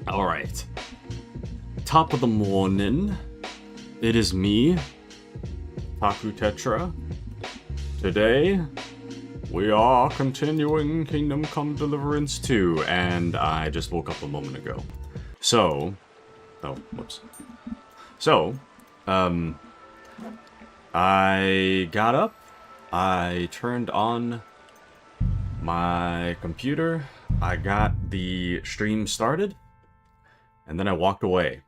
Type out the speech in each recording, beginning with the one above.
Alright. Top of the morning. It is me, Taku Tetra. Today, we are continuing Kingdom Come Deliverance 2, and I just woke up a moment ago. So, oh, whoops. So, I got up, I turned on my computer, I got the stream started, and then I walked away.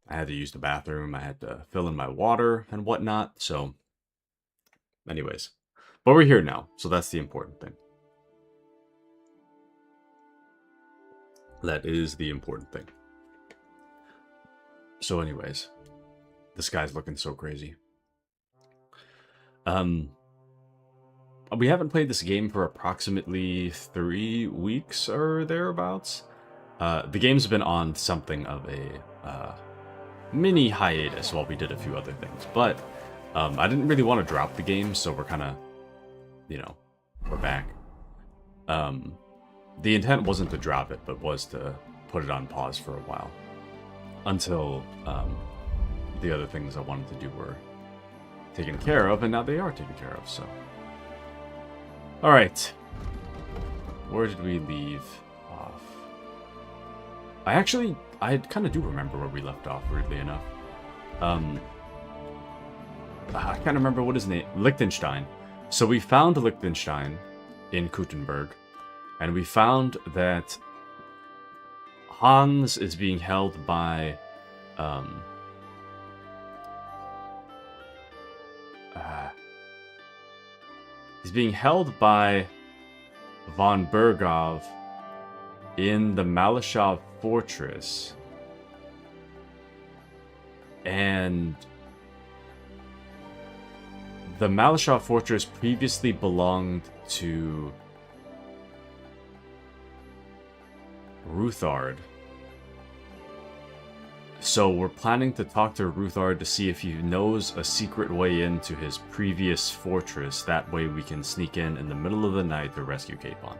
I had to use the bathroom, I had to fill in my water and whatnot, so anyways. But we're here now, so that's the important thing. That is the important thing. So anyways, this guy's looking so crazy. We haven't played this game for approximately 3 weeks or thereabouts. The game's been on something of a mini hiatus while we did a few other things, but I didn't really want to drop the game, so we're kind of, you know, we're back. The intent wasn't to drop it, but was to put it on pause for a while until the other things I wanted to do were taken care of, and now they are taken care of, so. Alright. Where did we leave off? I kind of do remember where we left off, weirdly enough. I can't remember what his name... Liechtenstein. So we found Liechtenstein in Kuttenberg, and we found that Hans is being held by... he's being held by von Bergov in the Malashov Fortress. And the Malashov Fortress previously belonged to Ruthard. So we're planning to talk to Ruthard to see if he knows a secret way into his previous fortress. That way we can sneak in the middle of the night to rescue Capon.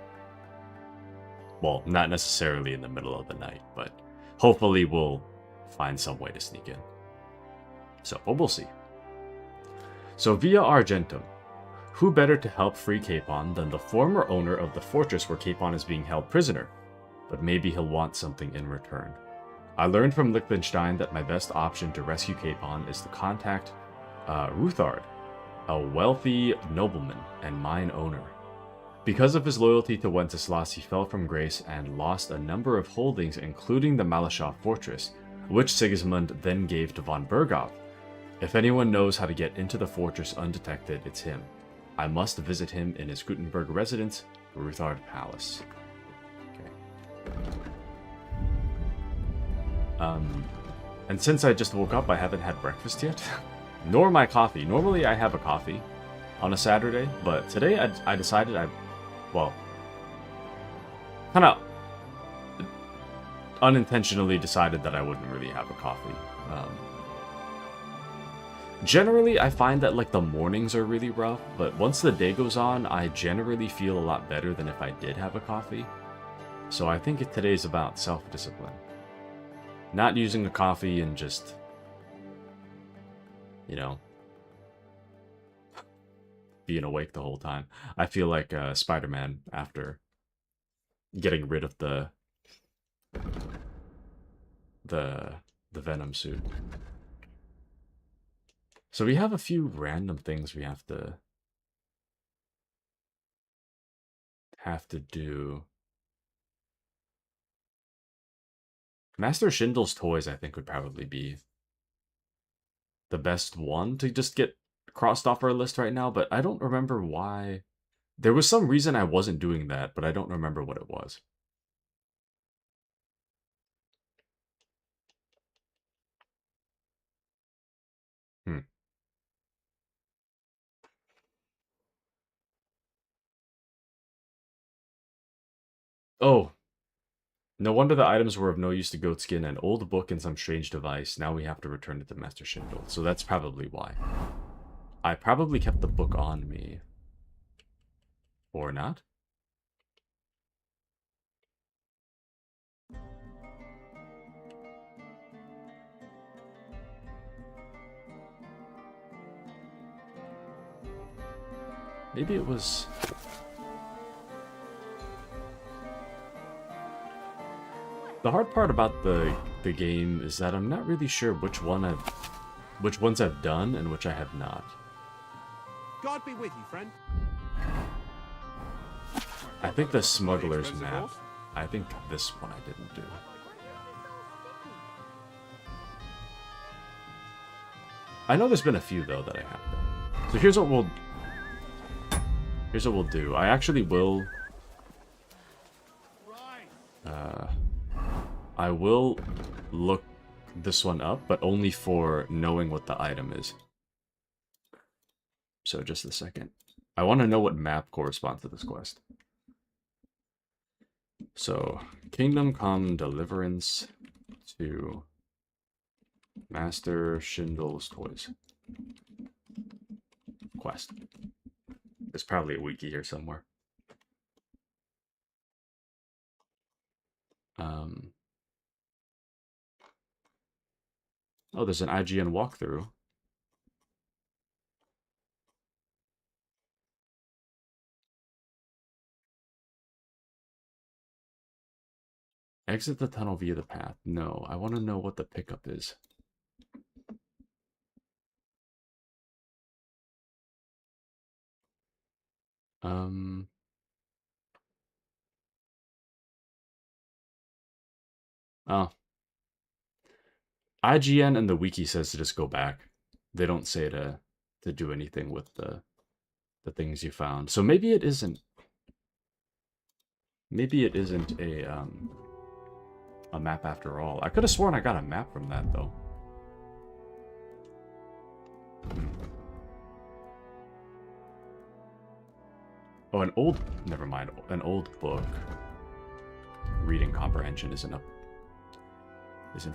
Well, not necessarily in the middle of the night, but hopefully we'll find some way to sneak in. So, but we'll see. So via Argentum, who better to help free Capon than the former owner of the fortress where Capon is being held prisoner? But maybe he'll want something in return. I learned from Liechtenstein that my best option to rescue Capon is to contact Ruthard, a wealthy nobleman and mine owner. Because of his loyalty to Wenceslas, he fell from grace and lost a number of holdings, including the Malashov Fortress, which Sigismund then gave to von Bergov. If anyone knows how to get into the fortress undetected, it's him. I must visit him in his Gutenberg residence, Ruthard Palace. Okay. And since I just woke up, I haven't had breakfast yet, nor my coffee. Normally I have a coffee on a Saturday, but today I decided well, kind of unintentionally decided that I wouldn't really have a coffee. Generally, I find that like the mornings are really rough, but once the day goes on, I generally feel a lot better than if I did have a coffee. So I think today's about self-discipline. Not using a coffee and just, you know, being awake the whole time. I feel like Spider-Man after getting rid of the Venom suit. So we have a few random things we have to do. Master Schindle's toys, I think, would probably be the best one to just get crossed off our list right now, but I don't remember why. There was some reason I wasn't doing that, but I don't remember what it was. Oh, no wonder the items were of no use to Goatskin, an old book and some strange device. Now we have to return it to Master Schindel. So that's probably why. I probably kept the book on me. Or not? Maybe it was... The hard part about the game is that I'm not really sure which ones I've done and which I have not. God be with you, friend. I think the Smuggler's map. I think this one I didn't do. I know there's been a few though that I have done. So here's what we'll do. I actually will I will look this one up, but only for knowing what the item is. So just a second. I want to know what map corresponds to this quest. So, Kingdom Come Deliverance to Master Schindle's Toys. Quest. There's probably a wiki here somewhere. Oh, there's an IGN walkthrough. Exit the tunnel via the path. No, I want to know what the pickup is. Oh. IGN and the wiki says to just go back. They don't say to do anything with the things you found. So maybe it isn't. Maybe it isn't a map after all. I could have sworn I got a map from that though. Oh, an old. Never mind. An old book. Reading comprehension isn't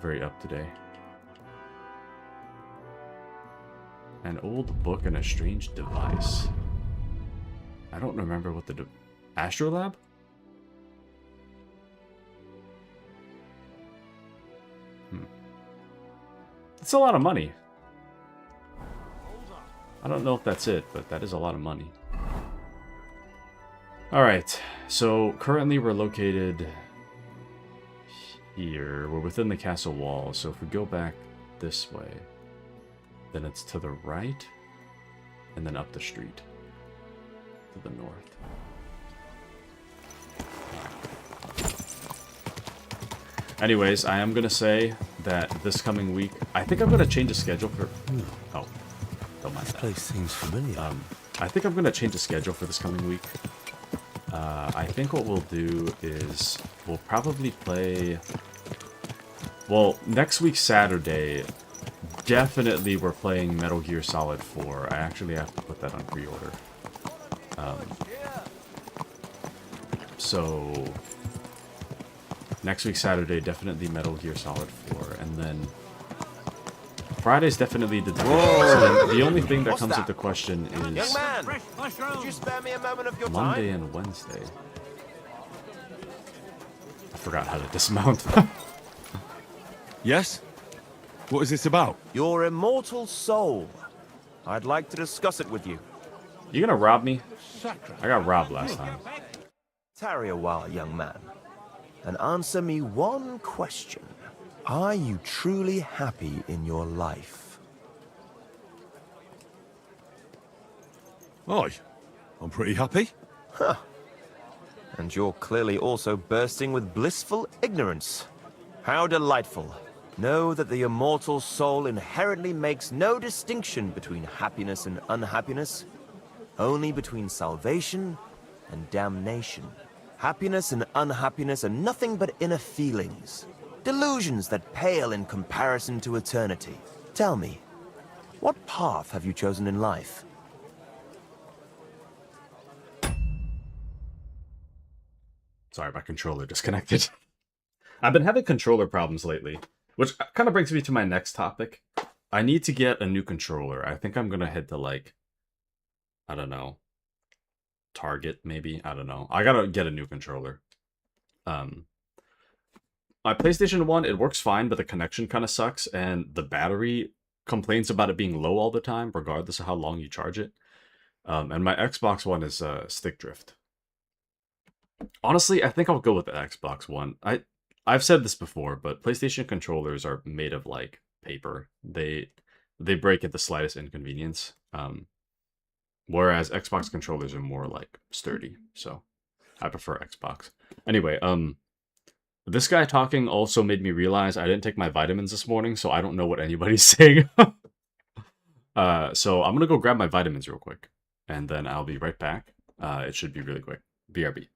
very up to date. An old book and a strange device. I don't remember what the Astrolab? It's a lot of money. I don't know if that's it, but that is a lot of money. Alright, so currently we're located here. We're within the castle wall, so if we go back this way, then it's to the right, and then up the street to the north. Anyways, I am going to say that this coming week, I think I'm going to change the schedule for... Oh, don't mind that. This place seems familiar. I think I'm going to change the schedule for this coming week. I think what we'll do is we'll probably play... Well, next week Saturday, definitely we're playing Metal Gear Solid 4. I actually have to put that on pre-order. So... Next week, Saturday, definitely Metal Gear Solid 4, and then Friday's definitely the Debuffs. So the only thing that comes into question is Young man, could you spare me a moment of your Monday time? and Wednesday. I forgot how to dismount. Yes? What is this about? Your immortal soul. I'd like to discuss it with you. You gonna rob me? I got robbed last time. Tarry a while, young man, and answer me one question. Are you truly happy in your life? Aye, I'm pretty happy. Huh. And you're clearly also bursting with blissful ignorance. How delightful. Know that the immortal soul inherently makes no distinction between happiness and unhappiness, only between salvation and damnation. Happiness and unhappiness are nothing but inner feelings, delusions that pale in comparison to eternity. Tell me, what path have you chosen in life? Sorry, my controller disconnected. I've been having controller problems lately, which kind of brings me to my next topic. I need to get a new controller. I think I'm going to head to, like, I don't know, Target, maybe? I don't know. I gotta get a new controller. My PlayStation 1, it works fine, but the connection kind of sucks, and the battery complains about it being low all the time, regardless of how long you charge it. And my Xbox One is stick drift. Honestly, I think I'll go with the Xbox One. I've said this before, but PlayStation controllers are made of like paper. They break at the slightest inconvenience. Whereas Xbox controllers are more like sturdy. So I prefer Xbox. Anyway, this guy talking also made me realize I didn't take my vitamins this morning, so I don't know what anybody's saying. So I'm gonna go grab my vitamins real quick, and then I'll be right back. It should be really quick. BRB.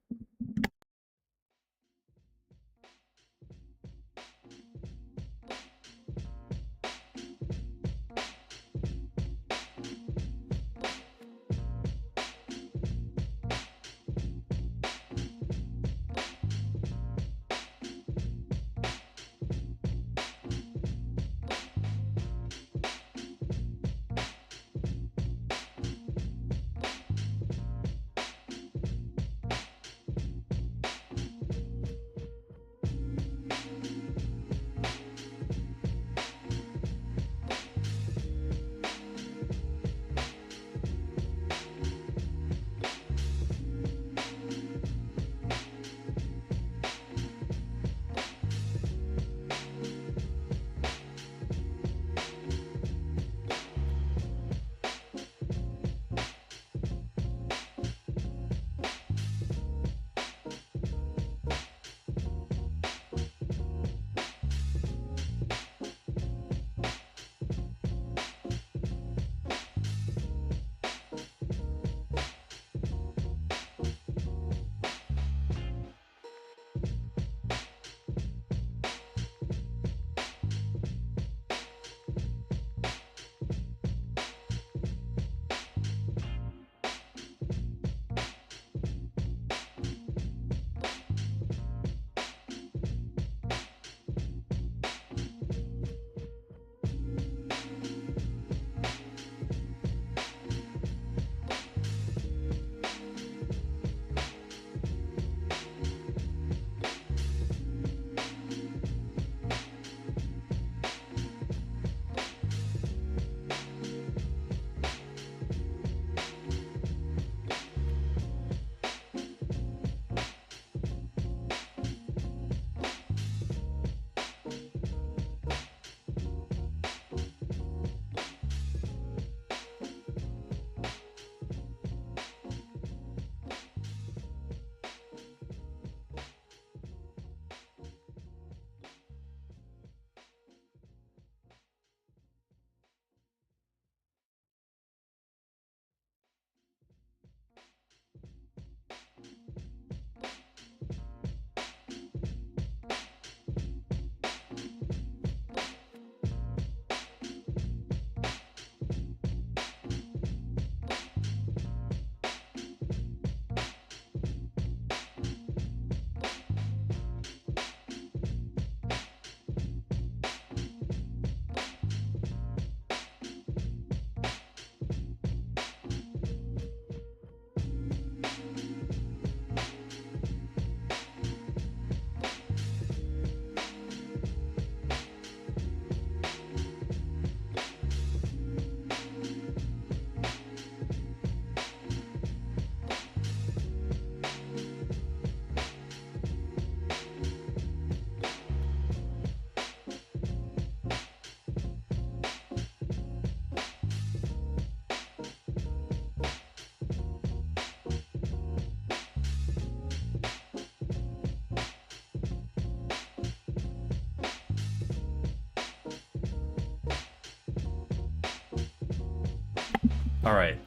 All right.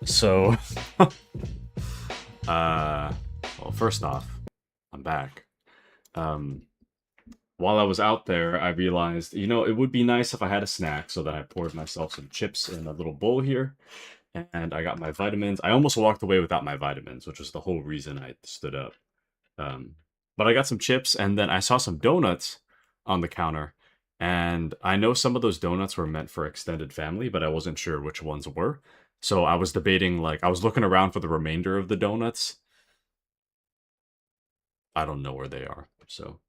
So, well, first off, I'm back. Um, while I was out there, I realized, it would be nice if I had a snack, so that I poured myself some chips in a little bowl here, and I got my vitamins. I almost walked away without my vitamins, which was the whole reason I stood up. Um, but I got some chips, and then I saw some donuts on the counter, and I know some of those donuts were meant for extended family, but I wasn't sure which ones were. So I was debating, like, I was looking around for the remainder of the donuts. I don't know where they are. So,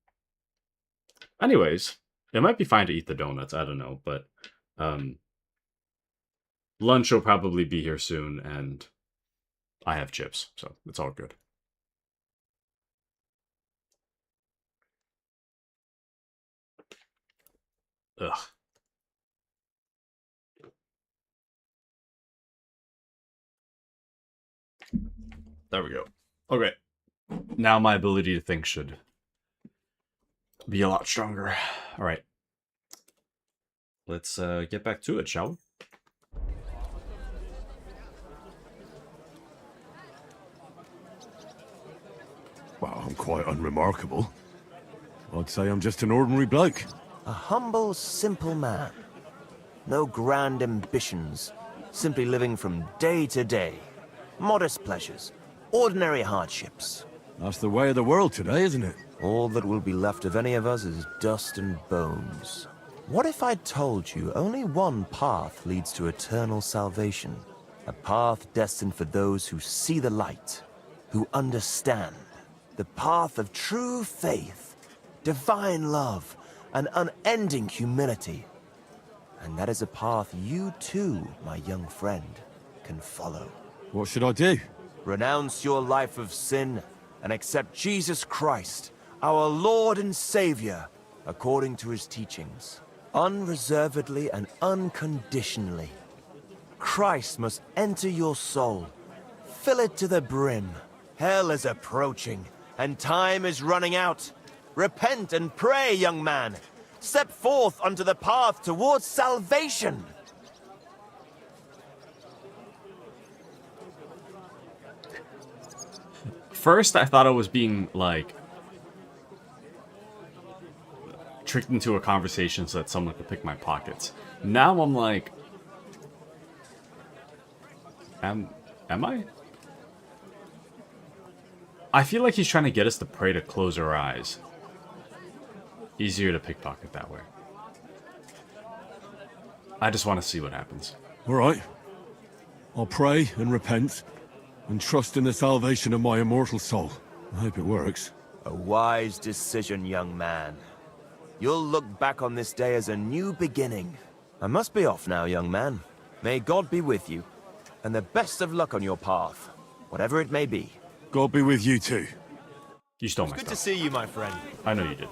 anyways, it might be fine to eat the donuts. I don't know, but um, Lunch will probably be here soon, and I have chips, so it's all good. Ugh. There we go. Okay. Now my ability to think should be a lot stronger. All right. Let's get back to it, shall we? Well, I'm quite unremarkable. I'd say I'm just an ordinary bloke. A humble, simple man. No grand ambitions. Simply living from day to day. Modest pleasures. Ordinary hardships. That's the way of the world today, isn't it? All that will be left of any of us is dust and bones. What if I told you only one path leads to eternal salvation? A path destined for those who see the light, who understand. The path of true faith, divine love, and unending humility. And that is a path you too, my young friend, can follow. What should I do? Renounce your life of sin and accept Jesus Christ, our Lord and Savior, according to his teachings. Unreservedly and unconditionally. Christ must enter your soul. Fill it to the brim. Hell is approaching, and time is running out. Repent and pray, young man. Step forth onto the path towards salvation. First, I thought I was being, like, tricked into a conversation so that someone could pick my pockets. Now I'm like, am I? I feel like he's trying to get us to pray to close our eyes. Easier to pickpocket that way. I just want to see what happens. All right. I'll pray and repent and trust in the salvation of my immortal soul. I hope it works. A wise decision, young man. You'll look back on this day as a new beginning. I must be off now, young man. May God be with you, and the best of luck on your path, whatever it may be. God be with you too. You stole my Good stuff. to see you, my friend. I know you did.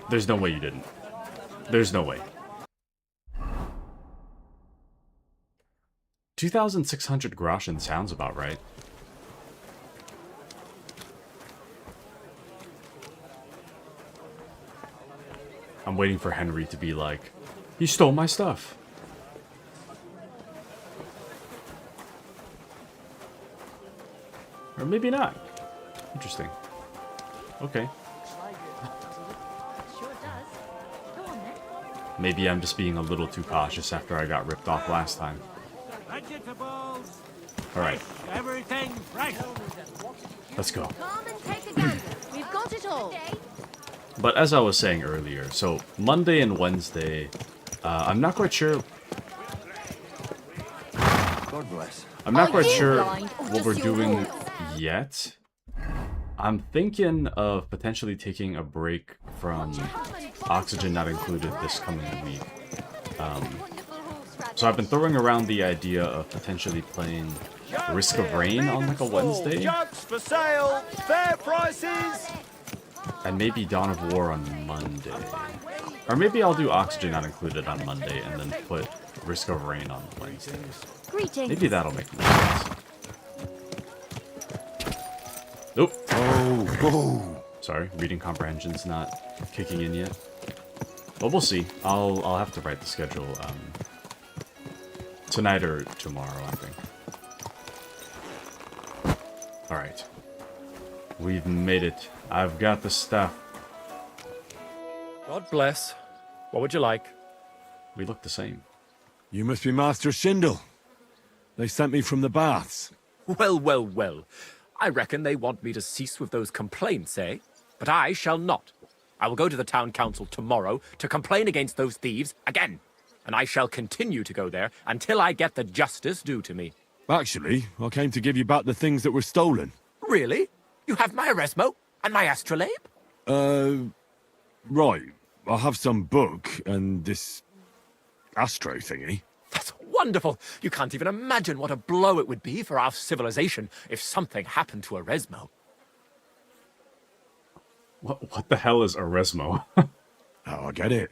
There's no way you didn't. There's no way. 2,600 groschen sounds about right. I'm waiting for Henry to be like, "You stole my stuff." Or maybe not. Interesting. Okay. Maybe I'm just being a little too cautious after I got ripped off last time. Vegetables. Alright, Everything fresh. let's go. Come and take a gander. We've got it all. But as I was saying earlier, so Monday and Wednesday, I'm not quite sure. God bless. I'm not Are quite you sure blind or what we're just your doing voice? yet. I'm thinking of potentially taking a break from Oxygen Not Included this coming week. So I've been throwing around the idea of potentially playing Risk of Rain on like a Wednesday, Jugs for sale. Fair prices. and maybe Dawn of War on Monday. Or maybe I'll do Oxygen Not Included on Monday and then put Risk of Rain on Wednesday. Greetings. Maybe that'll make more sense. Nope. Oh. Sorry, reading comprehension's not kicking in yet. But we'll see. I'll have to write the schedule tonight or tomorrow, I think. Alright. We've made it. I've got the stuff. God bless. What would you like? We look the same. You must be Master Schindel. They sent me from the baths. Well, well, well. I reckon they want me to cease with those complaints, eh? But I shall not. I will go to the town council tomorrow to complain against those thieves again. And I shall continue to go there until I get the justice due to me. Actually, I came to give you back the things that were stolen. Really? You have my Eresmo and my astrolabe? Right. I have some book and this astro thingy. That's wonderful. You can't even imagine what a blow it would be for our civilization if something happened to Eresmo. What the hell is Eresmo? Oh, I get it.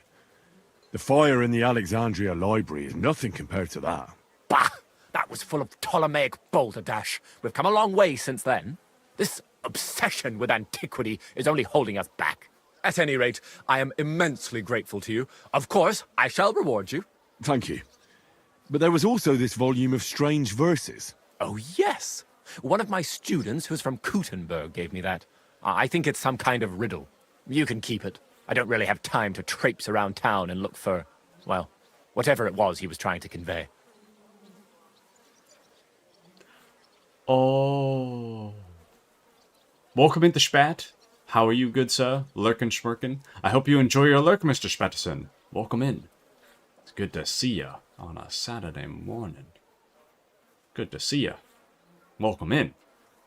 The fire in the Alexandria library is nothing compared to that. Bah! That was full of Ptolemaic balderdash. We've come a long way since then. This obsession with antiquity is only holding us back. At any rate, I am immensely grateful to you. Of course, I shall reward you. Thank you. But there was also this volume of strange verses. Oh, yes. One of my students who's from Kuttenberg gave me that. I think it's some kind of riddle. You can keep it. I don't really have time to traipse around town and look for, well, whatever it was he was trying to convey. Oh. Welcome into Spat. How are you, good sir? Lurkin' Schmirkin. I hope you enjoy your lurk, Mr. Spatterson. Welcome in. It's good to see ya on a Saturday morning. Good to see ya. Welcome in.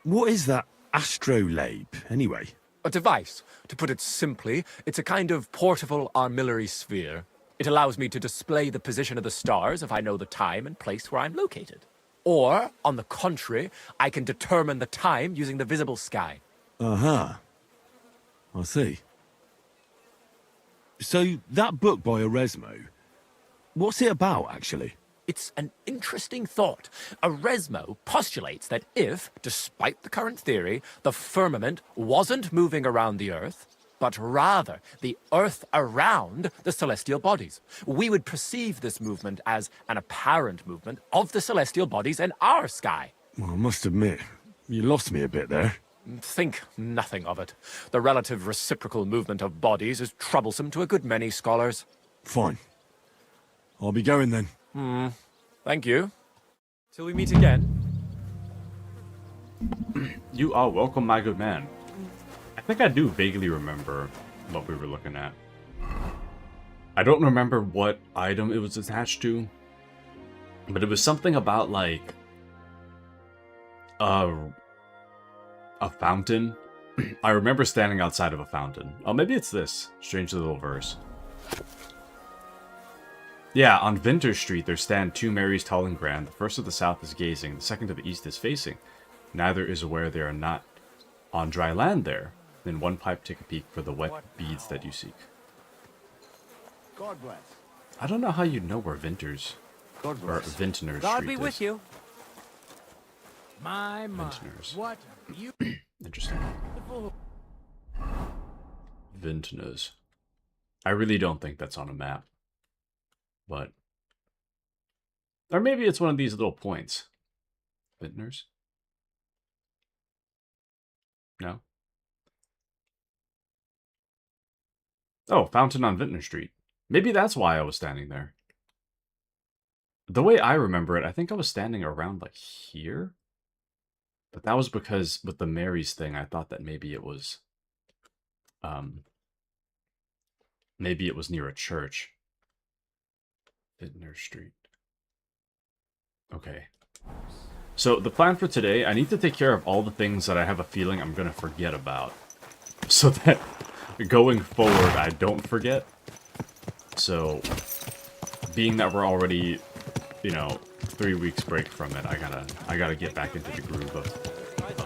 What is that astrolabe, anyway? A device. To put it simply, it's a kind of portable armillary sphere. It allows me to display the position of the stars if I know the time and place where I'm located. Or, on the contrary, I can determine the time using the visible sky. Uh-huh. I see. So, that book by Eresmo, what's it about, actually? It's an interesting thought. Eresmo postulates that if, despite the current theory, the firmament wasn't moving around the Earth, but rather the Earth around the celestial bodies, we would perceive this movement as an apparent movement of the celestial bodies in our sky. Well, I must admit, you lost me a bit there. Think nothing of it. The relative reciprocal movement of bodies is troublesome to a good many scholars. Fine. I'll be going then. Thank you. Till we meet again. You are welcome, my good man. I think I do vaguely remember what we were looking at. I don't remember what item it was attached to, but it was something about, like, a fountain. I remember standing outside of a fountain. Oh, maybe it's this. Strange little verse. Yeah, on Winter Street there stand two Marys tall and grand. The first of the south is gazing, the second of the east is facing. Neither is aware they are not on dry land there. Then one pipe take a peek for the wet beads that you seek. God bless. I don't know how you know where Vinters God or bless. Vintners God Street be is. with you. My, Vintners. what you... Interesting. Vintners. I really don't think that's on a map. But... Or maybe it's one of these little points. Vintners? No? Oh, fountain on Vintner Street. Maybe that's why I was standing there. The way I remember it, I think I was standing around, like, here? But that was because, with the Mary's thing, I thought that maybe it was... maybe it was near a church. Vintner Street. Okay. So, the plan for today, I need to take care of all the things that I have a feeling I'm going to forget about. So that, going forward, I don't forget. So, being that we're already, you know, 3 weeks break from it, I gotta get back into the groove of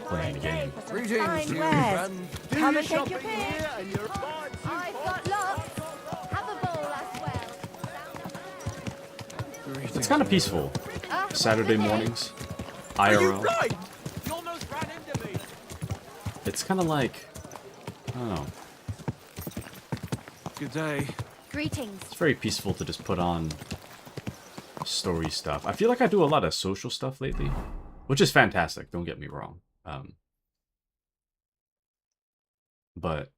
playing the game. Fine wares. Come and take your pick. I've got lots. Have a bowl as well. It's kind of peaceful. Saturday mornings. Are you IRL. blind? You almost ran into me. It's kind of like, I don't know. Good day. Greetings. It's very peaceful to just put on story stuff. I feel like I do a lot of social stuff lately, which is fantastic. Don't get me wrong. But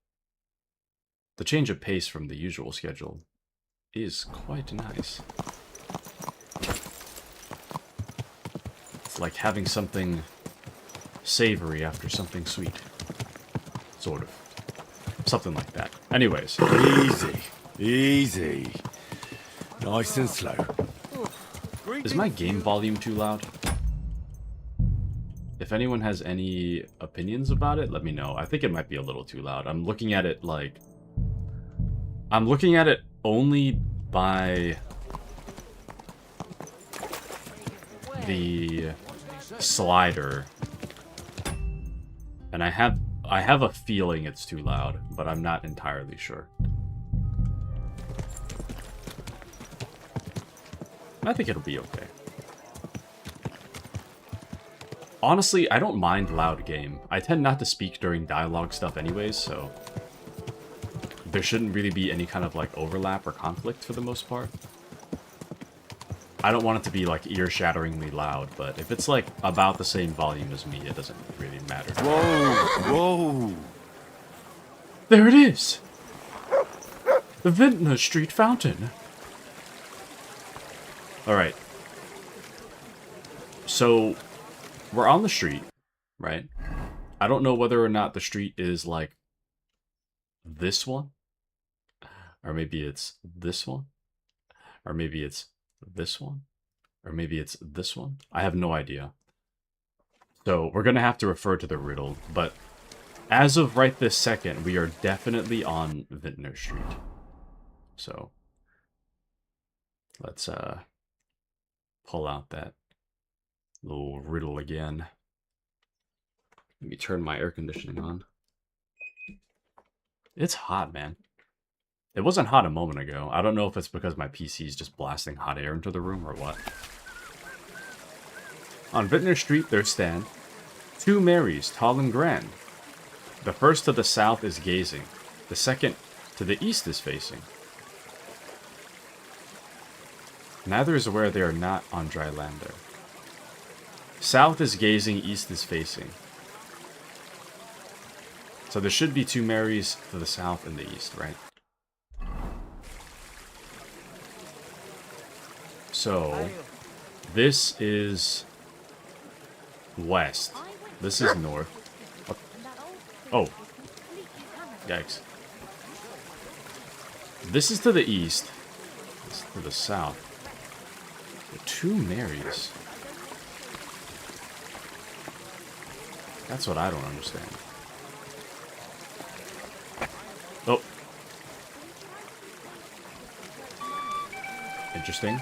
the change of pace from the usual schedule is quite nice. It's like having something savory after something sweet. Sort of. Something like that. Anyways. Easy. Easy. Nice and slow. Is my game volume too loud? If anyone has any opinions about it, let me know. I think it might be a little too loud. I'm looking at it like... I'm looking at it only by... the slider, and I have a feeling it's too loud, but I'm not entirely sure. I think it'll be okay. Honestly, I don't mind loud game. I tend not to speak during dialogue stuff anyways, so there shouldn't really be any kind of like overlap or conflict for the most part. I don't want it to be like ear-shatteringly loud, but if it's like about the same volume as me, it doesn't really matter. Whoa, whoa. There it is! The Vintner Street Fountain. Alright. So, we're on the street, right? I don't know whether or not the street is like this one. Or maybe it's this one. Or maybe it's this one. Or maybe it's this one. I have no idea. So, we're going to have to refer to the riddle. But as of right this second, we are definitely on Vintner Street. So, let's pull out that little riddle again. Let me turn my air conditioning on. It's hot, man. It wasn't hot a moment ago. I don't know if it's because my PC is just blasting hot air into the room or what. On Vintner Street there stand two Marys, tall and grand. The first to the south is gazing. The second to the east is facing. Neither is aware they are not on dry land there. South is gazing, east is facing. So there should be two Marys to the south and the east, right? So, this is west. This is north. Oh. Yikes. This is to the east. This is to the south. The two Marys. That's what I don't understand. Oh. Interesting.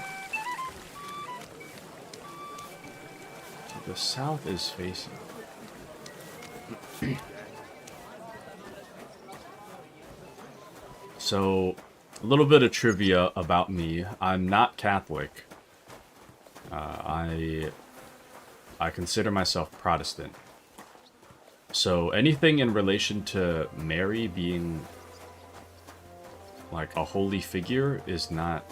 The south is facing. So, a little bit of trivia about me. I'm not Catholic. I consider myself Protestant. So anything in relation to Mary being like a holy figure is not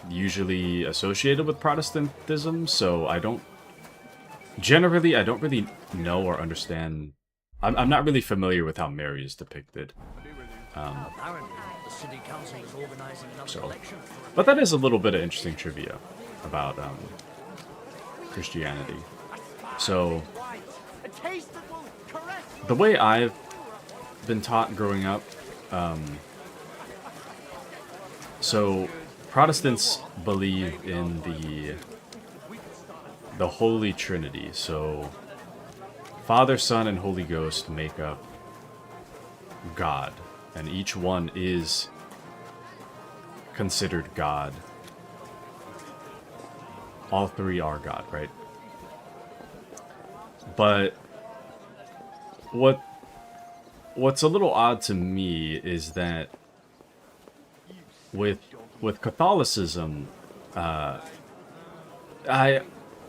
usually associated with Protestantism, so I don't really know or understand. I'm not really familiar with how Mary is depicted. But that is a little bit of interesting trivia about Christianity. So, the way I've been taught growing up, so Protestants believe in the Holy Trinity. So, Father, Son, and Holy Ghost make up God, and each one is considered God. All three are God, right? But what's a little odd to me is that with Catholicism,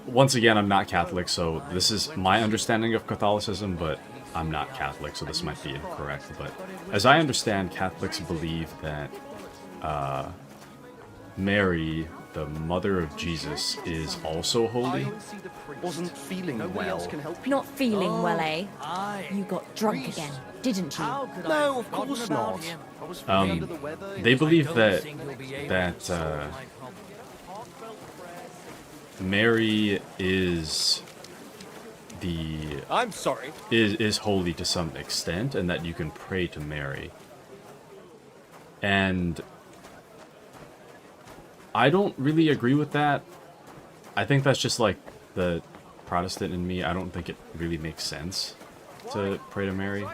once again, I'm not Catholic, so this is my understanding of Catholicism, but I'm not Catholic, so this might be incorrect. But as I understand, Catholics believe that Mary, the mother of Jesus, is also holy. Wasn't feeling well. Not feeling well, eh? You got drunk again, didn't you? No, of course not. They believe that Mary is I'm sorry. is holy to some extent, and that you can pray to Mary. And I don't really agree with that. I think that's just like the Protestant in me. I don't think it really makes sense to pray to Mary.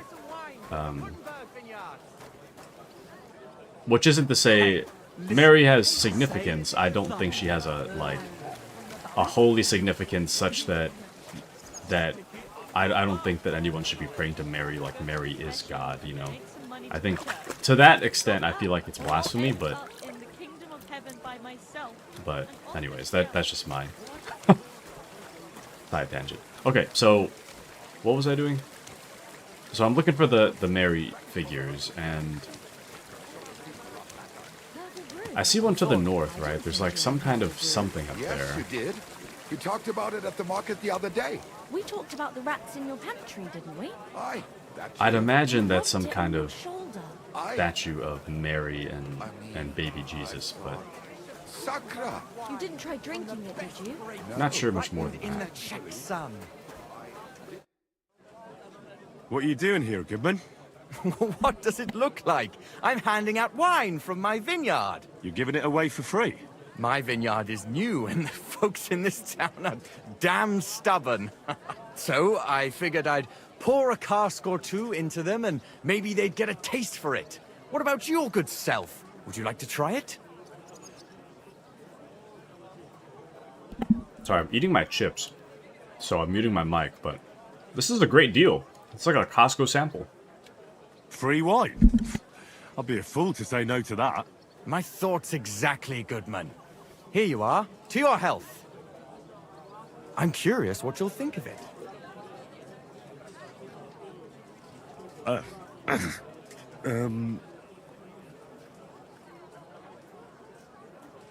Which isn't to say Mary has significance. I don't think she has a, like, a holy significance such that I don't think that anyone should be praying to Mary like Mary is God, you know. I think to that extent I feel like it's blasphemy, but anyways, that's just my side tangent. Okay, so what was I doing? So I'm looking for the Mary figures, and I see one to the north, right? There's like some kind of something up Yes, there. you did. You talked about it at the market the other day. We talked about the rats in your pantry, didn't we? Aye. That's I'd it. imagine that's Rubbed some it kind on your of shoulder. Aye. statue of Mary and baby Jesus, but Sakra. You didn't try drinking it, did you? not sure much more than In the that. Czech sun. What are you doing here, Goodman? What does it look like? I'm handing out wine from my vineyard. You're giving it away for free? My vineyard is new, and the folks in this town are damn stubborn. So I figured I'd pour a cask or two into them, and maybe they'd get a taste for it. What about your good self? Would you like to try it? Sorry, I'm eating my chips, so I'm muting my mic, but this is a great deal. It's like a Costco sample. Free wine? I'd be a fool to say no to that. My thoughts exactly, Goodman. Here you are. To your health. I'm curious what you'll think of it.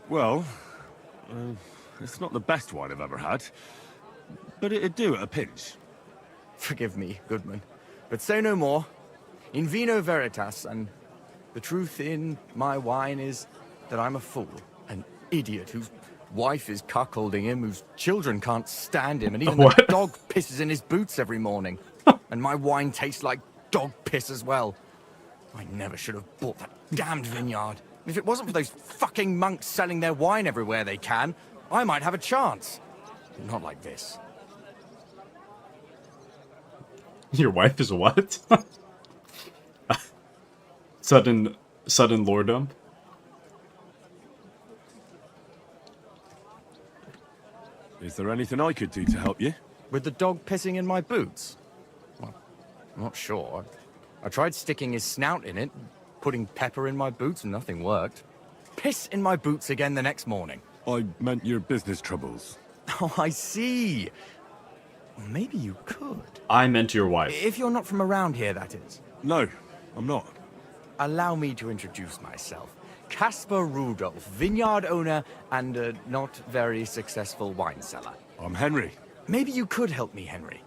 Well, it's not the best wine I've ever had, but it'd do at a pinch. Forgive me, Goodman, but say no more. In vino veritas, and the truth in my wine is that I'm a fool, an idiot whose wife is cuckolding him, whose children can't stand him, and even the What? dog pisses in his boots every morning. And my wine tastes like dog piss as well. I never should have bought that damned vineyard. If it wasn't for those fucking monks selling their wine everywhere they can, I might have a chance. Not like this. Your wife is what? sudden lore dump? Is there anything I could do to help you? With the dog pissing in my boots? Well, I'm not sure. I tried sticking his snout in it, putting pepper in my boots, and nothing worked. Piss in my boots again the next morning. I meant your business troubles. Oh, I see. Well, maybe you could. I meant your wife. If you're not from around here, that is. No, I'm not. Allow me to introduce myself. Caspar Rudolph, vineyard owner and a not very successful wine seller. I'm Henry. Maybe you could help me, Henry.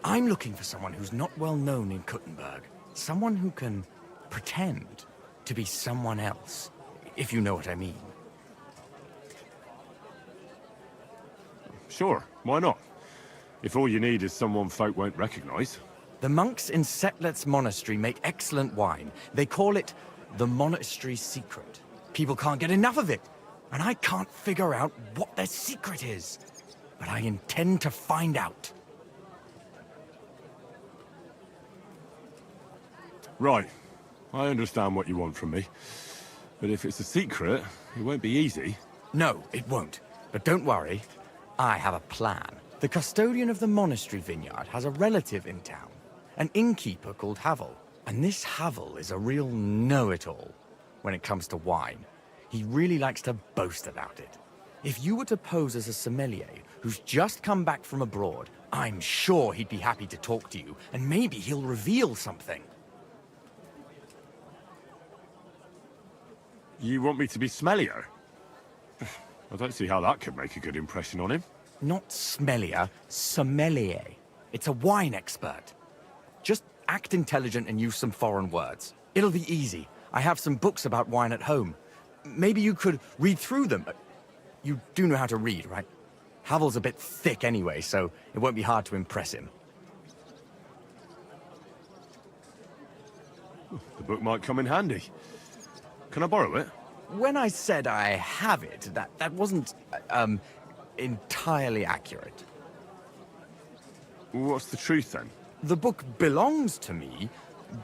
I'm looking for someone who's not well known in Kuttenberg. Someone who can pretend to be someone else, if you know what I mean. Sure, why not? If all you need is someone folk won't recognize. The monks in Setlet's monastery make excellent wine. They call it the monastery secret. People can't get enough of it, and I can't figure out what their secret is. But I intend to find out. Right, I understand what you want from me. But if it's a secret, it won't be easy. No, it won't. But don't worry, I have a plan. The custodian of the monastery vineyard has a relative in town, an innkeeper called Havel. And this Havel is a real know-it-all when it comes to wine. He really likes to boast about it. If you were to pose as a sommelier who's just come back from abroad, I'm sure he'd be happy to talk to you, and maybe he'll reveal something. You want me to be smellier? I don't see how that could make a good impression on him. Not smellier, sommelier. It's a wine expert. Just act intelligent and use some foreign words. It'll be easy. I have some books about wine at home. Maybe you could read through them. You do know how to read, right? Havel's a bit thick anyway, so it won't be hard to impress him. The book might come in handy. Can I borrow it? When I said I have it, that wasn't, entirely accurate. What's the truth then? The book belongs to me,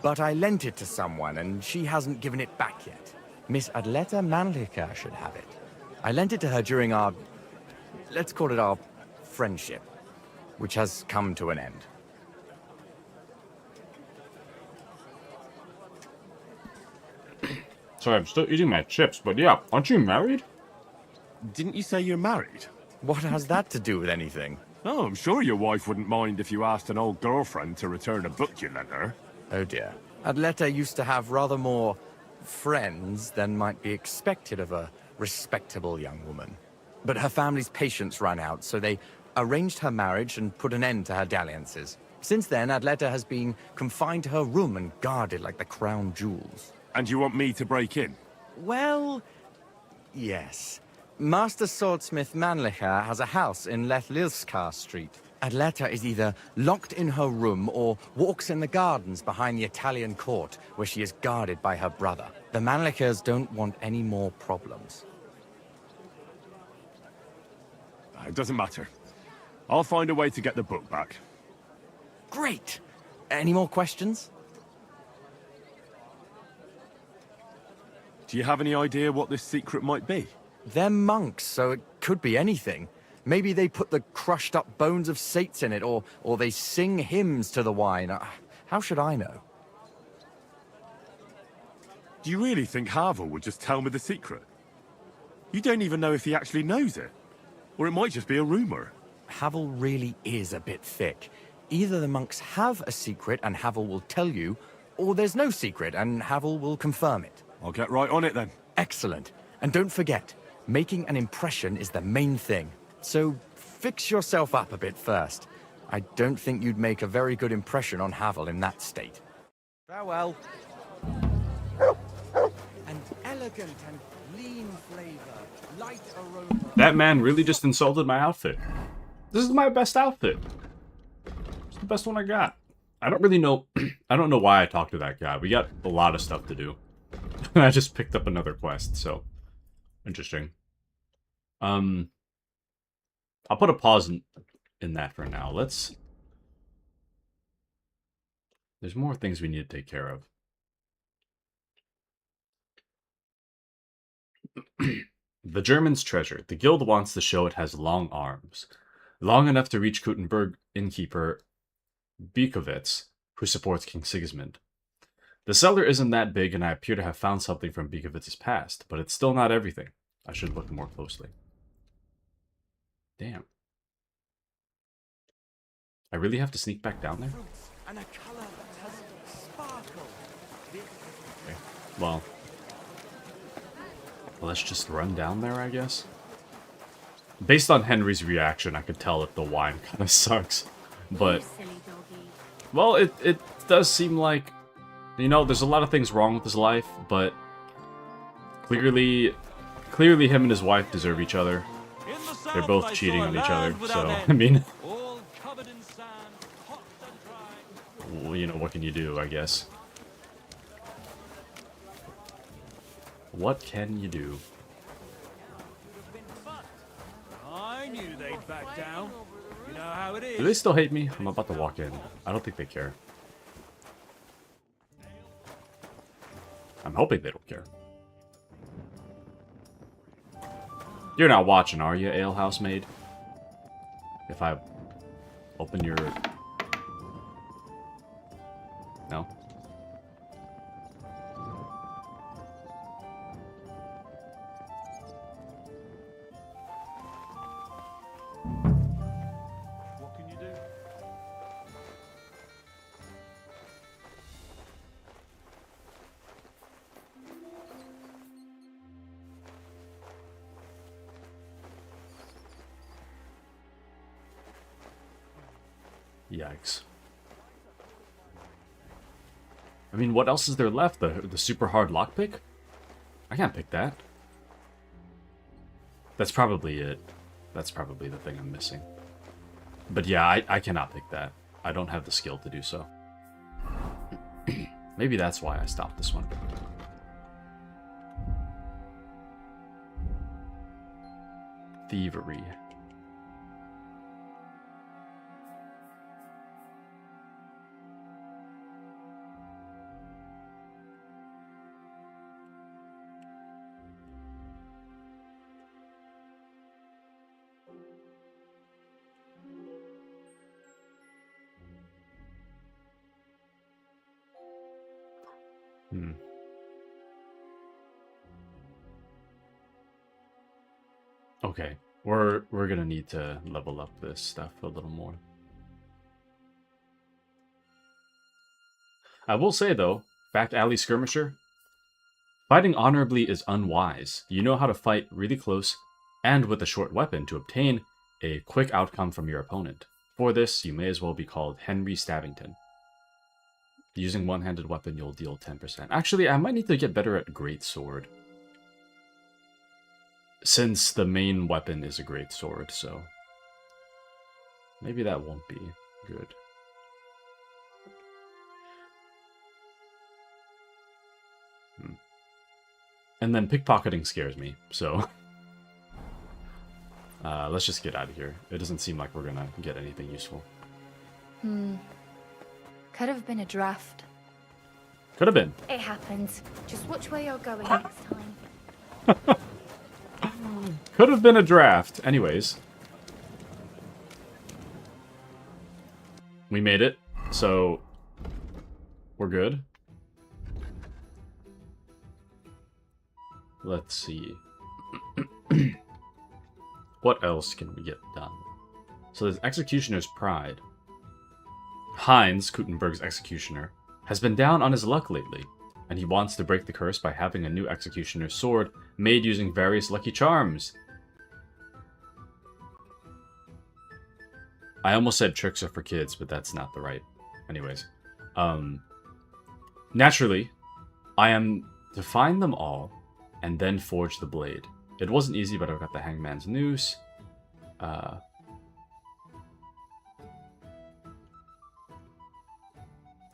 but I lent it to someone, and she hasn't given it back yet. Miss Adleta Manlika should have it. I lent it to her during our let's call it our friendship, which has come to an end. Sorry, I'm still eating my chips, but yeah, aren't you married? Didn't you say you're married? What has that to do with anything? Oh, I'm sure your wife wouldn't mind if you asked an old girlfriend to return a book you lent her. Oh dear. Adleta used to have rather more friends than might be expected of a respectable young woman. But her family's patience ran out, so they arranged her marriage and put an end to her dalliances. Since then, Adleta has been confined to her room and guarded like the crown jewels. And you want me to break in? Well, yes. Master Swordsmith Mannlicher has a house in Lethlilskar Street. Adleta is either locked in her room or walks in the gardens behind the Italian court, where she is guarded by her brother. The Mannlichers don't want any more problems. It doesn't matter. I'll find a way to get the book back. Great! Any more questions? Do you have any idea what this secret might be? They're monks, so it could be anything. Maybe they put the crushed up bones of saints in it, or they sing hymns to the wine. How should I know? Do you really think Havel would just tell me the secret? You don't even know if he actually knows it. Or it might just be a rumor. Havel really is a bit thick. Either the monks have a secret and Havel will tell you, or there's no secret and Havel will confirm it. I'll get right on it then. Excellent. And don't forget, making an impression is the main thing. So fix yourself up a bit first. I don't think you'd make a very good impression on Havel in that state. Farewell. An elegant and lean flavor, light aroma. That man really just insulted my outfit. This is my best outfit. It's the best one I got. I don't really know. I don't know why I talked to that guy. We got a lot of stuff to do. I just picked up another quest, so interesting. I'll put a pause in that for now. There's more things we need to take care of. The German's treasure. The guild wants to show it has long arms. Long enough to reach Kuttenberg innkeeper Bikowitz, who supports King Sigismund. The cellar isn't that big, and I appear to have found something from Bikowitz's past, but it's still not everything. I should look more closely. Damn. I really have to sneak back down there? And a color that has sparkle. Okay. Well, let's just run down there, I guess. Based on Henry's reaction, I could tell if the wine kind of sucks. But, well, it does seem like, you know, there's a lot of things wrong with his life, but clearly him and his wife deserve each other. They're both cheating on each other, so, I mean, well, you know, what can you do, I guess? What can you do? I knew they'd back down. You know how it is. Do they still hate me? I'm about to walk in. I don't think they care. I'm hoping they don't care. You're not watching, are you, ale housemaid? If I open your... No? What can you do? Yikes. I mean, what else is there left? The super hard lockpick? I can't pick that. That's probably it. That's probably the thing I'm missing. But yeah, I cannot pick that. I don't have the skill to do so. Maybe that's why I stopped this one. Thievery. Hmm. Okay, we're gonna need to level up this stuff a little more. I will say though, Fact Alley Skirmisher, fighting honorably is unwise. You know how to fight really close and with a short weapon to obtain a quick outcome from your opponent. For this, you may as well be called Henry Stavington. Using one-handed weapon, you'll deal 10%. Actually, I might need to get better at Great Sword, since the main weapon is a Great Sword, so maybe that won't be good. And then pickpocketing scares me, so let's just get out of here. It doesn't seem like we're gonna get anything useful. Could have been a draft. Could have been. It happens. Just watch where you're going next time. Could have been a draft. Anyways. We made it, so we're good. Let's see. What else can we get done? So there's Executioner's Pride. Heinz, Kutenberg's executioner, has been down on his luck lately, and he wants to break the curse by having a new executioner's sword made using various lucky charms. I almost said tricks are for kids, but that's not the right. Anyways. Naturally, I am to find them all and then forge the blade. It wasn't easy, but I've got the Hangman's Noose.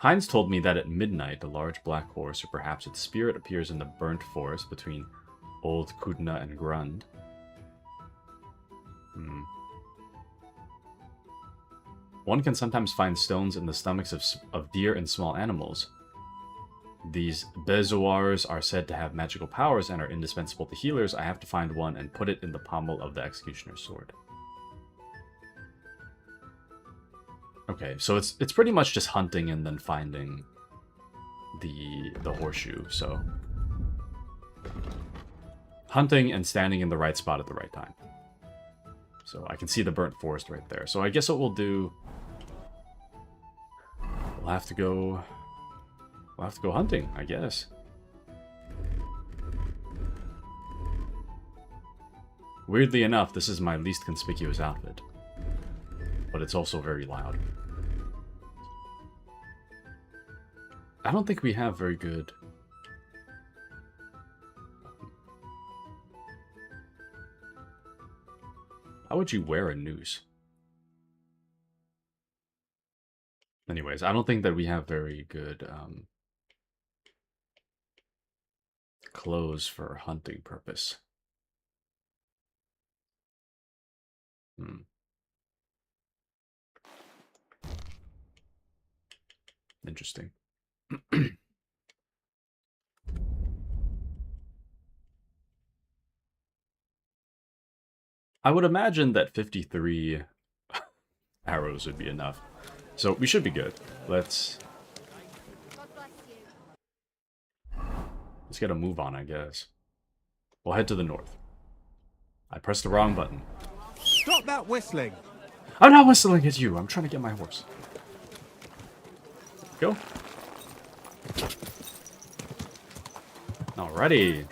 Heinz told me that at midnight, a large black horse, or perhaps its spirit, appears in the burnt forest between Old Kudna and Grund. One can sometimes find stones in the stomachs of deer and small animals. These bezoars are said to have magical powers and are indispensable to healers. I have to find one and put it in the pommel of the executioner's sword. Okay, so it's pretty much just hunting and then finding the horseshoe, so hunting and standing in the right spot at the right time. So I can see the burnt forest right there. So I guess what we'll do, we'll have to go hunting, I guess. Weirdly enough, this is my least conspicuous outfit, but it's also very loud. I don't think we have very good... How would you wear a noose? Anyways, I don't think that we have very good clothes for hunting purpose. Interesting. I would imagine that 53 arrows would be enough. So we should be good. Let's get a move on, I guess. We'll head to the north. I pressed the wrong button. Stop that whistling! I'm not whistling at you. I'm trying to get my horse. Go. Alrighty.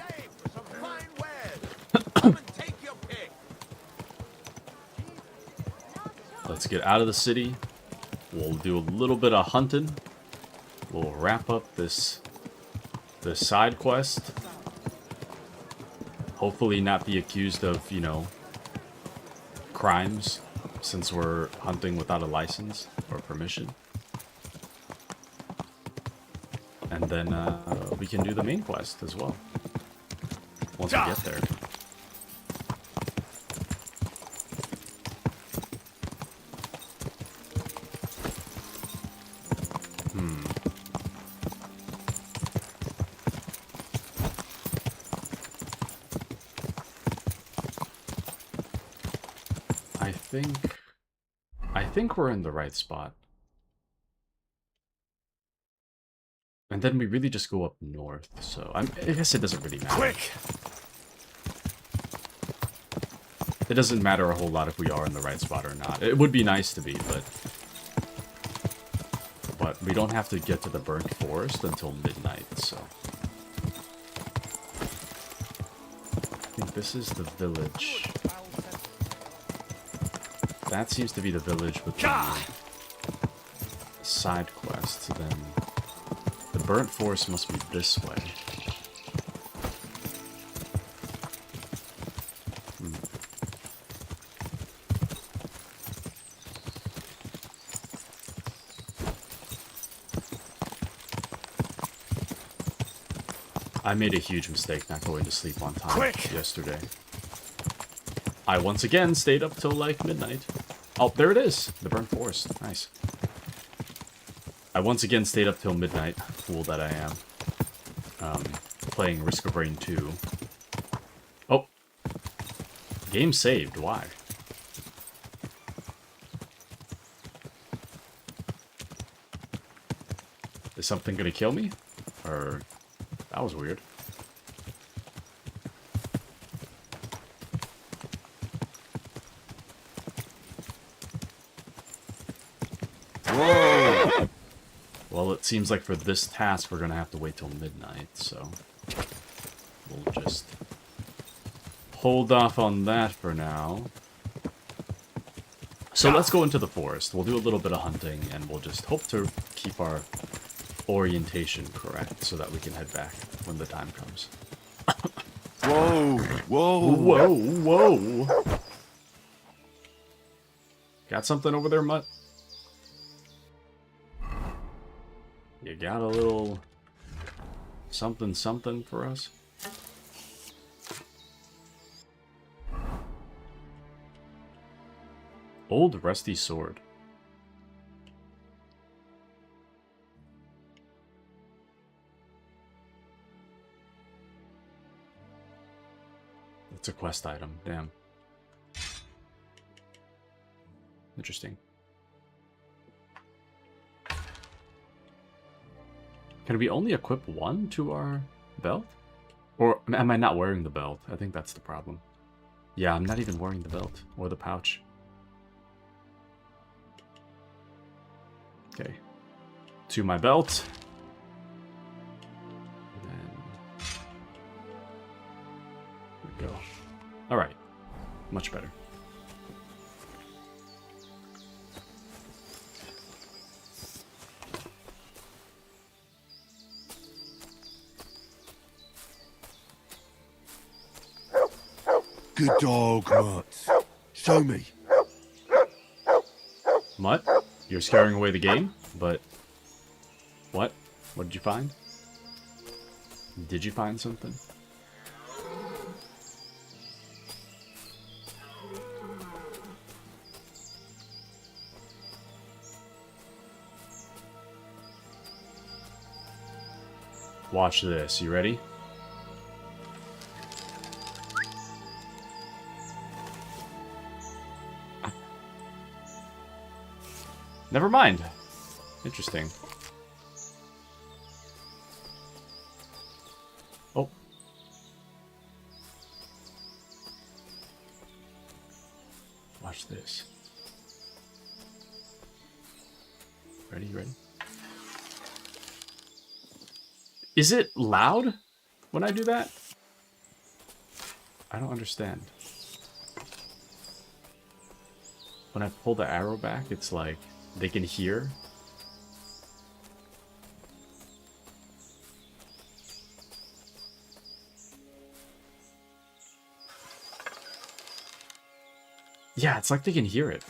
Let's get out of the city. We'll do a little bit of hunting. We'll wrap up this side quest. Hopefully not be accused of, you know, crimes, since we're hunting without a license or permission. And then we can do the main quest as well, once we get there. I think we're in the right spot. And then we really just go up north, so I guess it doesn't really matter. Quick! It doesn't matter a whole lot if we are in the right spot or not. It would be nice to be, but we don't have to get to the burnt forest until midnight, so. I think this is the village. That seems to be the village with the side quest, then the burnt forest must be this way. I made a huge mistake not going to sleep on time yesterday. I once again stayed up till like midnight. Oh, there it is! The burnt forest. Nice. I once again stayed up till midnight, fool that I am. Playing Risk of Rain 2. Oh! Game saved, why? Is something gonna kill me? Or... That was weird. Whoa! Well, it seems like for this task we're gonna have to wait till midnight, so we'll just hold off on that for now. So let's go into the forest. We'll do a little bit of hunting, and we'll just hope to keep our orientation correct so that we can head back when the time comes. Whoa! Whoa! Whoa! Whoa! Got something over there, Mutt? You got a little something something for us? Old rusty sword. It's a quest item, damn. Interesting. Can we only equip one to our belt? Or am I not wearing the belt? I think that's the problem. Yeah, I'm not even wearing the belt or the pouch. Okay. To my belt. Go. All right. Much better. Good dog, Mutt. Show me. Mutt, you're scaring away the game, but... What? What did you find? Did you find something? Watch this. You ready? Never mind. Interesting. Oh. Watch this. Ready? Ready? Is it loud when I do that? I don't understand. When I pull the arrow back, it's like they can hear. Yeah, it's like they can hear it.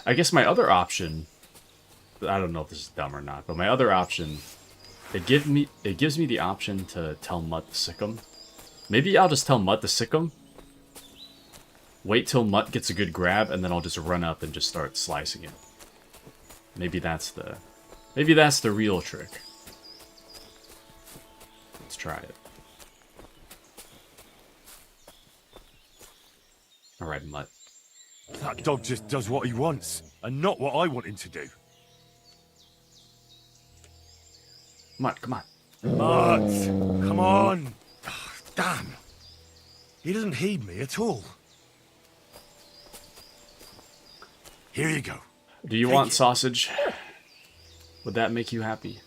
I guess my other option, I don't know if this is dumb or not, but my other option, it gives me the option to tell Mutt to sick him. Maybe I'll just tell Mutt to sick him. Wait till Mutt gets a good grab, and then I'll just run up and just start slicing it. Maybe that's the real trick. Let's try it. All right, Mutt. That dog just does what he wants. and not what I want him to do. Come on, come on. Mart, come on. Ah, damn. He doesn't heed me at all. Here you go. Do you Take want it. sausage? Would that make you happy?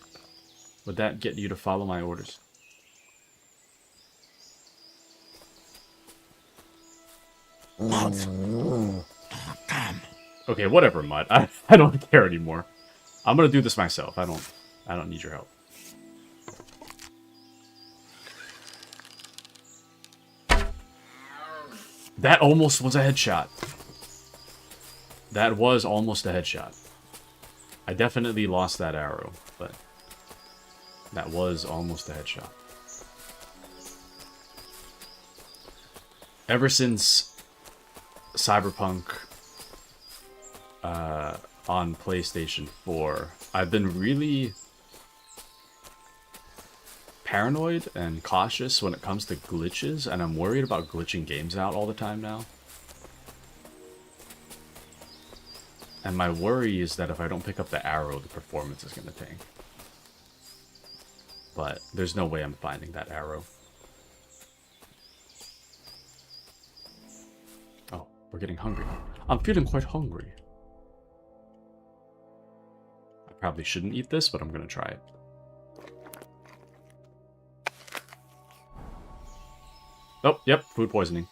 Would that get you to follow my orders? Mart. Oh, damn. Okay, whatever, Mud. I don't care anymore. I'm gonna do this myself. I don't need your help. That almost was a headshot. That was almost a headshot. I definitely lost that arrow, but that was almost a headshot. Ever since Cyberpunk on PlayStation 4, I've been really paranoid and cautious when it comes to glitches, and I'm worried about glitching games out all the time now. And my worry is that if I don't pick up the arrow, the performance is going to tank. But there's no way I'm finding that arrow. Oh, we're getting hungry. I'm feeling quite hungry. I probably shouldn't eat this, but I'm going to try it. Oh, yep, food poisoning.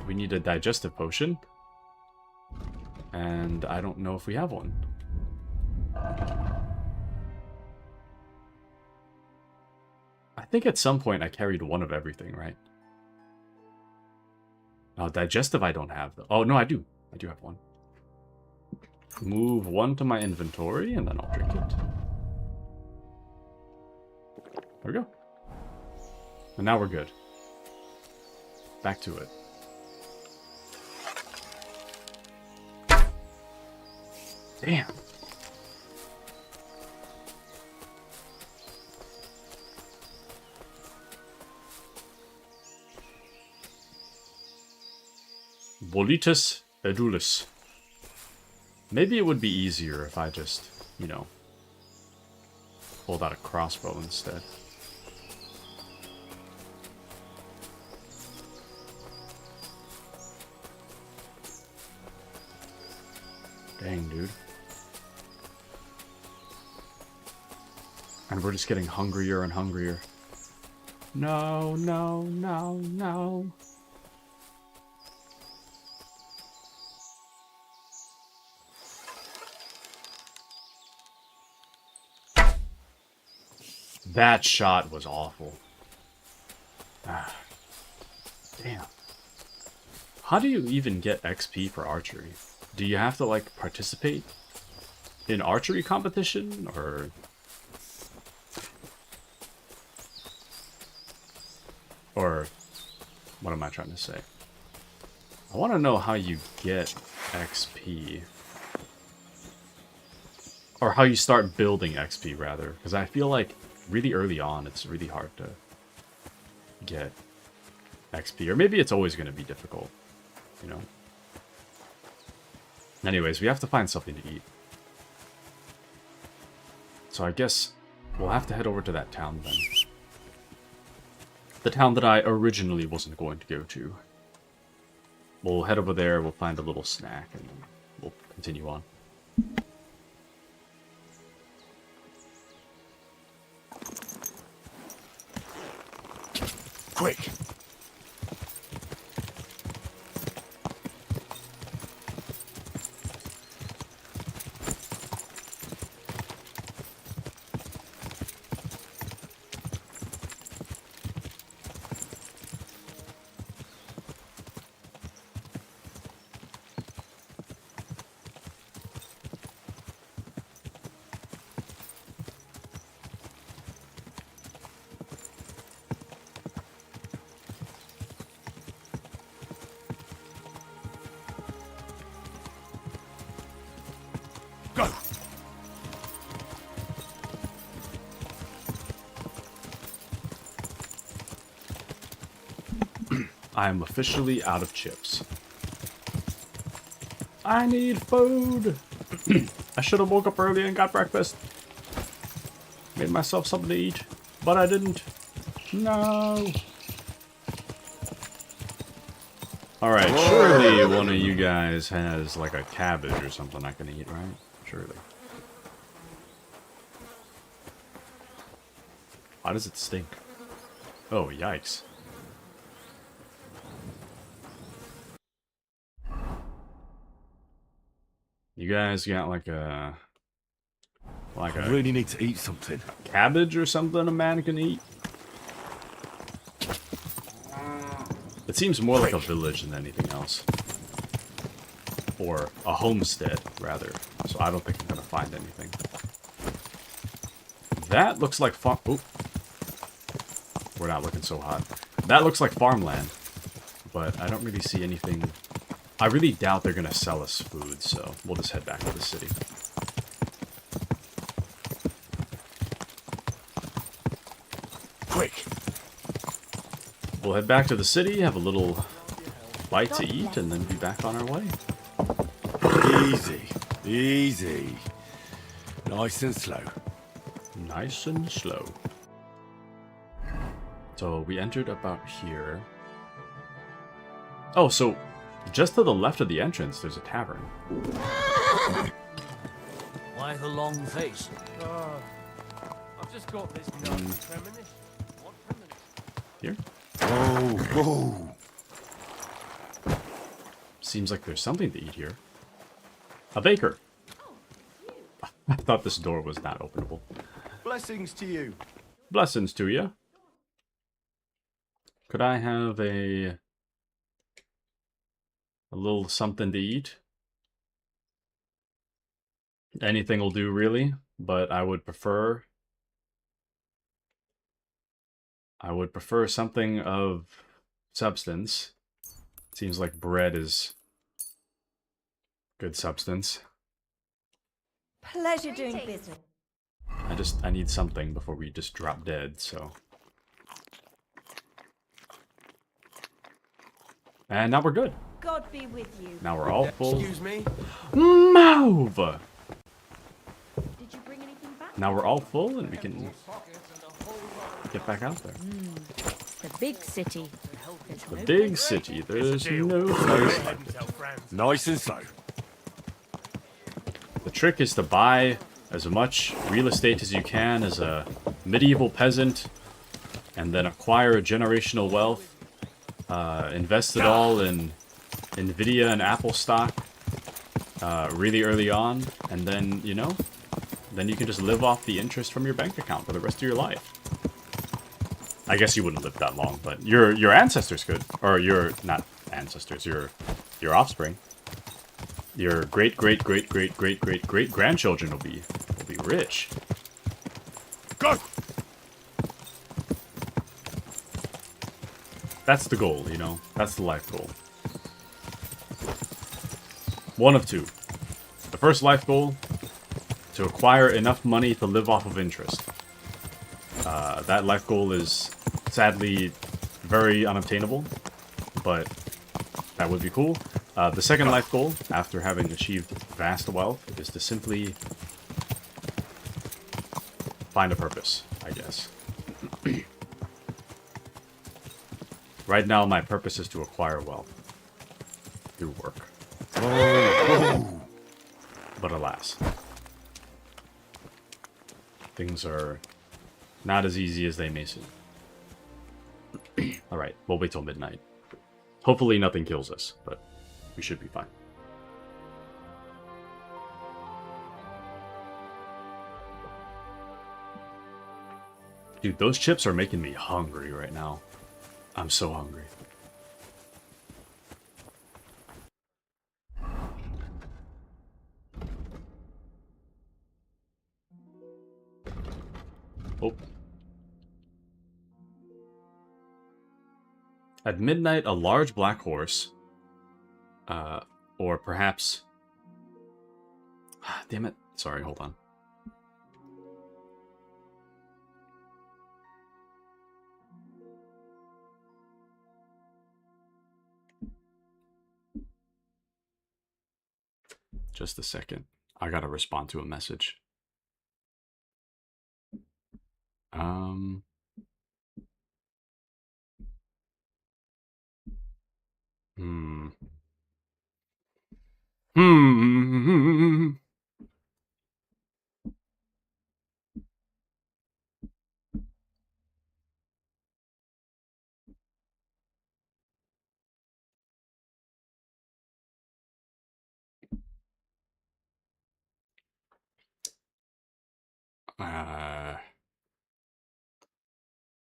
We need a digestive potion. And I don't know if we have one. I think at some point I carried one of everything, right? Oh, digestive I don't have. Oh, no, I do. I do have one. Move one to my inventory, and then I'll drink it. There we go. And now we're good. Back to it. Damn. Volitus edulis. Maybe it would be easier if I just, you know, pulled out a crossbow instead. Dang, dude. And we're just getting hungrier and hungrier. No, no, no, no. That shot was awful. Ah, damn. How do you even get XP for archery? Do you have to, like, participate in archery competition, or... Or, what am I trying to say? I want to know how you get XP. Or how you start building XP, rather. Because I feel like really early on, it's really hard to get XP. Or maybe it's always going to be difficult, you know? Anyways, we have to find something to eat. So I guess we'll have to head over to that town then. The town that I originally wasn't going to go to. We'll head over there, we'll find a little snack, and then we'll continue on. Quick! Go! I am officially out of chips. I need food. I should have woke up early and got breakfast. Made myself something to eat, but I didn't. No. Alright, surely one of you guys has like a cabbage or something I can eat, right? Surely. Why does it stink? Oh, yikes. You guys got like a I really need to eat something. cabbage or something a man can eat? It seems more like a village than anything else. Or a homestead, rather. So I don't think I'm gonna find anything. That looks like farm... Oop. We're not looking so hot. That looks like farmland. But I don't really see anything... I really doubt they're gonna sell us food, so we'll just head back to the city. Quick! We'll head back to the city, have a little bite to eat, and then be back on our way. Easy. Easy. Nice and slow. Nice and slow. So we entered about here. Oh, so just to the left of the entrance, there's a tavern. Why the long face? I've just got this premonition. What premonition? Here? Whoa, whoa. Seems like there's something to eat here. A baker. I thought this door was not openable. Blessings to you. Blessings to you. Could I have a little something to eat? Anything will do, really, but I would prefer something of substance. Seems like bread is good substance. Pleasure doing business. I need something before we just drop dead, so. And now we're good. God be with you. Now we're all full. Excuse me? Move! Did you bring anything back? Now we're all full and we can get back out there. The big city. The big city, there's no place like it. Nice and slow. The trick is to buy as much real estate as you can as a medieval peasant, and then acquire generational wealth, invest it all in Nvidia and Apple stock really early on, and then, you know, then you can just live off the interest from your bank account for the rest of your life. I guess you wouldn't live that long, but your ancestors could, or your not ancestors, your offspring, your great grandchildren will be rich. Go! That's the goal, you know. That's the life goal. One of two. The first life goal, to acquire enough money to live off of interest. That life goal is sadly very unobtainable, but that would be cool. The second life goal, after having achieved vast wealth, is to simply find a purpose, I guess. Right now, my purpose is to acquire wealth through work. But alas, things are not as easy as they may seem. Alright, we'll wait till midnight. Hopefully nothing kills us, but we should be fine. Dude, those chips are making me hungry right now. I'm so hungry. Oh. At midnight, a large black horse, or perhaps... Damn it. Sorry, hold on. Just a second. I gotta respond to a message. Hmm. Hmm.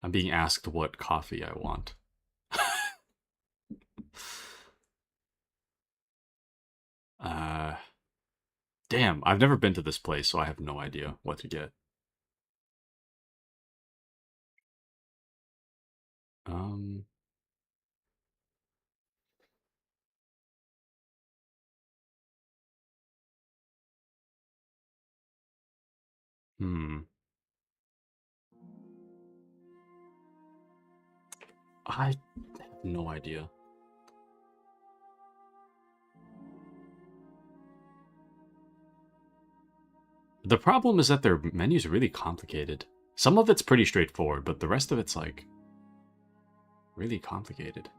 I'm being asked what coffee I want. Damn, I've never been to this place, so I have no idea what to get. Um, hmm. I have no idea. The problem is that their menu's really complicated. Some of it's pretty straightforward, but the rest of it's like really complicated.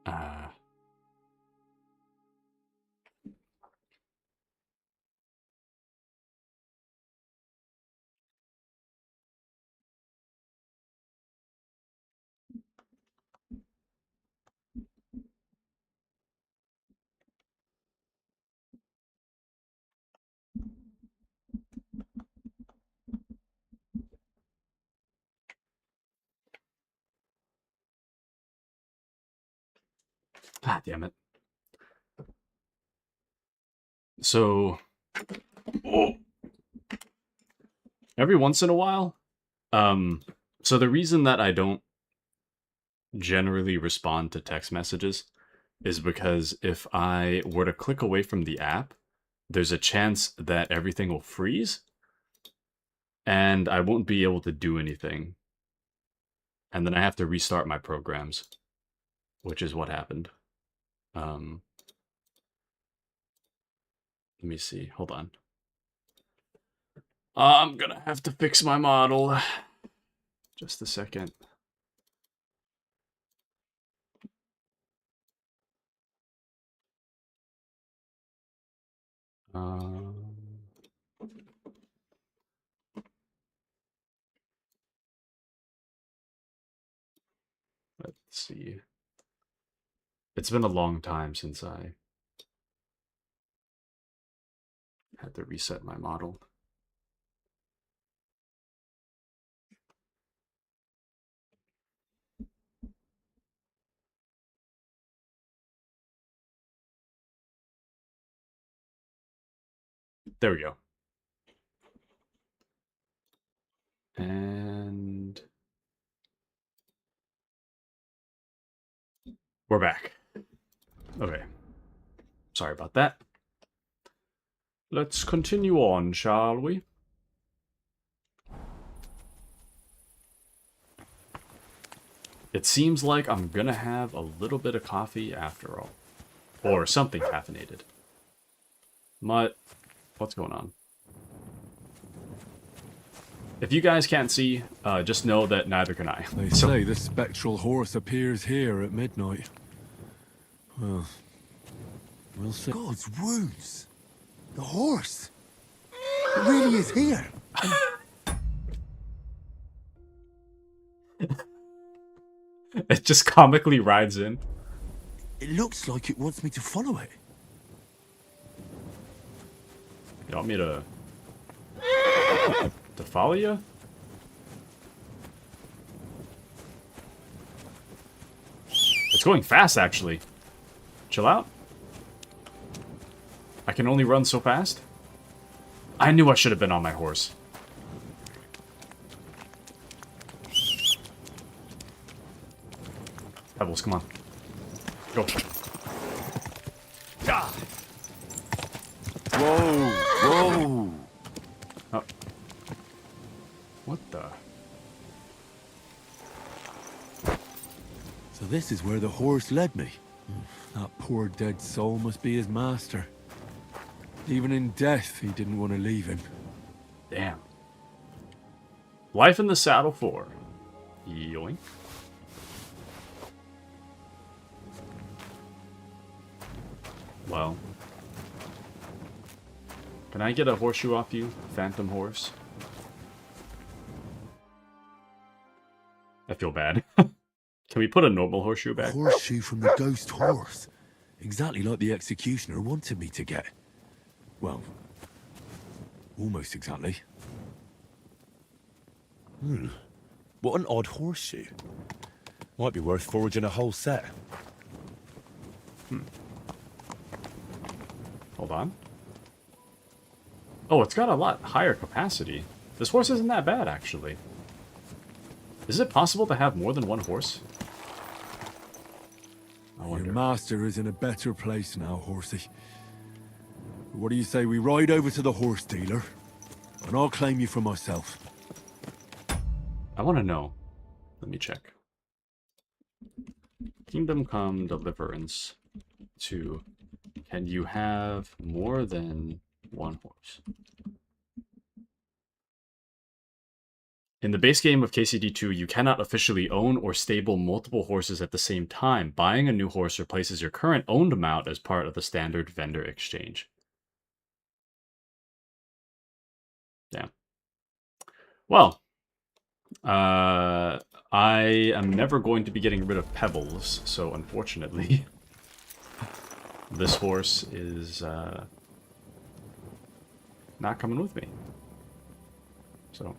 Uh, damn it. So, every once in a while, so the reason that I don't generally respond to text messages is because if I were to click away from the app, there's a chance that everything will freeze and I won't be able to do anything. And then I have to restart my programs, which is what happened. Let me see. Hold on. I'm gonna have to fix my model. Just a second. Let's see. It's been a long time since I had to reset my model. There we go. And we're back. Okay. Sorry about that. Let's continue on, shall we? It seems like I'm gonna have a little bit of coffee after all. Or something caffeinated. Mutt, what's going on? If you guys can't see, just know that neither can I. They say the spectral horse appears here at midnight. Well, we'll see. God's wounds. The horse. It really is here. It just comically rides in. It looks like it wants me to follow it. You want me to follow you? It's going fast, actually. Chill out. I can only run so fast. I knew I should have been on my horse. Pebbles, come on. Go. Whoa, whoa. Oh. What the? So this is where the horse led me. That poor dead soul must be his master. Even in death, he didn't want to leave him. Damn. Life in the Saddle 4. Yoink. Well. Can I get a horseshoe off you, Phantom Horse? I feel bad. Can we put a normal horseshoe A back? horseshoe from the ghost horse. Exactly like the executioner wanted me to get. Well, almost exactly. What an odd horseshoe. Might be worth foraging a whole set. Hold on. Oh, it's got a lot higher capacity. This horse isn't that bad, actually. Is it possible to have more than one horse? I Your wonder. master is in a better place now, horsey. What do you say we ride over to the horse dealer, and I'll claim you for myself? I want to know. Let me check. Kingdom Come Deliverance 2. Can you have more than one horse? In the base game of KCD2, you cannot officially own or stable multiple horses at the same time. Buying a new horse replaces your current owned amount as part of the standard vendor exchange. Damn. Well, I am never going to be getting rid of Pebbles, so unfortunately, this horse is not coming with me. So,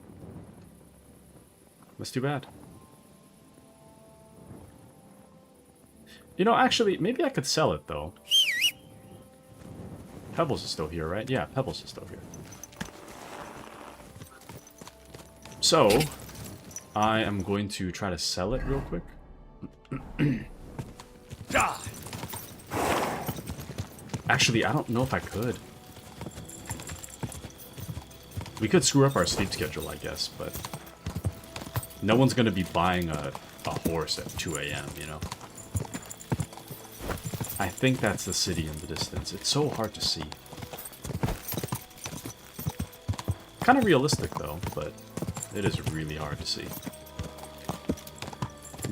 that's too bad. You know, actually, maybe I could sell it, though. Pebbles is still here, right? Yeah, Pebbles is still here. So, I am going to try to sell it real quick. Actually, I don't know if I could. We could screw up our sleep schedule, I guess, but no one's going to be buying a horse at 2 a.m., you know? I think that's the city in the distance. It's so hard to see. Kind of realistic, though, but it is really hard to see.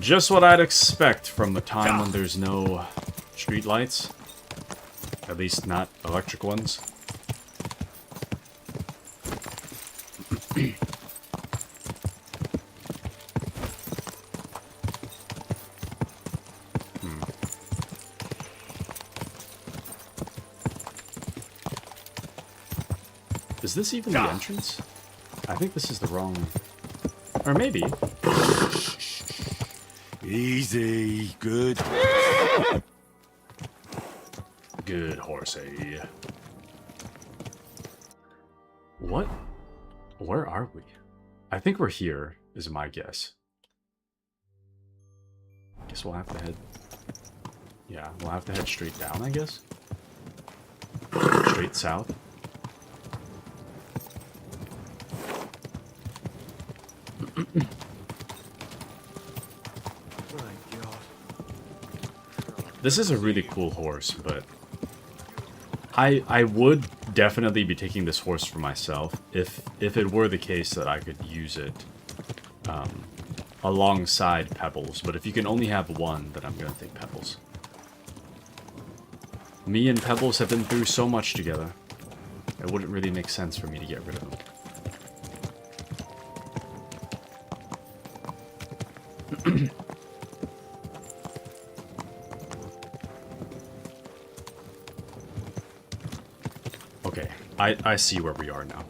Just what I'd expect from a time when there's no street lights. At least not electric ones. Is this even the entrance? I think this is the wrong... Or maybe. Easy, good. Good horsey. What? Where are we? I think we're here, is my guess. Guess we'll have to head... Yeah, we'll have to head straight down, I guess. Straight south. This is a really cool horse, but I would definitely be taking this horse for myself if it were the case that I could use it alongside Pebbles. But if you can only have one, then I'm gonna take Pebbles. Me and Pebbles have been through so much together. It wouldn't really make sense for me to get rid of him. Okay, I see where we are now.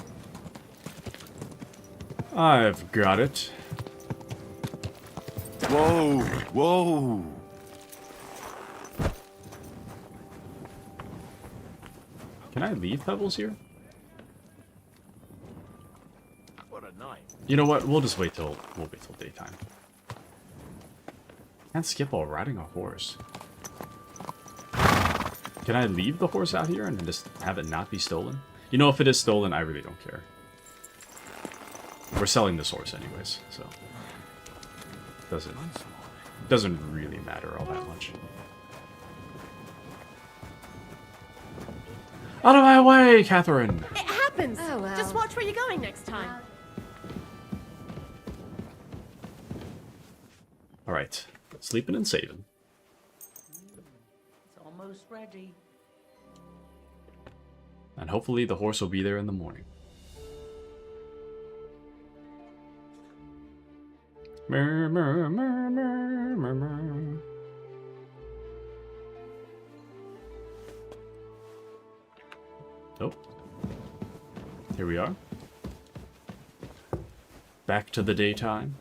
I've got it. Whoa, whoa. Can I leave Pebbles here? What a night. You know what? We'll wait till daytime. Can't skip while riding a horse. Can I leave the horse out here and just have it not be stolen? You know, if it is stolen, I really don't care. We're selling this horse anyways, so doesn't doesn't really matter all that much. Out of my way, Catherine! It happens. Oh, well. Just watch where you're going next time. Alright, sleeping and saving. It's almost ready. And hopefully the horse will be there in the morning. Murr, murr, murr, murr, murr, murr. Nope. Here we are. Back to the daytime.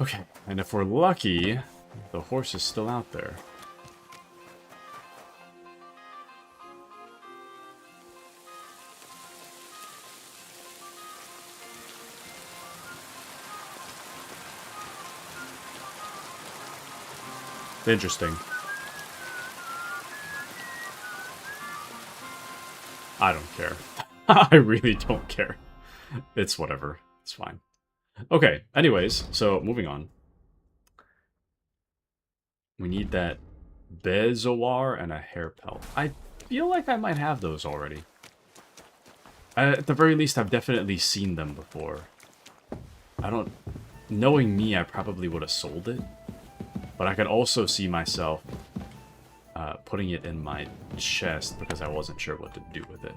Okay, and if we're lucky, the horse is still out there. Interesting. I don't care. I really don't care. It's whatever. It's fine. Okay, anyways, so moving on. We need that bezoar and a hair pelt. I feel like I might have those already. At the very least, I've definitely seen them before. I don't... Knowing me, I probably would have sold it. But I could also see myself putting it in my chest because I wasn't sure what to do with it.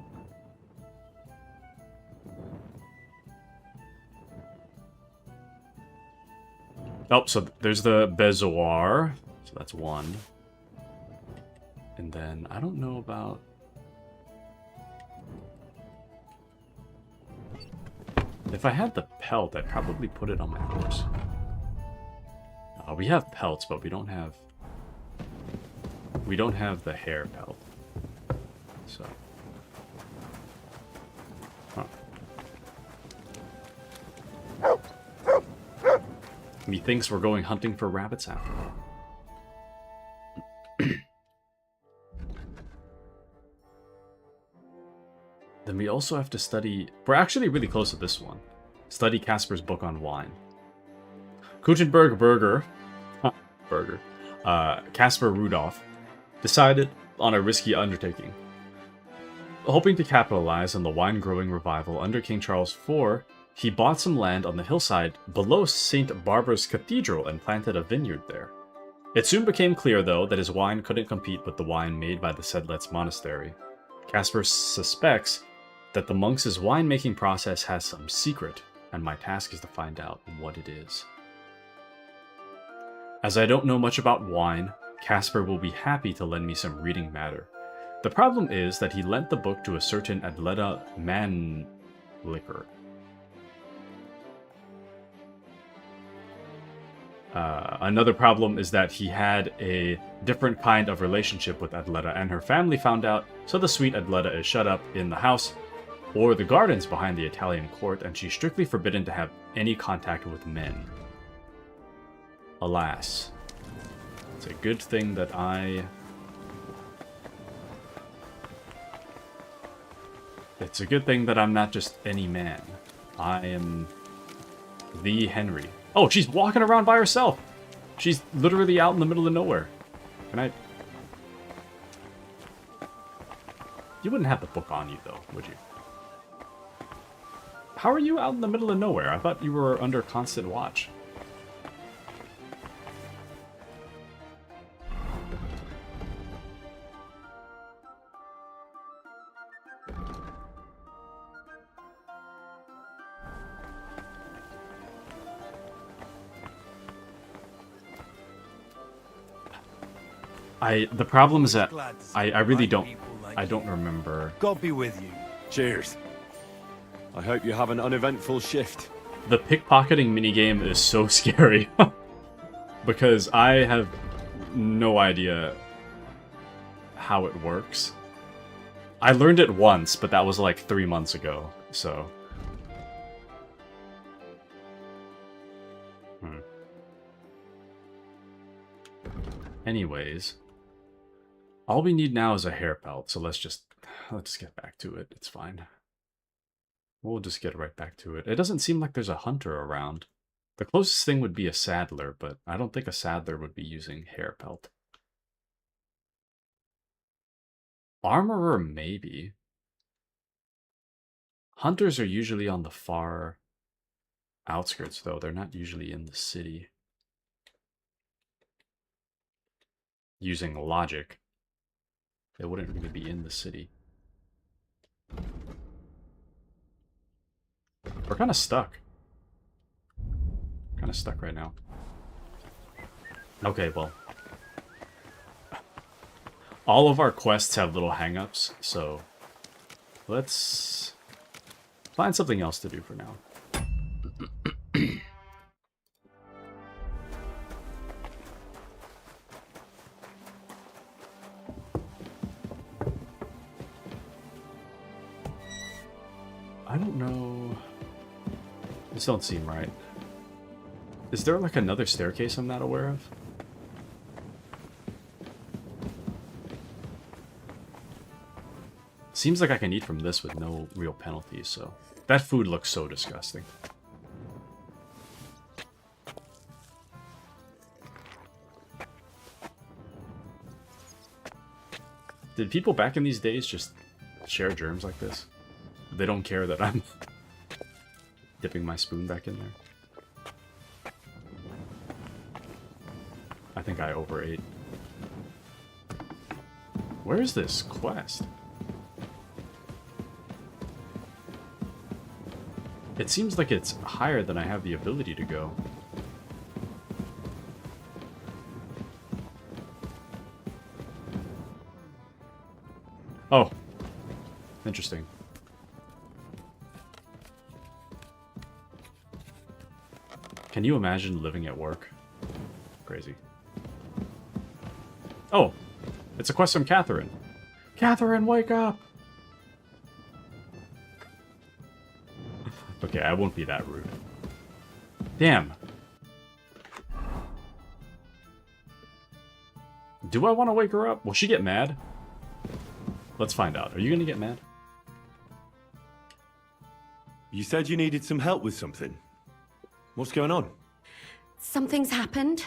Oh, so there's the bezoar. So that's one. And then, I don't know about... If I had the pelt, I'd probably put it on my horse. We have pelts, but we don't have... We don't have the hair pelt. So... Huh. Methinks we're going hunting for rabbits after all. Then we also have to study... We're actually really close to this one. Study Casper's book on wine. Kuchenberg Burger... Burger. Caspar Rudolph decided on a risky undertaking. Hoping to capitalize on the wine-growing revival under King Charles IV, he bought some land on the hillside below St. Barbara's Cathedral and planted a vineyard there. It soon became clear, though, that his wine couldn't compete with the wine made by the Sedlets Monastery. Caspar suspects that the monks' winemaking process has some secret, and my task is to find out what it is. As I don't know much about wine, Caspar will be happy to lend me some reading matter. The problem is that he lent the book to a certain Adleta Manlicker. Another problem is that he had a different kind of relationship with Adleta, and her family found out, so the sweet Adleta is shut up in the house or the gardens behind the Italian court, and she's strictly forbidden to have any contact with men. Alas. It's a good thing that It's a good thing that I'm not just any man. I am the Henry. Oh, she's walking around by herself! She's literally out in the middle of nowhere. Can I... You wouldn't have the book on you, though, would you? How are you out in the middle of nowhere? I thought you were under constant watch. The problem is that I really don't remember. God be with you. Cheers. I hope you have an uneventful shift. The pickpocketing minigame is so scary. Because I have no idea how it works. I learned it once, but that was like 3 months ago, so... Anyways... All we need now is a hair pelt, so let's just get back to it. It's fine. We'll just get right back to it. It doesn't seem like there's a hunter around. The closest thing would be a saddler, but I don't think a saddler would be using hair pelt. Armorer, maybe. Hunters are usually on the far outskirts, though. They're not usually in the city. Using logic, they wouldn't really be in the city. We're kind of stuck. Kind of stuck right now. Okay, well. All of our quests have little hang-ups, so let's find something else to do for now. I don't know. This don't seem right. Is there like another staircase I'm not aware of? Seems like I can eat from this with no real penalties, so... That food looks so disgusting. Did people back in these days just share germs like this? They don't care that I'm dipping my spoon back in there. I think I overate. Where is this quest? It seems like it's higher than I have the ability to go. Oh. Interesting. Can you imagine living at work? Crazy. Oh! It's a quest from Catherine. Catherine, wake up! Okay, I won't be that rude. Damn. Do I want to wake her up? Will she get mad? Let's find out. Are you going to get mad? You said you needed some help with something. What's going on? Something's happened.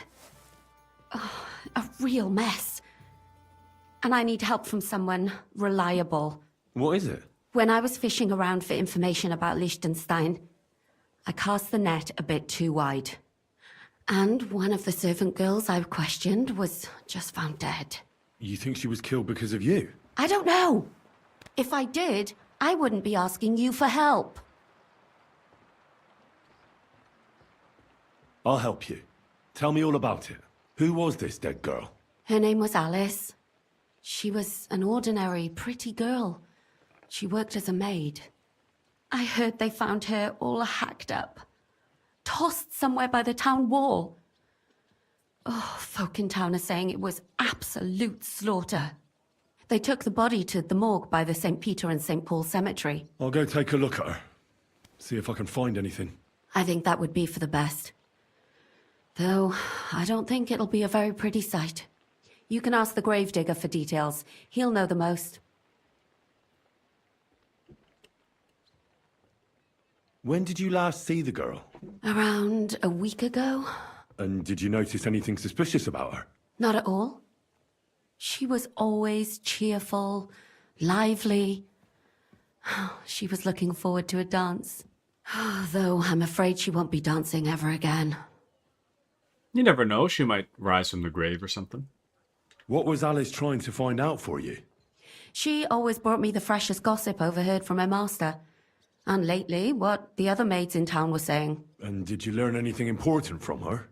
Oh, a real mess. And I need help from someone reliable. What is it? When I was fishing around for information about Liechtenstein, I cast the net a bit too wide. And one of the servant girls I questioned was just found dead. You think she was killed because of you? I don't know. If I did, I wouldn't be asking you for help. I'll help you. Tell me all about it. Who was this dead girl? Her name was Alice. She was an ordinary, pretty girl. She worked as a maid. I heard they found her all hacked up, tossed somewhere by the town wall. Oh, folk in town are saying it was absolute slaughter. They took the body to the morgue by the St. Peter and St. Paul cemetery. I'll go take a look at her. See if I can find anything. I think that would be for the best. Though, I don't think it'll be a very pretty sight. You can ask the gravedigger for details. He'll know the most. When did you last see the girl? Around a week ago? And did you notice anything suspicious about her? Not at all. She was always cheerful, lively. She was looking forward to a dance. Though I'm afraid she won't be dancing ever again. You never know, she might rise from the grave or something. What was Alice trying to find out for you? She always brought me the freshest gossip overheard from her master. And lately, what the other maids in town were saying. And did you learn anything important from her?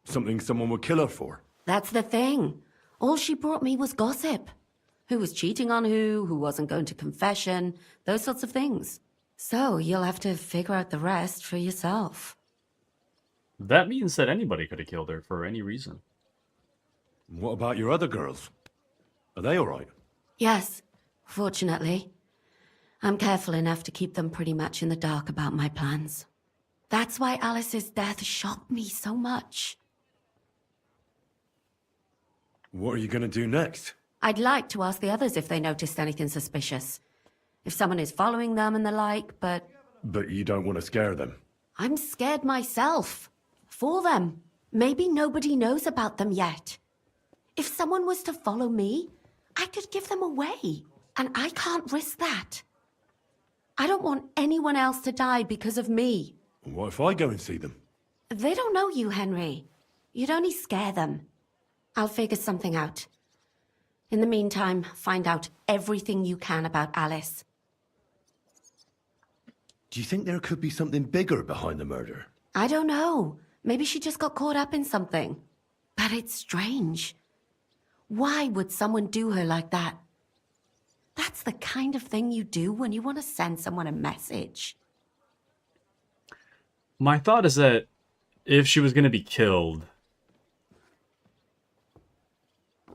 Something someone would kill her for? That's the thing. All she brought me was gossip. Who was cheating on who wasn't going to confession, those sorts of things. So you'll have to figure out the rest for yourself. That means that anybody could have killed her for any reason. What about your other girls? Are they all right? Yes, fortunately. I'm careful enough to keep them pretty much in the dark about my plans. That's why Alice's death shocked me so much. What are you going to do next? I'd like to ask the others if they noticed anything suspicious. If someone is following them and the like, but... But you don't want to scare them? I'm scared myself. For them. Maybe nobody knows about them yet. If someone was to follow me, I could give them away. And I can't risk that. I don't want anyone else to die because of me. What if I go and see them? They don't know you, Henry. You'd only scare them. I'll figure something out. In the meantime, find out everything you can about Alice. Do you think there could be something bigger behind the murder? I don't know. Maybe she just got caught up in something. But it's strange. Why would someone do her like that? That's the kind of thing you do when you want to send someone a message. My thought is that if she was going to be killed,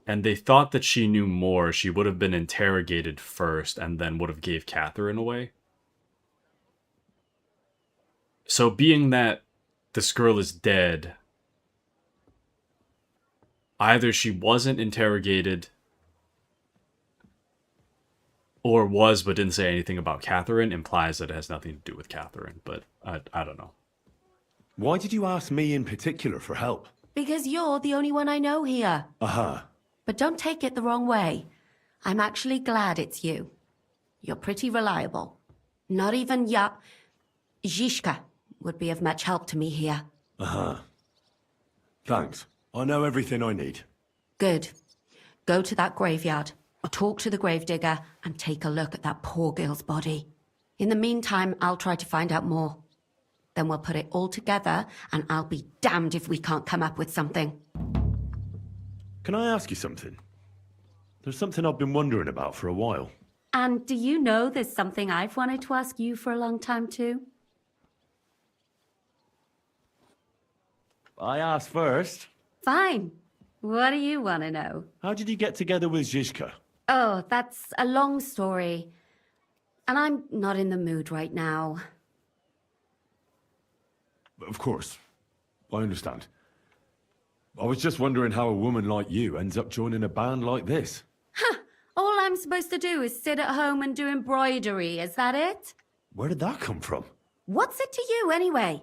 and they thought that she knew more, she would have been interrogated first and then would have gave Catherine away. So being that this girl is dead, either she wasn't interrogated or was but didn't say anything about Catherine, implies that it has nothing to do with Catherine, but I don't know. Why did you ask me in particular for help? Because you're the only one I know here. Uh-huh. But don't take it the wrong way. I'm actually glad it's you. You're pretty reliable. Not even Zhishka would be of much help to me here. Uh-huh. Thanks. I know everything I need. Good. Go to that graveyard, talk to the gravedigger, and take a look at that poor girl's body. In the meantime, I'll try to find out more. Then we'll put it all together, and I'll be damned if we can't come up with something. Can I ask you something? There's something I've been wondering about for a while. And do you know there's something I've wanted to ask you for a long time too? I asked first. Fine. What do you want to know? How did you get together with Zhishka? Oh, that's a long story. And I'm not in the mood right now. Of course. I understand. I was just wondering how a woman like you ends up joining a band like this. All I'm supposed to do is sit at home and do embroidery, is that it? Where did that come from? What's it to you, anyway?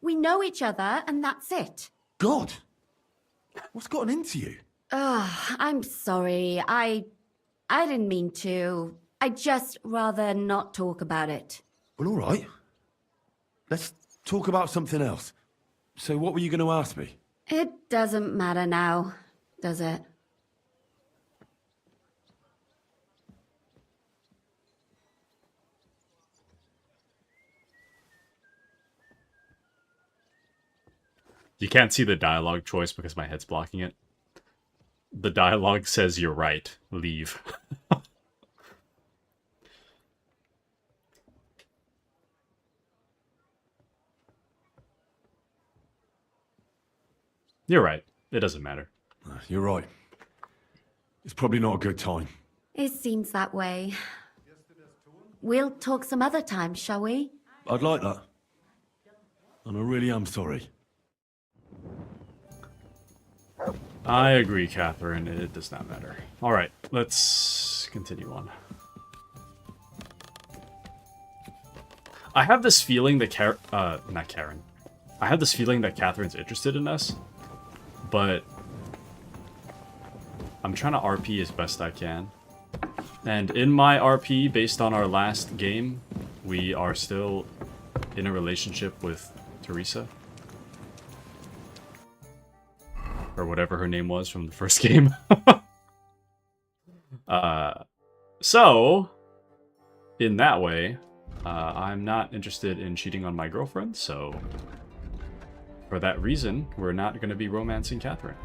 We know each other, and that's it. God! What's gotten into you? I'm sorry. I didn't mean to. I'd just rather not talk about it. Well, all right. Let's talk about something else. So what were you going to ask me? It doesn't matter now, does it? You can't see the dialogue choice because my head's blocking it. The dialogue says you're right. Leave. You're right. It doesn't matter. You're right. It's probably not a good time. It seems that way. We'll talk some other time, shall we? I'd like that. And I really am sorry. I agree, Catherine. It does not matter. All right, let's continue on. I have this feeling that not Karen. I have this feeling that Catherine's interested in us, but I'm trying to RP as best I can. And in my RP, based on our last game, we are still in a relationship with Teresa. Or whatever her name was from the first game. So, in that way, I'm not interested in cheating on my girlfriend, so for that reason, we're not going to be romancing Catherine.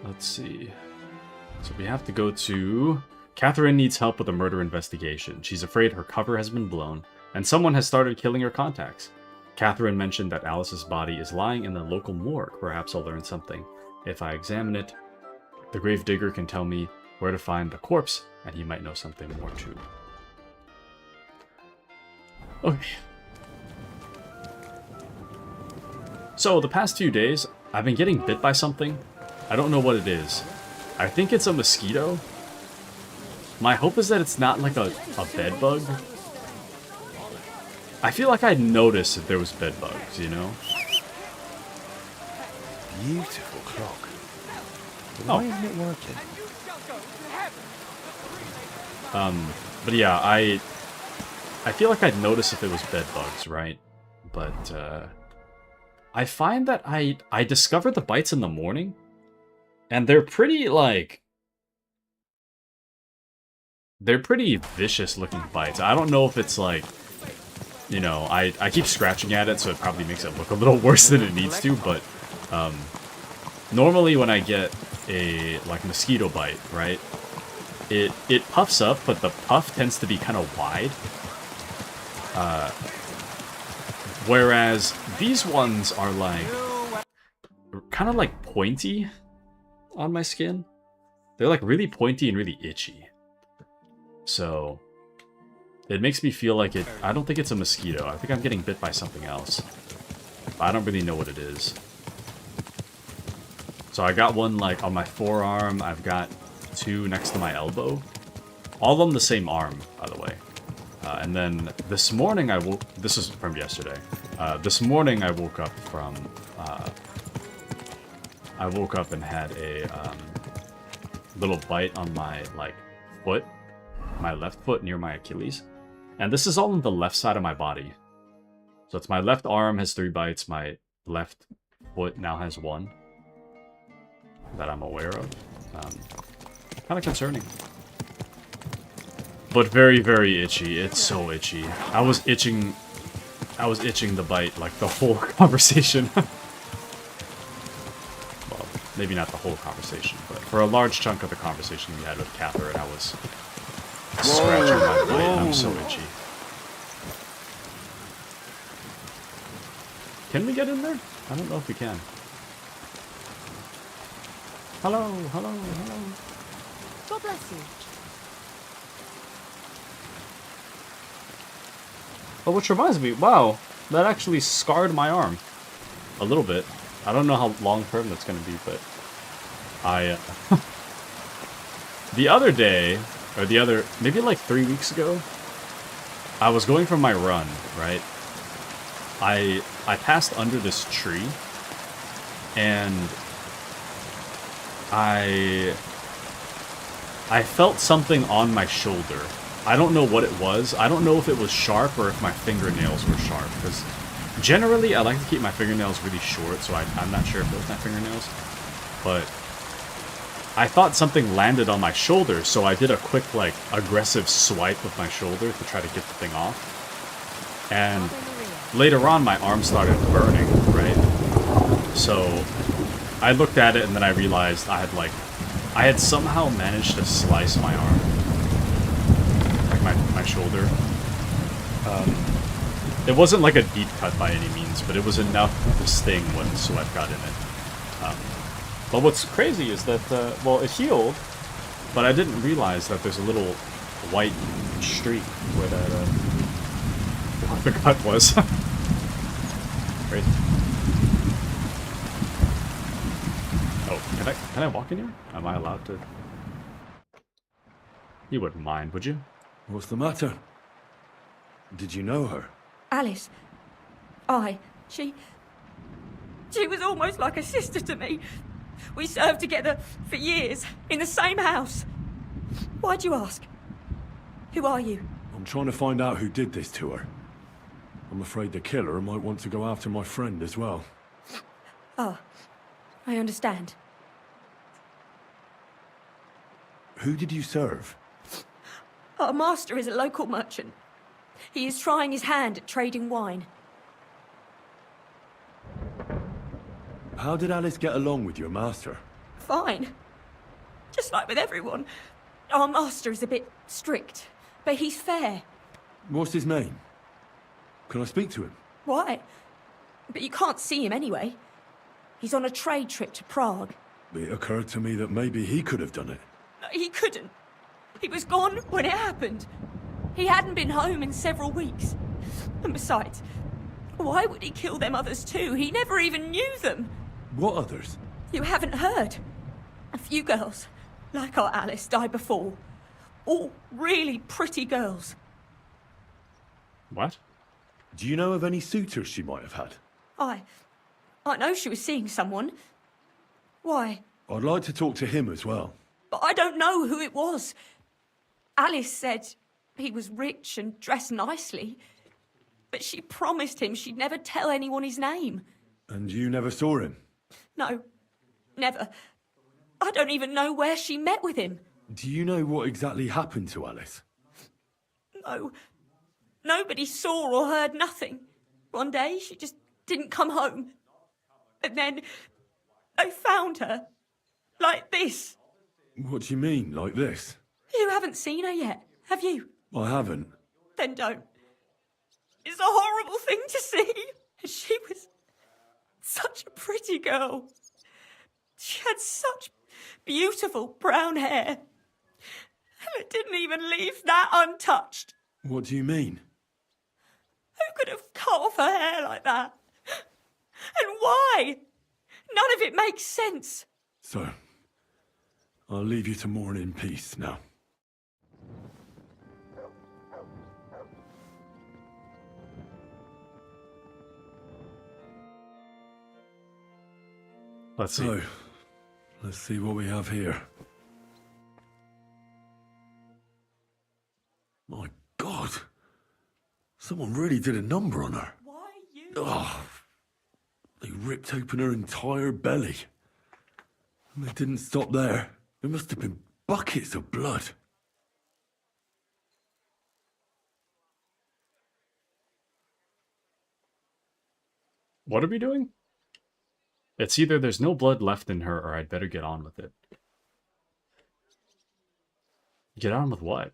Let's see. So we have to go to... Catherine needs help with a murder investigation. She's afraid her cover has been blown, and someone has started killing her contacts. Catherine mentioned that Alice's body is lying in the local morgue. Perhaps I'll learn something. If I examine it, the gravedigger can tell me where to find the corpse, and he might know something more too. Okay. So, the past few days, I've been getting bit by something. I don't know what it is. I think it's a mosquito. My hope is that it's not like a bed bug. I feel like I'd notice that there was bed bugs, you know? Beautiful clock. Oh. Why isn't it working? But yeah, I feel like I'd notice if it was bed bugs, right? But I find that I discover the bites in the morning, and they're pretty like they're pretty vicious looking bites. I don't know if it's like, you know, I keep scratching at it, so it probably makes it look a little worse than it needs to, but normally when I get a like mosquito bite, right? It puffs up, but the puff tends to be kind of wide. Whereas these ones are like kind of like pointy on my skin. They're like really pointy and really itchy. So it makes me feel like I don't think it's a mosquito. I think I'm getting bit by something else. I don't really know what it is. So I got one like on my forearm. I've got 2 next to my elbow. All of them the same arm, by the way. And then this morning this is from yesterday. This morning I woke up from, I woke up and had a little bite on my like foot, my left foot near my Achilles. And this is all on the left side of my body. So it's my left arm has 3 bites, my left foot now has 1 that I'm aware of. Kind of concerning. But very, very itchy. It's so itchy. I was itching the bite like the whole conversation. Well, maybe not the whole conversation, but for a large chunk of the conversation we had with Catherine, I was scratching my bite and I'm so itchy. Can we get in there? I don't know if we can. Hello, hello, hello. God bless you. Oh, which reminds me, wow, that actually scarred my arm. A little bit. I don't know how long term that's going to be, but I, the other day, or maybe like 3 weeks ago, I was going for my run, right? I passed under this tree, and I felt something on my shoulder. I don't know what it was. I don't know if it was sharp or if my fingernails were sharp, because generally I like to keep my fingernails really short, so I'm not sure if it was my fingernails. But I thought something landed on my shoulder, so I did a quick, like, aggressive swipe with my shoulder to try to get the thing off. And later on, my arm started burning, right? So I looked at it, and then I realized I had somehow managed to slice my arm. My shoulder. It wasn't like a deep cut by any means, but it was enough to sting when sweat got in it. But what's crazy is that, well, it healed, but I didn't realize that there's a little white streak where that, where the cut was. Crazy. Oh, can I walk in here? Am I allowed to? You wouldn't mind, would you? What's the matter? Did you know her? Alice. She was almost like a sister to me. We served together for years, in the same house. Why'd you ask? Who are you? I'm trying to find out who did this to her. I'm afraid the killer might want to go after my friend as well. Ah, I understand. Who did you serve? Our master is a local merchant. He is trying his hand at trading wine. How did Alice get along with your master? Fine. Just like with everyone. Our master is a bit strict, but he's fair. What's his name? Can I speak to him? Why? But you can't see him anyway. He's on a trade trip to Prague. It occurred to me that maybe he could have done it. No, he couldn't. He was gone when it happened. He hadn't been home in several weeks. And besides, why would he kill them others too? He never even knew them. What others? You haven't heard. A few girls, like our Alice, died before. All really pretty girls. What? Do you know of any suitors she might have had? I know she was seeing someone. Why? I'd like to talk to him as well. But I don't know who it was. Alice said he was rich and dressed nicely, but she promised him she'd never tell anyone his name. And you never saw him? No, never. I don't even know where she met with him. Do you know what exactly happened to Alice? No. Nobody saw or heard nothing. One day she just didn't come home. And then they found her. Like this. What do you mean, like this? You haven't seen her yet, have you? I haven't. Then don't. It's a horrible thing to see. She was such a pretty girl. She had such beautiful brown hair. And it didn't even leave that untouched. What do you mean? Who could have cut off her hair like that? And why? None of it makes sense. So, I'll leave you to mourn in peace now. Let's see. So, let's see what we have here. My God! Someone really did a number on her. Why you? Oh, they ripped open her entire belly. And they didn't stop there. There must have been buckets of blood. What are we doing? It's either there's no blood left in her or I'd better get on with it. Get on with what?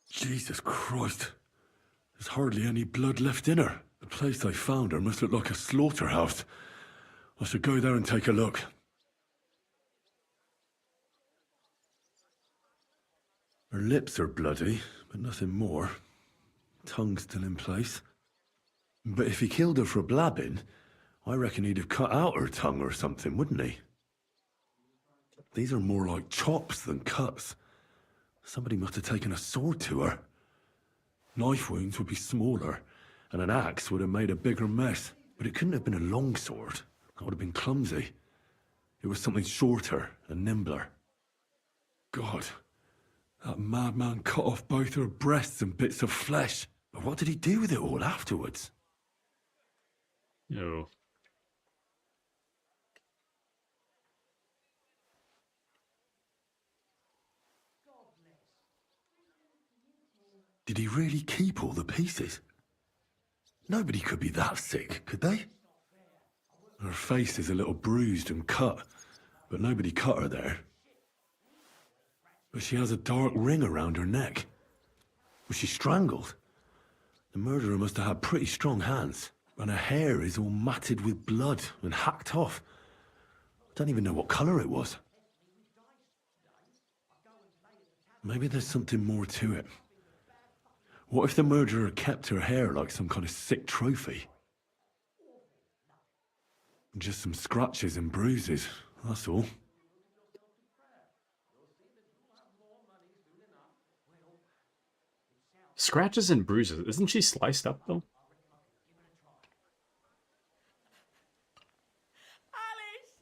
Jesus Christ. There's hardly any blood left in her. The place I found her must look like a slaughterhouse. I should go there and take a look. Her lips are bloody, but nothing more. Tongue still in place. But if he killed her for blabbing, I reckon he'd have cut out her tongue or something, wouldn't he? These are more like chops than cuts. Somebody must have taken a sword to her. Knife wounds would be smaller, and an axe would have made a bigger mess. But it couldn't have been a long sword. That would have been clumsy. It was something shorter and nimbler. God, that madman cut off both her breasts and bits of flesh. But what did he do with it all afterwards? No. Did he really keep all the pieces? Nobody could be that sick, could they? Her face is a little bruised and cut, but nobody cut her there. But she has a dark ring around her neck. Was she strangled? The murderer must have had pretty strong hands, and her hair is all matted with blood and hacked off. I don't even know what colour it was. Maybe there's something more to it. What if the murderer kept her hair like some kind of sick trophy? Just some scratches and bruises, that's all. Scratches and bruises. Isn't she sliced up, though? Alice!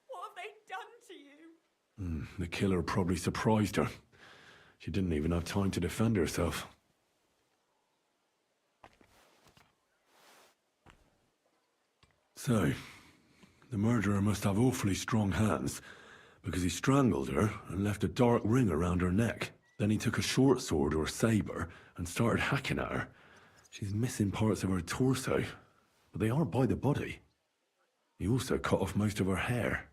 What have they done to you? The killer probably surprised her. She didn't even have time to defend herself. So, the murderer must have awfully strong hands, because he strangled her and left a dark ring around her neck. Then he took a short sword or saber and started hacking at her. She's missing parts of her torso, but they aren't by the body. He also cut off most of her hair.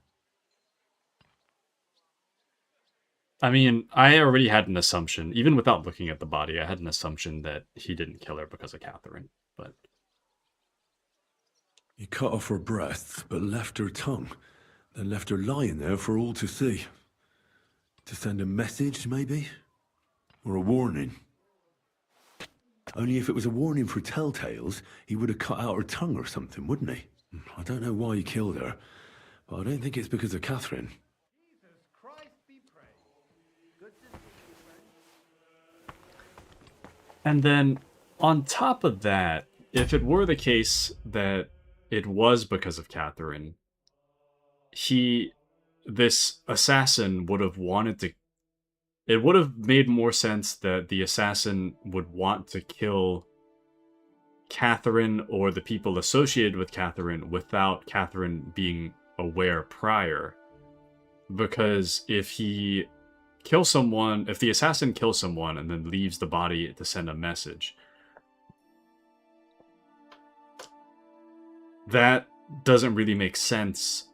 I mean, I already had an assumption, even without looking at the body, I had an assumption that he didn't kill her because of Catherine, but... He cut off her breasts, but left her tongue, then left her lying there for all to see. To send a message, maybe? Or a warning? Only if it was a warning for telltales, he would have cut out her tongue or something, wouldn't he? I don't know why he killed her, but I don't think it's because of Catherine. And then, on top of that, if it were the case that it was because of Catherine, this assassin would have wanted to. It would have made more sense that the assassin would want to kill Catherine or the people associated with Catherine without Catherine being aware prior. Because if the assassin kills someone and then leaves the body to send a message, that doesn't really make sense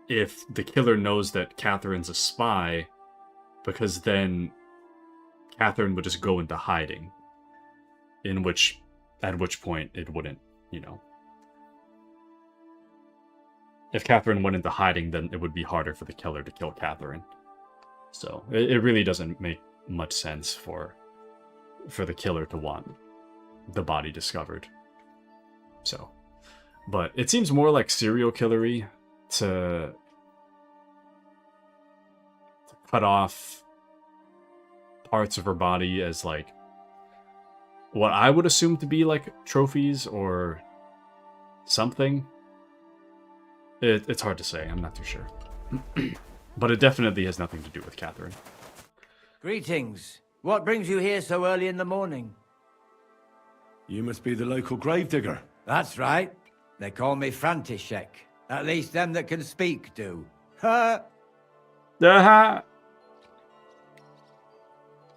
if the killer knows that Catherine's a spy, because then Catherine would just go into hiding. At which point it wouldn't, if Catherine went into hiding, then it would be harder for the killer to kill Catherine. So it really doesn't make much sense for the killer to want the body discovered. So, but it seems more like serial killery to cut off parts of her body as like what I would assume to be like trophies or something. It's hard to say. I'm not too sure. But it definitely has nothing to do with Catherine. Greetings. What brings you here so early in the morning? You must be the local gravedigger. That's right. They call me František. At least them that can speak do. Ha!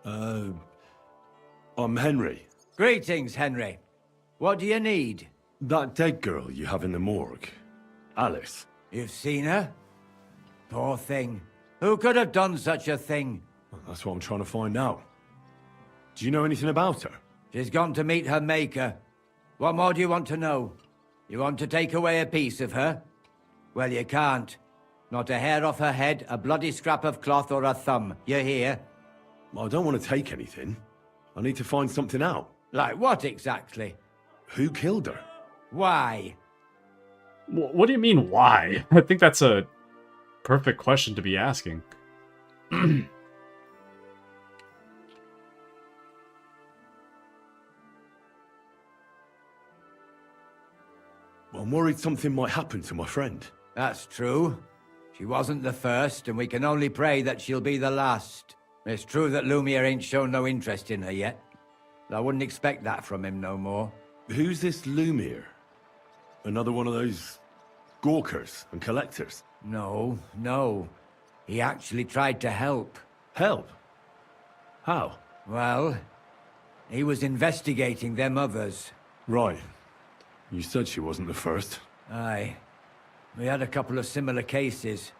I'm Henry. Greetings, Henry. What do you need? That dead girl you have in the morgue. Alice. You've seen her? Poor thing. Who could have done such a thing? Well, that's what I'm trying to find out. Do you know anything about her? She's gone to meet her maker. What more do you want to know? You want to take away a piece of her? Well, you can't. Not a hair off her head, a bloody scrap of cloth, or a thumb. You hear? I don't want to take anything. I need to find something out. Like what exactly? Who killed her? Why? What do you mean, why? I think that's a perfect question to be asking. I'm worried something might happen to my friend. That's true. She wasn't the first, and we can only pray that she'll be the last. It's true that Lumiere ain't shown no interest in her yet. I wouldn't expect that from him no more. Who's this Lumiere? Another one of those gawkers and collectors? No. He actually tried to help. Help? How? Well, he was investigating them others. Right. You said she wasn't the first. Aye. We had a couple of similar cases.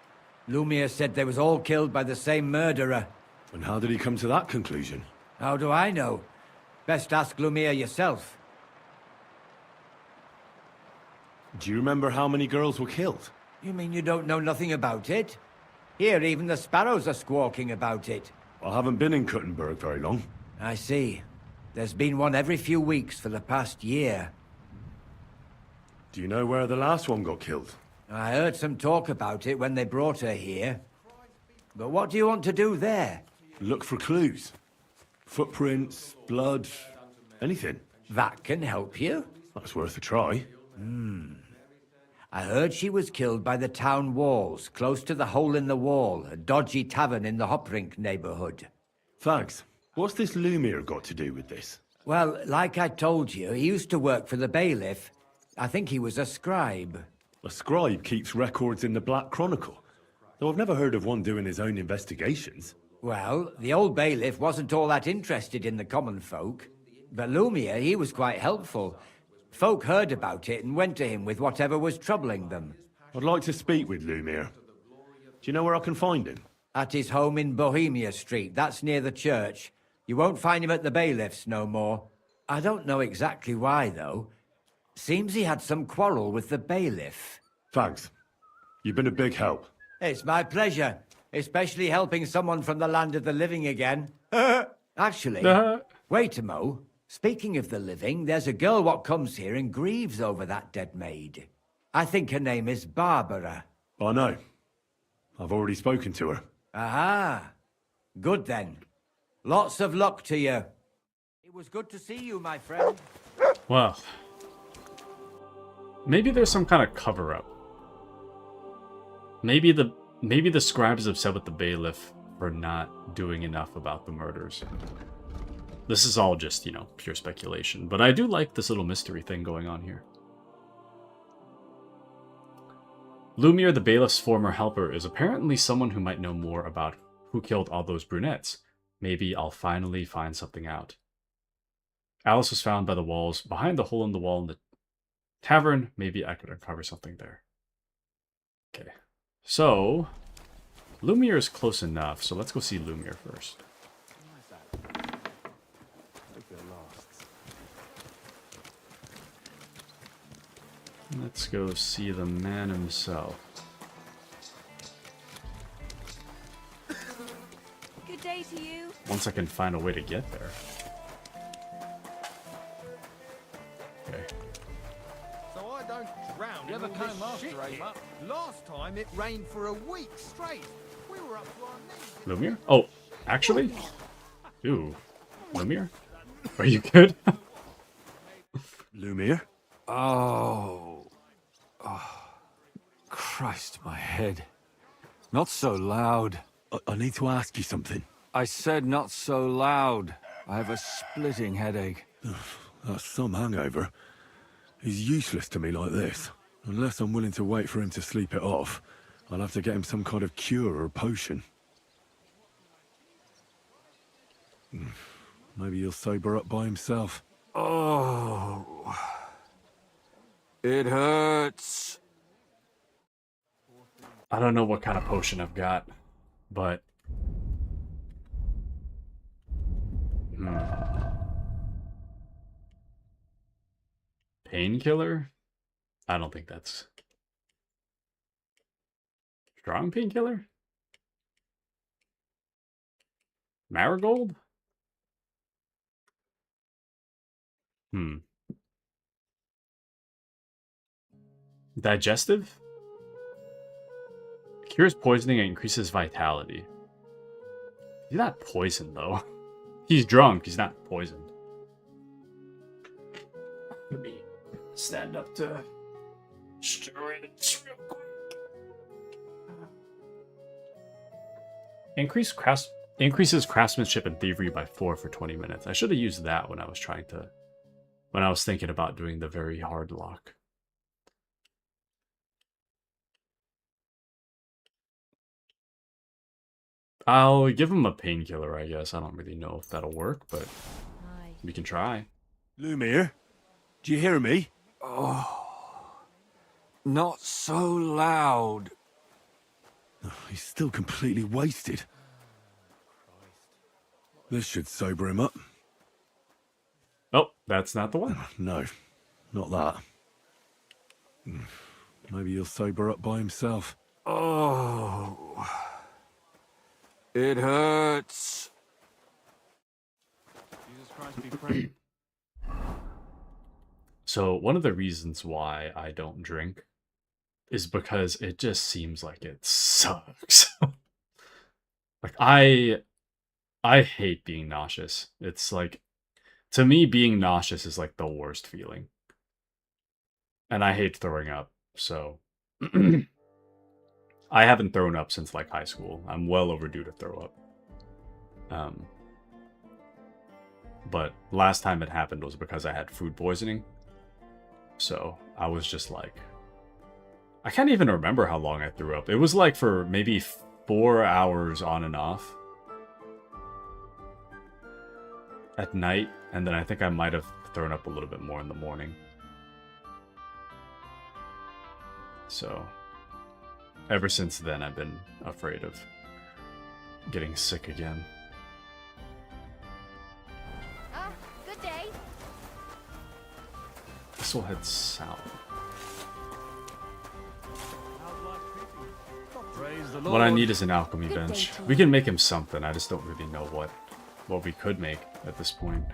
Lumiere said they was all killed by the same murderer. And how did he come to that conclusion? How do I know? Best ask Lumiere yourself. Do you remember how many girls were killed? You mean you don't know nothing about it? Here, even the sparrows are squawking about it. I haven't been in Kuttenberg very long. I see. There's been one every few weeks for the past year. Do you know where the last one got killed? I heard some talk about it when they brought her here. But what do you want to do there? Look for clues. Footprints, blood, anything. That can help you. That's worth a try. I heard she was killed by the town walls, close to the Hole in the Wall, a dodgy tavern in the Hoprink neighborhood. Thanks. What's this Lumiere got to do with this? Well, like I told you, he used to work for the bailiff. I think he was a scribe. A scribe keeps records in the Black Chronicle, though I've never heard of one doing his own investigations. Well, the old bailiff wasn't all that interested in the common folk. But Lumiere, he was quite helpful. Folk heard about it and went to him with whatever was troubling them. I'd like to speak with Lumiere. Do you know where I can find him? At his home in Bohemia Street, that's near the church. You won't find him at the bailiff's no more. I don't know exactly why, though. Seems he had some quarrel with the bailiff. Thanks. You've been a big help. It's my pleasure, especially helping someone from the land of the living again. Actually, wait a mo. Speaking of the living, there's a girl what comes here and grieves over that dead maid. I think her name is Barbara. I know. I've already spoken to her. Aha. Good then. Lots of luck to you. It was good to see you, my friend. Well, maybe there's some kind of cover-up. Maybe the scribes are upset with the bailiff for not doing enough about the murders. This is all just, you know, pure speculation. But I do like this little mystery thing going on here. Lumiere, the bailiff's former helper, is apparently someone who might know more about who killed all those brunettes. Maybe I'll finally find something out. Alice was found by the walls, behind the hole in the wall in the tavern. Maybe I could uncover something there. Okay. So, Lumiere is close enough, so let's go see Lumiere first. Let's go see the man himself. Good day to you. Once I can find a way to get there. Okay. So I don't drown. You ever came after Ava? Last time it rained for a week straight. We were up to our knees. Lumiere? Oh, actually? Ooh. Lumiere? Are you good? Lumiere? Oh, Christ, my head. Not so loud. I need to ask you something. I said not so loud. I have a splitting headache. That's some hangover. He's useless to me like this. Unless I'm willing to wait for him to sleep it off, I'll have to get him some kind of cure or potion. Maybe he'll sober up by himself. Oh, it hurts. I don't know what kind of potion I've got, but... Painkiller? I don't think that's... Strong painkiller? Marigold? Digestive? Cures poisoning and increases vitality. He's not poisoned, though. He's drunk. He's not poisoned. Let me stand up to steroids real quick. Increases craftsmanship and thievery by 4 for 20 minutes. I should have used that when I was thinking about doing the very hard lock. I'll give him a painkiller, I guess. I don't really know if that'll work, but we can try. Lumiere? Do you hear me? Oh, not so loud. Oh, he's still completely wasted. This should sober him up. Oh, that's not the one. No, not that. Maybe he'll sober up by himself. Oh, it hurts. Jesus Christ, be praised. So one of the reasons why I don't drink is because it just seems like it sucks. Like I hate being nauseous. It's like, to me, being nauseous is like the worst feeling. And I hate throwing up, so I haven't thrown up since like high school. I'm well overdue to throw up. But last time it happened was because I had food poisoning. So I was just like, I can't even remember how long I threw up. It was like for maybe 4 hours on and off at night, and then I think I might have thrown up a little bit more in the morning. So ever since then, I've been afraid of getting sick again. Good day. This will head south. Praise the What I Lord. need is an alchemy Good day bench. to We you. can make him something. I just don't really know what we could make at this point.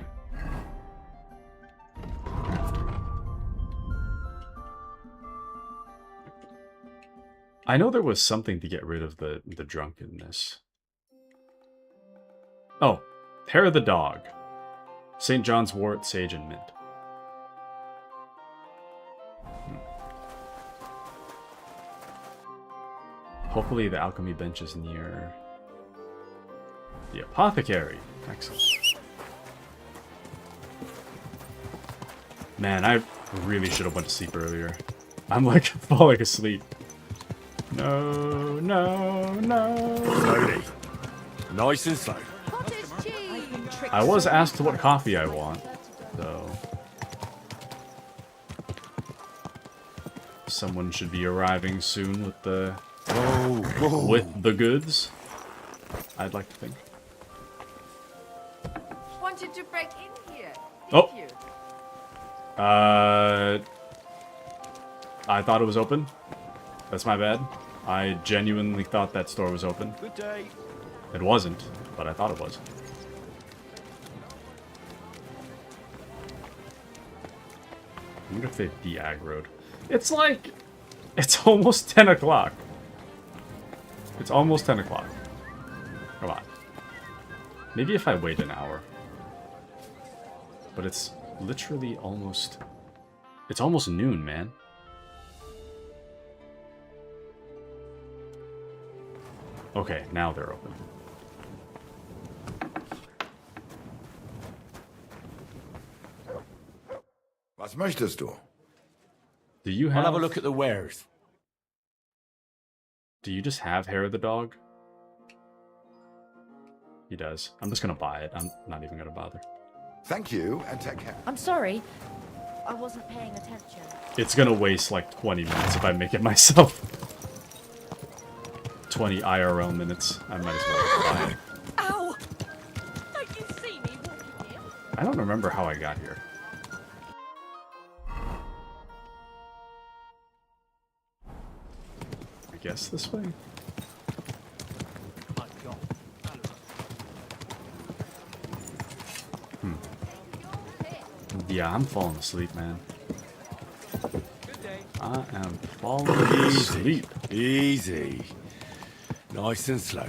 I know there was something to get rid of the drunkenness. Oh, Hair of the Dog. St. John's Wort, Sage, and Mint. Hopefully the alchemy bench is near the apothecary. Excellent. Man, I really should have went to sleep earlier. I'm like falling asleep. No, no, no. Slowly. Nice and slow. I was asked what coffee I want, so someone should be arriving soon with the with the goods. I'd like to think. Wanted to break in here. Oh. I thought it was open. That's my bad. I genuinely thought that store was open. Good day. It wasn't, but I thought it was. I wonder if they've de-aggroed. It's like... It's almost 10 o'clock. It's almost 10 o'clock. Come on. Maybe if I wait an hour. But it's literally almost... It's almost noon, man. Okay, now they're open. Was möchtest du? Do you have... I'll have a look at the wares. Do you just have Hair of the Dog? He does. I'm just gonna buy it. I'm not even gonna bother. Thank you, and take care. I'm sorry. I wasn't paying attention. It's gonna waste like 20 minutes if I make it myself. 20 IRL minutes. I might as well buy it. Ow! Don't you see me walking here? I don't remember how I got here. I guess this way? Yeah, I'm falling asleep, man. I am falling asleep. Easy. Nice and slow.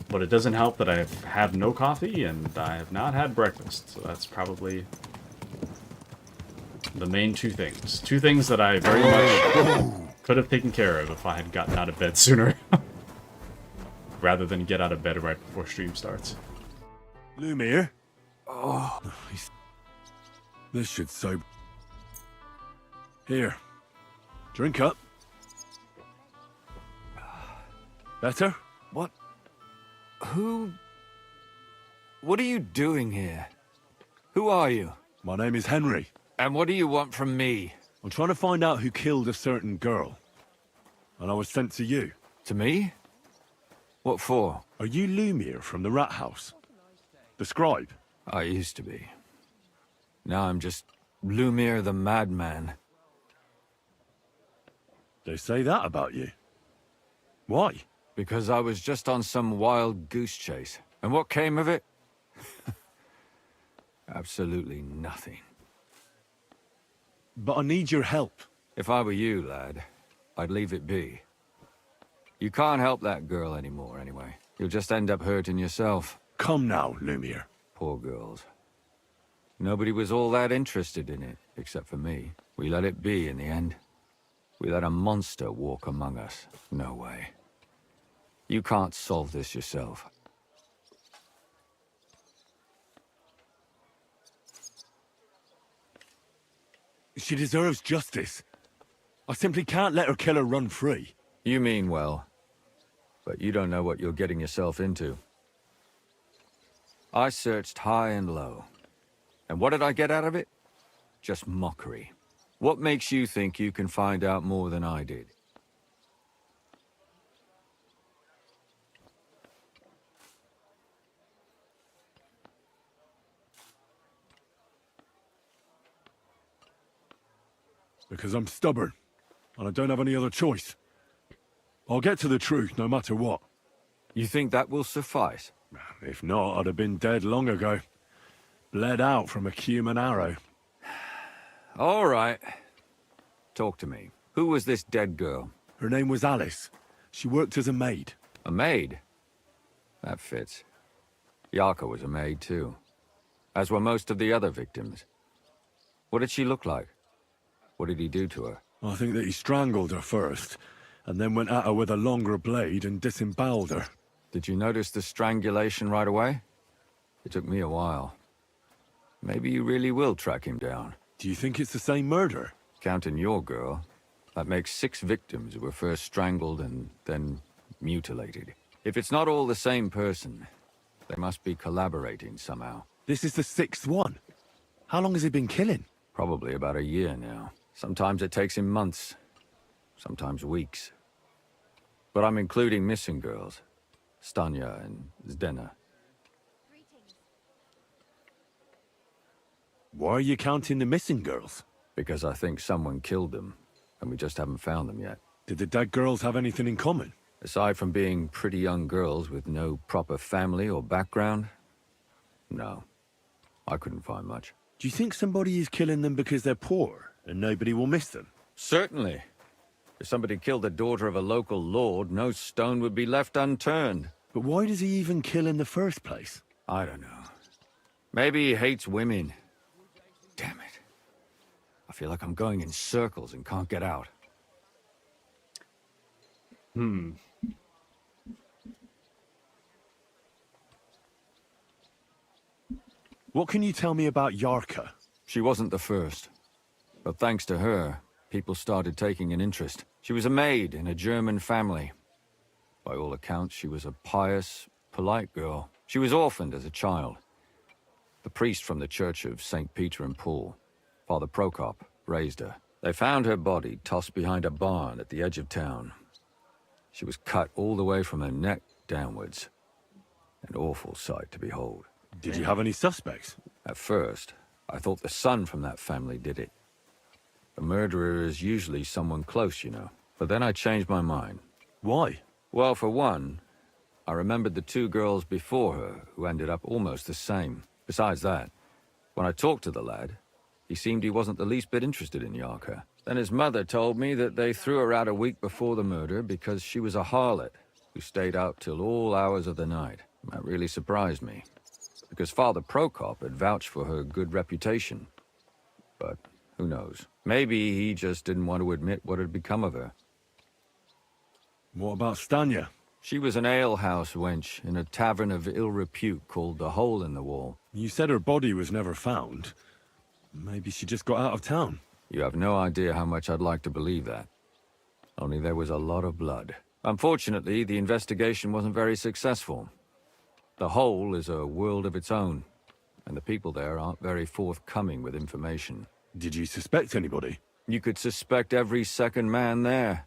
But it doesn't help that I have no coffee and I have not had breakfast. So that's probably the main two things. Two things that I very much could have taken care of if I had gotten out of bed sooner. Rather than get out of bed right before stream starts. Lumiere? Oh, this should sober. Here. Drink up. Better? What? Who... What are you doing here? Who are you? My name is Henry. And what do you want from me? I'm trying to find out who killed a certain girl. And I was sent to you. To me? What for? Are you Lumiere from the Rat House? The scribe? I used to be. Now I'm just Lumiere the Madman. They say that about you. Why? Because I was just on some wild goose chase. And what came of it? Absolutely nothing. But I need your help. If I were you, lad, I'd leave it be. You can't help that girl anymore, anyway. You'll just end up hurting yourself. Come now, Lumiere. Poor girls. Nobody was all that interested in it, except for me. We let it be in the end. We let a monster walk among us. No way. You can't solve this yourself. She deserves justice. I simply can't let her killer run free. You mean well. But you don't know what you're getting yourself into. I searched high and low. And what did I get out of it? Just mockery. What makes you think you can find out more than I did? Because I'm stubborn, and I don't have any other choice. I'll get to the truth no matter what. You think that will suffice? If not, I'd have been dead long ago. Bled out from a human arrow. All right. Talk to me. Who was this dead girl? Her name was Alice. She worked as a maid. A maid? That fits. Yarka was a maid, too. As were most of the other victims. What did she look like? What did he do to her? I think that he strangled her first, and then went at her with a longer blade and disemboweled her. Did you notice the strangulation right away? It took me a while. Maybe you really will track him down. Do you think it's the same murder? Counting your girl, that makes 6 victims who were first strangled and then mutilated. If it's not all the same person, they must be collaborating somehow. This is the 6th one. How long has he been killing? Probably about a year now. Sometimes it takes him months, sometimes weeks. But I'm including missing girls. Stanya and Zdena. Why are you counting the missing girls? Because I think someone killed them, and we just haven't found them yet. Did the dead girls have anything in common? Aside from being pretty young girls with no proper family or background, no. I couldn't find much. Do you think somebody is killing them because they're poor, and nobody will miss them? Certainly. If somebody killed the daughter of a local lord, no stone would be left unturned. But why does he even kill in the first place? I don't know. Maybe he hates women. Damn it. I feel like I'm going in circles and can't get out. What can you tell me about Yarka? She wasn't the first. But thanks to her, people started taking an interest. She was a maid in a German family. By all accounts, she was a pious, polite girl. She was orphaned as a child. The priest from the Church of St. Peter and Paul, Father Prokop, raised her. They found her body tossed behind a barn at the edge of town. She was cut all the way from her neck downwards. An awful sight to behold. Did you have any suspects? At first, I thought the son from that family did it. The murderer is usually someone close, you know. But then I changed my mind. Why? Well, for one, I remembered the 2 girls before her who ended up almost the same. Besides that, when I talked to the lad, he seemed he wasn't the least bit interested in Yarka. Then his mother told me that they threw her out a week before the murder because she was a harlot who stayed out till all hours of the night. That really surprised me, because Father Prokop had vouched for her good reputation. But who knows? Maybe he just didn't want to admit what had become of her. What about Stanya? She was an alehouse wench in a tavern of ill repute called the Hole in the Wall. You said her body was never found. Maybe she just got out of town. You have no idea how much I'd like to believe that. Only there was a lot of blood. Unfortunately, the investigation wasn't very successful. The Hole is a world of its own, and the people there aren't very forthcoming with information. Did you suspect anybody? You could suspect every second man there.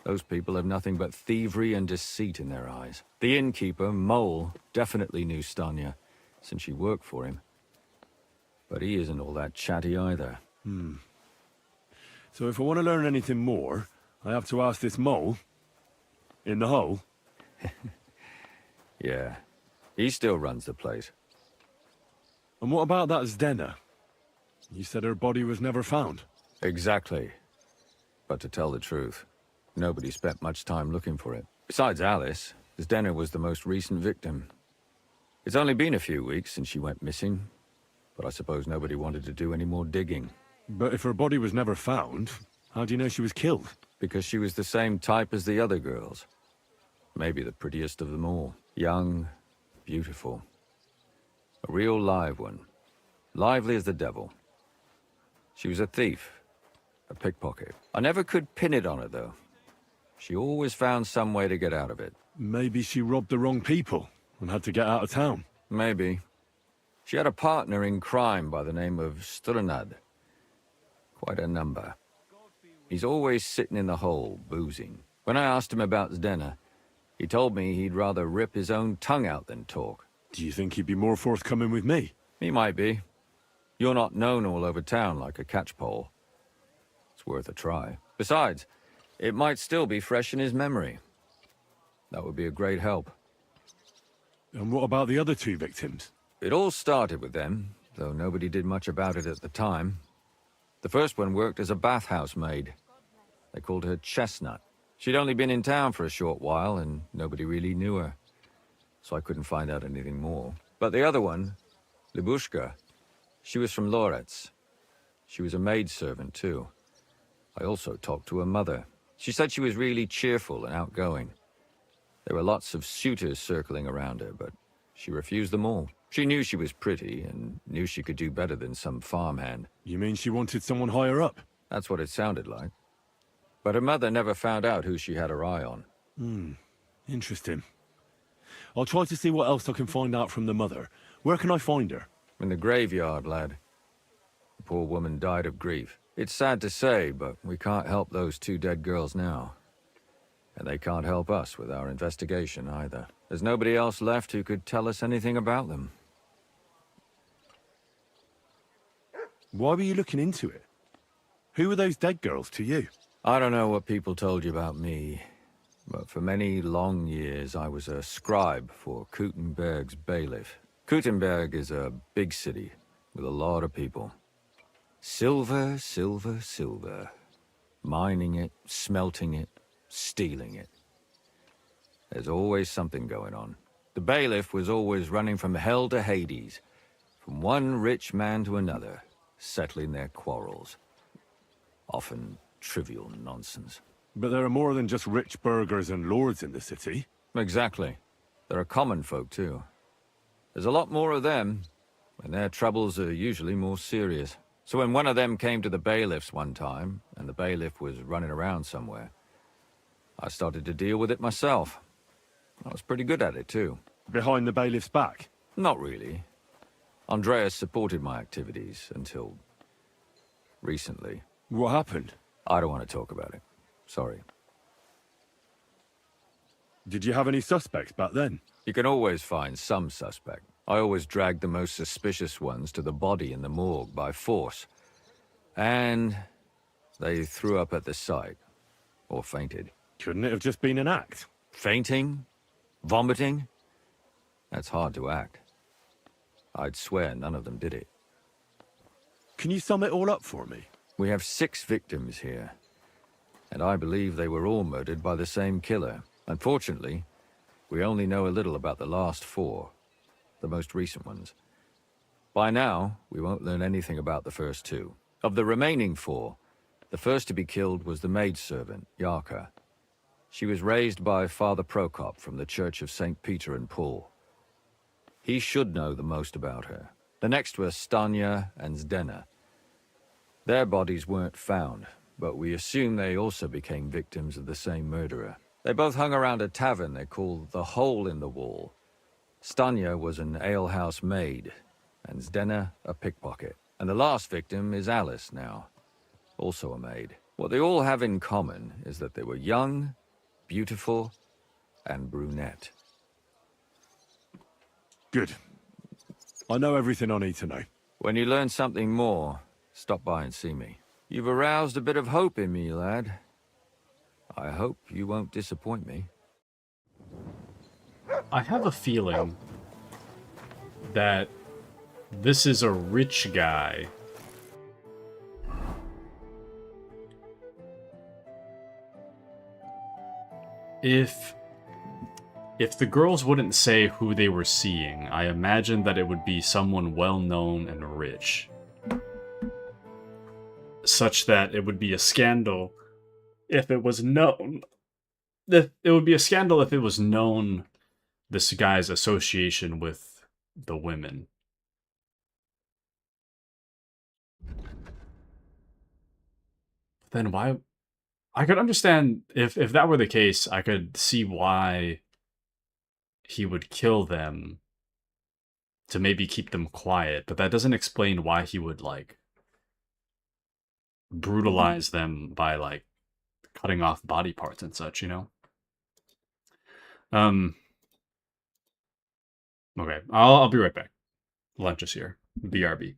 Those people have nothing but thievery and deceit in their eyes. The innkeeper, Mole, definitely knew Stanya, since she worked for him. But he isn't all that chatty either. So if I want to learn anything more, I have to ask this Mole in the hole? Yeah, he still runs the place. And what about that Zdena? You said her body was never found. Exactly. But to tell the truth, nobody spent much time looking for it. Besides Alice, Zdena was the most recent victim. It's only been a few weeks since she went missing, but I suppose nobody wanted to do any more digging. But if her body was never found, how do you know she was killed? Because she was the same type as the other girls. Maybe the prettiest of them all. Young, beautiful. A real live one. Lively as the devil. She was a thief. A pickpocket. I never could pin it on her, though. She always found some way to get out of it. Maybe she robbed the wrong people and had to get out of town. Maybe. She had a partner in crime by the name of Strunad. Quite a number. He's always sitting in the hole, boozing. When I asked him about Zdena, he told me he'd rather rip his own tongue out than talk. Do you think he'd be more forthcoming with me? He might be. You're not known all over town like a catchpole. It's worth a try. Besides, it might still be fresh in his memory. That would be a great help. And what about the other 2 victims? It all started with them, though nobody did much about it at the time. The first one worked as a bathhouse maid. They called her Chestnut. She'd only been in town for a short while, and nobody really knew her. So I couldn't find out anything more. But the other one, Libushka, she was from Loretz. She was a maidservant, too. I also talked to her mother. She said she was really cheerful and outgoing. There were lots of suitors circling around her, but she refused them all. She knew she was pretty and knew she could do better than some farmhand. You mean she wanted someone higher up? That's what it sounded like. But her mother never found out who she had her eye on. Interesting. I'll try to see what else I can find out from the mother. Where can I find her? In the graveyard, lad. The poor woman died of grief. It's sad to say, but we can't help those 2 dead girls now. And they can't help us with our investigation either. There's nobody else left who could tell us anything about them. Why were you looking into it? Who were those dead girls to you? I don't know what people told you about me, but for many long years I was a scribe for Kuttenberg's bailiff. Kuttenberg is a big city with a lot of people. Silver, silver, silver. Mining it, smelting it, stealing it. There's always something going on. The bailiff was always running from hell to Hades, from one rich man to another, settling their quarrels. Often trivial nonsense. But there are more than just rich burghers and lords in the city. Exactly. There are common folk, too. There's a lot more of them, and their troubles are usually more serious. So when one of them came to the bailiff's one time, and the bailiff was running around somewhere, I started to deal with it myself. I was pretty good at it, too. Behind the bailiff's back? Not really. Andreas supported my activities until recently. What happened? I don't want to talk about it. Sorry. Did you have any suspects back then? You can always find some suspect. I always dragged the most suspicious ones to the body in the morgue by force. And they threw up at the sight. Or fainted. Couldn't it have just been an act? Fainting? Vomiting? That's hard to act. I'd swear none of them did it. Can you sum it all up for me? We have 6 victims here. And I believe they were all murdered by the same killer. Unfortunately, we only know a little about the last 4. The most recent ones. By now, we won't learn anything about the first 2. Of the remaining 4, the first to be killed was the maidservant, Yarka. She was raised by Father Prokop from the Church of St. Peter and Paul. He should know the most about her. The next were Stanya and Zdena. Their bodies weren't found, but we assume they also became victims of the same murderer. They both hung around a tavern they called the Hole in the Wall. Stanya was an alehouse maid, and Zdena a pickpocket. And the last victim is Alice now, also a maid. What they all have in common is that they were young, beautiful, and brunette. Good. I know everything I need to know. When you learn something more, stop by and see me. You've aroused a bit of hope in me, lad. I hope you won't disappoint me. I have a feeling that this is a rich guy. If the girls wouldn't say who they were seeing, I imagine that it would be someone well-known and rich. Such that it would be a scandal if it was known. It would be a scandal if it was known this guy's association with the women. Then why? I could understand if that were the case, I could see why he would kill them to maybe keep them quiet, but that doesn't explain why he would, like, brutalize them by, like, cutting off body parts and such, you know? Okay, I'll be right back. Lunch is here. BRB.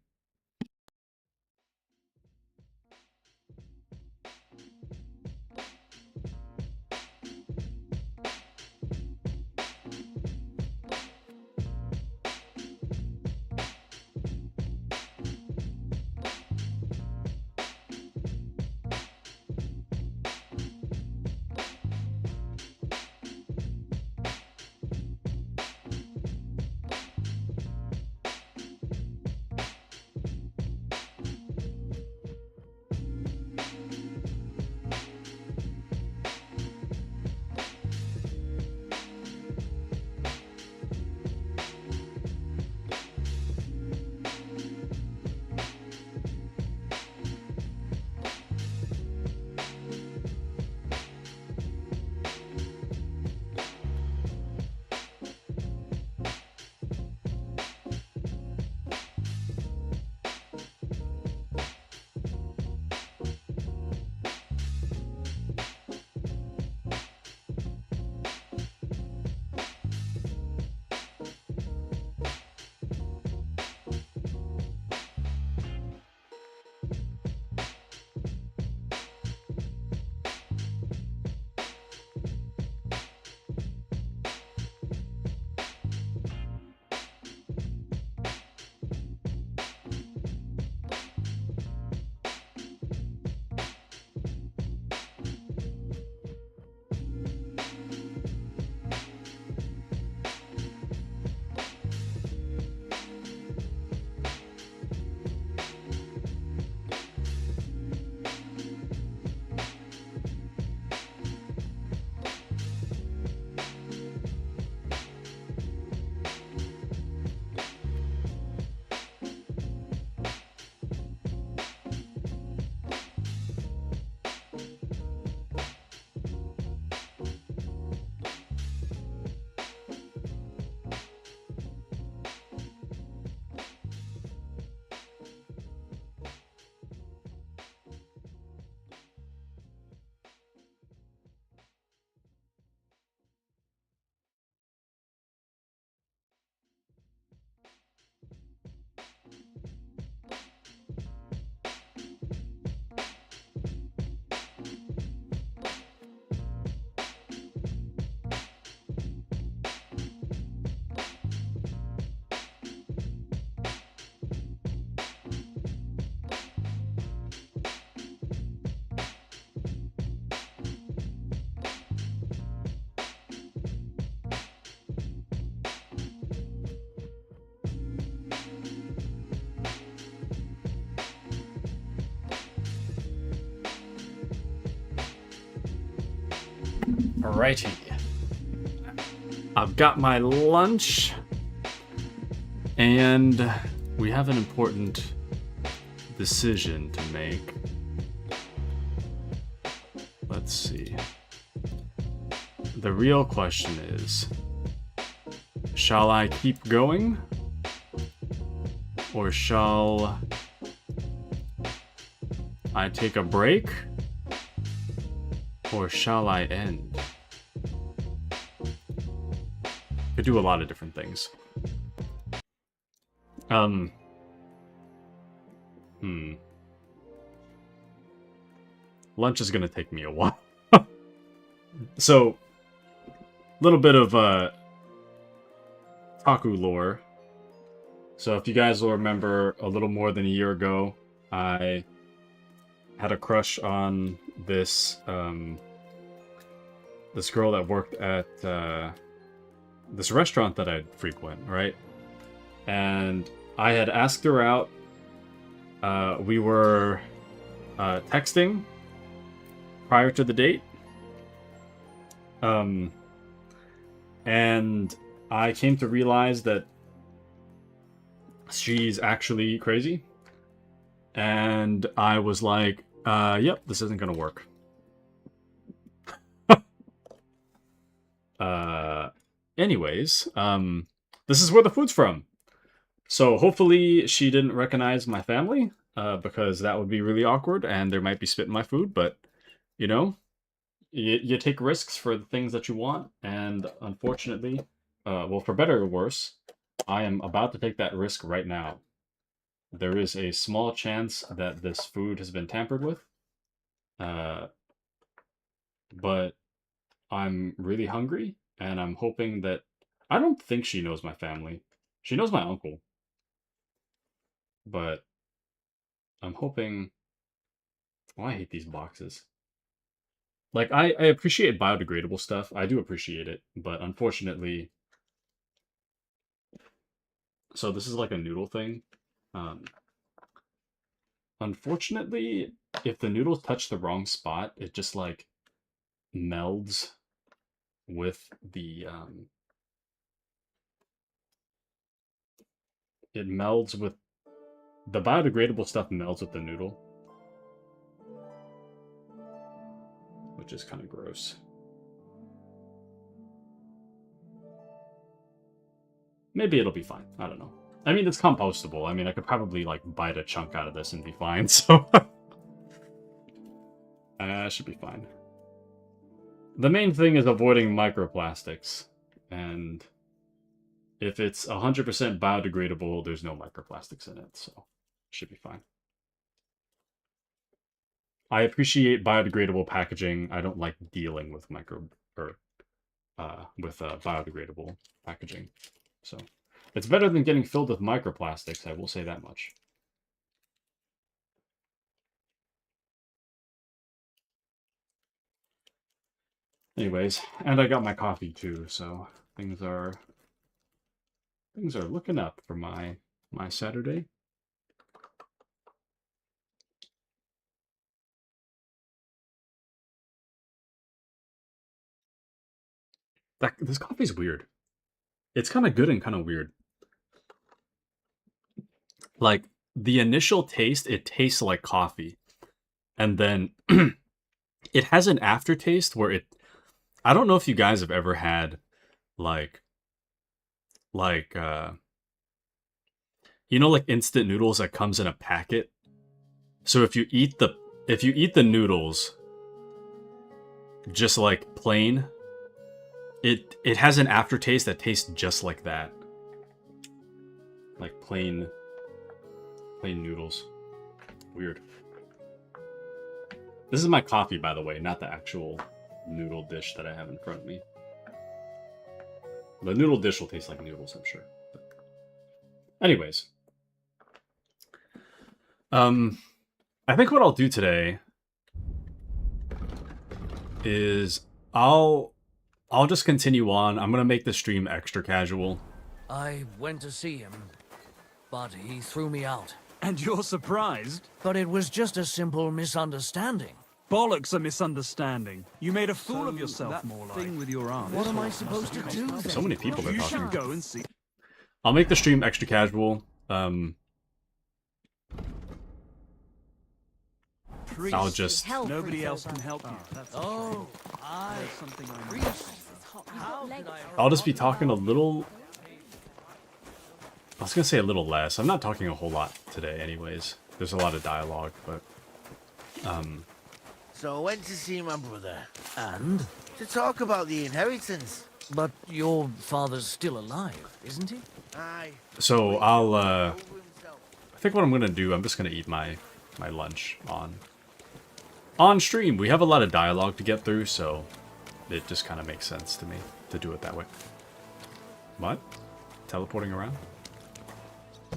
Alrighty. I've got my lunch, and we have an important decision to make. Let's see. The real question is, shall I keep going? Or shall I take a break? Or shall I end? Could do a lot of different things. Lunch is gonna take me a while. So, little bit of Taku lore. So if you guys will remember, a little more than a year ago, I had a crush on this this girl that worked at this restaurant that I'd frequent, right? And I had asked her out. We were texting prior to the date. And I came to realize that she's actually crazy. And I was like, yep, this isn't gonna work. Anyways, this is where the food's from. So hopefully she didn't recognize my family, because that would be really awkward and there might be spit in my food, but, you know, you take risks for the things that you want, and unfortunately, well, for better or worse, I am about to take that risk right now. There is a small chance that this food has been tampered with, but I'm really hungry, and I'm hoping that... I don't think she knows my family. She knows my uncle. But I'm hoping... Oh, I hate these boxes. Like, I appreciate biodegradable stuff. I do appreciate it, but unfortunately... So this is like a noodle thing. Unfortunately, if the noodles touch the wrong spot, it just, like, melds with the... It melds with... The biodegradable stuff melds with the noodle. Which is kind of gross. Maybe it'll be fine. I don't know. I mean, it's compostable. I mean, I could probably, like, bite a chunk out of this and be fine, so... should be fine. The main thing is avoiding microplastics. And if it's 100% biodegradable, there's no microplastics in it, so... Should be fine. I appreciate biodegradable packaging. I don't like dealing with biodegradable packaging. So it's better than getting filled with microplastics, I will say that much. Anyways, and I got my coffee too, so things are looking up for my Saturday. This coffee's weird. It's kind of good and kind of weird. Like, the initial taste, it tastes like coffee. And then it has an aftertaste where it... I don't know if you guys have ever had, like you know, like instant noodles that comes in a packet? So if you eat the noodles just like plain, it has an aftertaste that tastes just like that. Like plain noodles. Weird. This is my coffee, by the way, not the actual noodle dish that I have in front of me. The noodle dish will taste like noodles, I'm sure. But anyways. I think what I'll do today is I'll just continue on. I'm gonna make the stream extra casual. I went to see him, but he threw me out. And you're surprised? But it was just a simple misunderstanding. bollocks a misunderstanding. You made a fool of yourself, more like. Thing with your arm. What am I supposed to do then? So many people are You talking. should go and see. I'll make the stream extra casual. I'll just... Nobody else can help you. Oh, Something I Priest. I'll just be talking a little... I was gonna say a little less. I'm not talking a whole lot today anyways. There's a lot of dialogue, but... So I went to see my brother, and to talk about the inheritance. but your father's still alive, isn't he? Aye. So I'll, I think what I'm gonna do, I'm just gonna eat my lunch on stream. We have a lot of dialogue to get through, so it just kind of makes sense to me to do it that way. What? Teleporting around?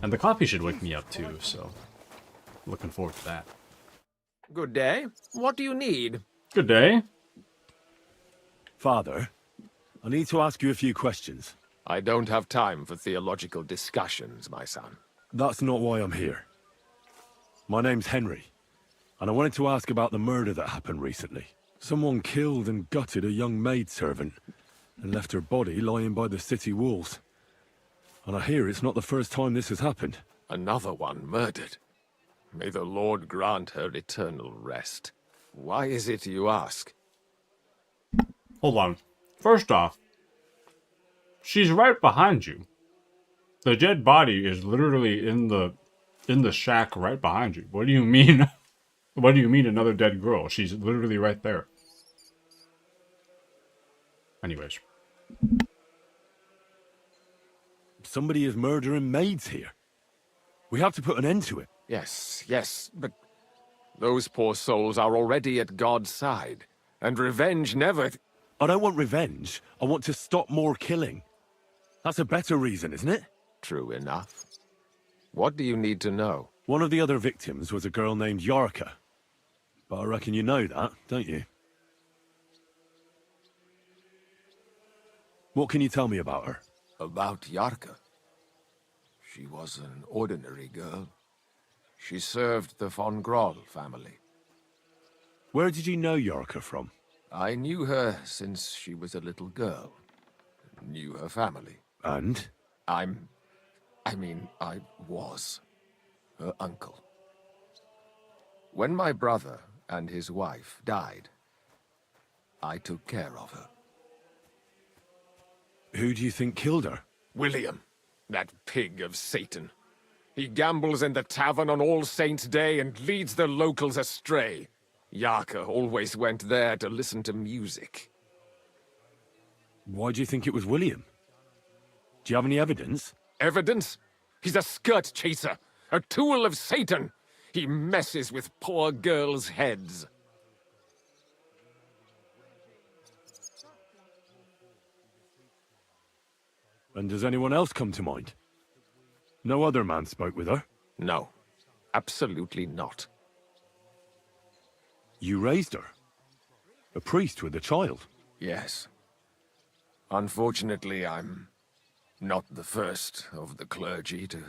And the coffee should wake me up too, so looking forward to that. Good day. What do you need? Good day. Father, I need to ask you a few questions. I don't have time for theological discussions, my son. That's not why I'm here. My name's Henry, and I wanted to ask about the murder that happened recently. Someone killed and gutted a young maidservant and left her body lying by the city walls. And I hear it's not the first time this has happened. Another one murdered. May the Lord grant her eternal rest. Why is it you ask? Hold on. First off, she's right behind you. The dead body is literally in the shack right behind you. What do you mean? What do you mean another dead girl? She's literally right there. Anyways. Somebody is murdering maids here. We have to put an end to it. Yes, but those poor souls are already at God's side, and revenge never... I don't want revenge. I want to stop more killing. That's a better reason, isn't it? True enough. What do you need to know? One of the other victims was a girl named Yarka. But I reckon you know that, don't you? What can you tell me about her? About Yarka. She was an ordinary girl. She served the von Groll family. Where did you know Yarka from? I knew her since she was a little girl. Knew her family. And? I was her uncle. When my brother and his wife died, I took care of her. Who do you think killed her? William, that pig of Satan. He gambles in the tavern on All Saints' Day and leads the locals astray. Yarka always went there to listen to music. Why do you think it was William? Do you have any evidence? Evidence? He's a skirt chaser, a tool of Satan. He messes with poor girls' heads. And does anyone else come to mind? No other man spoke with her? No, absolutely not. You raised her? A priest with a child? Yes. Unfortunately, I'm not the first of the clergy to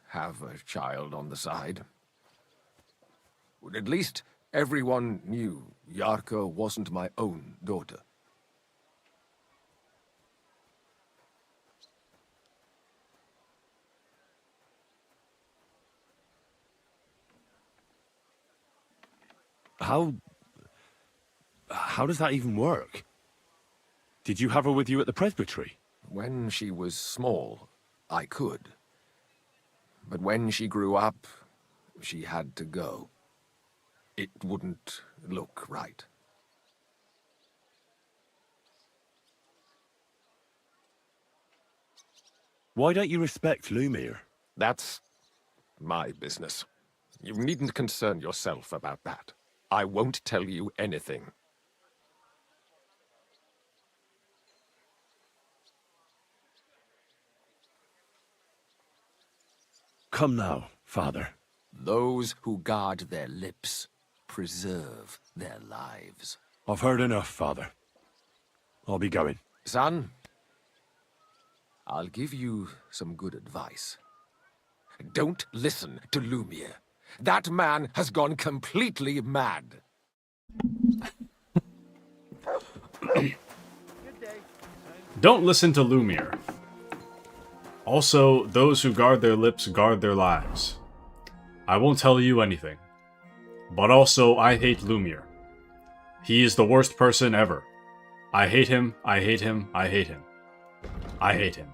have a child on the side. But at least everyone knew Yarka wasn't my own daughter. How does that even work? Did you have her with you at the presbytery? When she was small, I could. But when she grew up, she had to go. It wouldn't look right. Why don't you respect Lumiere? That's my business. You needn't concern yourself about that. I won't tell you anything. Come now, Father. Those who guard their lips preserve their lives. I've heard enough, Father. I'll be going. Son, I'll give you some good advice. Don't listen to Lumiere. That man has gone completely mad. Don't listen to Lumiere. Also, those who guard their lips guard their lives. I won't tell you anything. But also, I hate Lumiere. He is the worst person ever. I hate him, I hate him, I hate him. I hate him.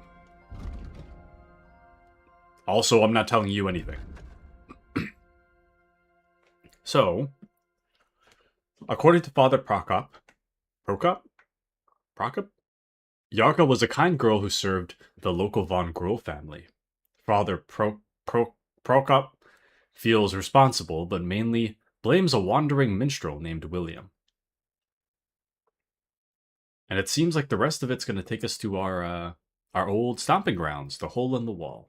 Also, I'm not telling you anything. So, according to Father Prokop, Yarka was a kind girl who served the local von Grohl family. Father Prokop feels responsible, but mainly blames a wandering minstrel named William. And it seems like the rest of it's going to take us to our old stomping grounds, the Hole in the Wall.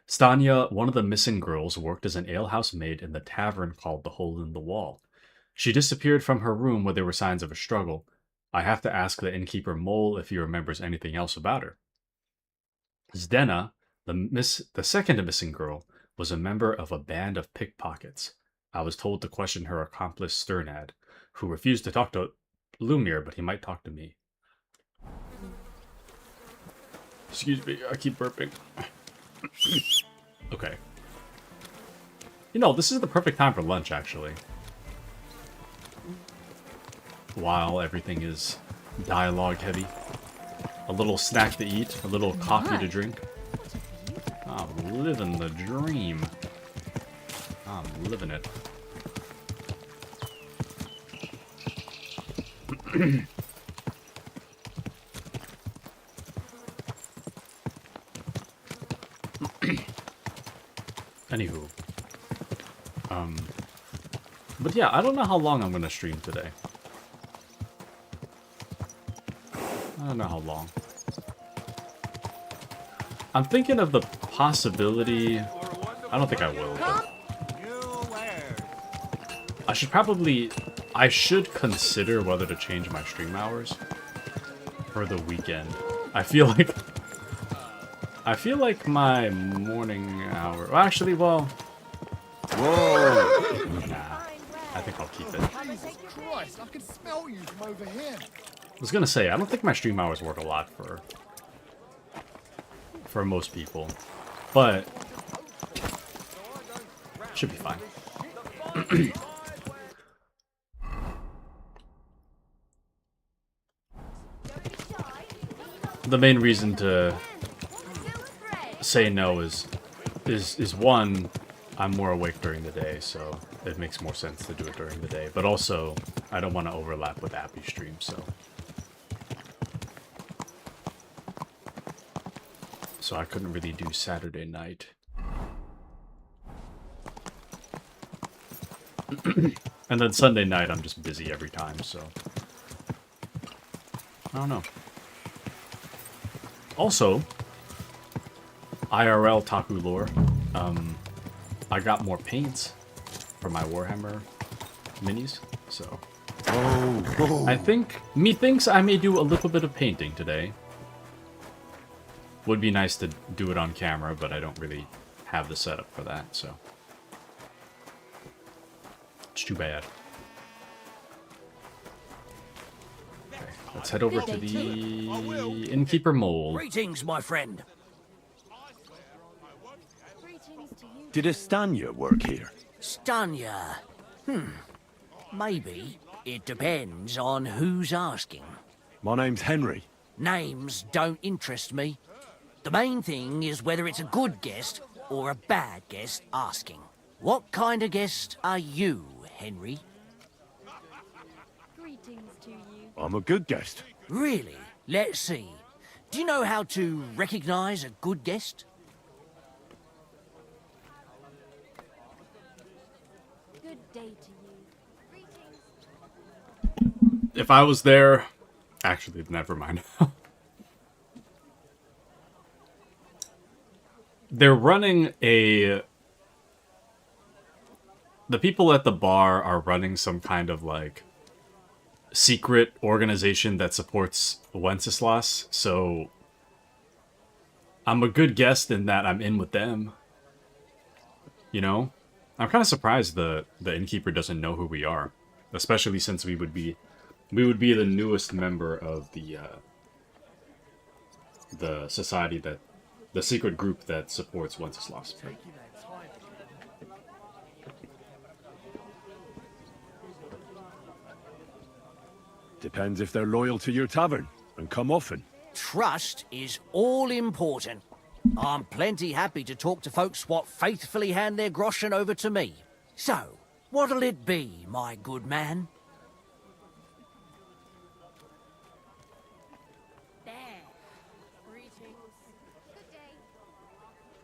Stanya, one of the missing girls, worked as an alehouse maid in the tavern called the Hole in the Wall. She disappeared from her room where there were signs of a struggle. I have to ask the innkeeper Mole if he remembers anything else about her. Zdena, the second missing girl, was a member of a band of pickpockets. I was told to question her accomplice Sternad, who refused to talk to Lumiere, but he might talk to me. Excuse me, I keep burping. Okay. You know, this is the perfect time for lunch, actually. While everything is dialogue heavy. A little snack to eat, a little coffee to drink. I'm living the dream. I'm living it. Anywho. But yeah, I don't know how long I'm gonna stream today. I don't know how long. I'm thinking of the possibility... I don't think I will, but... I should consider whether to change my stream hours for the weekend. I feel like my morning hour... Well, actually, well... Whoa! Nah, I think I'll keep it. Jesus Christ, I can smell you from over here. I was gonna say, I don't think my stream hours work a lot for most people, but should be fine. The main reason to say no is one, I'm more awake during the day, so it makes more sense to do it during the day. But also, I don't want to overlap with Appy stream, so I couldn't really do Saturday night. And then Sunday night, I'm just busy every time, so I don't know. Also, IRL Taku lore, I got more paints for my Warhammer minis, so I think, methinks I may do a little bit of painting today. Would be nice to do it on camera, but I don't really have the setup for that, so it's too bad. Okay, let's head over to the innkeeper Mole. Greetings, my friend. Did Estanya work here? Stanya. Maybe. It depends on who's asking. My name's Henry. Names don't interest me. The main thing is whether it's a good guest or a bad guest asking. What kind of guest are you, Henry? Greetings to you. I'm a good guest. Really? Let's see. Do you know how to recognize a good guest? Good day to you. If I was there... Actually, never mind. They're running a... The people at the bar are running some kind of, like, secret organization that supports Wenceslas, so... I'm a good guest in that I'm in with them. You know? I'm kind of surprised the innkeeper doesn't know who we are. especially since we would be the newest member of the society that the secret group that supports Wenceslas. Depends if they're loyal to your tavern and come often. Trust is all important. I'm plenty happy to talk to folks what faithfully hand their groschen over to me. So, what'll it be, my good man?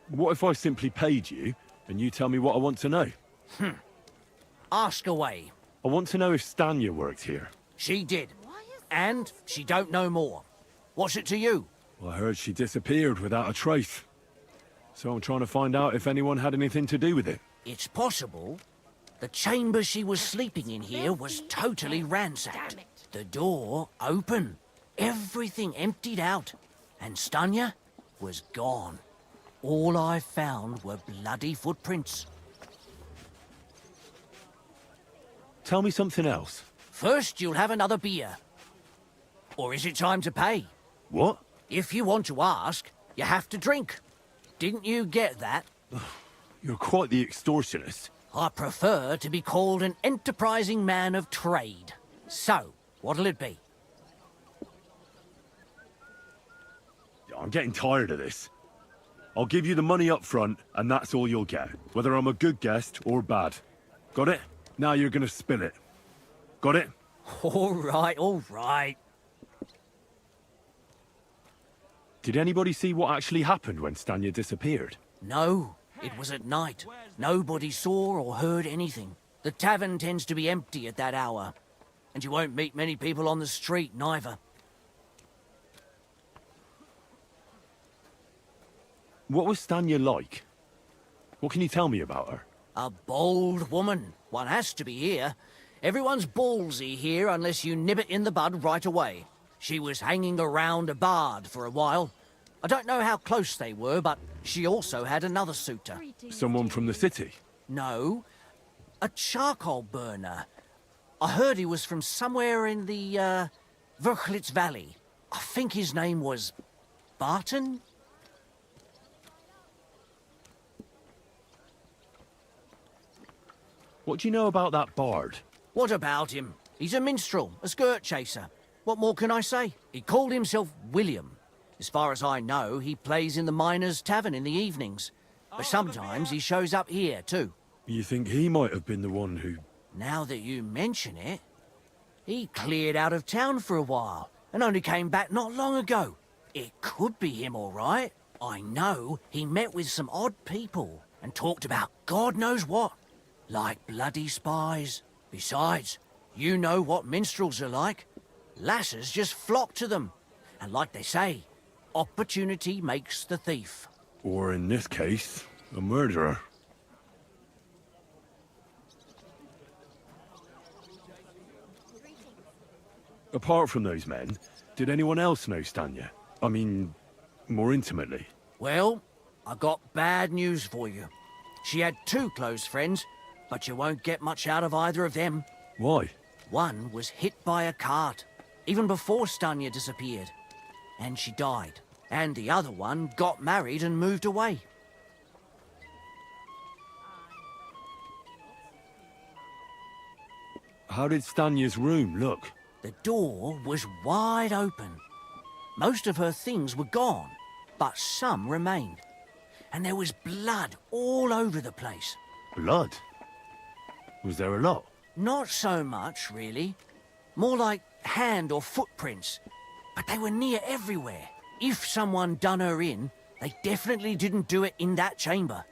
What if I simply paid you and you tell me what I want to know? Ask away. I want to know if Stanya worked here. She did. And she don't know more. What's it to you? Well, I heard she disappeared without a trace. So I'm trying to find out if anyone had anything to do with it. It's possible. The chamber she was sleeping in here was totally ransacked. The door open. Everything emptied out. And Stanya was gone. All I found were bloody footprints. Tell me something else. First, you'll have another beer. Or is it time to pay? What? If you want to ask, you have to drink. Didn't you get that? You're quite the extortionist. I prefer to be called an enterprising man of trade. So, what'll it be? I'm getting tired of this. I'll give you the money up front, and that's all you'll get, whether I'm a good guest or bad. Got it? Now you're gonna spill it. Got it? All right, all right. Did anybody see what actually happened when Stanya disappeared? No, it was at night. Nobody saw or heard anything. The tavern tends to be empty at that hour. And you won't meet many people on the street, neither. What was Stanya like? What can you tell me about her? A bold woman. One has to be here. Everyone's ballsy here unless you nib it in the bud right away. She was hanging around a bard for a while. I don't know how close they were, but she also had another suitor. Someone from the city? No, a charcoal burner. I heard he was from somewhere in the, Verchlitz Valley. I think his name was Barton? What do you know about that bard? What about him? He's a minstrel, a skirt chaser. What more can I say? He called himself William. As far as I know, he plays in the Miners' Tavern in the evenings. But sometimes he shows up here, too. You think he might have been the one who... Now that you mention it, he cleared out of town for a while and only came back not long ago. It could be him, all right. I know he met with some odd people and talked about God knows what. Like bloody spies. Besides, you know what minstrels are like. Lasses just flock to them. And like they say, opportunity makes the thief. Or in this case, a murderer. Apart from those men, did anyone else know Stanya? I mean, more intimately. Well, I got bad news for you. She had 2 close friends, but you won't get much out of either of them. Why? One was hit by a cart, even before Stanya disappeared. And she died. And the other one got married and moved away. How did Stanya's room look? The door was wide open. Most of her things were gone, but some remained. And there was blood all over the place. Blood? Was there a lot? Not so much, really. More like hand or footprints. But they were near everywhere. If someone done her in, they definitely didn't do it in that chamber.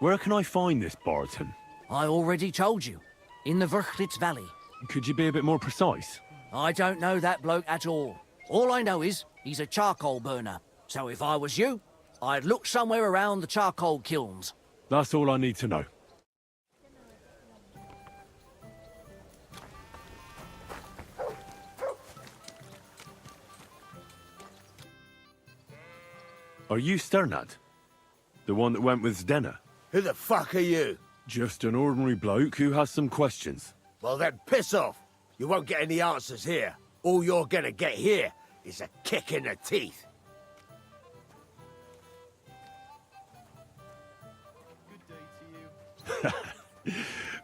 Where can I find this Barton? I already told you. In the Verchlitz Valley. Could you be a bit more precise? I don't know that bloke at all. All I know is he's a charcoal burner. So if I was you, I'd look somewhere around the charcoal kilns. That's all I need to know. Are you Sternad? The one that went with Zdena? Who the fuck are you? Just an ordinary bloke who has some questions. Well then, piss off. You won't get any answers here. All you're gonna get here is a kick in the teeth.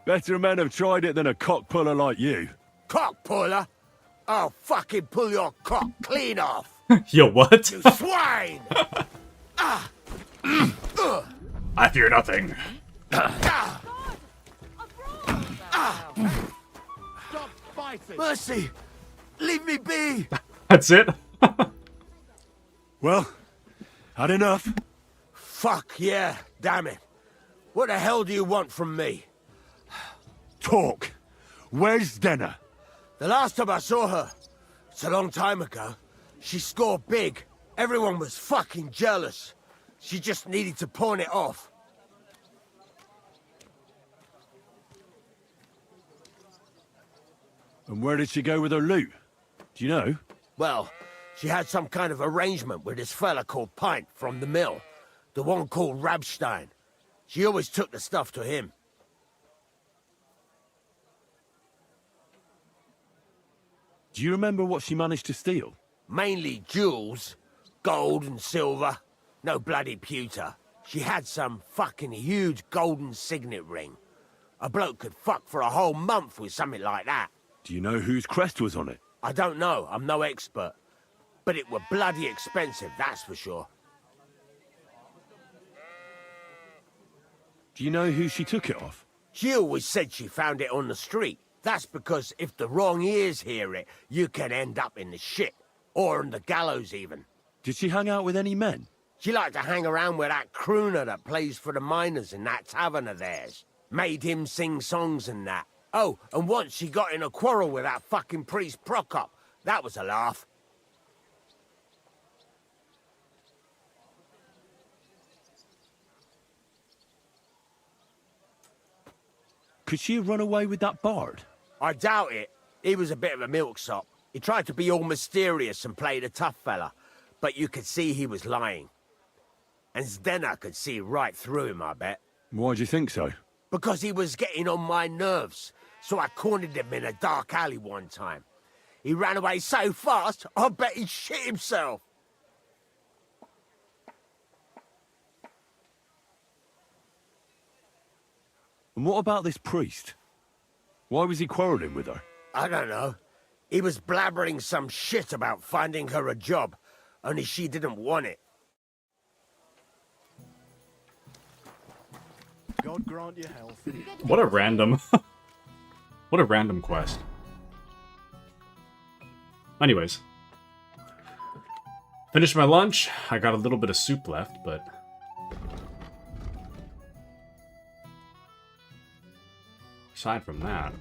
Better men have tried it than a cock puller like you. Cock puller? I'll fucking pull your cock clean off. Yo, what? You swine! I fear nothing. Stop fighting! Mercy! Leave me be! That's it? Well, had enough? Fuck yeah, damn it. What the hell do you want from me? Talk. Where's Denna? The last time I saw her, it's a long time ago, she scored big. Everyone was fucking jealous. She just needed to pawn it off. And where did she go with her loot? Do you know? Well, she had some kind of arrangement with this fella called Pint from the mill. The one called Rabstein. She always took the stuff to him. Do you remember what she managed to steal? Mainly jewels. Gold and silver. No bloody pewter. She had some fucking huge golden signet ring. A bloke could fuck for a whole month with something like that. Do you know whose crest was on it? I don't know. I'm no expert. But it were bloody expensive, that's for sure. Do you know who she took it off? She always said she found it on the street. That's because if the wrong ears hear it, you can end up in the shit. Or on the gallows, even. Did she hang out with any men? She liked to hang around with that crooner that plays for the miners in that tavern of theirs. Made him sing songs and that. Oh, and once she got in a quarrel with that fucking priest Prokop. That was a laugh. Could she have run away with that bard? I doubt it. He was a bit of a milksop. He tried to be all mysterious and played a tough fella, but you could see he was lying. And Zdenna could see right through him, I bet. Why do you think so? Because he was getting on my nerves, so I cornered him in a dark alley one time. He ran away so fast, I bet he shit himself. And what about this priest? Why was he quarrelling with her? I don't know. He was blabbering some shit about finding her a job, only she didn't want it. God grant you health. What a random... what a random quest. Anyways. Finished my lunch. I got a little bit of soup left, but... aside from that...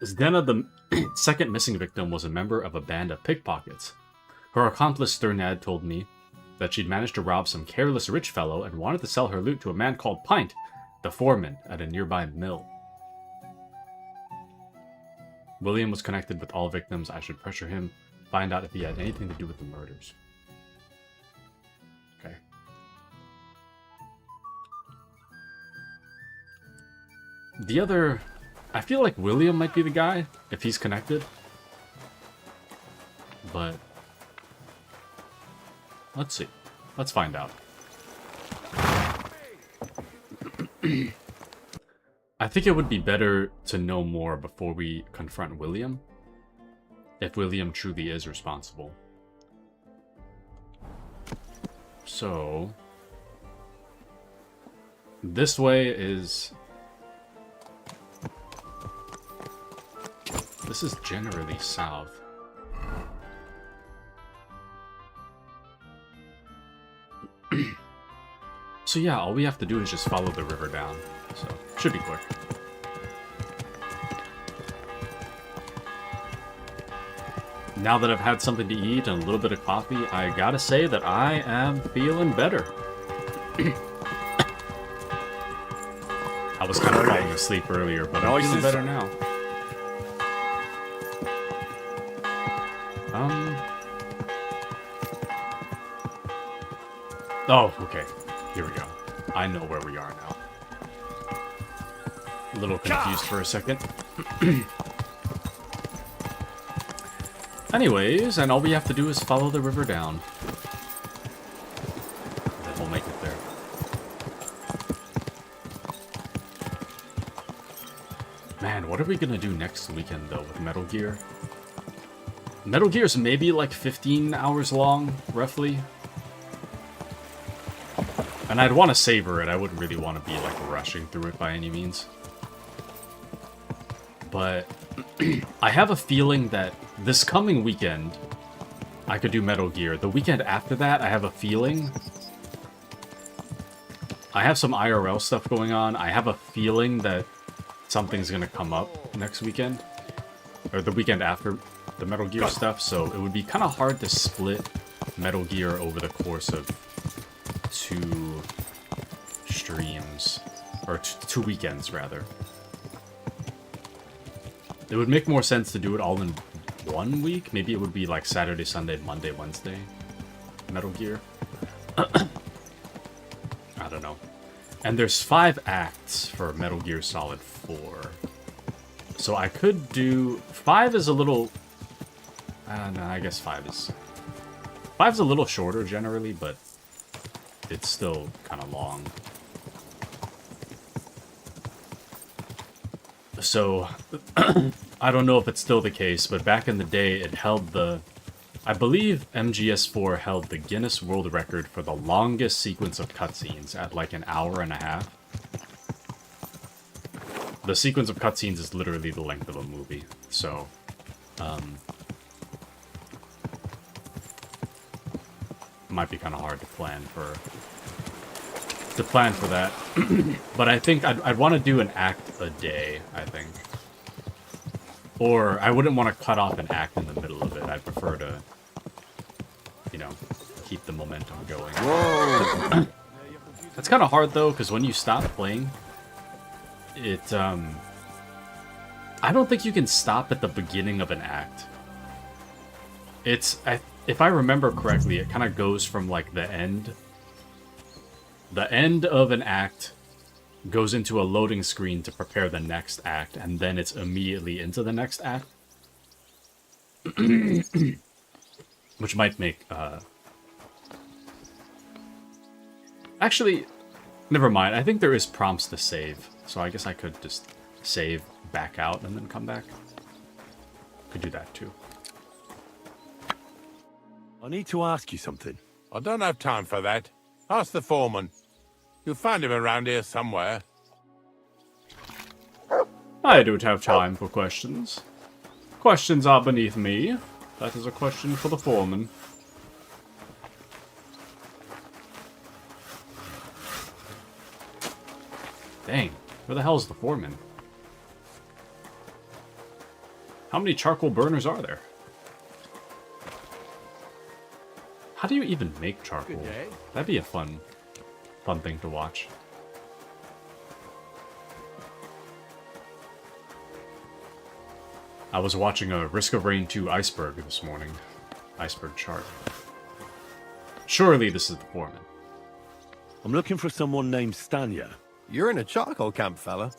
Zdenna, the second missing victim, was a member of a band of pickpockets. Her accomplice Sternad told me that she'd managed to rob some careless rich fellow and wanted to sell her loot to a man called Pint, the foreman at a nearby mill. William was connected with all victims. I should pressure him, find out if he had anything to do with the murders. Okay. The other... I feel like William might be the guy, if he's connected. But... let's see. Let's find out. I think it would be better to know more before we confront William. If William truly is responsible. So... this way is... this is generally south. So yeah, all we have to do is just follow the river down. So, should be quick. Now that I've had something to eat and a little bit of coffee, I gotta say that I am feeling better. I was kind of falling asleep earlier, but I'm feeling better now. Oh, okay. Here we go. I know where we are now. A little confused for a second. Anyways, and all we have to do is follow the river down. Then we'll make it there. Man, what are we gonna do next weekend, though, with Metal Gear? Metal Gear's maybe like 15 hours long, roughly. And I'd want to savor it. I wouldn't really want to be, like, rushing through it by any means. But I have a feeling that this coming weekend, I could do Metal Gear. The weekend after that, I have a feeling... I have some IRL stuff going on. I have a feeling that something's going to come up next weekend. Or the weekend after the Metal Gear stuff. So it would be kind of hard to split Metal Gear over the course of 2 streams, or 2 weekends rather. It would make more sense to do it all in 1 week. Maybe it would be like Saturday, Sunday, Monday, Wednesday Metal Gear. I don't know. And there's 5 acts for Metal Gear Solid 4. So I could do... 5 is a little... no, I guess 5 is... 5's a little shorter generally, but it's still kind of long. So, I don't know if it's still the case, but back in the day, it held the... I believe MGS4 held the Guinness World Record for the longest sequence of cutscenes at like an hour and a half. The sequence of cutscenes is literally the length of a movie, so... might be kind of hard to plan for that. But I think I'd want to do an act a day, I think. Or I wouldn't want to cut off an act in the middle of it. I'd prefer to, you know, keep the momentum going. Whoa! That's kind of hard though, because when you stop playing, it I don't think you can stop at the beginning of an act. If I remember correctly, it kind of goes from like the end of an act goes into a loading screen to prepare the next act, and then it's immediately into the next act. Which might make, actually, never mind. I think there is prompts to save, so I guess I could just save, back out, and then come back. Could do that too. I need to ask you something. I don't have time for that. Ask the foreman. You'll find him around here somewhere. I don't have time for questions. Questions are beneath me. That is a question for the foreman. Dang, where the hell's the foreman? How many charcoal burners are there? How do you even make charcoal? That'd be a fun thing to watch. I was watching a Risk of Rain 2 iceberg this morning. Iceberg chart. Surely this is the foreman. I'm looking for someone named Stanya. You're in a charcoal camp, fella.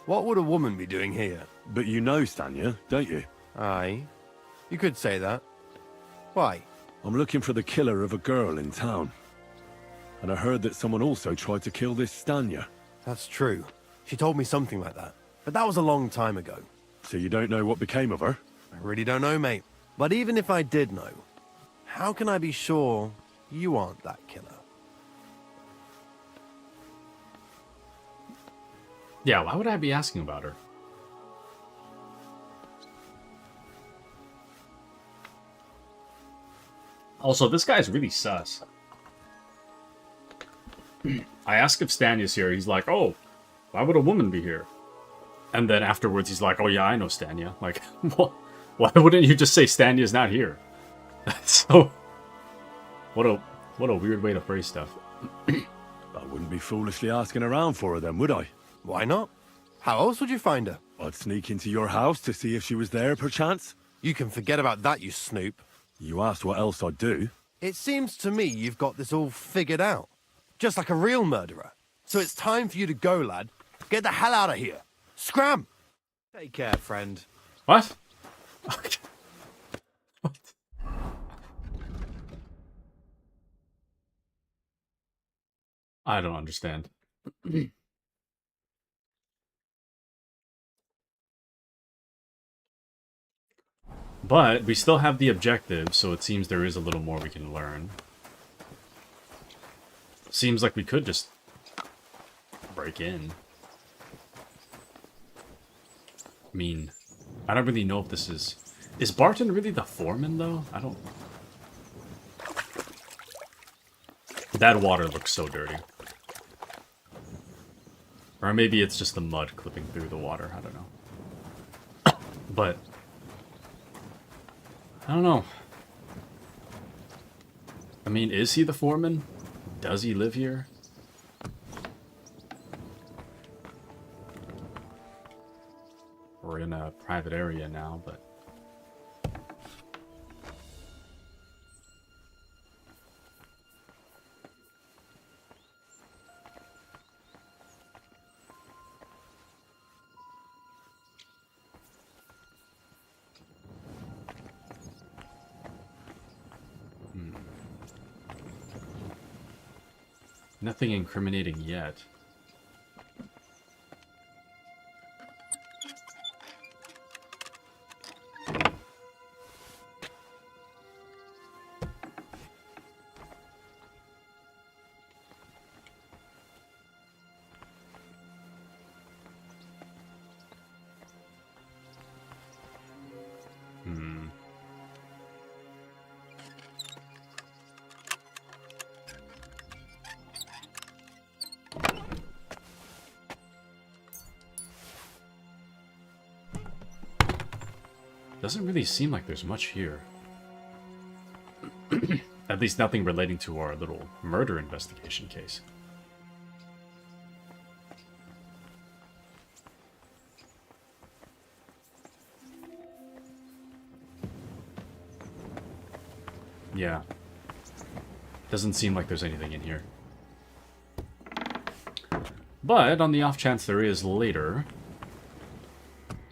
What would a woman be doing here? But you know Stanya, don't you? Aye. You could say that. Why? I'm looking for the killer of a girl in town. And I heard that someone also tried to kill this Stanya. That's true. She told me something like that. But that was a long time ago. So you don't know what became of her? I really don't know, mate. But even if I did know, how can I be sure you aren't that killer? Yeah, why would I be asking about her? Also, this guy's really sus. I ask if Stanya's here, he's like, oh, why would a woman be here? And then afterwards he's like, oh yeah, I know Stanya. Like, why wouldn't you just say Stanya's not here? So, what a weird way to phrase stuff. I wouldn't be foolishly asking around for her then, would I? Why not? How else would you find her? I'd sneak into your house to see if she was there, perchance. You can forget about that, you snoop. You asked what else I'd do. It seems to me you've got this all figured out. Just like a real murderer. So it's time for you to go, lad. Get the hell out of here. Scram! Take care, friend. What? I don't understand. But we still have the objective, so it seems there is a little more we can learn. Seems like we could just break in. I mean, I don't really know if this is... Is Barton really the foreman, though? I don't... That water looks so dirty. Or maybe it's just the mud clipping through the water. I don't know. But... I don't know. I mean, is he the foreman? Does he live here? We're in a private area now, but... Nothing incriminating yet. Doesn't really seem like there's much here. At least nothing relating to our little murder investigation case. Yeah. Doesn't seem like there's anything in here. But on the off chance there is later...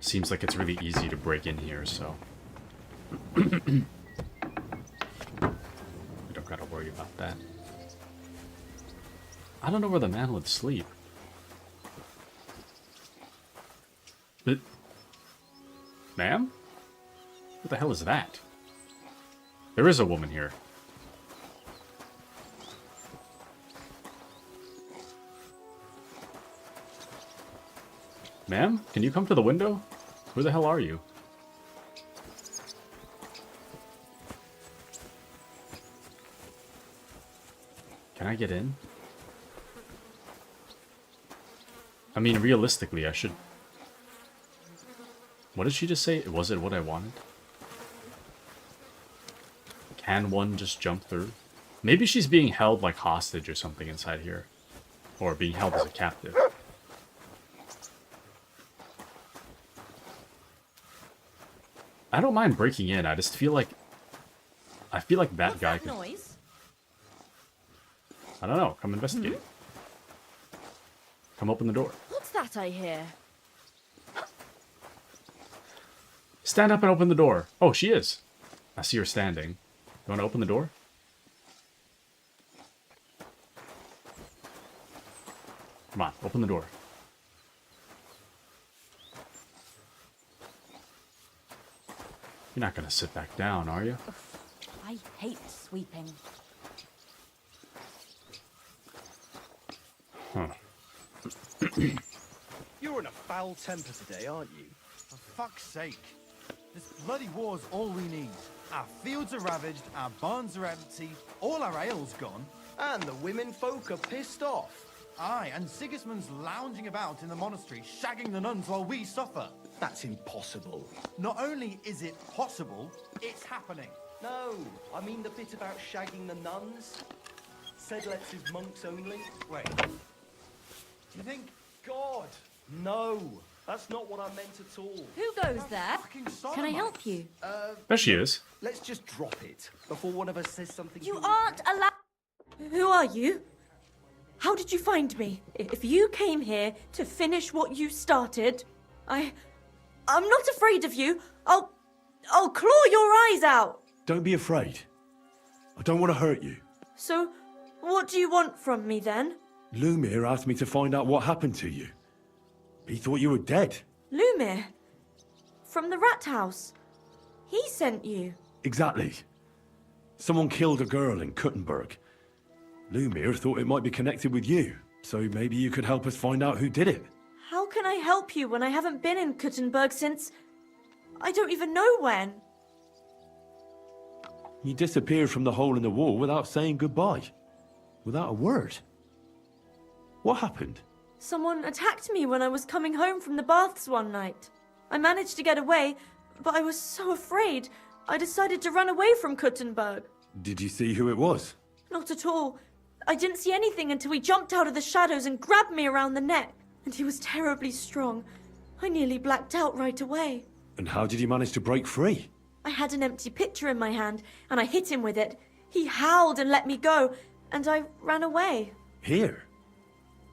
Seems like it's really easy to break in here, so... we don't gotta worry about that. I don't know where the man would sleep. But... Ma'am? What the hell is that? There is a woman here. Ma'am, can you come to the window? Who the hell are you? Can I get in? I mean, realistically, I should... What did she just say? Was it what I wanted? Can one just jump through? Maybe she's being held like hostage or something inside here. Or being held as a captive. I don't mind breaking in. I just feel like... I feel like that guy could... Noise? I don't know. Come investigate. Come open the door. What's that I hear? Stand up and open the door. Oh, she is. I see her standing. You want to open the door? Come on, open the door. You're not going to sit back down, are you? I hate sweeping. Huh. You're in a foul temper today, aren't you? For fuck's sake. This bloody war's all we need. Our fields are ravaged, our barns are empty, all our ale's gone. And the women folk are pissed off. Aye, and Sigismund's lounging about in the monastery, shagging the nuns while we suffer. That's impossible. Not only is it possible, it's happening. No, I mean the bit about shagging the nuns. Said lets his monks only. Wait. Do you think... God, no. That's not what I meant at all. Who goes there? Can I help you? There she is. Let's just drop it before one of us says something. You aren't allowed. Who are you? How did you find me? If you came here to finish what you started, I'm not afraid of you. I'll claw your eyes out. Don't be afraid. I don't want to hurt you. So, what do you want from me then? Lumir asked me to find out what happened to you. He thought you were dead. Lumir? From the rat house? He sent you? Exactly. Someone killed a girl in Kuttenberg. Lumir thought it might be connected with you, so maybe you could help us find out who did it. How can I help you when I haven't been in Kuttenberg since... I don't even know when. You disappeared from the hole in the wall without saying goodbye. Without a word. What happened? Someone attacked me when I was coming home from the baths one night. I managed to get away, but I was so afraid, I decided to run away from Kuttenberg. Did you see who it was? Not at all. I didn't see anything until he jumped out of the shadows and grabbed me around the neck. And he was terribly strong. I nearly blacked out right away. And how did you manage to break free? I had an empty pitcher in my hand, and I hit him with it. He howled and let me go, and I ran away. Here?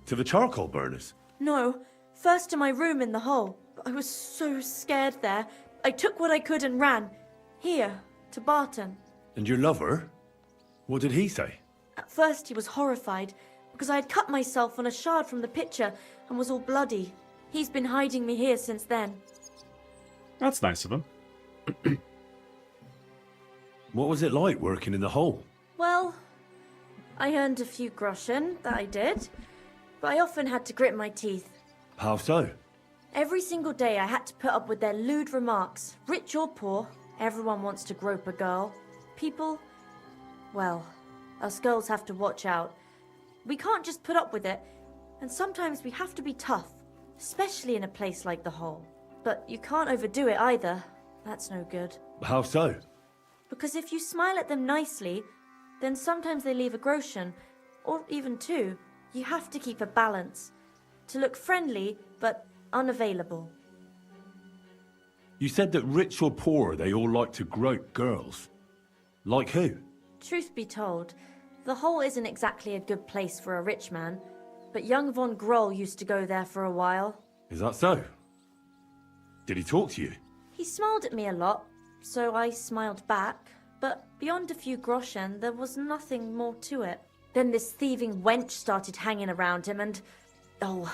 To the charcoal burners? No, first to my room in the hole. I was so scared there. I took what I could and ran. Here, to Barton. And your lover? What did he say? At first he was horrified, because I had cut myself on a shard from the pitcher and was all bloody. He's been hiding me here since then. That's nice of him. What was it like working in the hole? Well, I earned a few groschen, that I did. But I often had to grit my teeth. How so? Every single day I had to put up with their lewd remarks. Rich or poor, everyone wants to grope a girl. People, well, us girls have to watch out. We can't just put up with it, and sometimes we have to be tough, especially in a place like the hole. But you can't overdo it either. That's no good. How so? Because if you smile at them nicely, then sometimes they leave a groschen, or even two. You have to keep a balance. To look friendly, but unavailable. You said that rich or poor, they all like to grope girls. Like who? Truth be told, the hole isn't exactly a good place for a rich man, but young von Groll used to go there for a while. Is that so? Did he talk to you? He smiled at me a lot, so I smiled back, but beyond a few groschen, there was nothing more to it. Then this thieving wench started hanging around him and... oh,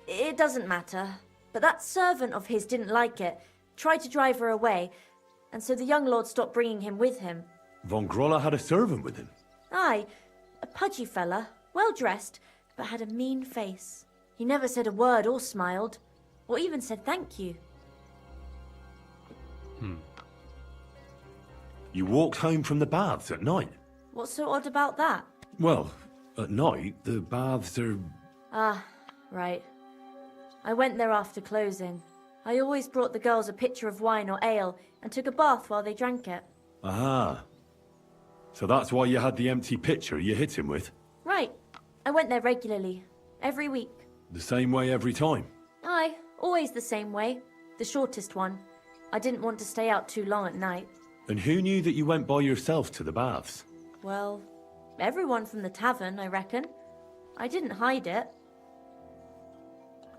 it doesn't matter. But that servant of his didn't like it, tried to drive her away, and so the young lord stopped bringing him with him. Von Groller had a servant with him? Aye, a pudgy fella, well-dressed, but had a mean face. He never said a word or smiled, or even said thank you. You walked home from the baths at night? What's so odd about that? Well, at night, the baths are... Ah, right. I went there after closing. I always brought the girls a pitcher of wine or ale and took a bath while they drank it. Ah. So that's why you had the empty pitcher you hit him with? Right. I went there regularly. Every week. The same way every time? Aye, always the same way. The shortest one. I didn't want to stay out too long at night. And who knew that you went by yourself to the baths? Well, everyone from the tavern, I reckon. I didn't hide it.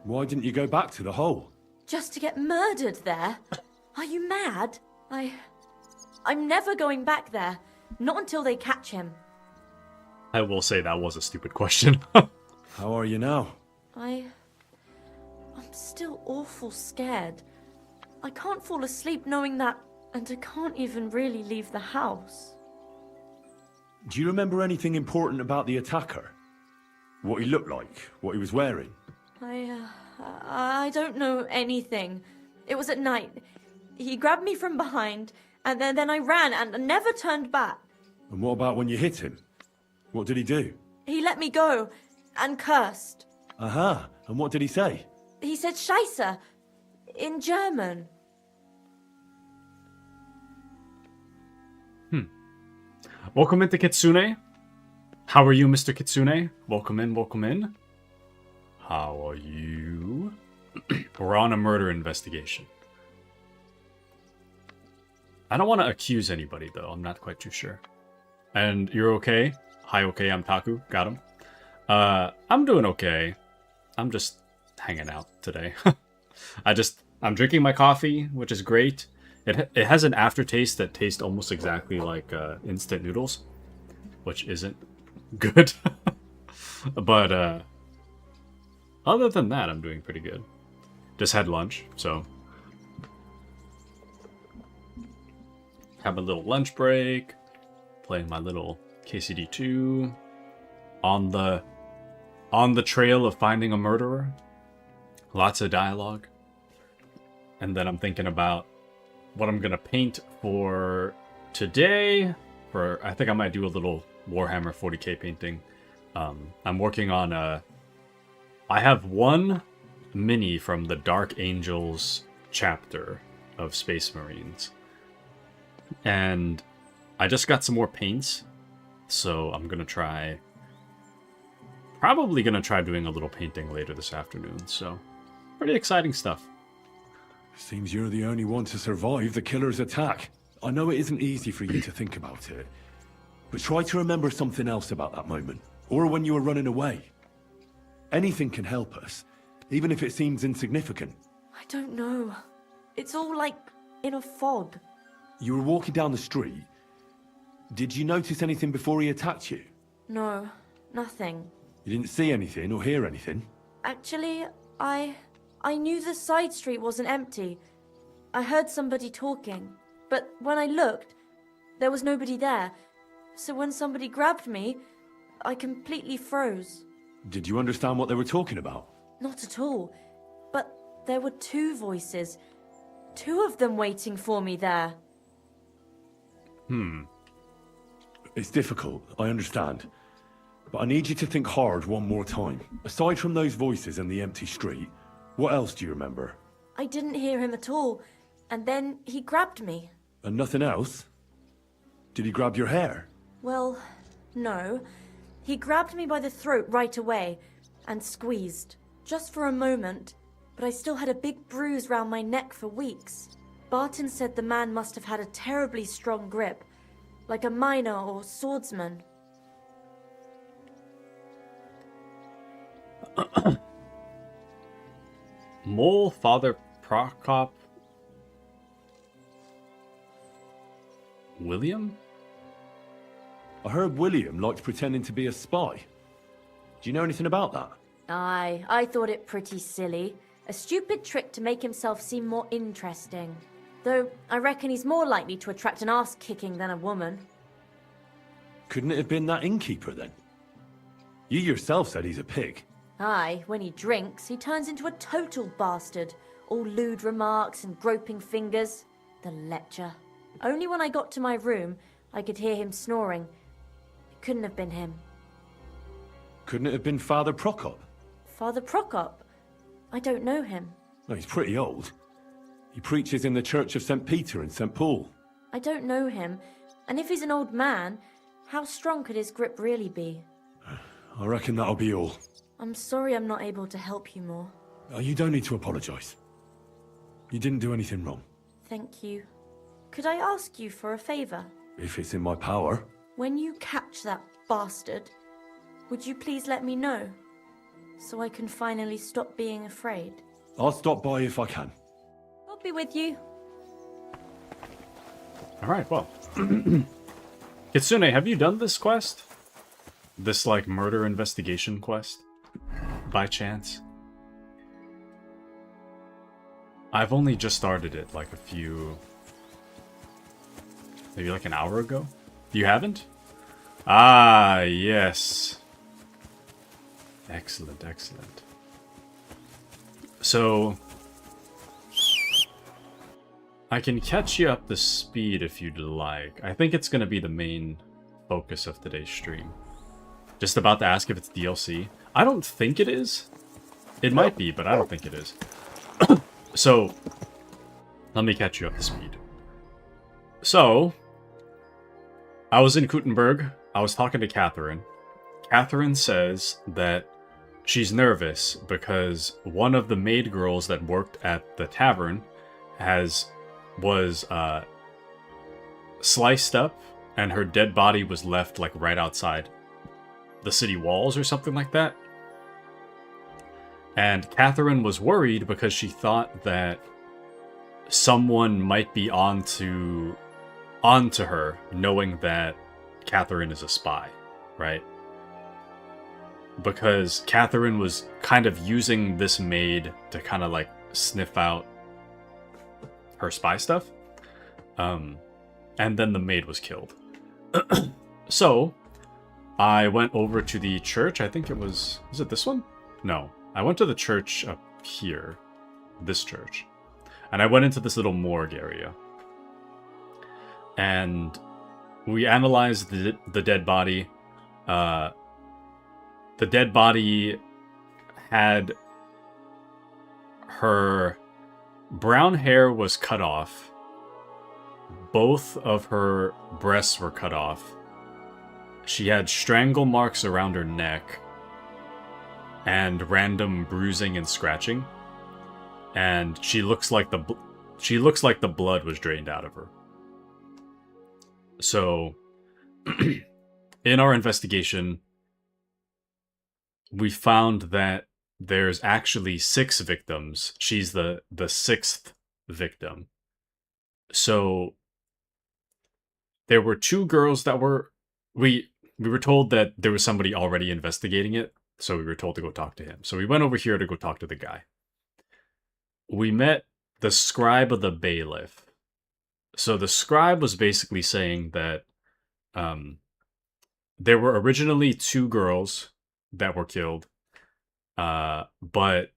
Why didn't you go back to the hole? Just to get murdered there? Are you mad? I'm never going back there. Not until they catch him. I will say that was a stupid question. How are you now? I'm still awful scared. I can't fall asleep knowing that, and I can't even really leave the house. Do you remember anything important about the attacker? What he looked like? What he was wearing? I don't know anything. It was at night. He grabbed me from behind, and then I ran and never turned back. And what about when you hit him? What did he do? He let me go, and cursed. Aha, and what did he say? He said Scheisse, in German. Welcome into Kitsune. How are you, Mr. Kitsune? Welcome in, welcome in. How are you? We're on a murder investigation. I don't want to accuse anybody, though. I'm not quite too sure. And you're okay? Hi, okay, I'm Taku. Got him. I'm doing okay. I'm just hanging out today. I'm drinking my coffee, which is great. It has an aftertaste that tastes almost exactly like instant noodles, which isn't good. But other than that, I'm doing pretty good. Just had lunch, so have a little lunch break, playing my little KCD2 on the trail of finding a murderer. Lots of dialogue. And then I'm thinking about what I'm gonna paint for today. I think I might do a little Warhammer 40k painting. I'm working on I have one mini from the Dark Angels chapter of Space Marines. And I just got some more paints, so I'm probably gonna try doing a little painting later this afternoon, so pretty exciting stuff. Seems you're the only one to survive the killer's attack. I know it isn't easy for you to think about it, but try to remember something else about that moment, or when you were running away. Anything can help us, even if it seems insignificant. I don't know. It's all like in a fog. You were walking down the street. Did you notice anything before he attacked you? No, nothing. You didn't see anything or hear anything? Actually, I knew the side street wasn't empty. I heard somebody talking, but when I looked, there was nobody there. So when somebody grabbed me, I completely froze. Did you understand what they were talking about? Not at all. But there were two voices. Two of them waiting for me there. It's difficult, I understand. But I need you to think hard one more time. Aside from those voices and the empty street, what else do you remember? I didn't hear him at all, and then he grabbed me. And nothing else? Did he grab your hair? Well, no. He grabbed me by the throat right away and squeezed. Just for a moment, but I still had a big bruise round my neck for weeks. Barton said the man must have had a terribly strong grip, like a miner or swordsman. Mole Father Prokop William? I heard William liked pretending to be a spy. Do you know anything about that? Aye, I thought it pretty silly. A stupid trick to make himself seem more interesting. Though, I reckon he's more likely to attract an ass-kicking than a woman. Couldn't it have been that innkeeper, then? You yourself said he's a pig. Aye, when he drinks, he turns into a total bastard. All lewd remarks and groping fingers. The lecher. Only when I got to my room, I could hear him snoring. It couldn't have been him. Couldn't it have been Father Prokop? Father Prokop? I don't know him. No, he's pretty old. He preaches in the Church of St. Peter and St. Paul. I don't know him. And if he's an old man, how strong could his grip really be? I reckon that'll be all. I'm sorry I'm not able to help you more. You don't need to apologize. You didn't do anything wrong. Thank you. Could I ask you for a favor? If it's in my power. When you catch that bastard, would you please let me know? So I can finally stop being afraid. I'll stop by if I can. I'll be with you. Alright, well. Kitsune, have you done this quest? This, like, murder investigation quest? By chance? I've only just started it, like, maybe like an hour ago? You haven't? Ah, yes. Excellent, excellent. So, I can catch you up to speed if you'd like. I think it's going to be the main focus of today's stream. Just about to ask if it's DLC. I don't think it is. It might be, but I don't think it is. So, let me catch you up to speed. So, I was in Kuttenberg. I was talking to Catherine. Catherine says that she's nervous because one of the maid girls that worked at the tavern was sliced up, and her dead body was left like right outside the city walls or something like that. And Catherine was worried because she thought that someone might be onto her, knowing that Catherine is a spy, right? Because Catherine was kind of using this maid to kind of like sniff out her spy stuff. And then the maid was killed. So I went over to the church. I think it was it this one? No. I went to the church up here. This church. And I went into this little morgue area. And we analyzed the dead body. The dead body had her brown hair was cut off. Both of her breasts were cut off. She had strangle marks around her neck and random bruising and scratching. And she looks like the blood was drained out of her. So in our investigation, we found that there's actually 6 victims. She's the 6th victim. So there were 2 girls that were... We were told that there was somebody already investigating it, so we were told to go talk to him. So we went over here to go talk to the guy. We met the scribe of the bailiff. So the scribe was basically saying that there were originally 2 girls that were killed, but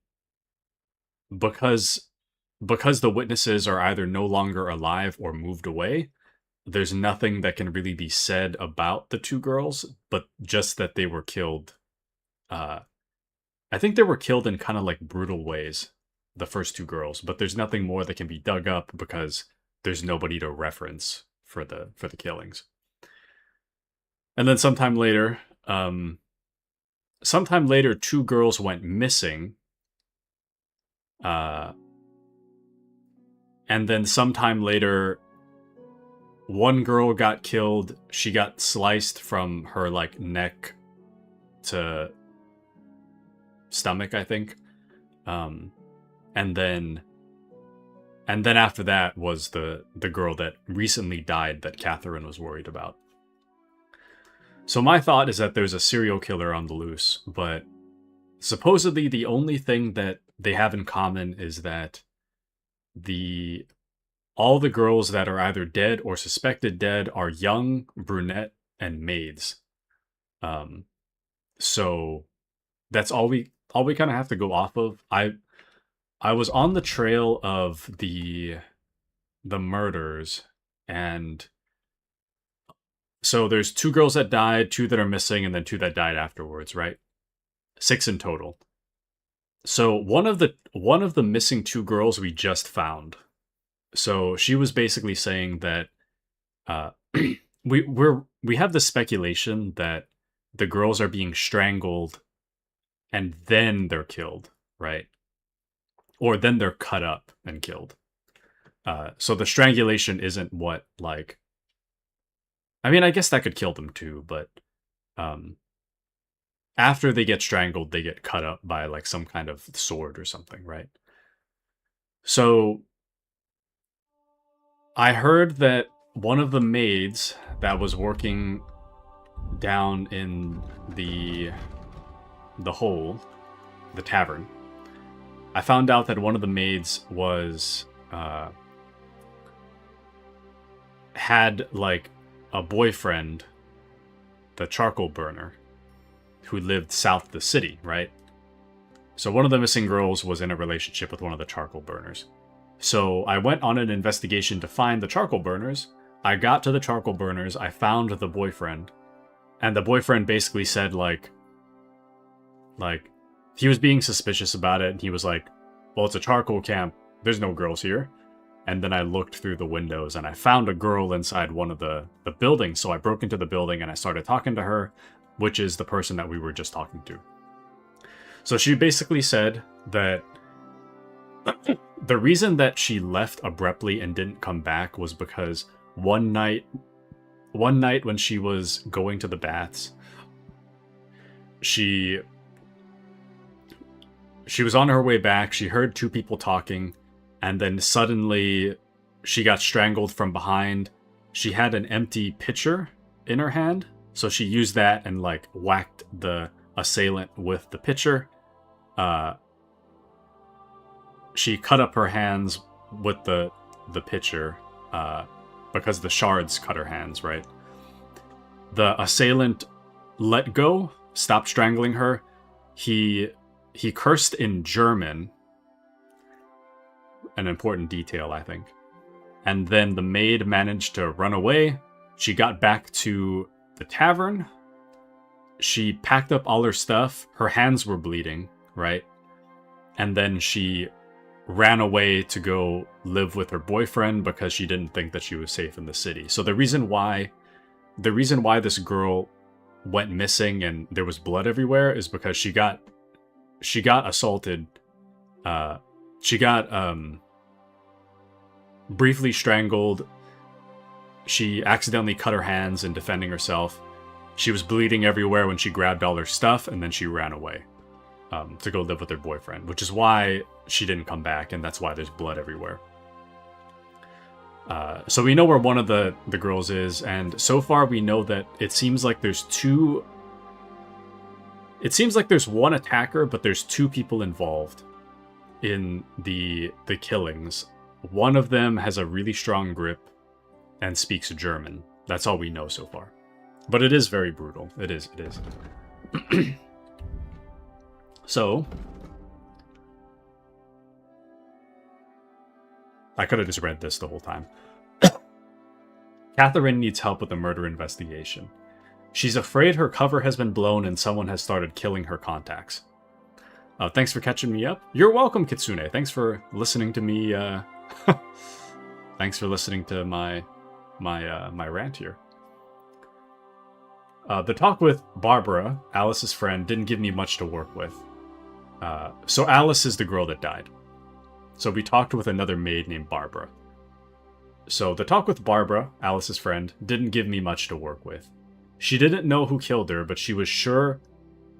because the witnesses are either no longer alive or moved away, there's nothing that can really be said about the 2 girls, but just that they were killed. I think they were killed in kind of like brutal ways, the first 2 girls, but there's nothing more that can be dug up because there's nobody to reference for the killings. And then sometime later, 2 girls went missing. And then sometime later, one girl got killed. She got sliced from her like neck to stomach, I think. And then after that was the girl that recently died that Catherine was worried about. So my thought is that there's a serial killer on the loose, but supposedly the only thing that they have in common is that all the girls that are either dead or suspected dead are young, brunette, and maids. So that's all we kind of have to go off of. I was on the trail of the murders, and so there's 2 girls that died, 2 that are missing, and then 2 that died afterwards, right? 6 in total. So one of the missing 2 girls we just found. So she was basically saying that we have the speculation that the girls are being strangled and then they're killed, right? Or then they're cut up and killed. So the strangulation isn't what, like... I mean, I guess that could kill them too, but after they get strangled, they get cut up by like some kind of sword or something, right? So I heard that one of the maids that was working down in the hole, the tavern, I found out that one of the maids was had like a boyfriend, the charcoal burner, who lived south of the city, right? So one of the missing girls was in a relationship with one of the charcoal burners. So I went on an investigation to find the charcoal burners. I got to the charcoal burners, I found the boyfriend, and the boyfriend basically said like he was being suspicious about it, and he was like, well, it's a charcoal camp, there's no girls here. And then I looked through the windows and I found a girl inside one of the buildings. So I broke into the building and I started talking to her, which is the person that we were just talking to. So she basically said that the reason that she left abruptly and didn't come back was because one night when she was going to the baths, she was on her way back, she heard two people talking, and then suddenly she got strangled from behind. She had an empty pitcher in her hand, so she used that and like whacked the assailant with the pitcher. She cut up her hands with the pitcher because the shards cut her hands, right? The assailant let go, stopped strangling her. He cursed in German, an important detail, I think. And then the maid managed to run away. She got back to the tavern. She packed up all her stuff. Her hands were bleeding, right? And then she ran away to go live with her boyfriend because she didn't think that she was safe in the city. So the reason why this girl went missing and there was blood everywhere is because she got assaulted. She got briefly strangled. She accidentally cut her hands in defending herself. She was bleeding everywhere when she grabbed all her stuff, and then she ran away to go live with her boyfriend, which is why she didn't come back, and that's why there's blood everywhere. So we know where one of the girls is, and so far we know that it seems like there's two... It seems like there's one attacker, but there's two people involved in the killings. One of them has a really strong grip and speaks German. That's all we know so far. But it is very brutal. It is. So, I could have just read this the whole time. Catherine needs help with the murder investigation. She's afraid her cover has been blown and someone has started killing her contacts. Thanks for catching me up. You're welcome, Kitsune. Thanks for listening to me. Thanks for listening to my rant here. The talk with Barbara, Alice's friend, didn't give me much to work with. So Alice is the girl that died. So we talked with another maid named Barbara. So the talk with Barbara, Alice's friend, didn't give me much to work with. She didn't know who killed her, but she was sure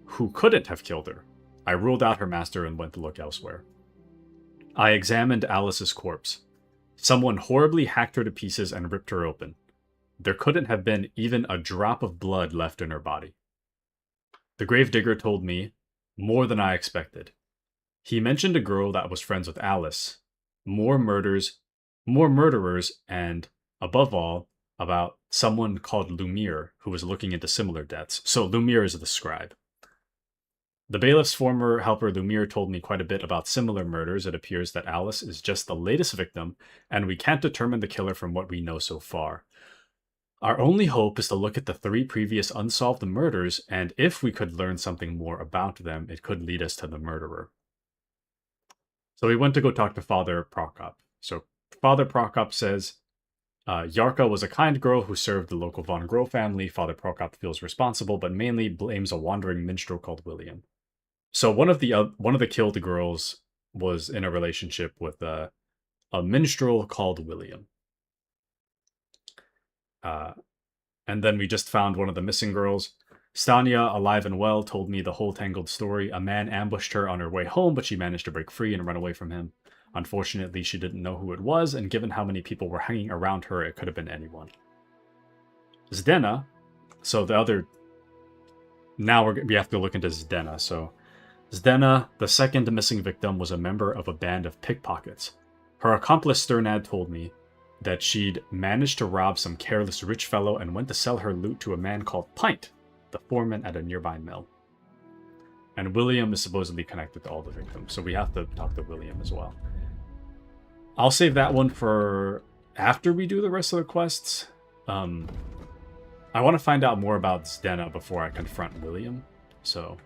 who couldn't have killed her. I ruled out her master and went to look elsewhere. I examined Alice's corpse. Someone horribly hacked her to pieces and ripped her open. There couldn't have been even a drop of blood left in her body. The gravedigger told me more than I expected. He mentioned a girl that was friends with Alice, more murderers, and, above all, about someone called Lumiere who was looking into similar deaths. So Lumiere is the scribe. The bailiff's former helper Lumiere told me quite a bit about similar murders. It appears that Alice is just the latest victim, and we can't determine the killer from what we know so far. Our only hope is to look at the 3 previous unsolved murders, and if we could learn something more about them, it could lead us to the murderer. So we went to go talk to Father Prokop. So Father Prokop says, Yarka was a kind girl who served the local von Groh family. Father Prokop feels responsible, but mainly blames a wandering minstrel called William. So one of the killed girls was in a relationship with a minstrel called William. And then we just found one of the missing girls. Stania, alive and well, told me the whole tangled story. A man ambushed her on her way home, but she managed to break free and run away from him. Unfortunately, she didn't know who it was, and given how many people were hanging around her, it could have been anyone. Zdena, so the other... Now we have to look into Zdena. So Zdena, the second missing victim, was a member of a band of pickpockets. Her accomplice Sternad told me that she'd managed to rob some careless rich fellow and went to sell her loot to a man called Pint, the foreman at a nearby mill. And William is supposedly connected to all the victims, so we have to talk to William as well. I'll save that one for after we do the rest of the quests. I want to find out more about Zdena before I confront William, so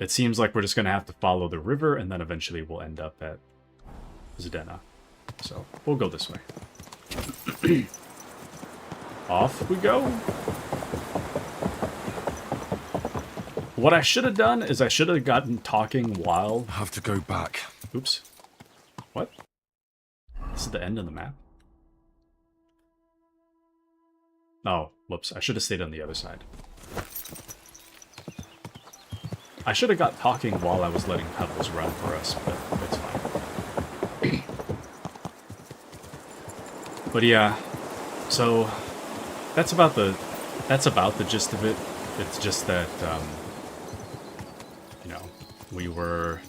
it seems like we're just going to have to follow the river, and then eventually we'll end up at Zdena. So we'll go this way. Off we go. What I should have done is I should have gotten talking while... I have to go back. Oops. What? This is the end of the map? Oh, whoops. I should have stayed on the other side. I should have got talking while I was letting Pebbles run for us, but it's fine. But yeah, so that's about the gist of it. It's just that you know, we were...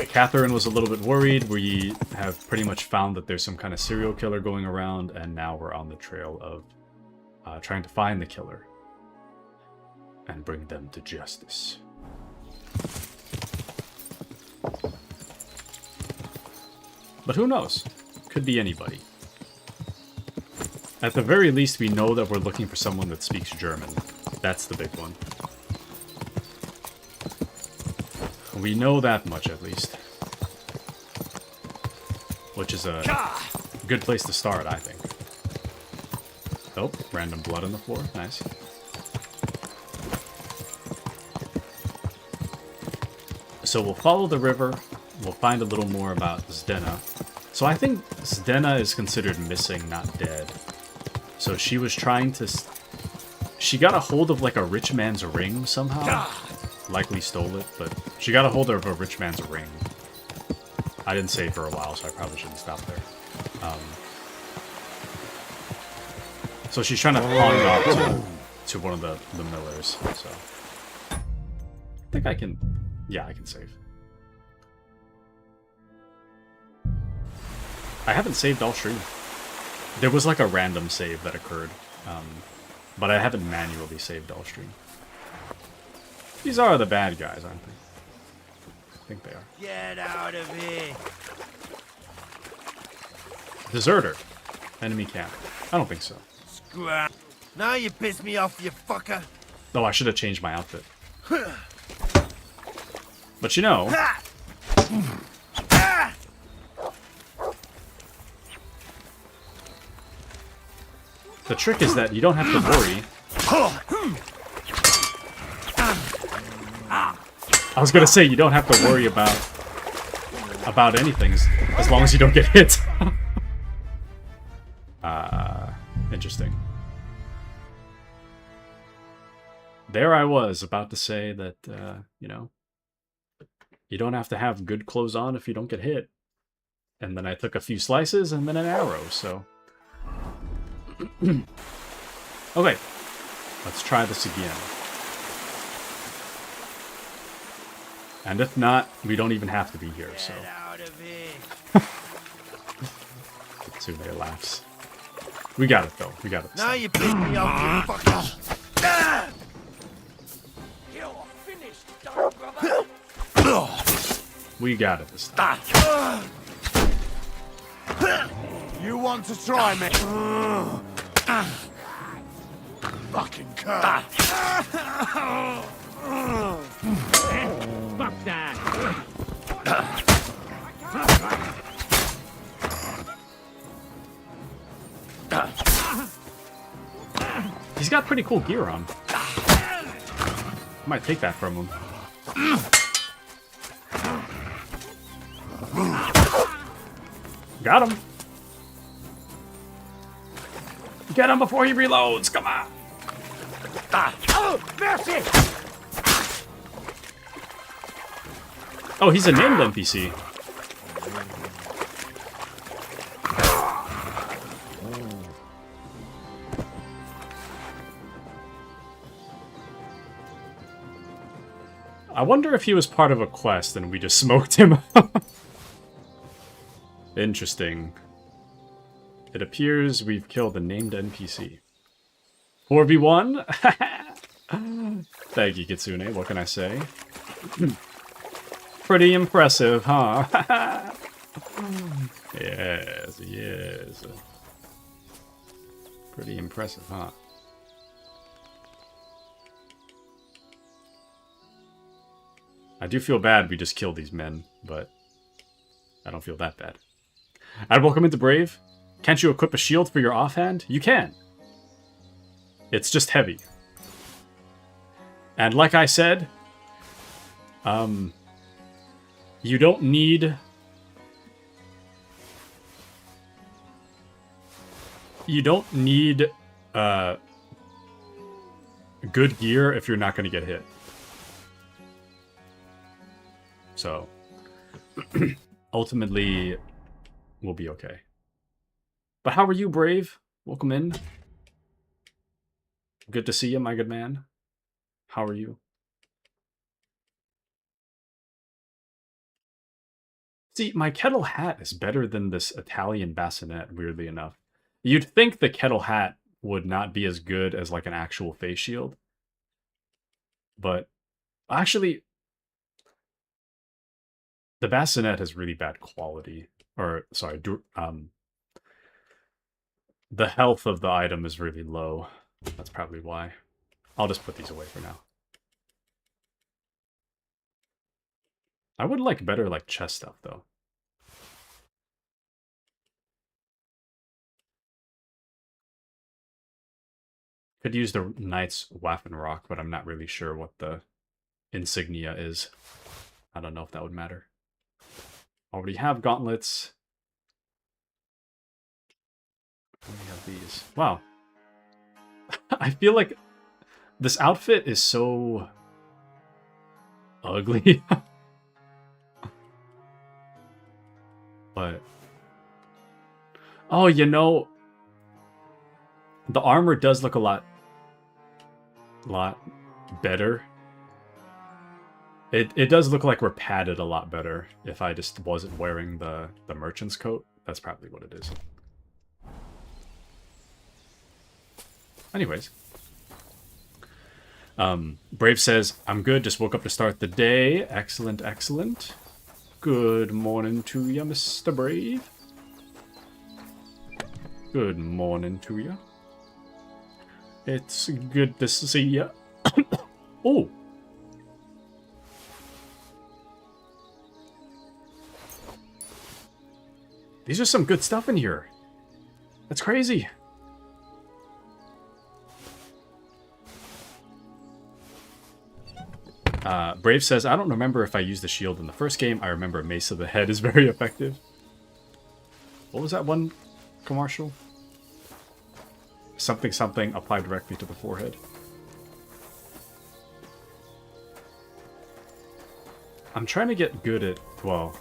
Catherine was a little bit worried. We have pretty much found that there's some kind of serial killer going around, and now we're on the trail of trying to find the killer and bring them to justice. But who knows? Could be anybody. At the very least, we know that we're looking for someone that speaks German. That's the big one. We know that much, at least. Which is a good place to start, I think. Oh, random blood on the floor. Nice. So we'll follow the river. We'll find a little more about Zdena. So I think Zdena is considered missing, not dead. So she was trying to... She got a hold of, like, a rich man's ring somehow. Likely stole it, but she got a hold of a rich man's ring. I didn't save for a while, so I probably shouldn't stop there. So she's trying to pawn it off to one of the millers, so... I think I can... Yeah, I can save. I haven't saved all stream. There was like a random save that occurred, but I haven't manually saved all stream. These are the bad guys, aren't they? I think they are. Get out of here! Deserter. Enemy camp. I don't think so. Scrap. Now you piss me off, you fucker. Oh, I should have changed my outfit. But you know... The trick is that you don't have to worry. I was gonna say, you don't have to worry about anything as long as you don't get hit. Interesting. There I was, about to say that, you know, you don't have to have good clothes on if you don't get hit. And then I took a few slices and then an arrow, so... Okay, let's try this again. And if not, we don't even have to be here, so... Kitsune laughs. We got it, though. We got it. Now you piss me off, you fucker. You're finished, brother. We got it this time. You want to try me? Fucking cunt. Fuck that. He's got pretty cool gear on. Might take that from him. Got him. Get him before he reloads. Come on. Oh, mercy! Oh, he's a named NPC. I wonder if he was part of a quest and we just smoked him. Interesting. It appears we've killed a named NPC. 4v1? Thank you, Kitsune. What can I say? Pretty impressive, huh? Yes, yes. Pretty impressive, huh? I do feel bad we just killed these men, but I don't feel that bad. I'd welcome into Brave. Can't you equip a shield for your offhand? You can. It's just heavy. And like I said, you don't need... You don't need good gear if you're not going to get hit. So, ultimately, we'll be okay. But how are you, Brave? Welcome in. Good to see you, my good man. How are you? See, my kettle hat is better than this Italian bassinet, weirdly enough. You'd think the kettle hat would not be as good as like an actual face shield. But actually, the bassinet has really bad quality. Or, sorry, the health of the item is really low. That's probably why. I'll just put these away for now. I would like better like chest stuff though. Could use the Knight's Waffenrock, but I'm not really sure what the insignia is. I don't know if that would matter. Already have gauntlets. We have these. Wow. I feel like this outfit is so ugly. But oh, you know, the armor does look a lot better. It does look like we're padded a lot better if I just wasn't wearing the merchant's coat. That's probably what it is. Anyways. Brave says, I'm good, just woke up to start the day. Excellent, excellent. Good morning to you, Mr. Brave. Good morning to you. It's good to see you. Oh! These are some good stuff in here. That's crazy. Brave says, I don't remember if I used the shield in the first game. I remember Mace of the Head is very effective. What was that one commercial? Something something applied directly to the forehead. I'm trying to get good at, well,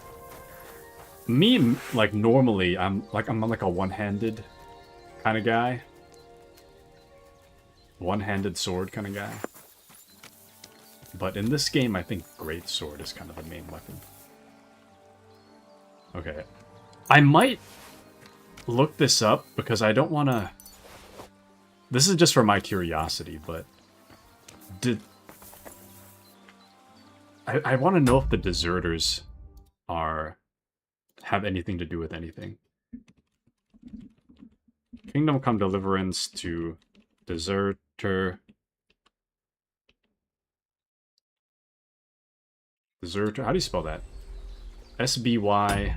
me, like, normally, I'm like a one-handed kind of guy. One-handed sword kind of guy. But in this game, I think Great Sword is kind of the main weapon. Okay. I might look this up because I don't want to... This is just for my curiosity, but... I want to know if the deserters have anything to do with anything. Kingdom Come Deliverance to Deserter... Deserter, how do you spell that? S-B-Y...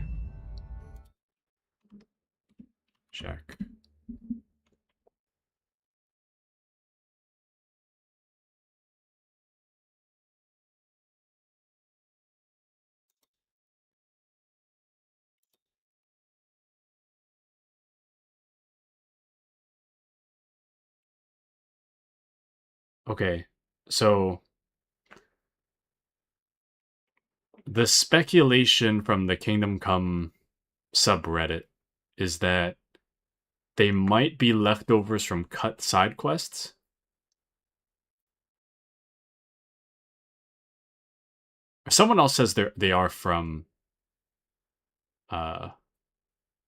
Check. Okay, so... The speculation from the Kingdom Come subreddit is that they might be leftovers from cut side quests. Someone else says they are from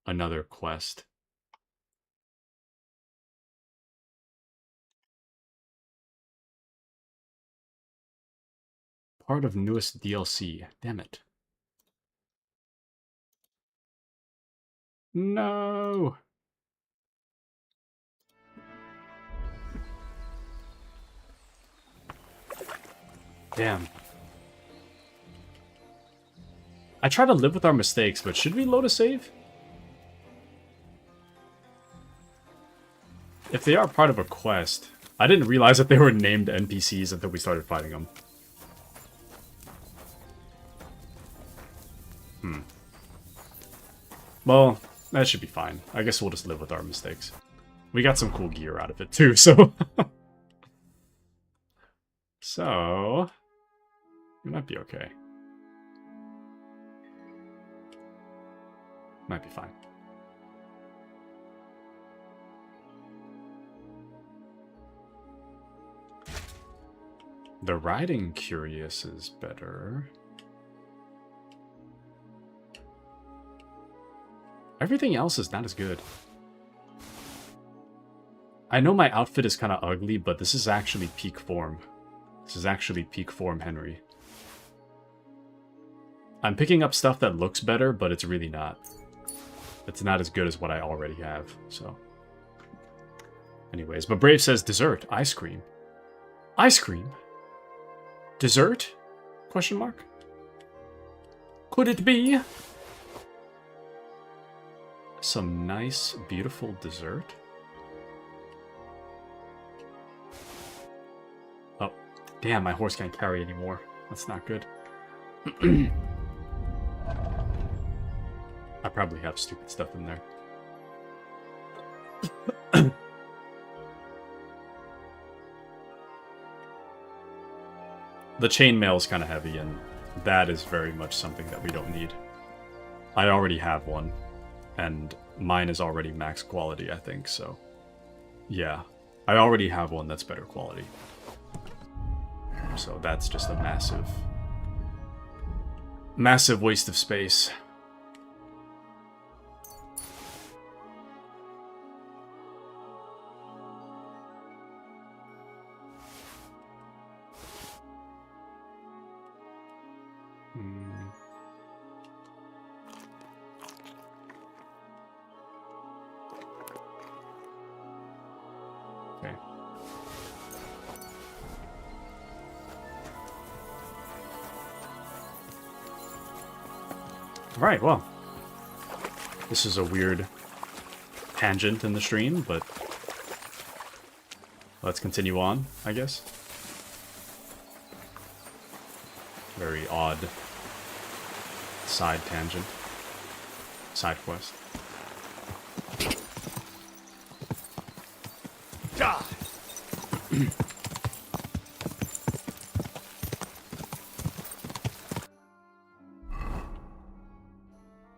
another quest. Part of newest DLC. Damn it. No. Damn. I try to live with our mistakes, but should we load a save? If they are part of a quest, I didn't realize that they were named NPCs until we started fighting them. Well, that should be fine. I guess we'll just live with our mistakes. We got some cool gear out of it too, so... So... We might be okay. Might be fine. The riding curious is better. Everything else is not as good. I know my outfit is kind of ugly, but this is actually peak form. This is actually peak form Henry. I'm picking up stuff that looks better, but it's really not. It's not as good as what I already have, so. Anyways, but Brave says dessert, ice cream. Ice cream? Dessert? Question mark? Could it be? Some nice, beautiful dessert? Oh, damn, my horse can't carry anymore. That's not good. I probably have stupid stuff in there. The chainmail is kind of heavy, and that is very much something that we don't need. I already have one, and mine is already max quality, I think, so... Yeah, I already have one that's better quality. So that's just a massive... massive waste of space. Okay. Right, well. This is a weird tangent in the stream, but let's continue on, I guess. Very odd side tangent. Side quest.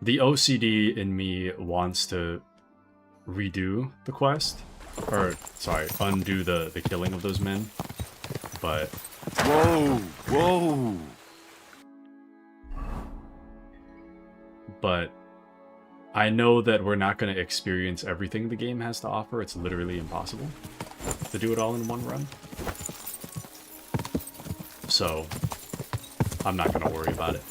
The OCD in me wants to redo the quest. Or, sorry, undo the killing of those men. But... Whoa! Whoa! But I know that we're not going to experience everything the game has to offer. It's literally impossible to do it all in one run. So, I'm not going to worry about it.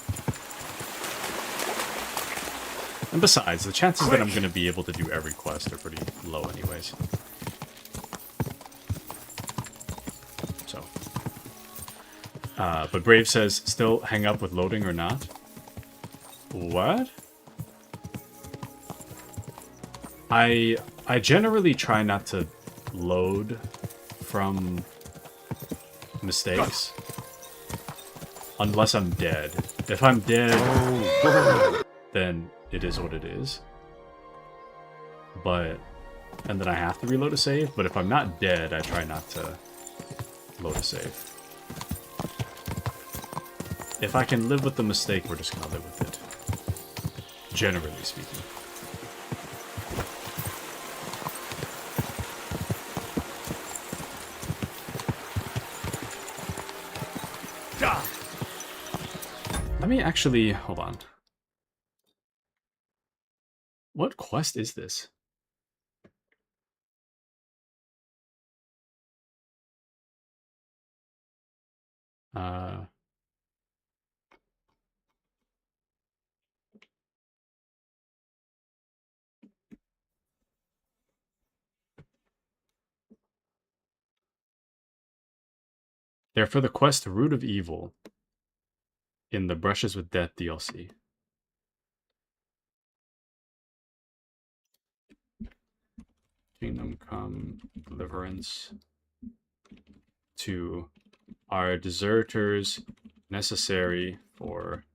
And besides, the chances that I'm going to be able to do every quest are pretty low anyways. So. But Brave says, still hang up with loading or not? What? I generally try not to load from mistakes. Unless I'm dead. If I'm dead, then it is what it is. But, and then I have to reload a save, but if I'm not dead, I try not to load a save. If I can live with the mistake, we're just gonna live with it. Generally speaking. Let me actually, hold on. What quest is this? They're for the quest Root of Evil in the Brushes with Death DLC. Kingdom Come, Deliverance. 2 are deserters necessary for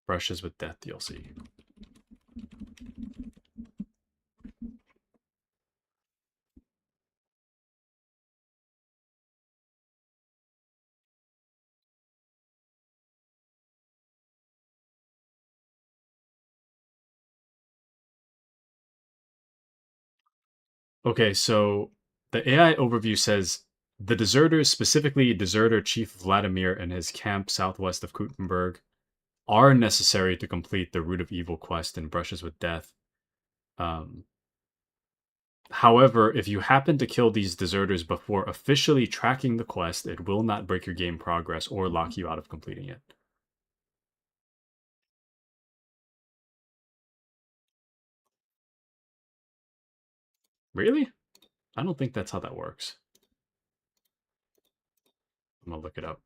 Brushes with Death DLC. Okay, so the AI overview says the deserters, specifically Deserter Chief Vladimir and his camp southwest of Kutenberg, are necessary to complete the Root of Evil quest in Brushes with Death. However, if you happen to kill these deserters before officially tracking the quest, it will not break your game progress or lock you out of completing it. Really? I don't think that's how that works. I'm gonna look it up.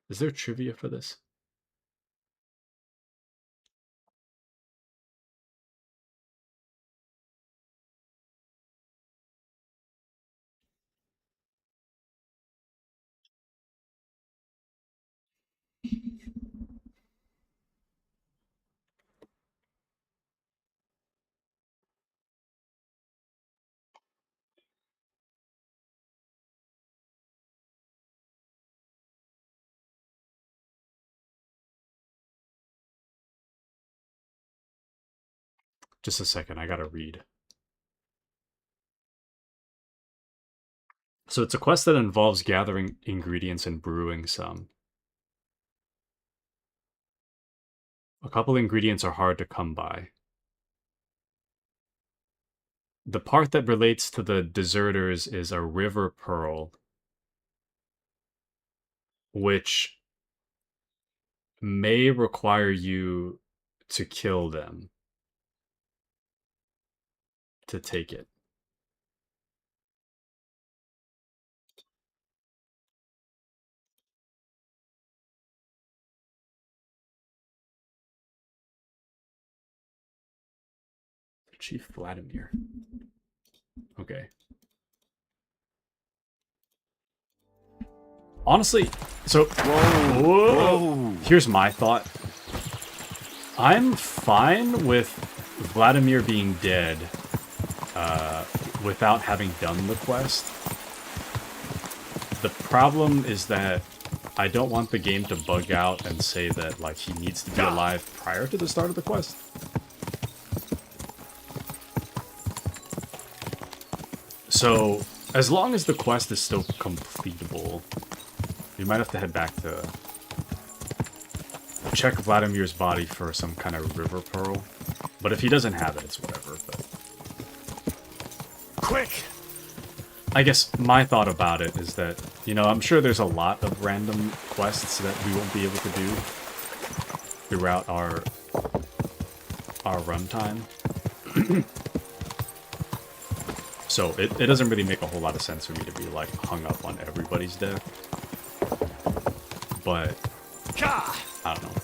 Is there trivia for this? Just a second, I gotta read. So it's a quest that involves gathering ingredients and brewing some. A couple ingredients are hard to come by. The part that relates to the deserters is a river pearl, which may require you to kill them to take it. Chief Vladimir. Okay. Honestly, so whoa. Here's my thought. I'm fine with Vladimir being dead without having done the quest. The problem is that I don't want the game to bug out and say that like he needs to be alive prior to the start of the quest. So, as long as the quest is still completable, you might have to head back to check Vladimir's body for some kind of river pearl. But if he doesn't have it, it's whatever. But quick! I guess my thought about it is that, you know, I'm sure there's a lot of random quests that we won't be able to do throughout our runtime. So it doesn't really make a whole lot of sense for me to be like hung up on everybody's death. But I don't know.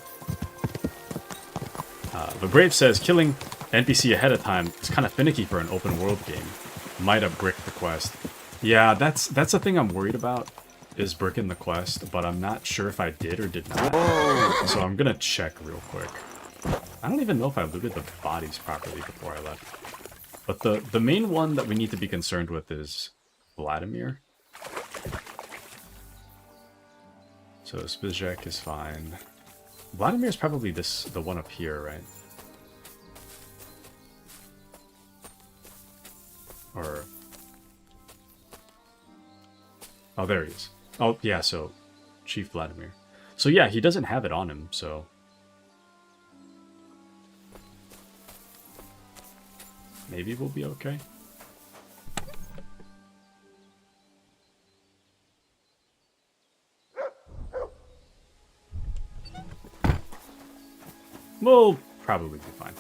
The Brave says killing NPC ahead of time is kind of finicky for an open world game. Might have bricked the quest. Yeah, that's the thing I'm worried about, is bricking the quest, but I'm not sure if I did or did not. Whoa. So I'm gonna check real quick. I don't even know if I looted the bodies properly before I left. But the main one that we need to be concerned with is Vladimir. So Spizjek is fine. Vladimir's probably the one up here, right? Or... oh, there he is. Oh, yeah, so Chief Vladimir. So yeah, he doesn't have it on him, so... maybe we'll be okay. We'll probably be fine.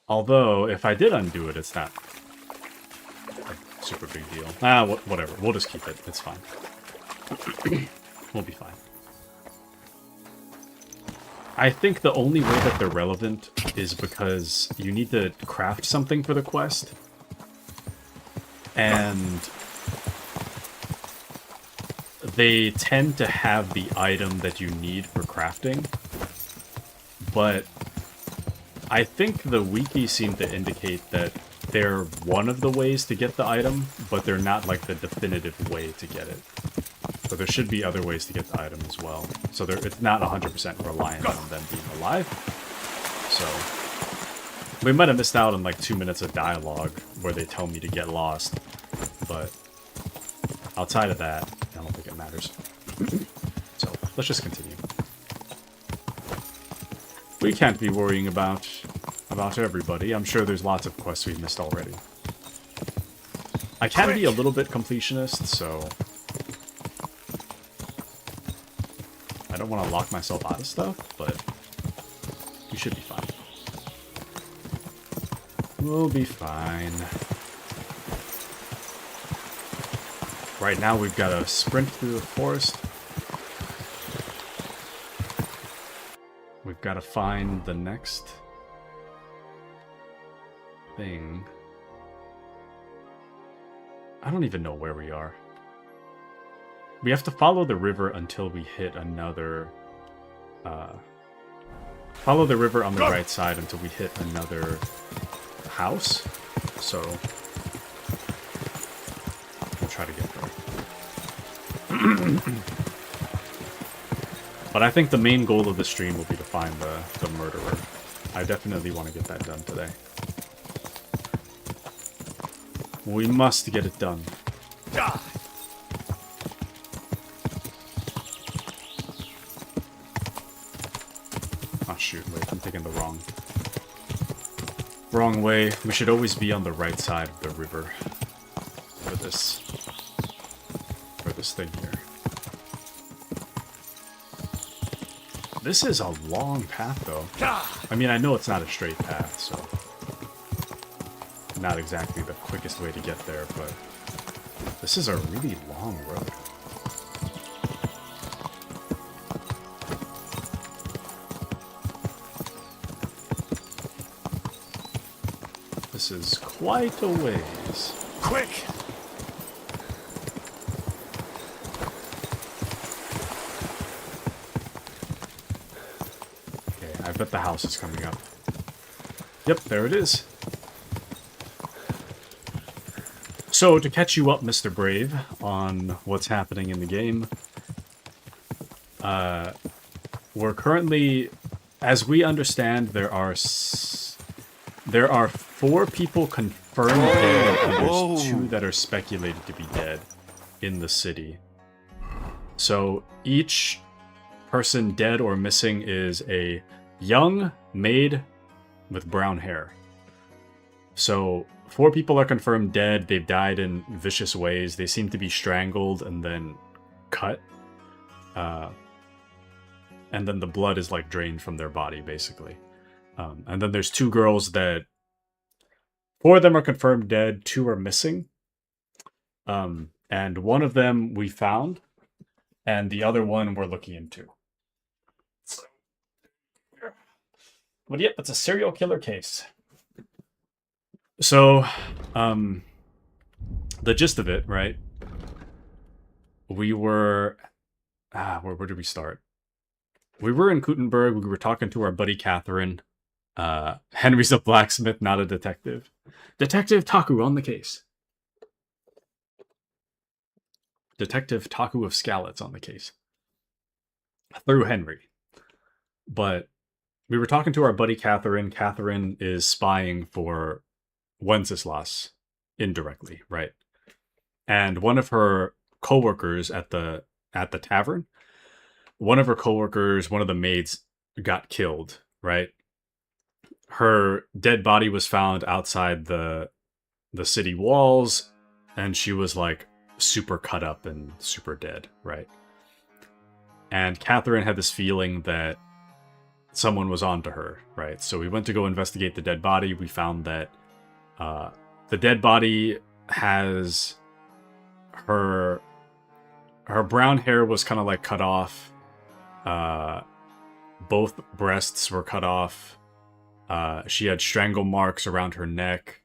Although, if I did undo it, it's not a super big deal. Whatever. We'll just keep it. It's fine. We'll be fine. I think the only way that they're relevant is because you need to craft something for the quest. And they tend to have the item that you need for crafting. But I think the wiki seem to indicate that they're one of the ways to get the item, but they're not like the definitive way to get it. So there should be other ways to get the item as well. So it's not 100% reliant on them being alive. So we might have missed out on like 2 minutes of dialogue where they tell me to get lost. But outside of that, I don't think it matters. So let's just continue. We can't be worrying about everybody. I'm sure there's lots of quests we've missed already. I can be a little bit completionist, so I don't want to lock myself out of stuff, but we should be fine. We'll be fine. Right now we've got to sprint through the forest. We've got to find the next thing. I don't even know where we are. We have to follow the river until we hit another... follow the river on the right side until we hit another house. So we'll try to get there. But I think the main goal of the stream will be to find the murderer. I definitely want to get that done today. We must get it done. Oh shoot, wait, I'm taking the wrong way. We should always be on the right side of the river for this thing here. This is a long path, though. I mean, I know it's not a straight path, so not exactly the quickest way to get there, but this is a really long road. This is quite a ways. Quick! I bet the house is coming up. Yep, there it is. So, to catch you up, Mr. Brave, on what's happening in the game, we're currently, as we understand, there are 4 people confirmed dead, and there's 2 that are speculated to be dead in the city. So, each person dead or missing is a young maid with brown hair. So 4 people are confirmed dead. They've died in vicious ways. They seem to be strangled and then cut. And then the blood is like drained from their body, basically. And then there's 2 girls that 4 of them are confirmed dead, 2 are missing. And one of them we found, and the other one we're looking into. But yep, it's a serial killer case. So, the gist of it, right? We were... where did we start? We were in Kuttenberg. We were talking to our buddy Catherine. Henry's a blacksmith, not a detective. Detective Taku on the case. Detective Taku of Skalitz on the case. Through Henry. But we were talking to our buddy Catherine. Catherine is spying for Wenceslas indirectly, right? And one of her coworkers at the tavern, one of her coworkers, one of the maids, got killed, right? Her dead body was found outside the city walls, and she was like super cut up and super dead, right? And Catherine had this feeling that someone was onto her, right? So we went to go investigate the dead body. We found that the dead body has her brown hair was kind of like cut off. Both breasts were cut off. She had strangle marks around her neck,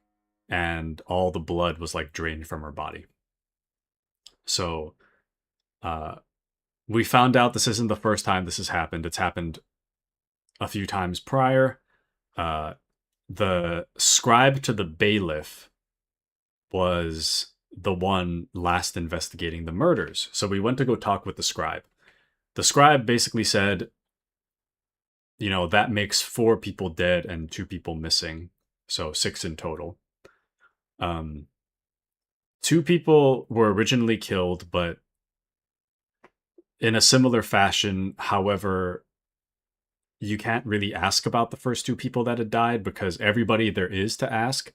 and all the blood was like drained from her body. So, we found out this isn't the first time this has happened. It's happened a few times prior. The scribe to the bailiff was the one last investigating the murders. So we went to go talk with the scribe. The scribe basically said, you know, that makes 4 people dead and 2 people missing. So 6 in total. 2 people were originally killed, but in a similar fashion. However, you can't really ask about the first 2 people that had died because everybody there is to ask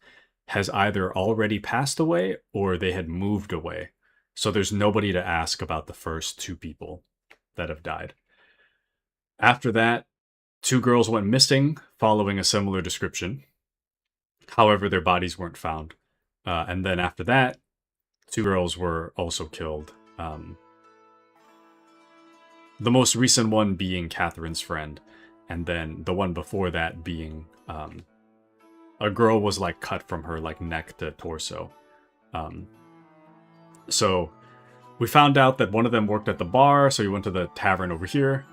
has either already passed away or they had moved away. So there's nobody to ask about the first 2 people that have died. After that, 2 girls went missing following a similar description. However, their bodies weren't found. And then after that, 2 girls were also killed. The most recent one being Catherine's friend. And then the one before that being a girl was like cut from her like neck to torso. So we found out that one of them worked at the bar, so we went to the tavern over here.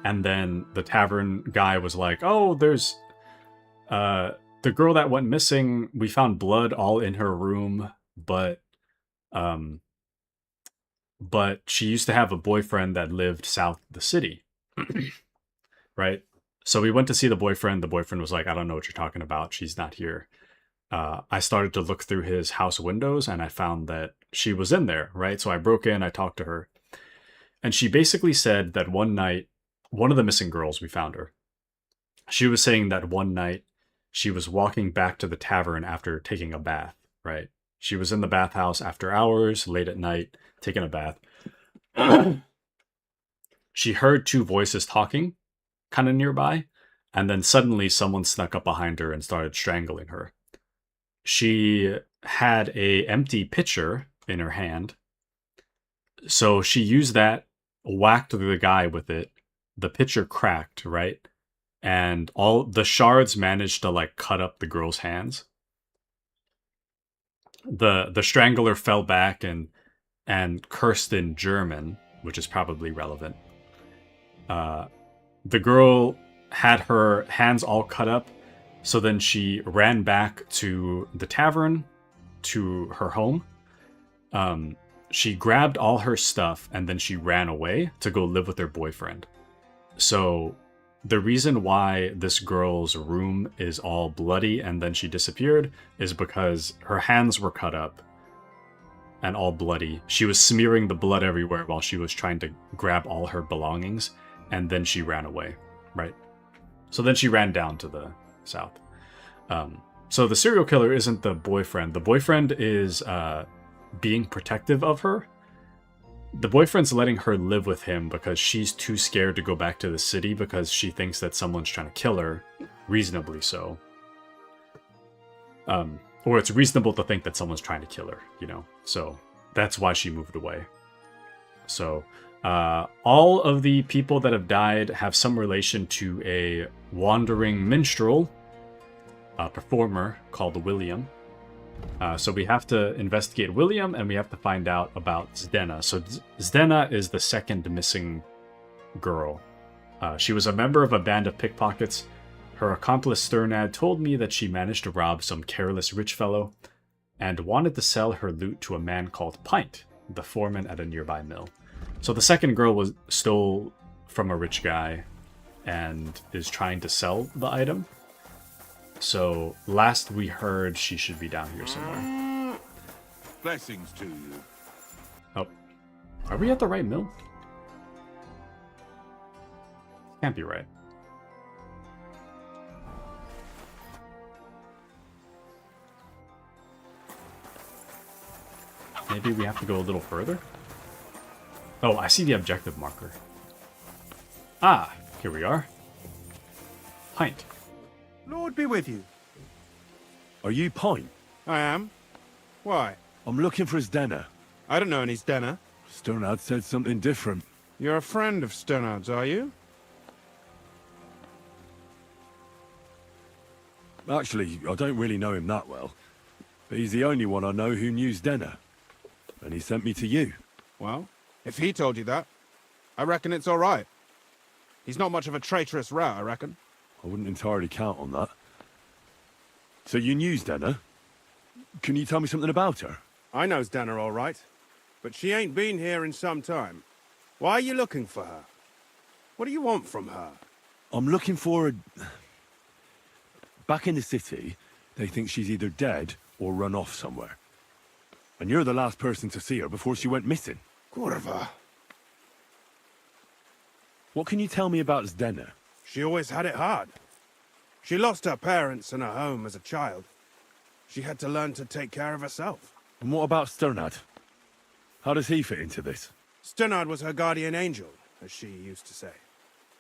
And then the tavern guy was like, oh, there's the girl that went missing. We found blood all in her room, but she used to have a boyfriend that lived south of the city. Right? So we went to see the boyfriend. The boyfriend was like, I don't know what you're talking about. She's not here. I started to look through his house windows and I found that she was in there, right? So I broke in, I talked to her. And she basically said that one night, one of the missing girls, we found her. She was saying that one night she was walking back to the tavern after taking a bath, right? She was in the bathhouse after hours, late at night, taking a bath. She heard 2 voices talking kind of nearby, and then suddenly someone snuck up behind her and started strangling her. She had a empty pitcher in her hand, so she used that, whacked the guy with it. The pitcher cracked, right? And all the shards managed to like cut up the girl's hands. The strangler fell back and cursed in German, which is probably relevant. The girl had her hands all cut up, so then she ran back to the tavern, to her home. She grabbed all her stuff and then she ran away to go live with her boyfriend. So the reason why this girl's room is all bloody and then she disappeared is because her hands were cut up and all bloody. She was smearing the blood everywhere while she was trying to grab all her belongings, and then she ran away, right? So then she ran down to the south. So the serial killer isn't the boyfriend. The boyfriend is being protective of her. The boyfriend's letting her live with him because she's too scared to go back to the city because she thinks that someone's trying to kill her, reasonably so. Or it's reasonable to think that someone's trying to kill her, you know? So that's why she moved away. So all of the people that have died have some relation to a wandering minstrel, a performer called William. So we have to investigate William, and we have to find out about Zdena. So Zdena is the second missing girl. She was a member of a band of pickpockets. Her accomplice Sternad told me that she managed to rob some careless rich fellow and wanted to sell her loot to a man called Pint, the foreman at a nearby mill. So the second girl stole from a rich guy and is trying to sell the item. So last we heard, she should be down here somewhere. Blessings to you. Oh, are we at the right mill? Can't be right. Maybe we have to go a little further? Oh, I see the objective marker. Ah, here we are. Pint. Lord be with you. Are you Pint? I am. Why? I'm looking for Zdena. I don't know any Stenner. Sternad said something different. You're a friend of Sternard's, are you? Actually, I don't really know him that well. But he's the only one I know who knew Denner. And he sent me to you. Well, if he told you that, I reckon it's all right. He's not much of a traitorous rat, I reckon. I wouldn't entirely count on that. So you knew Denner? Can you tell me something about her? I know Denner all right, but she ain't been here in some time. Why are you looking for her? What do you want from her? I'm looking for a... Back in the city, they think she's either dead or run off somewhere. And you're the last person to see her before she went missing. Kurva. What can you tell me about Zdenna? She always had it hard. She lost her parents and her home as a child. She had to learn to take care of herself. And what about Sternad? How does he fit into this? Sternard was her guardian angel, as she used to say.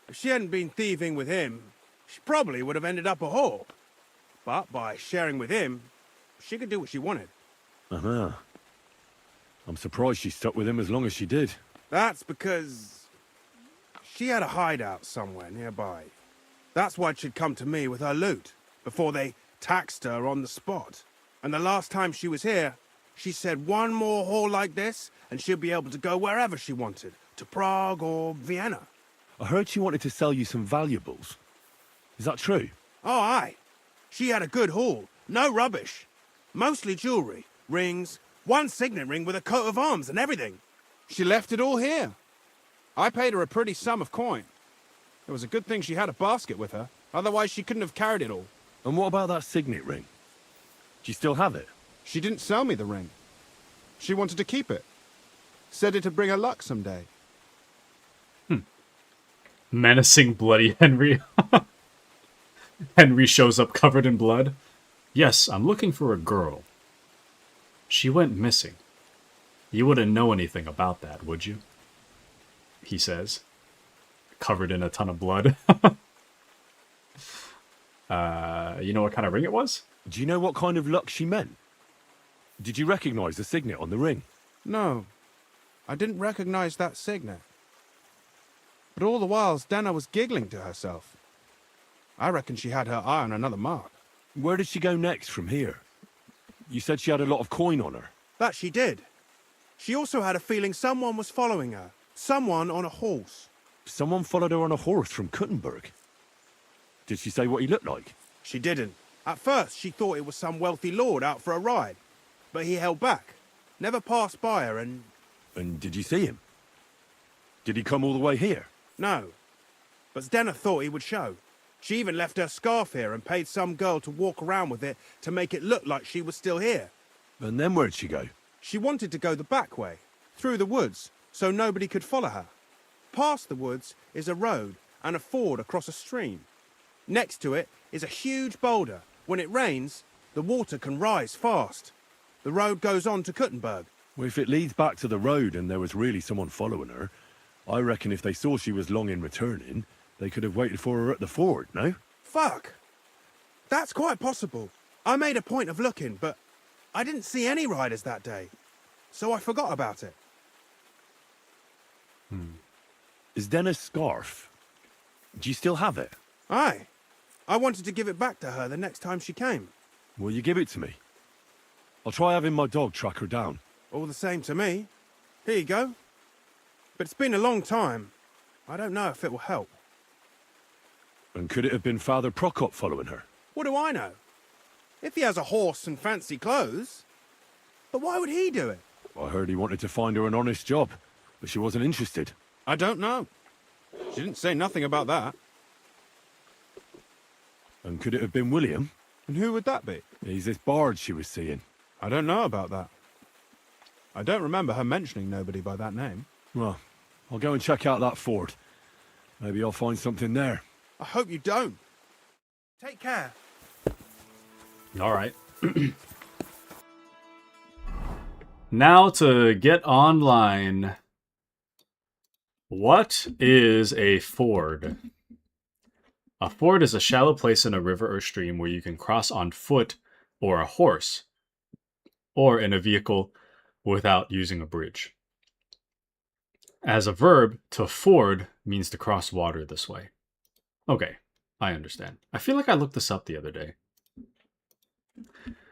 If she hadn't been thieving with him, she probably would have ended up a whore. But by sharing with him, she could do what she wanted. Uh-huh. I'm surprised she stuck with him as long as she did. That's because she had a hideout somewhere nearby. That's why she'd come to me with her loot, before they taxed her on the spot. And the last time she was here, she said one more haul like this, and she'll be able to go wherever she wanted, to Prague or Vienna. I heard she wanted to sell you some valuables. Is that true? Oh, aye. She had a good haul. No rubbish. Mostly jewelry, rings, one signet ring with a coat of arms and everything. She left it all here. I paid her a pretty sum of coin. It was a good thing she had a basket with her. Otherwise, she couldn't have carried it all. And what about that signet ring? Do you still have it? She didn't sell me the ring. She wanted to keep it. Said it'd bring her luck someday. Menacing bloody Henry. Henry shows up covered in blood. Yes, I'm looking for a girl. She went missing. You wouldn't know anything about that, would you? He says, covered in a ton of blood. You know what kind of ring it was? Do you know what kind of luck she meant? Did you recognize the signet on the ring? No, I didn't recognize that signet. But all the while, Dana was giggling to herself. I reckon she had her eye on another mark. Where did she go next from here? You said she had a lot of coin on her. That she did. She also had a feeling someone was following her. Someone on a horse. Someone followed her on a horse from Kuttenberg. Did she say what he looked like? She didn't. At first, she thought it was some wealthy lord out for a ride. But he held back. Never passed by her and... And did you see him? Did he come all the way here? No. But Zdenna thought he would show. She even left her scarf here and paid some girl to walk around with it to make it look like she was still here. And then where'd she go? She wanted to go the back way, through the woods, so nobody could follow her. Past the woods is a road and a ford across a stream. Next to it is a huge boulder. When it rains, the water can rise fast. The road goes on to Kuttenberg. Well, if it leads back to the road and there was really someone following her, I reckon if they saw she was long in returning, they could have waited for her at the ford, no? Fuck! That's quite possible. I made a point of looking, but I didn't see any riders that day. So I forgot about it. Is Denna's scarf? Do you still have it? Aye. I wanted to give it back to her the next time she came. Will you give it to me? I'll try having my dog track her down. All the same to me. Here you go. But it's been a long time. I don't know if it will help. And could it have been Father Prokop following her? What do I know? If he has a horse and fancy clothes. But why would he do it? I heard he wanted to find her an honest job, but she wasn't interested. I don't know. She didn't say nothing about that. And could it have been William? And who would that be? He's this bard she was seeing. I don't know about that. I don't remember her mentioning nobody by that name. Well, I'll go and check out that fort. Maybe I'll find something there. I hope you don't. Take care. All right. Now to get online. What is a ford? A ford is a shallow place in a river or stream where you can cross on foot or a horse, or in a vehicle without using a bridge. As a verb, to ford means to cross water this way. Okay, I understand. I feel like I looked this up the other day.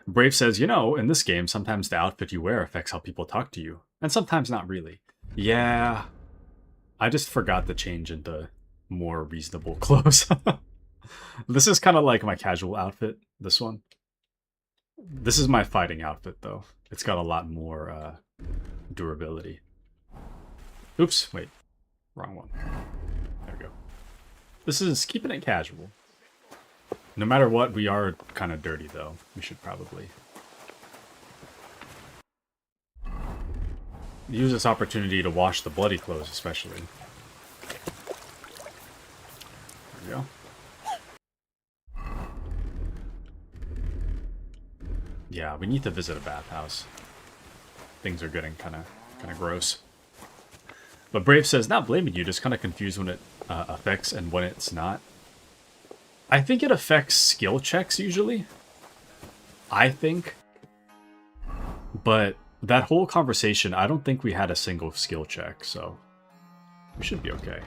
Brave says, you know, in this game, sometimes the outfit you wear affects how people talk to you, and sometimes not really. Yeah, I just forgot to change into more reasonable clothes. This is kind of like my casual outfit, this one. This is my fighting outfit, though. It's got a lot more durability. Oops, wait. Wrong one. There we go. This is keeping it casual. No matter what, we are kind of dirty, though. We should probably use this opportunity to wash the bloody clothes, especially. There we go. Yeah, we need to visit a bathhouse. Things are getting kind of gross. But Brave says, not blaming you, just kind of confused when it affects and when it's not. I think it affects skill checks usually. I think. But that whole conversation, I don't think we had a single skill check, so we should be okay.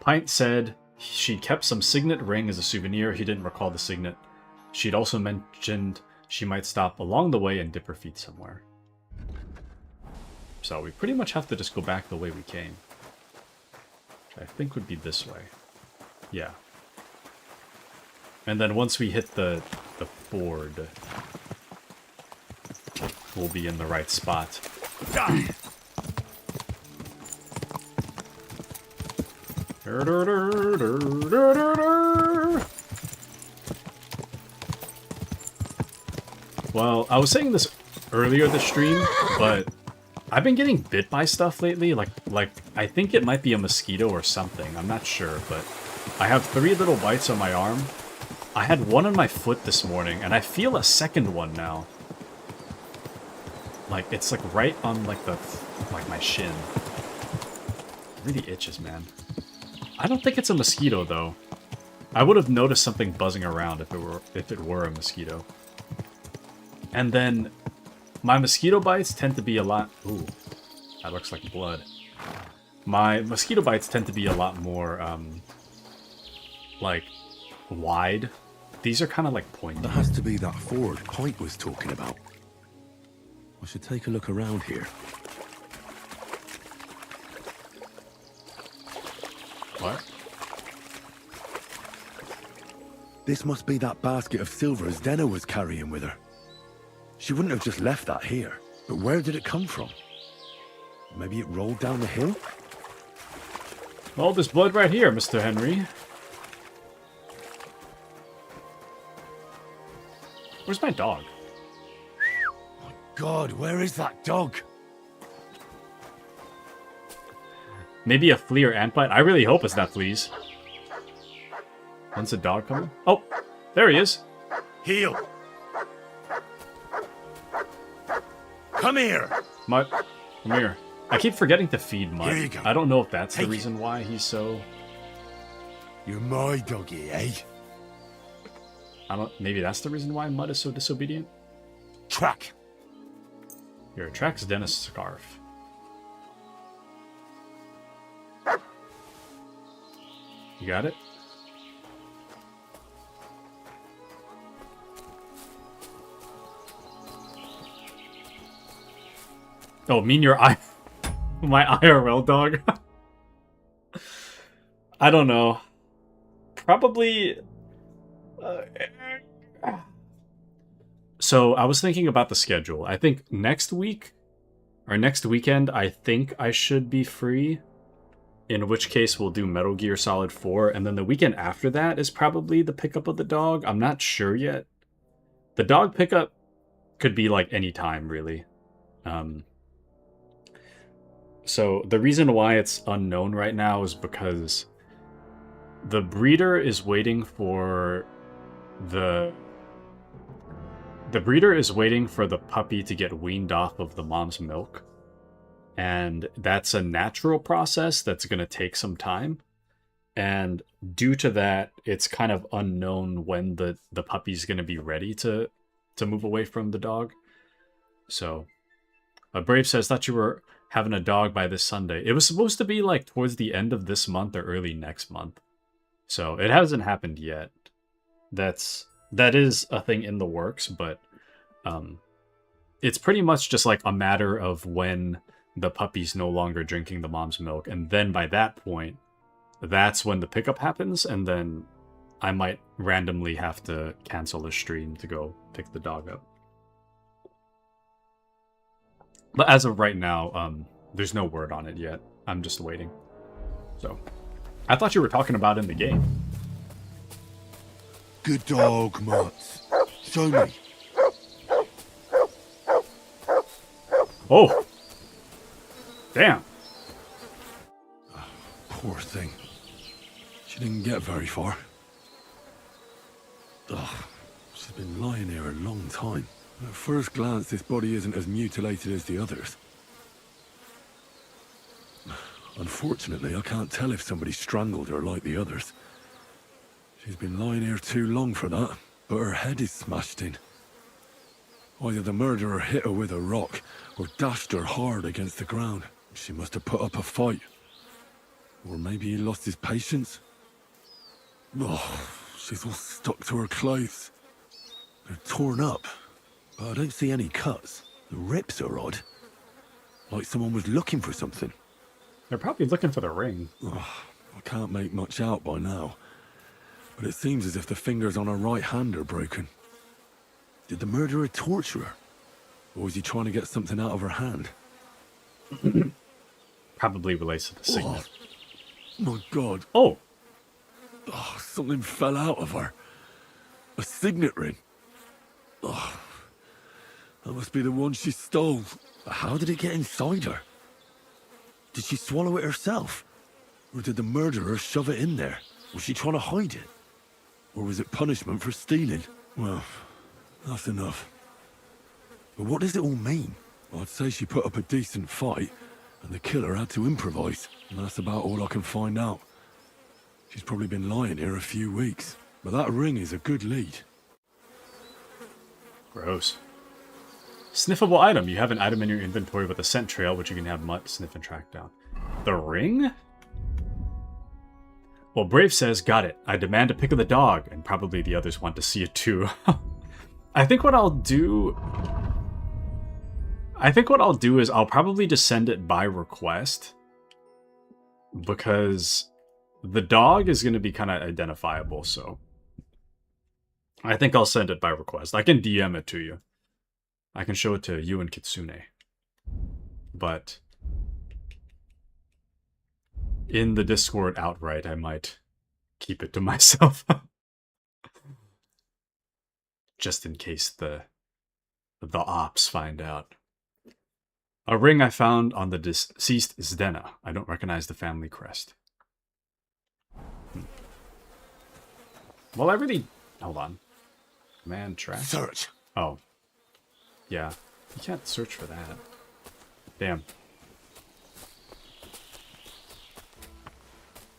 Pint said she kept some signet ring as a souvenir. He didn't recall the signet. She'd also mentioned she might stop along the way and dip her feet somewhere. So we pretty much have to just go back the way we came. Which I think would be this way. Yeah. And then once we hit the ford, we'll be in the right spot. Well, I was saying this earlier this stream, but I've been getting bit by stuff lately. Like I think it might be a mosquito or something. I'm not sure, but I have 3 little bites on my arm. I had one on my foot this morning, and I feel a second one now. Like it's like right on like my shin. It really itches, man. I don't think it's a mosquito though. I would have noticed something buzzing around if it were a mosquito. And then my mosquito bites tend to be a lot... Ooh, that looks like blood. My mosquito bites tend to be a lot more, like, wide. These are kind of like pointy. That has to be that ford Pint was talking about. I should take a look around here. What? This must be that basket of silver Zdena was carrying with her. She wouldn't have just left that here. But where did it come from? Maybe it rolled down the hill? All this blood right here, Mr. Henry. Where's my dog? God, where is that dog? Maybe a flea or ant bite? I really hope it's not fleas. When's the dog coming? Oh, there he is. Heel. Come here. Mutt, come here. I keep forgetting to feed Mutt. Here you go. I don't know if that's Take the reason why he's so... You're my doggy, eh? Maybe that's the reason why Mutt is so disobedient? Track. Here, tracks Dennis' scarf. You got it? Oh, mean your eye... My IRL dog? I don't know. Probably... So, I was thinking about the schedule. I think next week, or next weekend, I think I should be free. In which case, we'll do Metal Gear Solid 4. And then the weekend after that is probably the pickup of the dog. I'm not sure yet. The dog pickup could be like any time, really. So the reason why it's unknown right now is because the breeder is waiting for the breeder is waiting for the puppy to get weaned off of the mom's milk. And that's a natural process that's going to take some time. And due to that, it's kind of unknown when the puppy's going to be ready to move away from the dog. So, Brave says, thought you were having a dog by this Sunday. It was supposed to be like towards the end of this month or early next month. So it hasn't happened yet. That is a thing in the works, but it's pretty much just like a matter of when the puppy's no longer drinking the mom's milk, and then by that point, that's when the pickup happens, and then I might randomly have to cancel a stream to go pick the dog up. But as of right now, there's no word on it yet. I'm just waiting. So, I thought you were talking about in the game. Good dog, Mutz. Show me. Oh! Damn. Poor thing. She didn't get very far. Ugh, she's been lying here a long time. At first glance, this body isn't as mutilated as the others. Unfortunately, I can't tell if somebody strangled her like the others. She's been lying here too long for that, but her head is smashed in. Either the murderer hit her with a rock, or dashed her hard against the ground. She must have put up a fight. Or maybe he lost his patience. Oh, she's all stuck to her clothes. They're torn up, but I don't see any cuts. The rips are odd. Like someone was looking for something. They're probably looking for the ring. Oh, I can't make much out by now. But it seems as if the fingers on her right hand are broken. Did the murderer torture her? Or was he trying to get something out of her hand? Probably relates to the signet. Oh, my God. Oh! Oh, something fell out of her. A signet ring. Oh, that must be the one she stole. But how did it get inside her? Did she swallow it herself? Or did the murderer shove it in there? Was she trying to hide it? Or was it punishment for stealing? Well, that's enough. But what does it all mean? I'd say she put up a decent fight, and the killer had to improvise. And that's about all I can find out. She's probably been lying here a few weeks. But that ring is a good lead. Gross. Sniffable item. You have an item in your inventory with a scent trail, which you can have Mutt sniff and track down. The ring? Well, Brave says, got it. I demand a pic of the dog, and probably the others want to see it too. I think what I'll do is I'll probably just send it by request, because the dog is going to be kind of identifiable, so I think I'll send it by request. I can DM it to you. I can show it to you and Kitsune. But in the Discord outright, I might keep it to myself. Just in case the ops find out. A ring I found on the deceased Zdena. I don't recognize the family crest. Well, I really... Hold on. Man, trash. Search. Oh. Yeah. You can't search for that. Damn.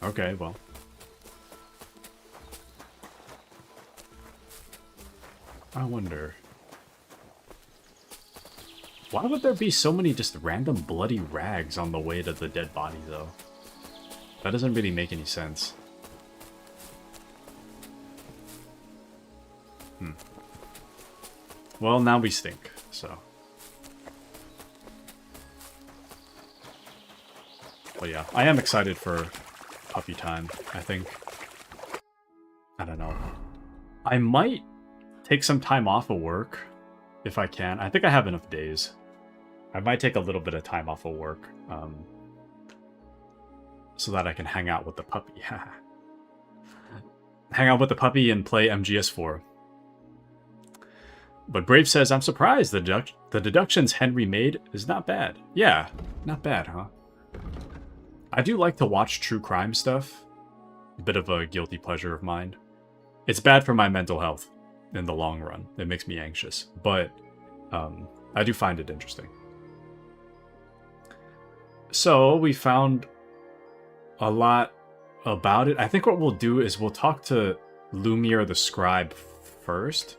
Okay, well. I wonder... Why would there be so many just random bloody rags on the way to the dead body, though? That doesn't really make any sense. Well, now we stink, so... But yeah, I am excited for puppy time, I think. I don't know. I might take some time off of work, if I can. I think I have enough days. I might take a little bit of time off of work, so that I can hang out with the puppy. Hang out with the puppy and play MGS4. But Brave says, I'm surprised the deductions Henry made is not bad. Yeah, not bad, huh? I do like to watch true crime stuff. A bit of a guilty pleasure of mine. It's bad for my mental health in the long run. It makes me anxious. But I do find it interesting. So we found a lot about it. I think what we'll do is we'll talk to Lumiere the scribe first.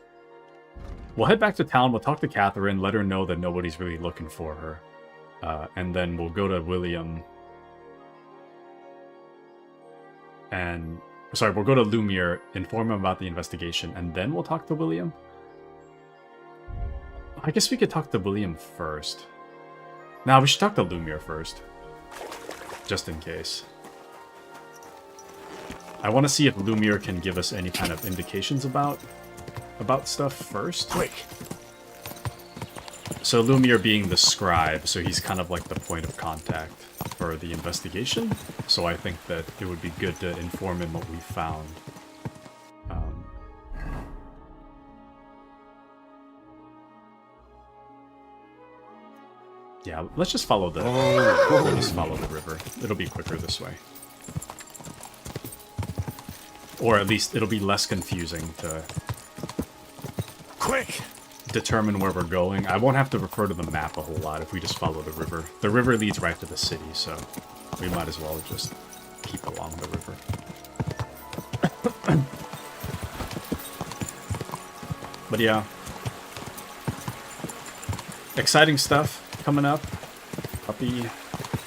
We'll head back to town, we'll talk to Catherine, let her know that nobody's really looking for her. And then we'll go to William. And... Sorry, we'll go to Lumiere, inform him about the investigation, and then we'll talk to William? I guess we could talk to William first. Nah, we should talk to Lumiere first. Just in case. I want to see if Lumiere can give us any kind of indications about stuff first. Quick! So Lumiere being the scribe, so he's kind of like the point of contact for the investigation. So I think that it would be good to inform him what we found. Yeah, let's just follow the we'll just follow the river. It'll be quicker this way. Or at least it'll be less confusing to determine where we're going. I won't have to refer to the map a whole lot if we just follow the river. The river leads right to the city, so we might as well just keep along the river. But yeah. Exciting stuff coming up. Puppy,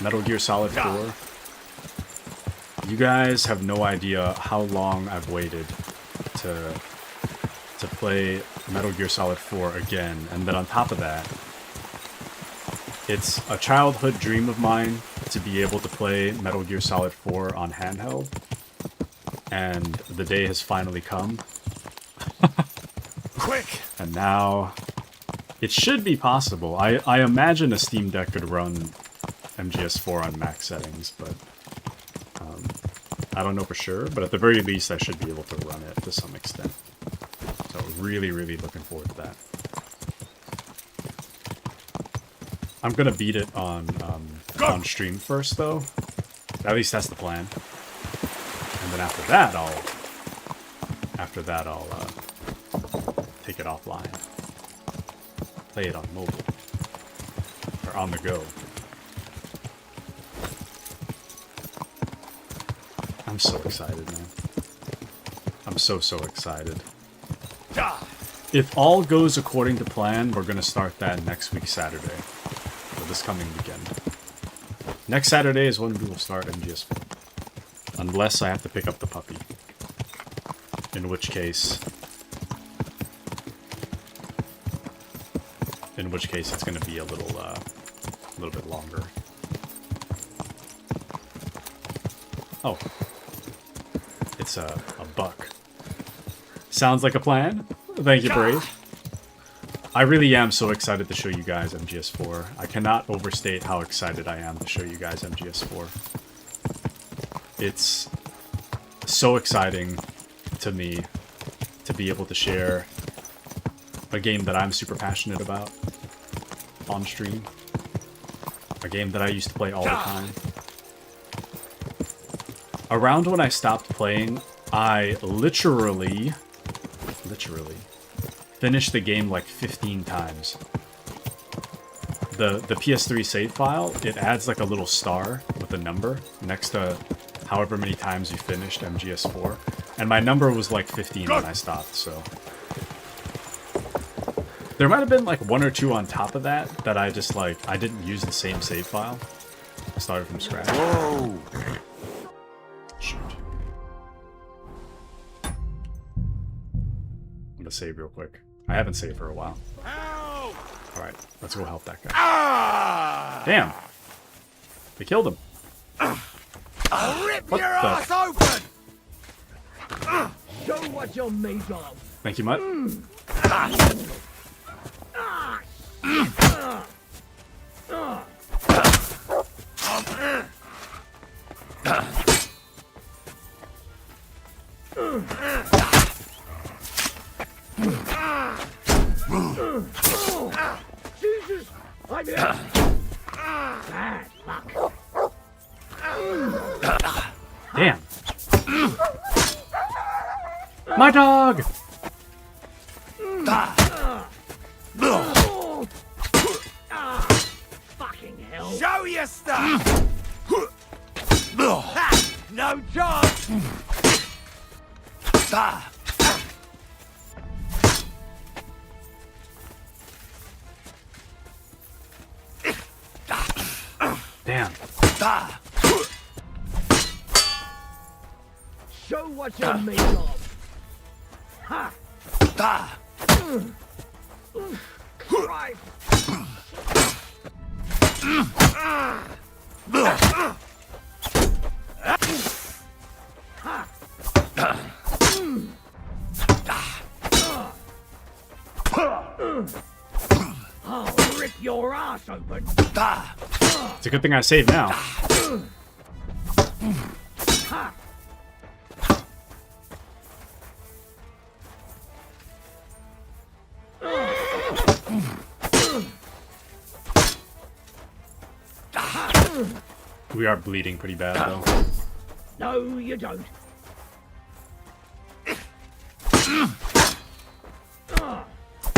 Metal Gear Solid 4. You guys have no idea how long I've waited to play Metal Gear Solid 4 again, and then on top of that, it's a childhood dream of mine to be able to play Metal Gear Solid 4 on handheld, and the day has finally come. Quick! And now it should be possible. I imagine a Steam Deck could run MGS4 on max settings, but I don't know for sure, but at the very least I should be able to run it to some extent. So really, really looking forward to that. I'm gonna beat it on stream first, though. At least that's the plan. And then after that, I'll take it offline. Play it on mobile or on the go. I'm so excited, man. I'm so excited. If all goes according to plan, we're gonna start that next week Saturday. So this coming weekend. Next Saturday is when we will start MGS4. Unless I have to pick up the puppy. In which case it's gonna be a little bit longer. Oh. It's a buck. Sounds like a plan. Thank you, Brave. I really am so excited to show you guys MGS4. I cannot overstate how excited I am to show you guys MGS4. It's so exciting to me to be able to share a game that I'm super passionate about on stream. A game that I used to play all the time. Around when I stopped playing, I literally finished the game like 15 times. The PS3 save file, it adds like a little star with a number next to however many times you finished MGS4. And my number was like 15 when I stopped, so... There might have been like one or two on top of that I just like, I didn't use the same save file. I started from scratch. Whoa! Shoot. I'm gonna save real quick. I haven't saved for a while. Alright, let's go help that guy. Damn! They killed him. I'll rip What your the- ass open! Show what you're made of. Thank you, Mutt. Jesus! I'm here! Bad luck. Damn. My dog! Fucking hell. Show your stuff! No chance! Ah. Damn. Ah. Show what you're made of. Ha! Ah. Right. I'll rip your ass open. It's a good thing I saved now. We are bleeding pretty bad though. No, you don't.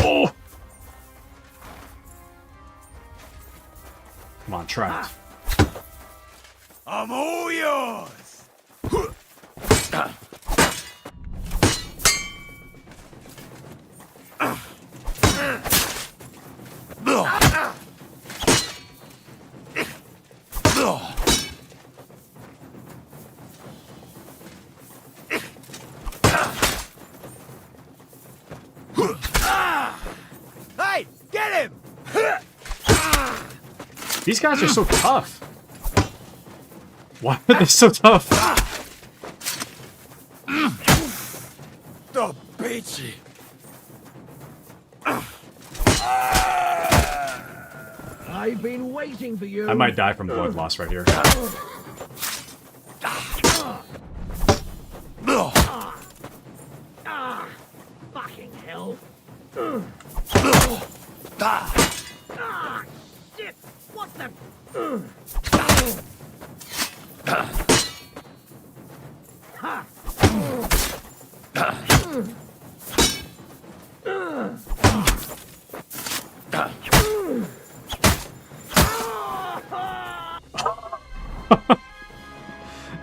Oh! Come on, try it. I'm all yours. Hey, get him! These guys are so tough. Why are they so tough? The bitchy. I've been waiting for you. I might die from blood loss right here. Fucking hell. Shit! What the?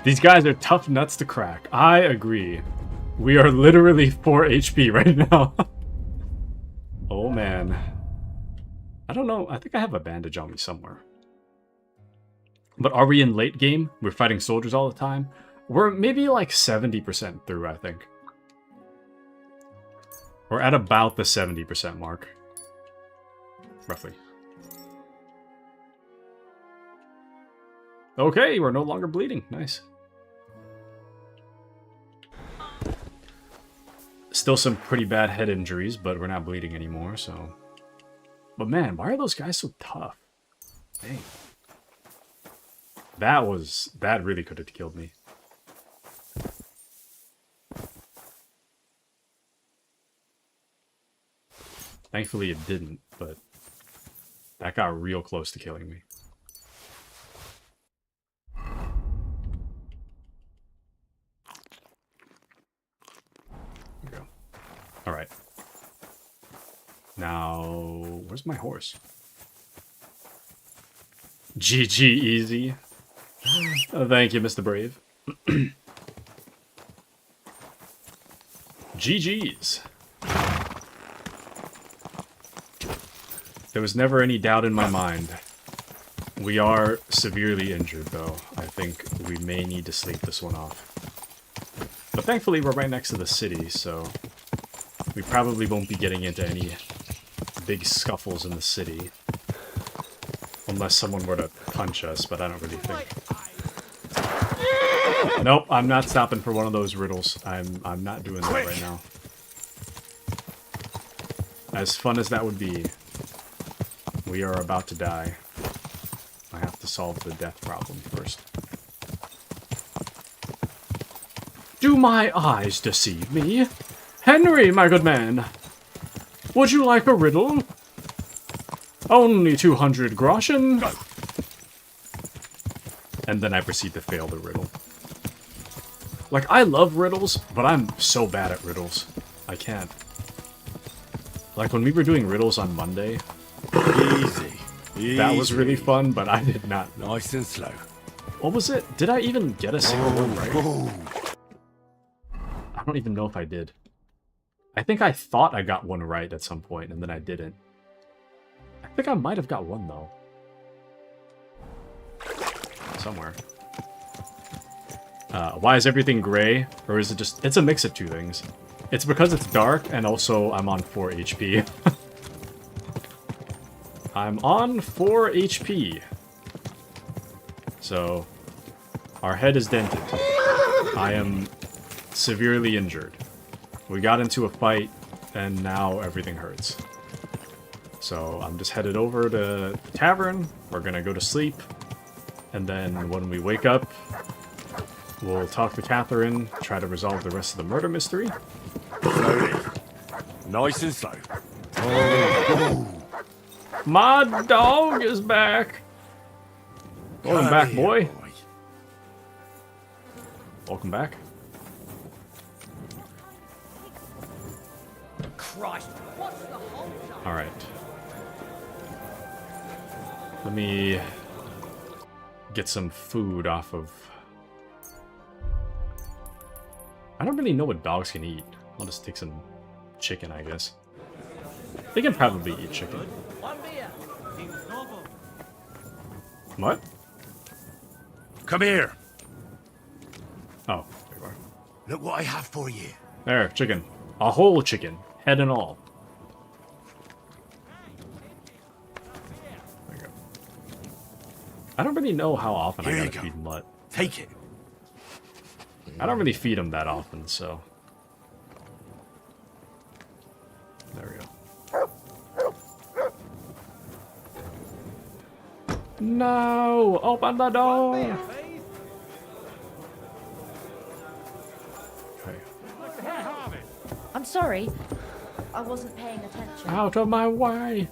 These guys are tough nuts to crack. I agree. We are literally 4 HP right now. Oh man. I don't know. I think I have a bandage on me somewhere. But are we in late game? We're fighting soldiers all the time? We're maybe like 70% through, I think. We're at about the 70% mark. Roughly. Okay, we're no longer bleeding. Nice. Still some pretty bad head injuries, but we're not bleeding anymore, so... But man, why are those guys so tough? Dang. That really could have killed me. Thankfully it didn't, but that got real close to killing me. There we go. Alright. Now, where's my horse? GG easy. Thank you, Mr. Brave. GG's. There was never any doubt in my mind. We are severely injured, though. I think we may need to sleep this one off. But thankfully, we're right next to the city, so we probably won't be getting into any big scuffles in the city. Unless someone were to punch us, but I don't really think. Nope, I'm not stopping for one of those riddles. I'm not doing that right now. As fun as that would be, we are about to die. I have to solve the death problem first. Do my eyes deceive me? Henry, my good man! Would you like a riddle? Only 200 groschen. And then I proceed to fail the riddle. Like, I love riddles, but I'm so bad at riddles. I can't. Like, when we were doing riddles on Monday... Easy. That was really fun, but I did not. Nice and slow. What was it? Did I even get a single one right? I don't even know if I did. I think I thought I got one right at some point, and then I didn't. I think I might have got one, though. Somewhere. Why is everything gray? Or is it just... It's a mix of two things. It's because it's dark, and also I'm on 4 HP. I'm on 4 HP. So, our head is dented. I am severely injured. We got into a fight, and now everything hurts. So, I'm just headed over to the tavern. We're gonna go to sleep. And then when we wake up, we'll talk to Catherine, try to resolve the rest of the murder mystery. Slowly. Nice and slow. My dog is back. Welcome back, boy. Welcome back. Christ, what's the whole... Alright. Let me get some food off of... I don't really know what dogs can eat. I'll just take some chicken, I guess. They can probably eat chicken. What? Come here. Oh, there you are. Look what I have for you. There, chicken. A whole chicken. Head and all. There you go. I don't really know how often I gotta feed Mutt. Take it. I don't really feed him that often, so... There we go. No! Open the door! Okay. I'm sorry. I wasn't paying attention. Out of my way!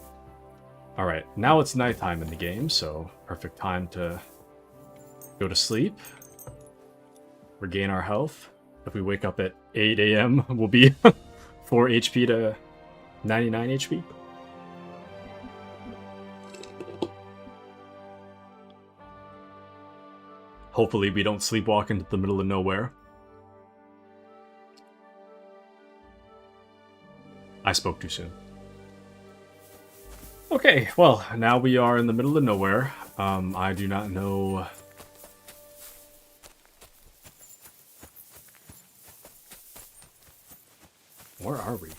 Alright, now it's nighttime in the game, so perfect time to go to sleep. Regain our health. If we wake up at 8 AM, we'll be 4 HP to 99 HP. Hopefully we don't sleepwalk into the middle of nowhere. I spoke too soon. Okay, well, now we are in the middle of nowhere. I do not know... Where are we?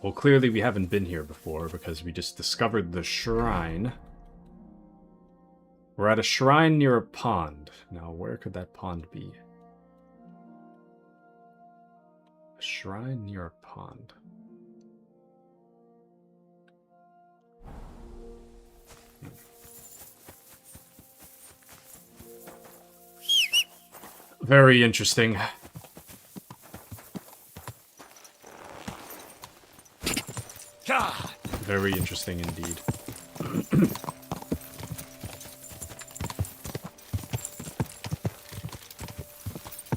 Well, clearly we haven't been here before because we just discovered the shrine. We're at a shrine near a pond. Now, where could that pond be? A shrine near a pond. Very interesting. Very interesting indeed.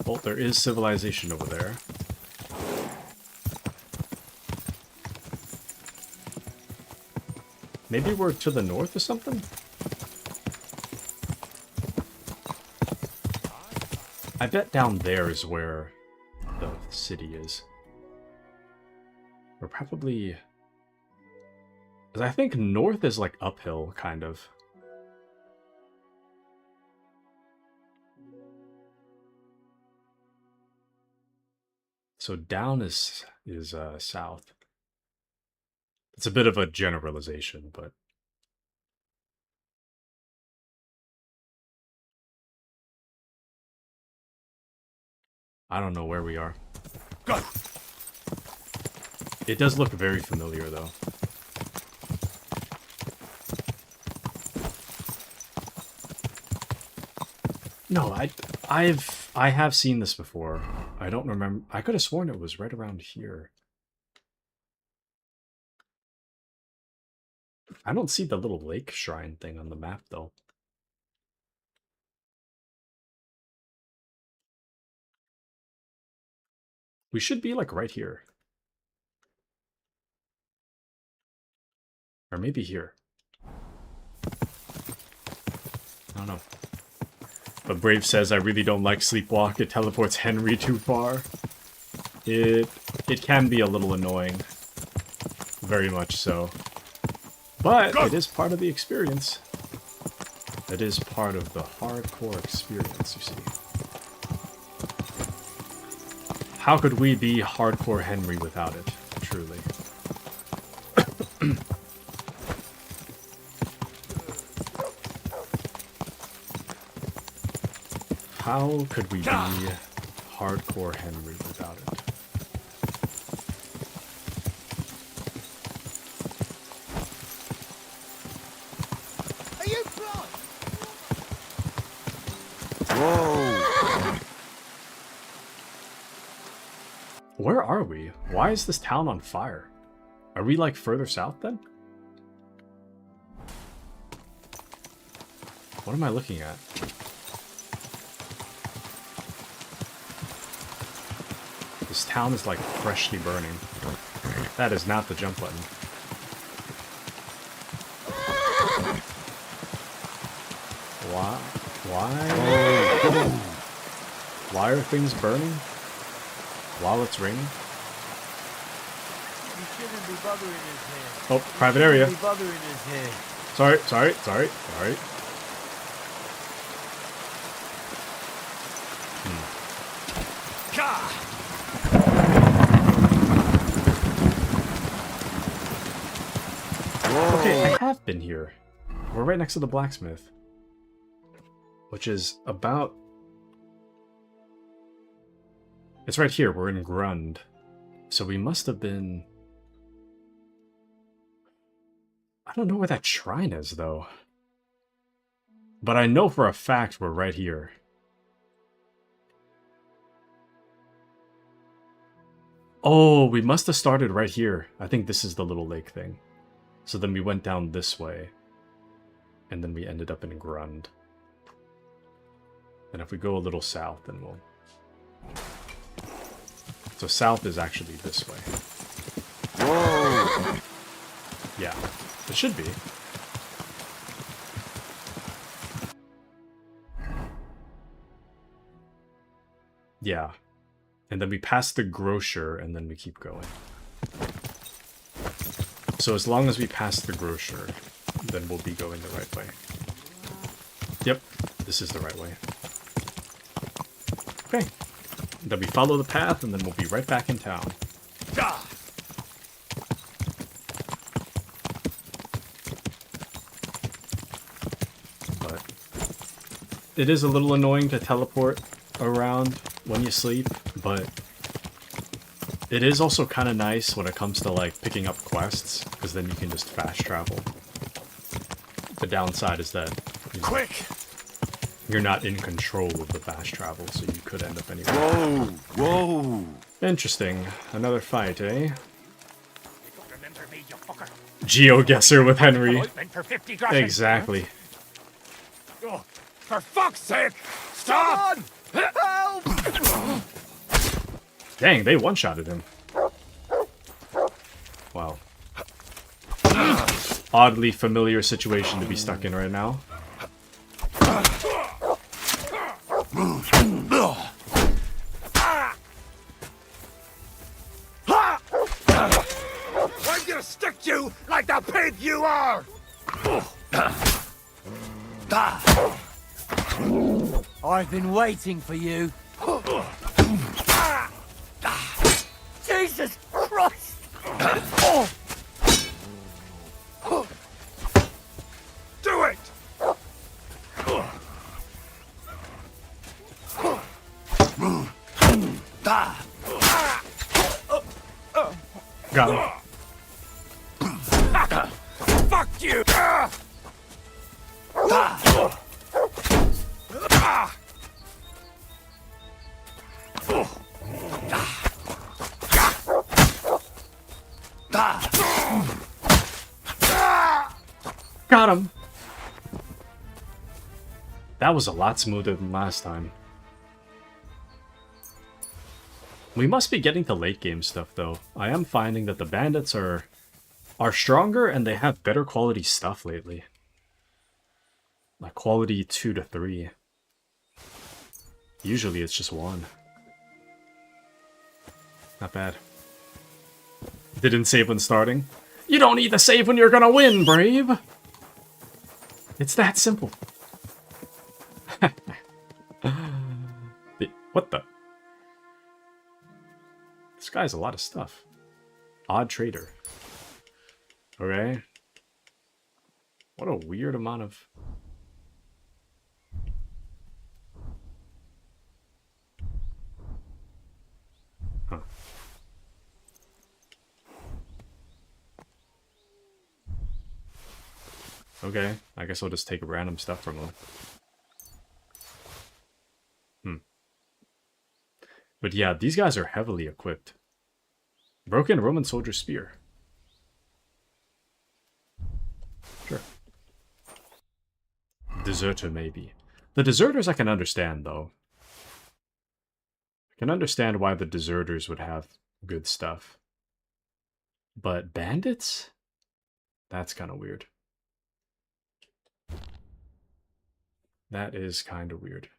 Well, there is civilization over there. Maybe we're to the north or something? I bet down there is where the city is. We're probably... Because I think north is like uphill, kind of. So down is south. It's a bit of a generalization, but... I don't know where we are. Go! It does look very familiar, though. No, I have seen this before. I don't remember. I could have sworn it was right around here. I don't see the little lake shrine thing on the map, though. We should be, like, right here. Or maybe here. don't know. But Brave says, I really don't like Sleepwalk. It teleports Henry too far. It can be a little annoying. Very much so. But it is part of the experience. It is part of the hardcore experience, you see. How could we be hardcore Henry without it, truly? How could we be hardcore Henry without it? Are you blind? Whoa! Where are we? Why is this town on fire? Are we like further south then? What am I looking at? This town is like freshly burning. That is not the jump button. Why? Why? Why are things burning? While it's raining? You shouldn't be bothering us here. Oh, private area. You shouldn't be bothering us here. Sorry. Okay, I have been here. We're right next to the blacksmith. Which is about... It's right here, we're in Grund. So we must have been... I don't know where that shrine is, though. But I know for a fact we're right here. Oh, we must have started right here. I think this is the little lake thing. So then we went down this way. And then we ended up in Grund. And if we go a little south, then we'll... So south is actually this way. Whoa! Yeah, it should be. Yeah. And then we pass the grocer, and then we keep going. So as long as we pass the grocer, then we'll be going the right way. Yep, this is the right way. Okay. Then we follow the path, and then we'll be right back in town. But it is a little annoying to teleport around when you sleep, but it is also kind of nice when it comes to like picking up quests, because then you can just fast travel. The downside is that you're not in control of the fast travel, so you could end up anywhere. Whoa! Interesting. Another fight, eh? GeoGuessr with Henry. Exactly. Oh, for fuck's sake! Stop! Help! Dang, they one-shotted him. Wow. Oddly familiar situation to be stuck in right now. I'm gonna stick you like the pig you are! I've been waiting for you. Jesus Christ! Do it! Got him. Fuck you! Got him. That was a lot smoother than last time. We must be getting to late game stuff though. I am finding that the bandits are stronger and they have better quality stuff lately. Like quality 2 to 3. Usually it's just 1. Not bad. Didn't save when starting. You don't need to save when you're gonna win, Brave! It's that simple. What the? This guy's a lot of stuff. Odd trader. Okay. What a weird amount of... Huh. Okay, I guess I'll just take random stuff from him. But yeah, these guys are heavily equipped. Broken Roman soldier spear. Sure. Deserter, maybe. The deserters I can understand, though. I can understand why the deserters would have good stuff. But bandits? That's kind of weird. That is kind of weird.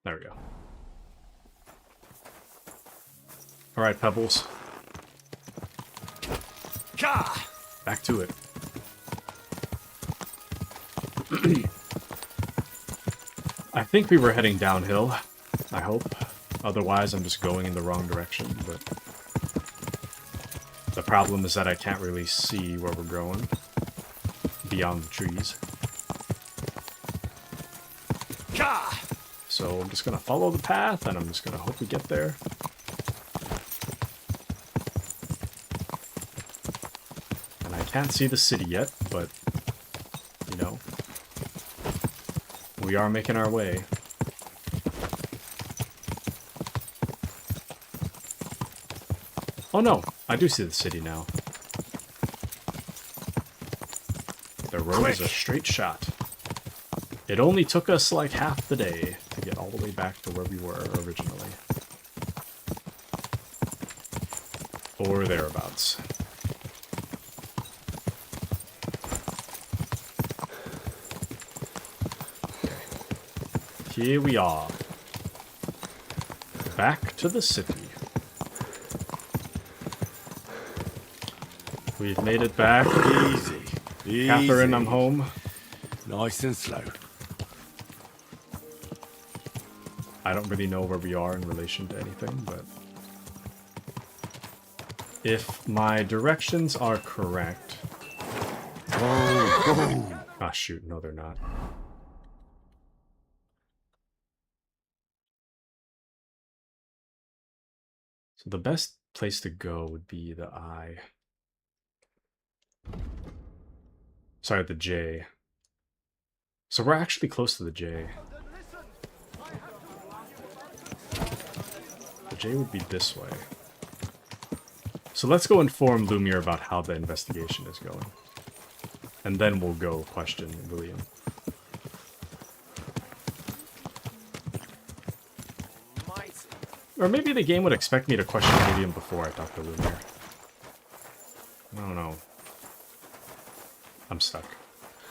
There we go. All right, Pebbles. Back to it. I think we were heading downhill. I hope. Otherwise, I'm just going in the wrong direction, but... The problem is that I can't really see where we're going. Beyond the trees. So I'm just gonna follow the path, and I'm just gonna hope we get there. And I can't see the city yet, but, you know, we are making our way. Oh no, I do see the city now. The road is a straight shot. It only took us like half the day to get all the way back to where we were originally. Or thereabouts. Okay. Here we are. Back to the city. We've made it back. Easy. Catherine, I'm home. Nice and slow. I don't really know where we are in relation to anything, but... If my directions are correct... Oh, ah, shoot, no they're not. So the best place to go would be the I. Sorry, the J. So we're actually close to the J. The J would be this way. So let's go inform Lumiere about how the investigation is going. And then we'll go question William. Or maybe the game would expect me to question William before I talk to Lumiere. I don't know. I'm stuck.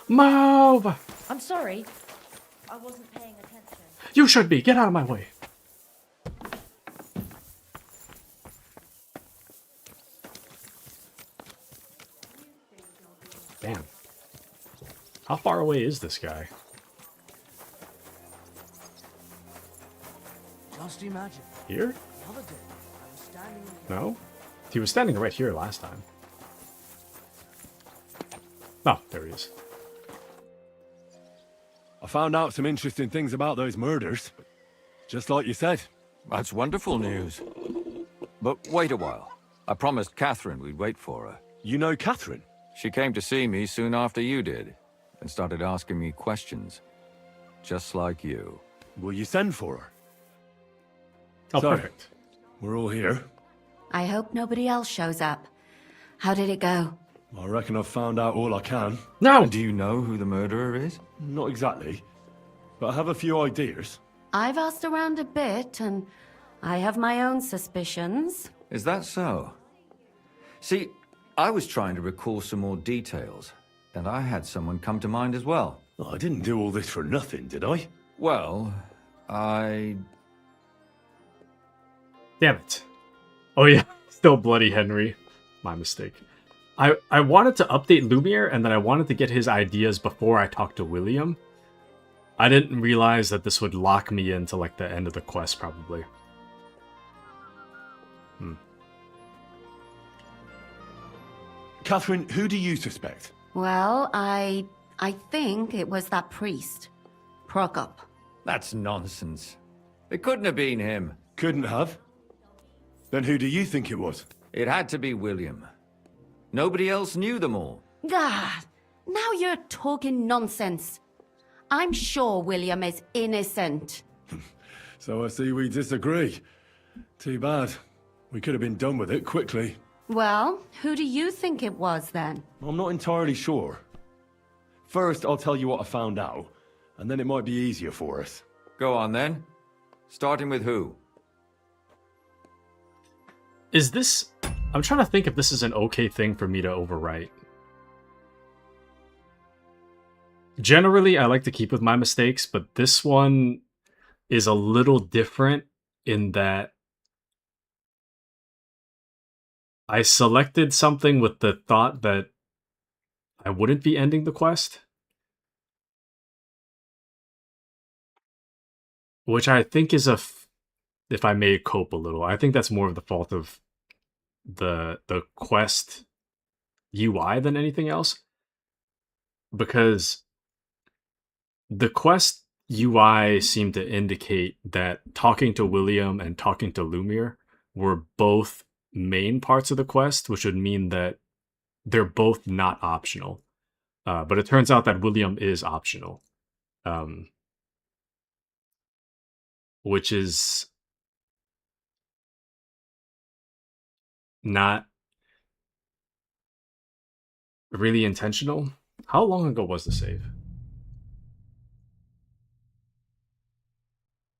Move! I'm sorry. I wasn't paying attention. You should be! Get out of my way! Damn. How far away is this guy? Just imagine. Here? The other day, I was standing in the No? He was standing right here last time. Oh, there he is. I found out some interesting things about those murders. Just like you said. That's wonderful news. But wait a while. I promised Catherine we'd wait for her. You know Catherine? She came to see me soon after you did, and started asking me questions. Just like you. Will you send for her? Oh, so, perfect. We're all here. I hope nobody else shows up. How did it go? I reckon I've found out all I can. No! Do you know who the murderer is? Not exactly. But I have a few ideas. I've asked around a bit, and I have my own suspicions. Is that so? See, I was trying to recall some more details, and I had someone come to mind as well. Oh, I didn't do all this for nothing, did I? Well, Damn it. Oh yeah, still Bloody Henry. My mistake. I wanted to update Lumiere, and then I wanted to get his ideas before I talked to William. I didn't realize that this would lock me into, like, the end of the quest, probably. Catherine, who do you suspect? Well, I think it was that priest, Prokop. That's nonsense. It couldn't have been him. Couldn't have? Then who do you think it was? It had to be William. Nobody else knew them all. Ah, now you're talking nonsense. I'm sure William is innocent. So I see we disagree. Too bad. We could have been done with it quickly. Well, who do you think it was then? I'm not entirely sure. First, I'll tell you what I found out, and then it might be easier for us. Go on then. Starting with who? Is this... I'm trying to think if this is an okay thing for me to overwrite. Generally, I like to keep with my mistakes, but this one is a little different in that I selected something with the thought that I wouldn't be ending the quest. Which I think is if I may cope a little, I think that's more of the fault of the quest UI than anything else. Because the quest UI seemed to indicate that talking to William and talking to Lumiere were both main parts of the quest, which would mean that they're both not optional. But it turns out that William is optional. Which is not really intentional. How long ago was the save?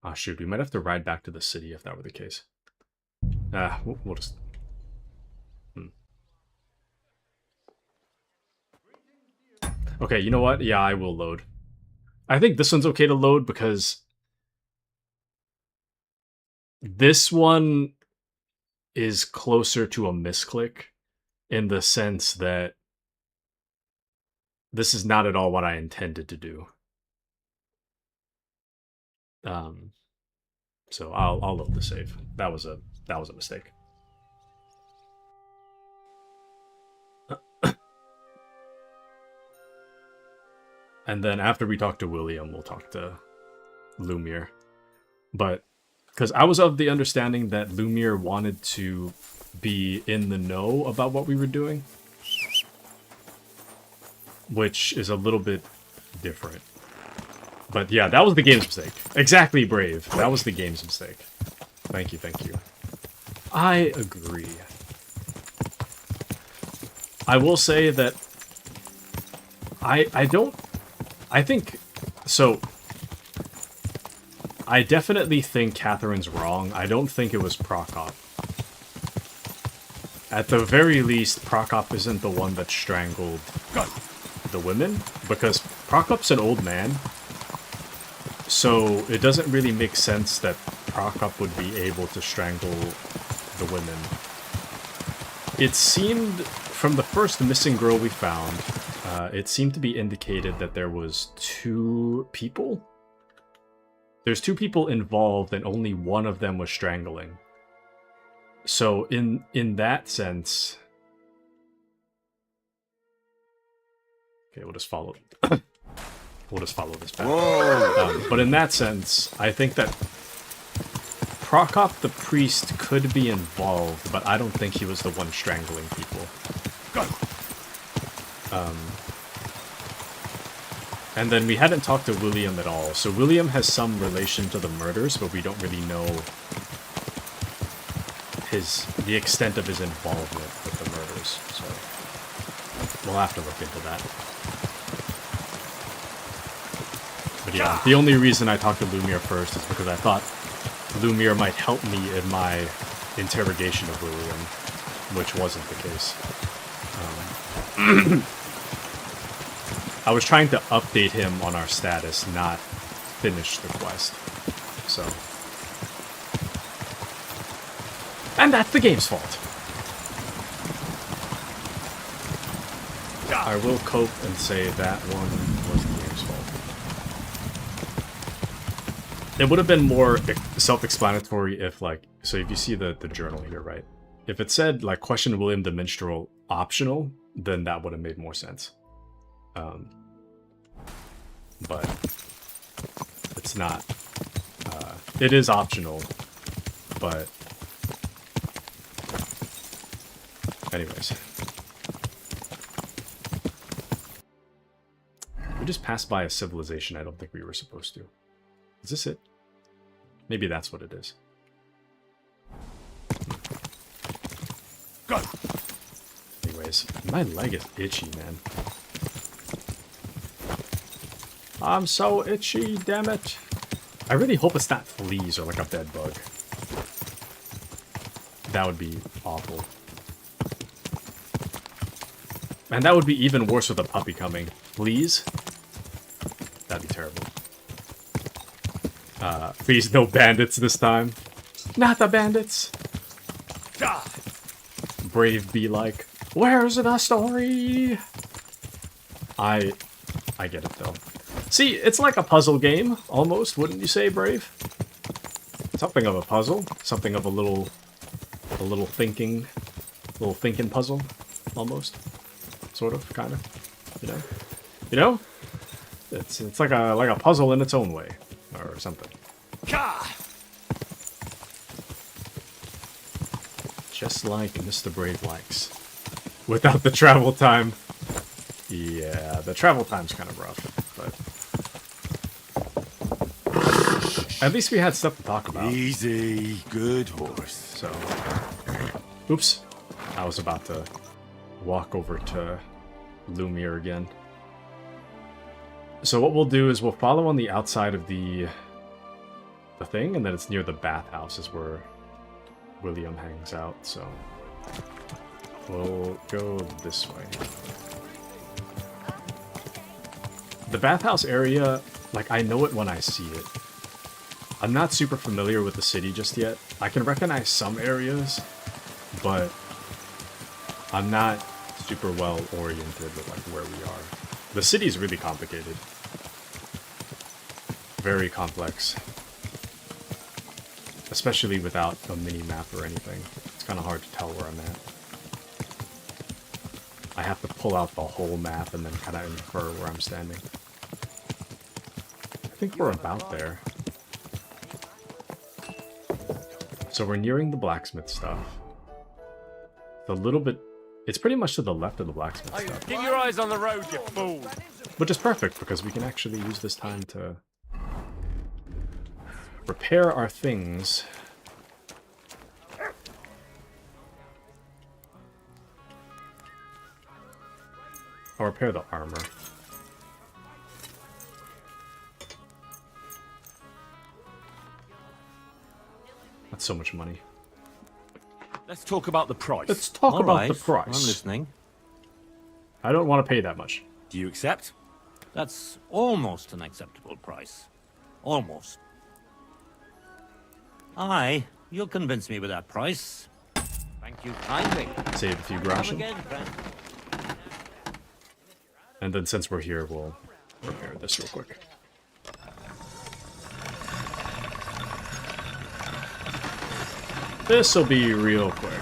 Ah, shoot, we might have to ride back to the city if that were the case. We'll just... Okay, you know what? Yeah, I will load. I think this one's okay to load because this one is closer to a misclick in the sense that this is not at all what I intended to do. So I'll load the save. That was a mistake. And then after we talk to William, we'll talk to Lumiere. But because I was of the understanding that Lumiere wanted to be in the know about what we were doing, which is a little bit different. But yeah, that was the game's mistake. Exactly, Brave. That was the game's mistake. Thank you, thank you. I agree. I will say that I definitely think Catherine's wrong. I don't think it was Prokop. At the very least, Prokop isn't the one that strangled the women, because Prokop's an old man. So it doesn't really make sense that Prokop would be able to strangle the women. It seemed, from the first missing girl we found, it seemed to be indicated that there was 2 people. There's 2 people involved and only one of them was strangling. So in that sense... Okay, we'll just follow... We'll just follow this back. But in that sense, I think that Prokop the priest could be involved, but I don't think he was the one strangling people. And then we hadn't talked to William at all. So William has some relation to the murders, but we don't really know the extent of his involvement with the murders. So we'll have to look into that. But yeah, the only reason I talked to Lumiere first is because I thought Lumiere might help me in my interrogation of William, which wasn't the case. I was trying to update him on our status, not finish the quest. So. And that's the game's fault. I will cope and say that one was the game's fault. It would have been more self-explanatory if, like, so if you see the journal here, right? If it said, like, question William the Minstrel optional, then that would have made more sense. But it's not. It is optional, but anyways. We just passed by a civilization I don't think we were supposed to. Is this it? Maybe that's what it is. Go! Anyways, my leg is itchy, man. I'm so itchy, damn it. I really hope it's not fleas or like a bed bug. That would be awful. And that would be even worse with a puppy coming. Fleas? That'd be terrible. Please, no bandits this time. Not the bandits! Brave be like, where's the story? I get it though. See, it's like a puzzle game, almost, wouldn't you say, Brave? Something of a puzzle, something of a little thinking puzzle, almost, sort of, kind of, you know? It's like a puzzle in its own way, or something. Just like Mr. Brave likes, without the travel time. Yeah, the travel time's kind of rough, but at least we had stuff to talk about. Easy, good horse. So, oops, I was about to walk over to Lumiere again. So what we'll do is we'll follow on the outside of the thing, and then it's near the bathhouse is where William hangs out. So we'll go this way. The bathhouse area, like, I know it when I see it. I'm not super familiar with the city just yet. I can recognize some areas, but I'm not super well oriented with, like, where we are. The city is really complicated. Very complex. Especially without a mini-map or anything. It's kind of hard to tell where I'm at. I have to pull out the whole map and then kind of infer where I'm standing. I think we're about there. So we're nearing the blacksmith stuff. It's a little bit... It's pretty much to the left of the blacksmith stuff. Keep your eyes on the road, you fool! Which is perfect, because we can actually use this time to repair our things. Or repair the armor. That's so much money. Let's talk about the price. Let's talk about the price. I'm listening. I don't want to pay that much. Do you accept? That's almost an acceptable price. Almost. Aye, you'll convince me with that price. Thank you kindly. Save a few groschen. And then since we're here, we'll repair this real quick. This'll be real quick.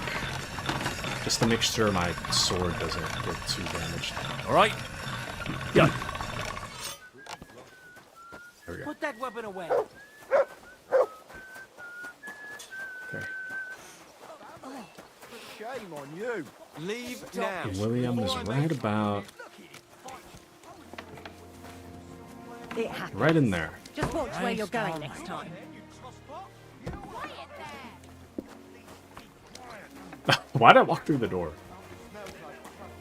Just to make sure my sword doesn't get too damaged. Alright. Go. There we go. Put that weapon away. Okay. Shame on you. Leave now. William is right about... It happens. right in there. Just watch where you're going next time. Why'd I walk through the door?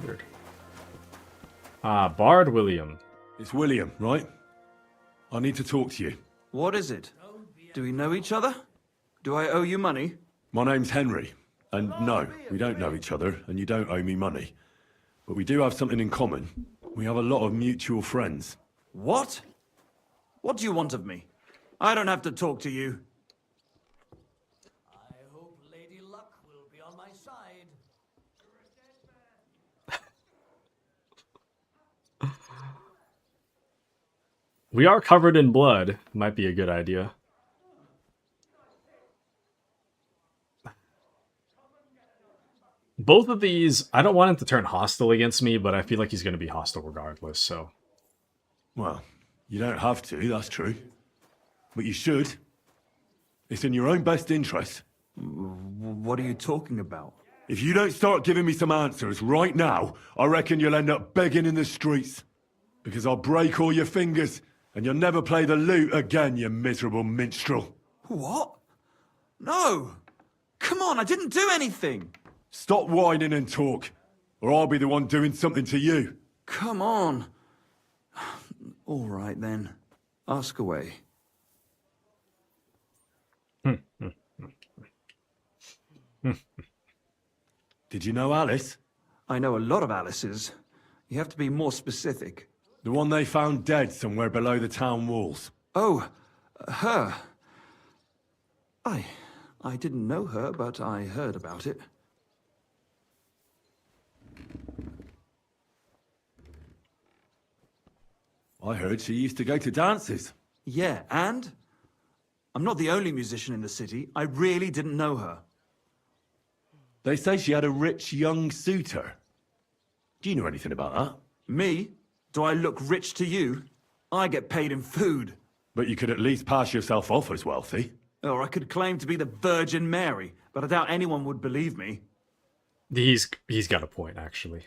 Weird. Bard William. It's William, right? I need to talk to you. What is it? Do we know each other? Do I owe you money? My name's Henry, and no, we don't know each other, and you don't owe me money. But we do have something in common. We have a lot of mutual friends. What? What do you want of me? I don't have to talk to you. I hope Lady Luck will be on my side. We are covered in blood. Might be a good idea. Both of these, I don't want him to turn hostile against me, but I feel like he's going to be hostile regardless, so. Well, you don't have to, that's true. But you should. It's in your own best interest. What are you talking about? If you don't start giving me some answers right now, I reckon you'll end up begging in the streets. Because I'll break all your fingers, and you'll never play the lute again, you miserable minstrel. What? No! Come on, I didn't do anything! Stop whining and talk, or I'll be the one doing something to you. Come on. All right, then. Ask away. Did you know Alice? I know a lot of Alices. You have to be more specific. The one they found dead somewhere below the town walls. Oh, her. I didn't know her, but I heard about it. I heard she used to go to dances. Yeah, and? I'm not the only musician in the city. I really didn't know her. They say she had a rich young suitor. Do you know anything about that? Me? Do I look rich to you? I get paid in food. But you could at least pass yourself off as wealthy. Or I could claim to be the Virgin Mary, but I doubt anyone would believe me. He's got a point, actually.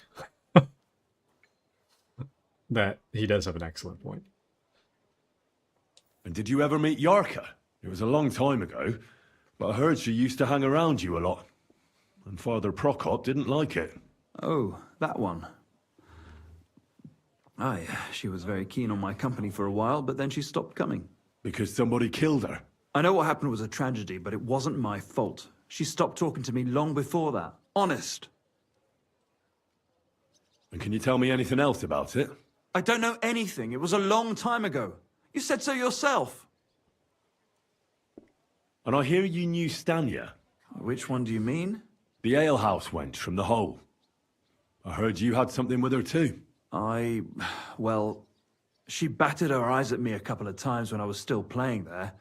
That he does have an excellent point. And did you ever meet Yarka? It was a long time ago, but I heard she used to hang around you a lot. And Father Prokop didn't like it. Oh, that one. Aye, she was very keen on my company for a while, but then she stopped coming. Because somebody killed her? I know what happened was a tragedy, but it wasn't my fault. She stopped talking to me long before that. Honest. And can you tell me anything else about it? I don't know anything. It was a long time ago. You said so yourself. And I hear you knew Stanya. Which one do you mean? The alehouse wench from the hole. I heard you had something with her too. Well, she batted her eyes at me a couple of times when I was still playing there.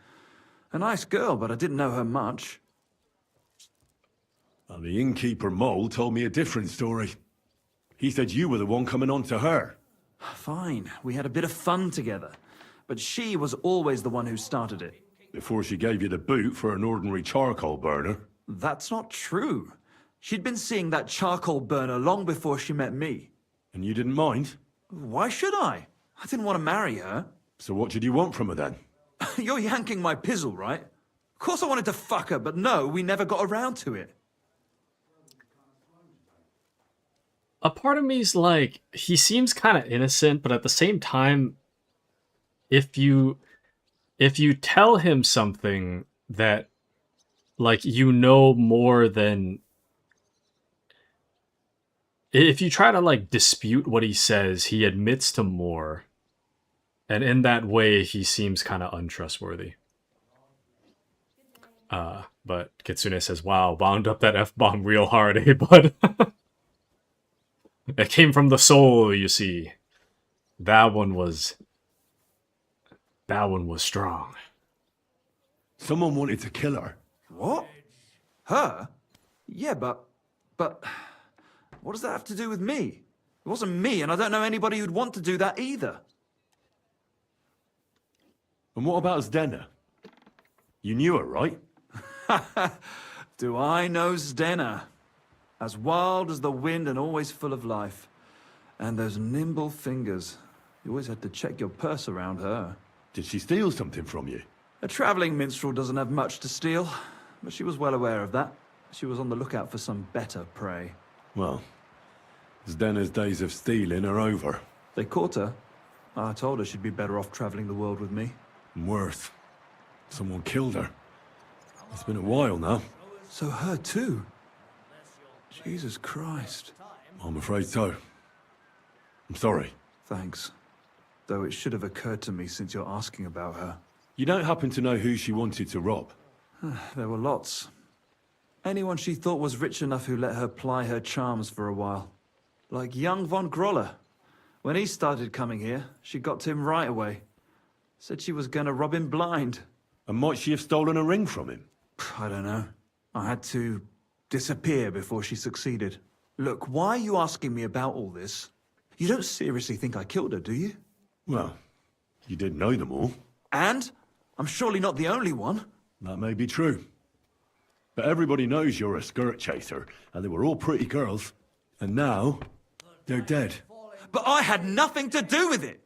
A nice girl, but I didn't know her much. Well, the innkeeper Mole told me a different story. He said you were the one coming on to her. Fine, we had a bit of fun together. But she was always the one who started it. Before she gave you the boot for an ordinary charcoal burner. That's not true. She'd been seeing that charcoal burner long before she met me. And you didn't mind? Why should I? I didn't want to marry her. So what did you want from her then? You're yanking my pizzle, right? Of course I wanted to fuck her, but no, we never got around to it. A part of me's like, he seems kind of innocent, but at the same time, if you tell him something that, like, you know more than... If you try to, like, dispute what he says, he admits to more. And in that way, he seems kind of untrustworthy. But Kitsune says, wow, wound up that F-bomb real hard, eh, bud? It came from the soul, you see. That one was strong. Someone wanted to kill her. What? Her? Yeah, but... What does that have to do with me? It wasn't me, and I don't know anybody who'd want to do that either. And what about Zdena? You knew her, right? Do I know Zdena? As wild as the wind and always full of life. And those nimble fingers. You always had to check your purse around her. Did she steal something from you? A travelling minstrel doesn't have much to steal, but she was well aware of that. She was on the lookout for some better prey. Well, Zdena's days of stealing are over. They caught her. I told her she'd be better off travelling the world with me. Worse. Someone killed her. It's been a while now. So her too? Jesus Christ. I'm afraid so. I'm sorry. Thanks. Though it should have occurred to me since you're asking about her. You don't happen to know who she wanted to rob? There were lots. Anyone she thought was rich enough who let her ply her charms for a while. Like young von Groller. When he started coming here, she got to him right away. Said she was gonna rob him blind. And might she have stolen a ring from him? I don't know. I had to disappear before she succeeded. Look, why are you asking me about all this? You don't seriously think I killed her, do you? Well, you did know them all. And? I'm surely not the only one. That may be true. But everybody knows you're a skirt chaser, and they were all pretty girls. And now, they're dead. But I had nothing to do with it!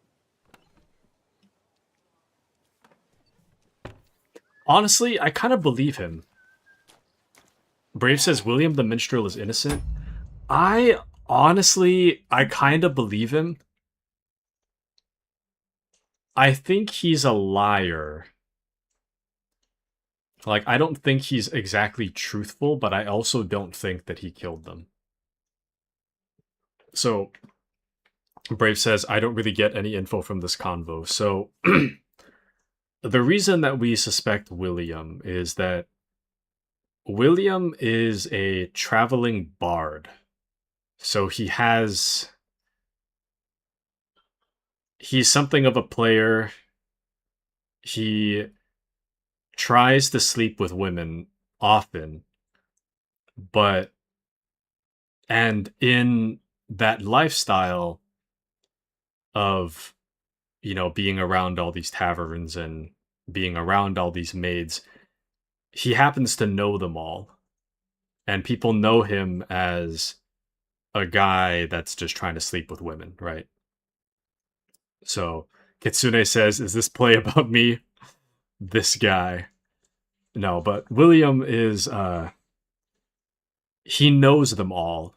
Honestly, I kind of believe him. Brave says William the Minstrel is innocent. I kind of believe him. I think he's a liar. Like, I don't think he's exactly truthful, but I also don't think that he killed them. So, Brave says, I don't really get any info from this convo. So, the reason that we suspect William is that William is a traveling bard. So he's something of a player. He tries to sleep with women often, and in that lifestyle of, you know, being around all these taverns and being around all these maids, he happens to know them all. And people know him as a guy that's just trying to sleep with women, right? So Kitsune says, is this play about me? This guy. No, but William is, he knows them all.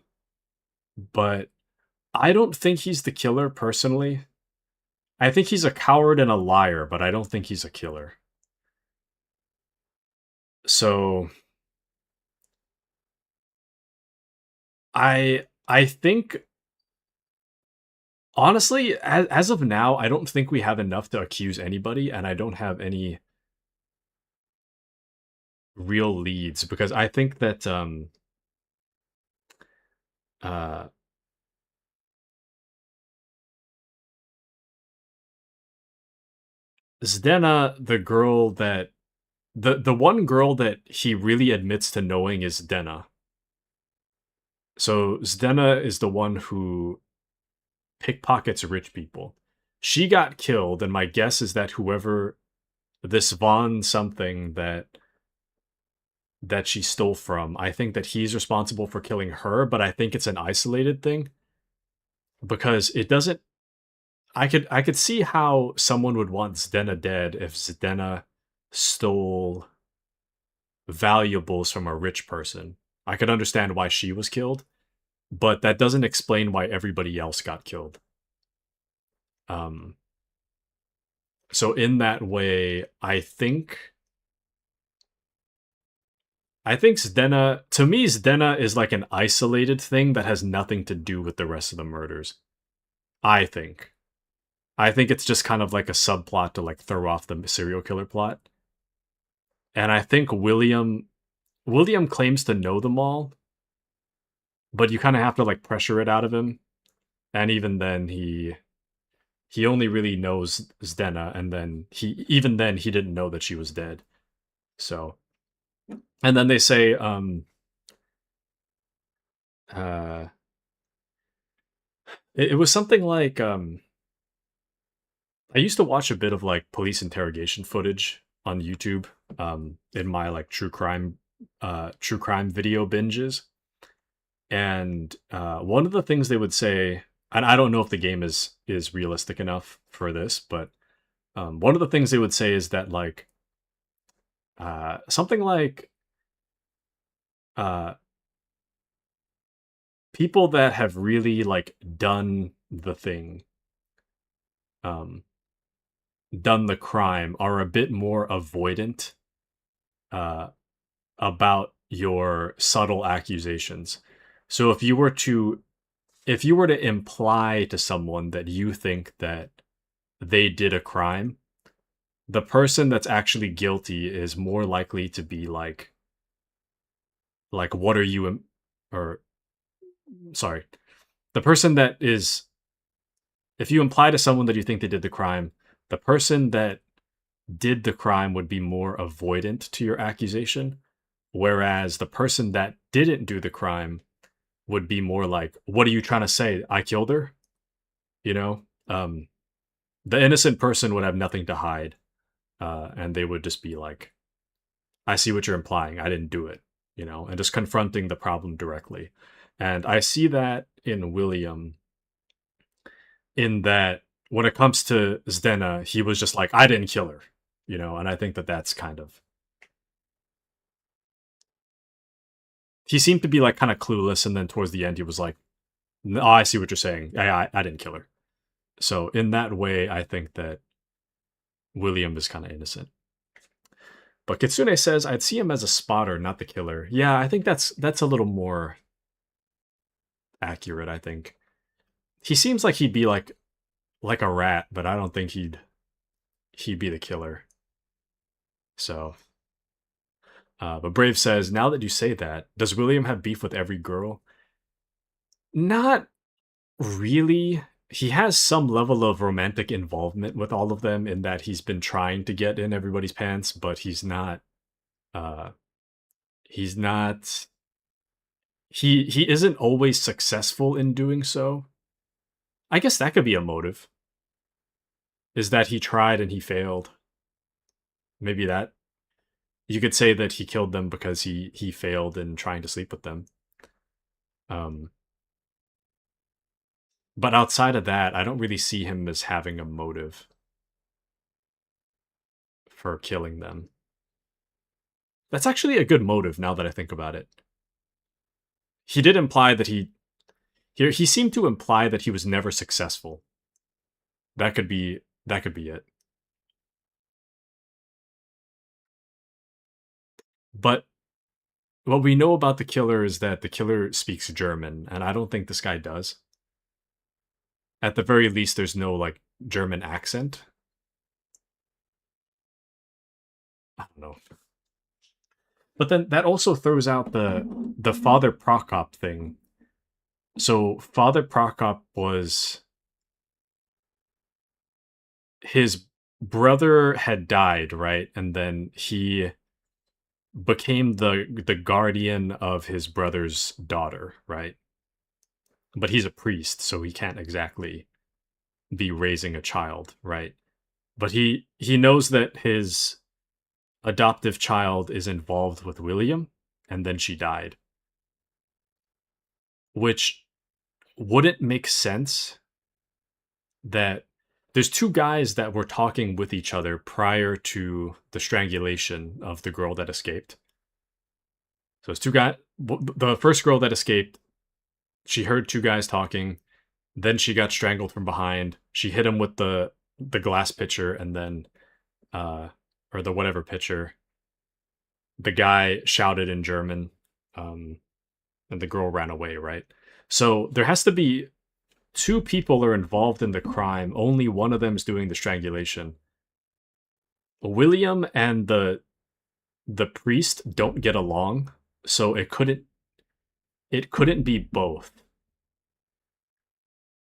But I don't think he's the killer, personally. I think he's a coward and a liar, but I don't think he's a killer. So I think, honestly, as of now, I don't think we have enough to accuse anybody, and I don't have any real leads, because I think that Zdena, the girl that the one girl that he really admits to knowing is Dena. So Zdena is the one who pickpockets rich people. She got killed, and my guess is that whoever this Von something that she stole from, I think that he's responsible for killing her, but I think it's an isolated thing. Because it doesn't... I could see how someone would want Zdena dead if Zdena stole valuables from a rich person. I could understand why she was killed, but that doesn't explain why everybody else got killed. So in that way, I think Zdena, to me, Zdena is like an isolated thing that has nothing to do with the rest of the murders. I think it's just kind of like a subplot to like throw off the serial killer plot. And I think William claims to know them all, but you kind of have to like pressure it out of him. And even then he only really knows Zdena, and then he didn't know that she was dead. So, and then they say it was something like I used to watch a bit of like police interrogation footage on YouTube in my like true crime video binges. And one of the things they would say, and I don't know if the game is realistic enough for this, but one of the things they would say is that like something like people that have really like done the thing, done the crime, are a bit more avoidant about your subtle accusations. So if you were to imply to someone that you think that they did a crime, the person that's actually guilty is more likely to be like what are you or sorry. The person that is, if you imply to someone that you think they did the crime, the person that did the crime would be more avoidant to your accusation, whereas the person that didn't do the crime would be more like, what are you trying to say? I killed her? You know? The innocent person would have nothing to hide, and they would just be like, I see what you're implying. I didn't do it, you know, and just confronting the problem directly. And I see that in William, in that when it comes to Zdena, he was just like, I didn't kill her, you know, and I think that that's kind of... He seemed to be like kind of clueless, and then towards the end he was like, oh, I see what you're saying. I didn't kill her. So in that way, I think that William is kind of innocent. But Kitsune says, I'd see him as a spotter, not the killer. Yeah, I think that's a little more accurate, I think. He seems like he'd be like a rat, but I don't think he'd be the killer. So, but Brave says, now that you say that, does William have beef with every girl? Not really. He has some level of romantic involvement with all of them, in that he's been trying to get in everybody's pants, but he isn't always successful in doing so. I guess that could be a motive, is that he tried and he failed. Maybe that you could say that he killed them because he failed in trying to sleep with them. But outside of that, I don't really see him as having a motive for killing them. That's actually a good motive now that I think about it. He did imply that he seemed to imply that he was never successful. That could be it. But what we know about the killer is that the killer speaks German, and I don't think this guy does. At the very least, there's no, like, German accent. I don't know. But then that also throws out the Father Prokop thing. So Father Prokop was... his brother had died, right? And then he became the guardian of his brother's daughter, right? But he's a priest, so he can't exactly be raising a child, right? But he knows that his adoptive child is involved with William, and then she died. Which wouldn't make sense that there's two guys that were talking with each other prior to the strangulation of the girl that escaped. So it's two guys. The first girl that escaped, she heard two guys talking. Then she got strangled from behind. She hit him with the glass pitcher, and then, or the whatever pitcher. The guy shouted in German, and the girl ran away, right? So there has to be two people are involved in the crime. Only one of them is doing the strangulation. William and the priest don't get along, so it couldn't be both.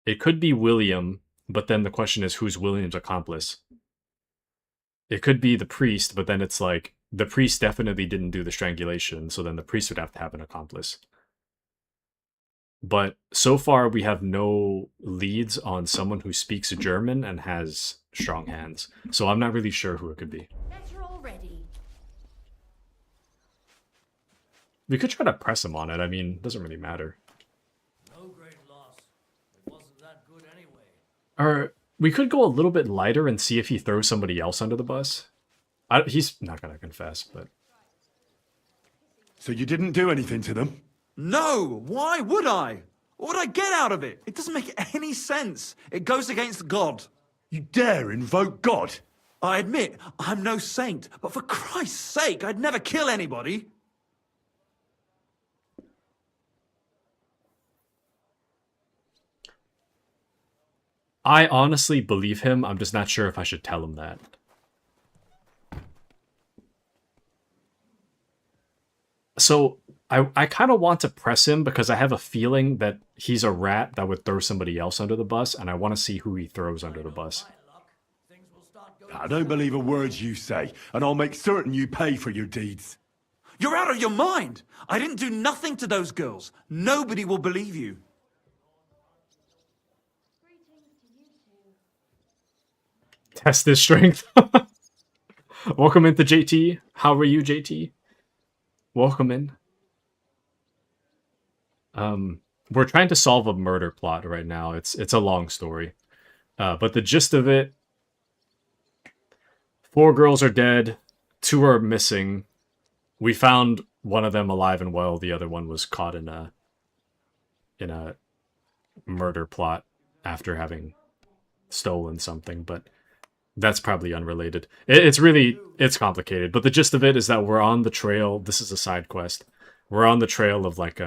It could be William, but then the question is, who's William's accomplice? It could be the priest, but then it's like, the priest definitely didn't do the strangulation, so then the priest would have to have an accomplice. But so far, we have no leads on someone who speaks German and has strong hands. So I'm not really sure who it could be. Letter already. We could try to press him on it. I mean, it doesn't really matter. No great loss. It wasn't that good anyway. Or we could go a little bit lighter and see if he throws somebody else under the bus. He's not going to confess, but... So you didn't do anything to them? No! Why would I? What would I get out of it? It doesn't make any sense. It goes against God. You dare invoke God? I admit, I'm no saint, but for Christ's sake, I'd never kill anybody. I honestly believe him. I'm just not sure if I should tell him that. So I kind of want to press him because I have a feeling that he's a rat that would throw somebody else under the bus, and I want to see who he throws under the bus. I don't believe a word you say, and I'll make certain you pay for your deeds. You're out of your mind! I didn't do nothing to those girls. Nobody will believe you. Test his strength. Welcome into JT. How are you, JT? Welcome in. We're trying to solve a murder plot right now. It's a long story. But the gist of it, 4 girls are dead, 2 are missing. We found one of them alive and well, the other one was caught in a murder plot after having stolen something, but that's probably unrelated. It's complicated, but the gist of it is that we're on the trail. This is a side quest. We're on the trail of like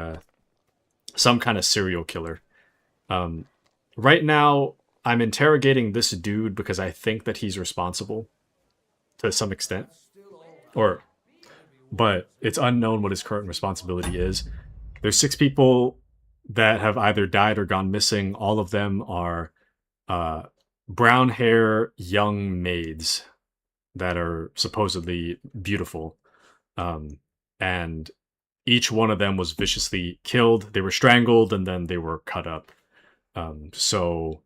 some kind of serial killer. Right now, I'm interrogating this dude because I think that he's responsible to some extent, but it's unknown what his current responsibility is. There's 6 people that have either died or gone missing. All of them are brown hair young maids that are supposedly beautiful. And each one of them was viciously killed. They were strangled and then they were cut up. So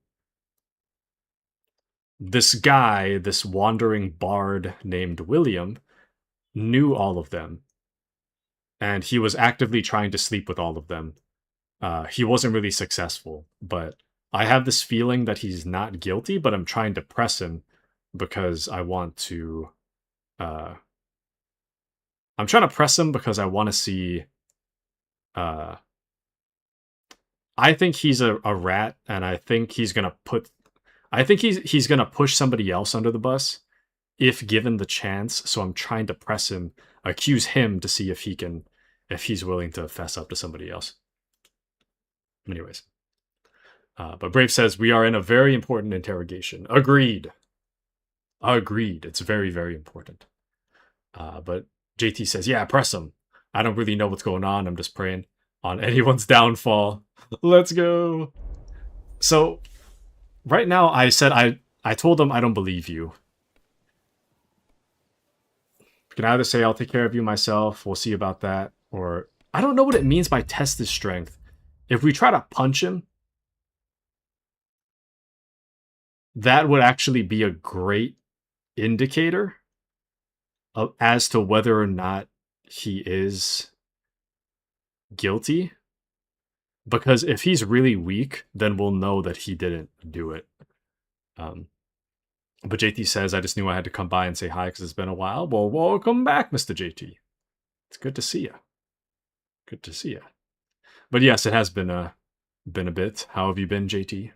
this guy, this wandering bard named William, knew all of them. And he was actively trying to sleep with all of them. He wasn't really successful, but I have this feeling that he's not guilty, but I'm trying to press him because I want to... I'm trying to press him because I want to see... I think he's a rat, and I think he's gonna put... I think he's gonna push somebody else under the bus if given the chance, so I'm trying to press him, accuse him to see if he's willing to fess up to somebody else. Anyways. But Brave says, we are in a very important interrogation. Agreed. Agreed. It's very, very important. But JT says, yeah, press him. I don't really know what's going on. I'm just praying on anyone's downfall. Let's go. So, right now, I said, I told him I don't believe you. You can either say I'll take care of you myself, we'll see about that, or I don't know what it means by test his strength. If we try to punch him, that would actually be a great indicator as to whether or not he is guilty. Because if he's really weak, then we'll know that he didn't do it. But JT says, I just knew I had to come by and say hi because it's been a while. Well, welcome back, Mr. JT. It's good to see you. Good to see you. But yes, it has been a bit. How have you been, JT?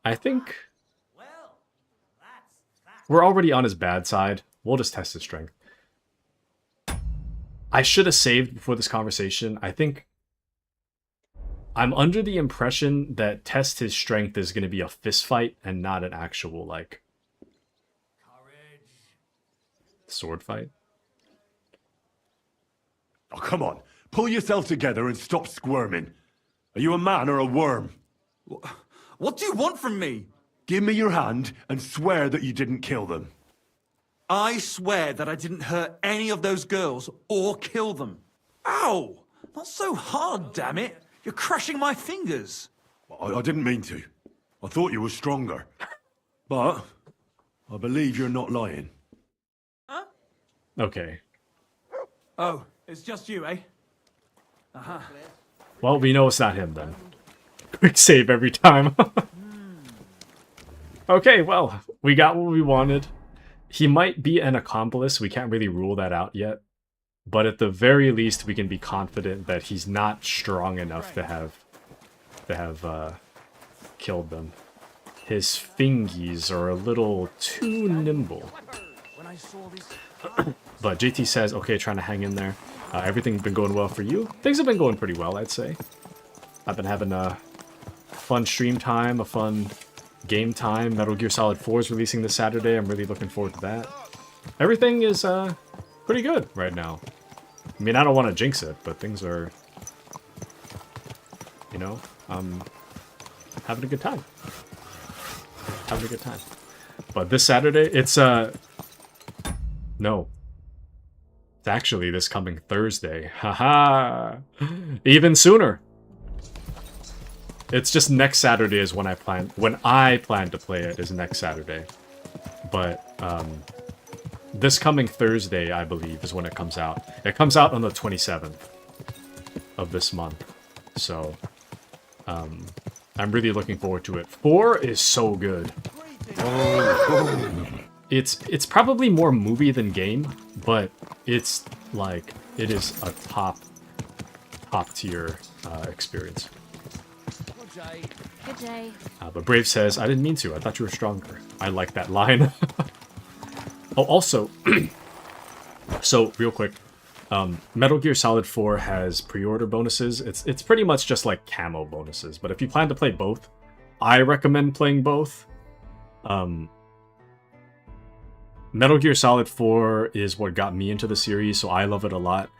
I think we're already on his bad side. We'll just test his strength. I should have saved before this conversation. I think I'm under the impression that test his strength is going to be a fist fight and not an actual, like, sword fight. Oh, come on. Pull yourself together and stop squirming. Are you a man or a worm? What do you want from me? Give me your hand and swear that you didn't kill them. I swear that I didn't hurt any of those girls or kill them. Ow! Not so hard, damn it. You're crushing my fingers. I didn't mean to. I thought you were stronger. But I believe you're not lying. Huh? Okay. Oh, it's just you, eh? Uh-huh. Well, we know it's not him then. Quick save every time. Okay, well, we got what we wanted. He might be an accomplice. We can't really rule that out yet. But at the very least, we can be confident that he's not strong enough to have killed them. His fingies are a little too nimble. But JT says, okay, trying to hang in there. Everything's been going well for you. Things have been going pretty well, I'd say. I've been having a fun stream time, a fun game time. Metal Gear Solid 4 is releasing this Saturday. I'm really looking forward to that. Everything is pretty good right now. I mean, I don't want to jinx it, but things are, you know, having a good time. Having a good time. But this Saturday, it's, no. It's actually this coming Thursday. Haha! Even sooner! It's just next Saturday is when I plan to play it is next Saturday. But, this coming Thursday, I believe, is when it comes out. It comes out on the 27th of this month. So, I'm really looking forward to it. 4 is so good. It's probably more movie than game, but it's like, it is a top tier experience. Good day. But Brave says, I didn't mean to. I thought you were stronger. I like that line. Oh, also, so real quick, Metal Gear Solid 4 has pre-order bonuses. It's pretty much just like camo bonuses. But if you plan to play both, I recommend playing both. Metal Gear Solid 4 is what got me into the series, so I love it a lot.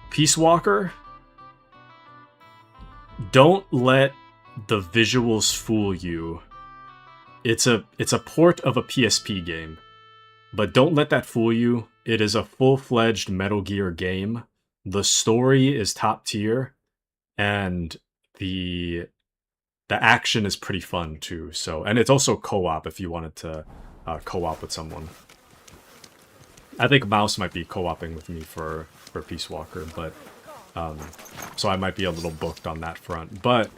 Peace Walker, don't let the visuals fool you. It's a port of a PSP game. But don't let that fool you. It is a full-fledged Metal Gear game. The story is top tier, and the action is pretty fun too. So, and it's also co-op if you wanted to co-op with someone. I think Mouse might be co-oping with me for Peace Walker, but so I might be a little booked on that front. But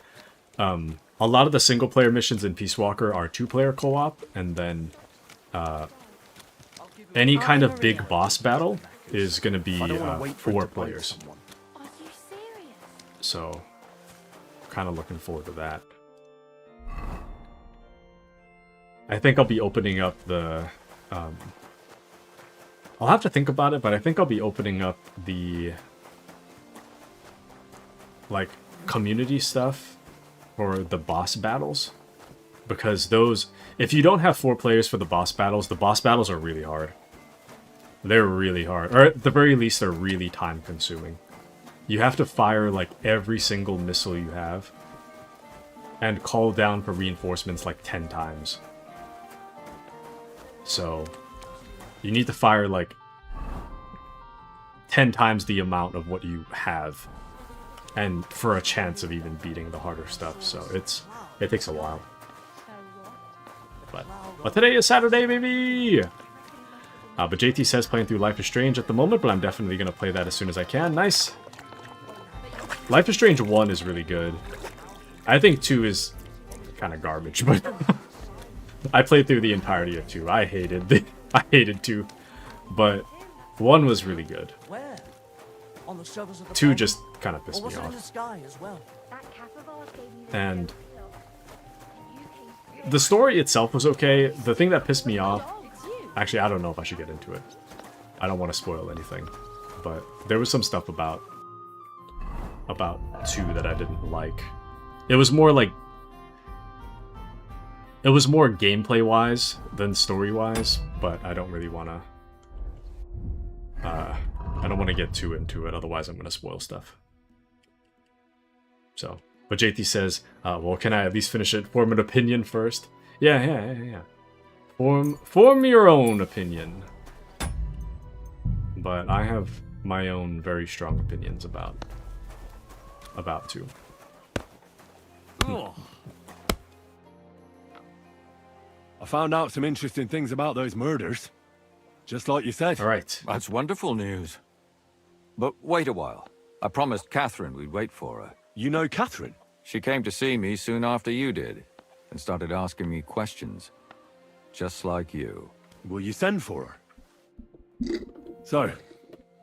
a lot of the single-player missions in Peace Walker are 2-player co-op, and then any kind of big boss battle is going to be 4 players. So, kind of looking forward to that. I think I'll be opening up the... I'll have to think about it, but I think I'll be opening up the... like, community stuff for the boss battles. Because those... if you don't have 4 players for the boss battles are really hard. They're really hard. Or at the very least, they're really time-consuming. You have to fire, like, every single missile you have. And call down for reinforcements, like, 10 times. So, you need to fire, like, 10 times the amount of what you have. And for a chance of even beating the harder stuff. So, it takes a while. But today is Saturday, baby! But JT says playing through Life is Strange at the moment, but I'm definitely going to play that as soon as I can. Nice. Life is Strange 1 is really good. I think 2 is kind of garbage, but I played through the entirety of 2. I hated 2, but 1 was really good. Where? On the surface of the 2 just kind of pissed me in the off. sky as well? And the story itself was okay. The thing that pissed me off... actually, I don't know if I should get into it. I don't want to spoil anything. But there was some stuff about 2 that I didn't like. It was more like... it was more gameplay-wise than story-wise, but I don't really want to... I don't want to get too into it, otherwise I'm going to spoil stuff. So, but JT says, well, can I at least finish it? Form an opinion first? Yeah. Form your own opinion. But I have my own very strong opinions about 2. I found out some interesting things about those murders. Just like you said. All right. That's wonderful news. But wait a while. I promised Catherine we'd wait for her. You know Catherine? She came to see me soon after you did, and started asking me questions. Just like you. Will you send for her? So,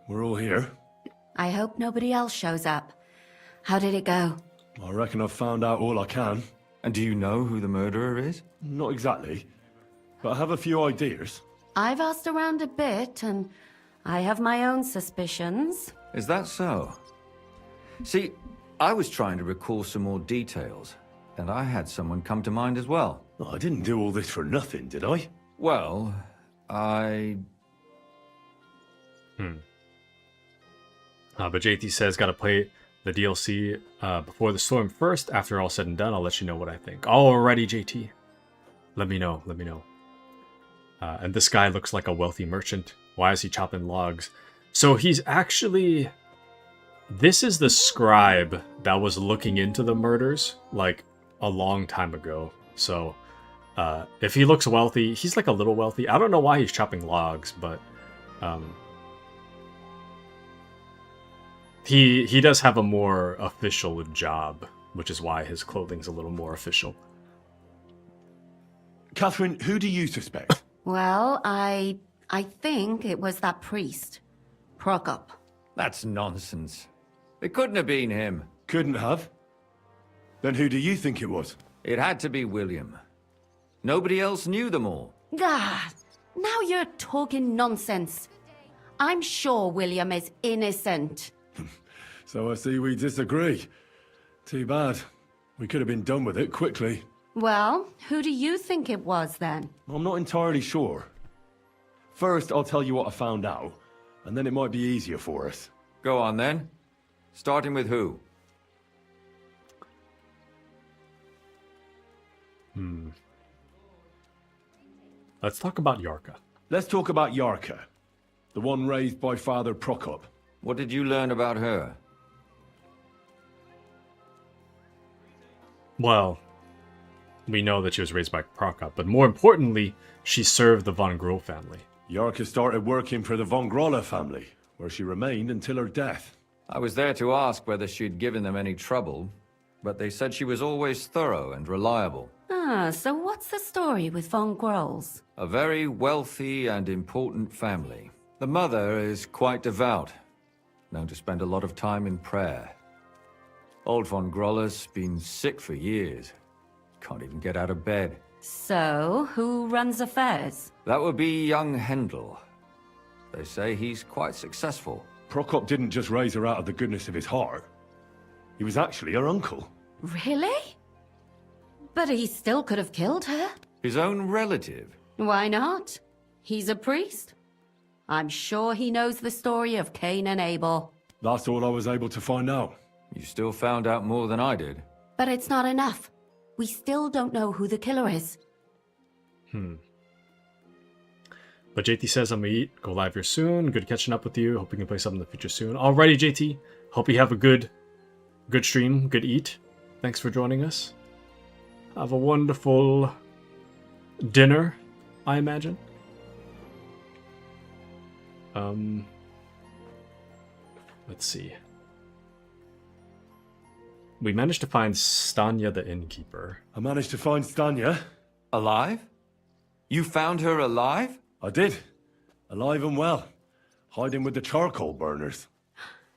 we're all here. I hope nobody else shows up. How did it go? I reckon I've found out all I can. And do you know who the murderer is? Not exactly, but I have a few ideas. I've asked around a bit, and I have my own suspicions. Is that so? See, I was trying to recall some more details, and I had someone come to mind as well. I didn't do all this for nothing, did I? Well, I... But JT says, gotta play the DLC before the storm first. After all said and done, I'll let you know what I think. Alrighty, JT. Let me know. And this guy looks like a wealthy merchant. Why is he chopping logs? So he's actually... This is the scribe that was looking into the murders, like, a long time ago. So, if he looks wealthy, he's like a little wealthy. I don't know why he's chopping logs, but... He does have a more official job, which is why his clothing's a little more official. Catherine, who do you suspect? Well, I think it was that priest, Prokop. That's nonsense. It couldn't have been him. Couldn't have? Then who do you think it was? It had to be William. Nobody else knew them all. Ah, now you're talking nonsense. I'm sure William is innocent. So I see we disagree. Too bad. We could have been done with it quickly. Well, who do you think it was then? I'm not entirely sure. First, I'll tell you what I found out, and then it might be easier for us. Go on then. Starting with who? Let's talk about Yarka. Let's talk about Yarka, the one raised by Father Prokop. What did you learn about her? Well, we know that she was raised by Prokop, but more importantly, she served the von Groll family. Yarka started working for the von Grolla family, where she remained until her death. I was there to ask whether she'd given them any trouble, but they said she was always thorough and reliable. Ah, so what's the story with von Grolls? A very wealthy and important family. The mother is quite devout, known to spend a lot of time in prayer. Old von Grolla's been sick for years. Can't even get out of bed. So, who runs affairs? That would be young Hendel. They say he's quite successful. Prokop didn't just raise her out of the goodness of his heart. He was actually her uncle. Really? But he still could have killed her. His own relative? Why not? He's a priest. I'm sure he knows the story of Cain and Abel. That's all I was able to find out. You still found out more than I did. But it's not enough. We still don't know who the killer is. But JT says, I'm gonna eat. Go live here soon. Good catching up with you. Hope we can play something in the future soon. Alrighty, JT. Hope you have a good stream, good eat. Thanks for joining us. Have a wonderful dinner, I imagine. Let's see. We managed to find Stanya the innkeeper. I managed to find Stanya. Alive? You found her alive? I did. Alive and well. Hiding with the charcoal burners.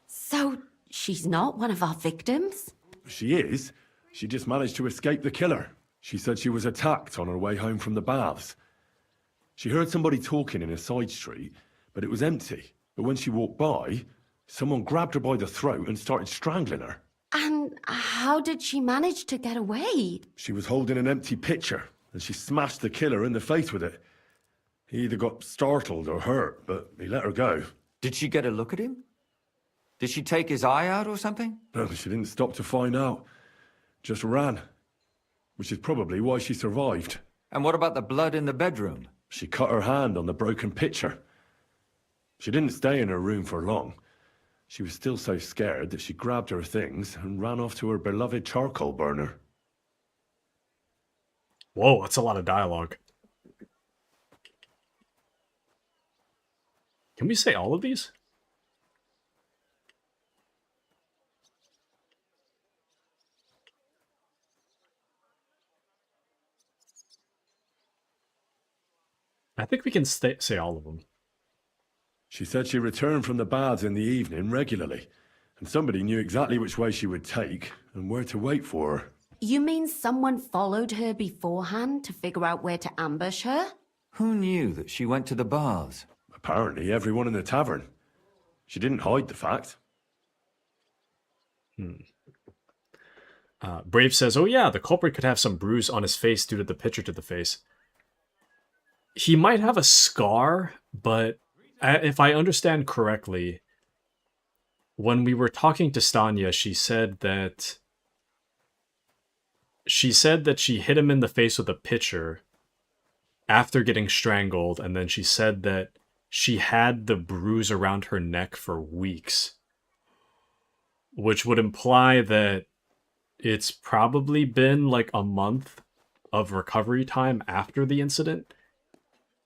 So, she's not one of our victims? She is. She just managed to escape the killer. She said she was attacked on her way home from the baths. She heard somebody talking in a side street, but it was empty. But when she walked by, someone grabbed her by the throat and started strangling her. And how did she manage to get away? She was holding an empty pitcher, and she smashed the killer in the face with it. He either got startled or hurt, but he let her go. Did she get a look at him? Did she take his eye out or something? No, she didn't stop to find out. Just ran. Which is probably why she survived. And what about the blood in the bedroom? She cut her hand on the broken pitcher. She didn't stay in her room for long. She was still so scared that she grabbed her things and ran off to her beloved charcoal burner. Whoa, that's a lot of dialogue. Can we say all of these? I think we can say all of them. She said she returned from the baths in the evening regularly, and somebody knew exactly which way she would take and where to wait for her. You mean someone followed her beforehand to figure out where to ambush her? Who knew that she went to the baths? Apparently everyone in the tavern. She didn't hide the fact. Brave says, oh yeah, the culprit could have some bruise on his face due to the picture to the face. He might have a scar, but if I understand correctly, when we were talking to Stanya, she said that she hit him in the face with a pitcher after getting strangled, and then she said that she had the bruise around her neck for weeks, which would imply that it's probably been like a month of recovery time after the incident.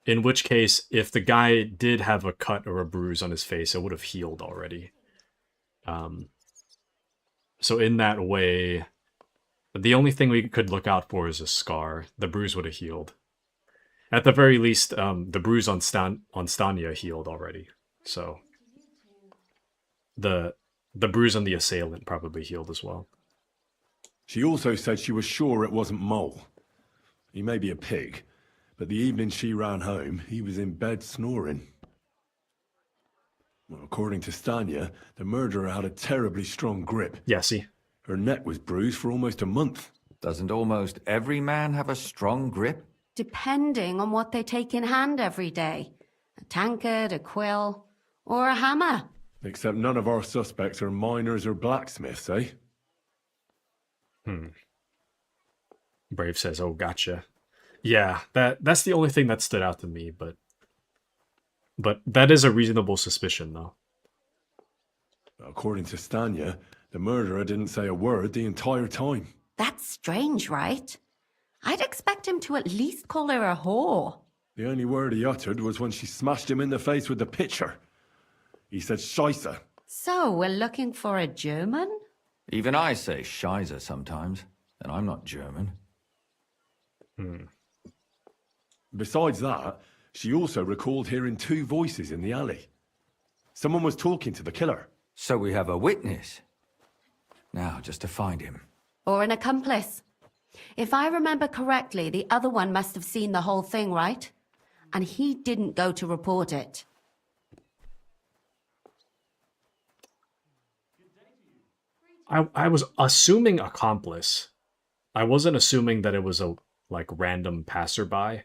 In which case, if the guy did have a cut or a bruise on his face, it would have healed already. So in that way, the only thing we could look out for is a scar. The bruise would have healed. At the very least, the bruise on Stanya healed already. So the bruise on the assailant probably healed as well. She also said she was sure it wasn't Mole. He may be a pig, but the evening she ran home, he was in bed snoring. Well, according to Stanya, the murderer had a terribly strong grip. Yeah, see? Her neck was bruised for almost a month. Doesn't almost every man have a strong grip? Depending on what they take in hand every day. A tankard, a quill, or a hammer. Except none of our suspects are miners or blacksmiths, eh? Brave says, oh, gotcha. Yeah, that's the only thing that stood out to me, but that is a reasonable suspicion, though. According to Stanya, the murderer didn't say a word the entire time. That's strange, right? I'd expect him to at least call her a whore. The only word he uttered was when she smashed him in the face with the pitcher. He said Scheisse. So, we're looking for a German? Even I say Scheiße sometimes, and I'm not German. Besides that, she also recalled hearing two voices in the alley. Someone was talking to the killer. So we have a witness. Now, just to find him. Or an accomplice. If I remember correctly, the other one must have seen the whole thing, right? And he didn't go to report it. I was assuming accomplice. I wasn't assuming that it was a random passerby,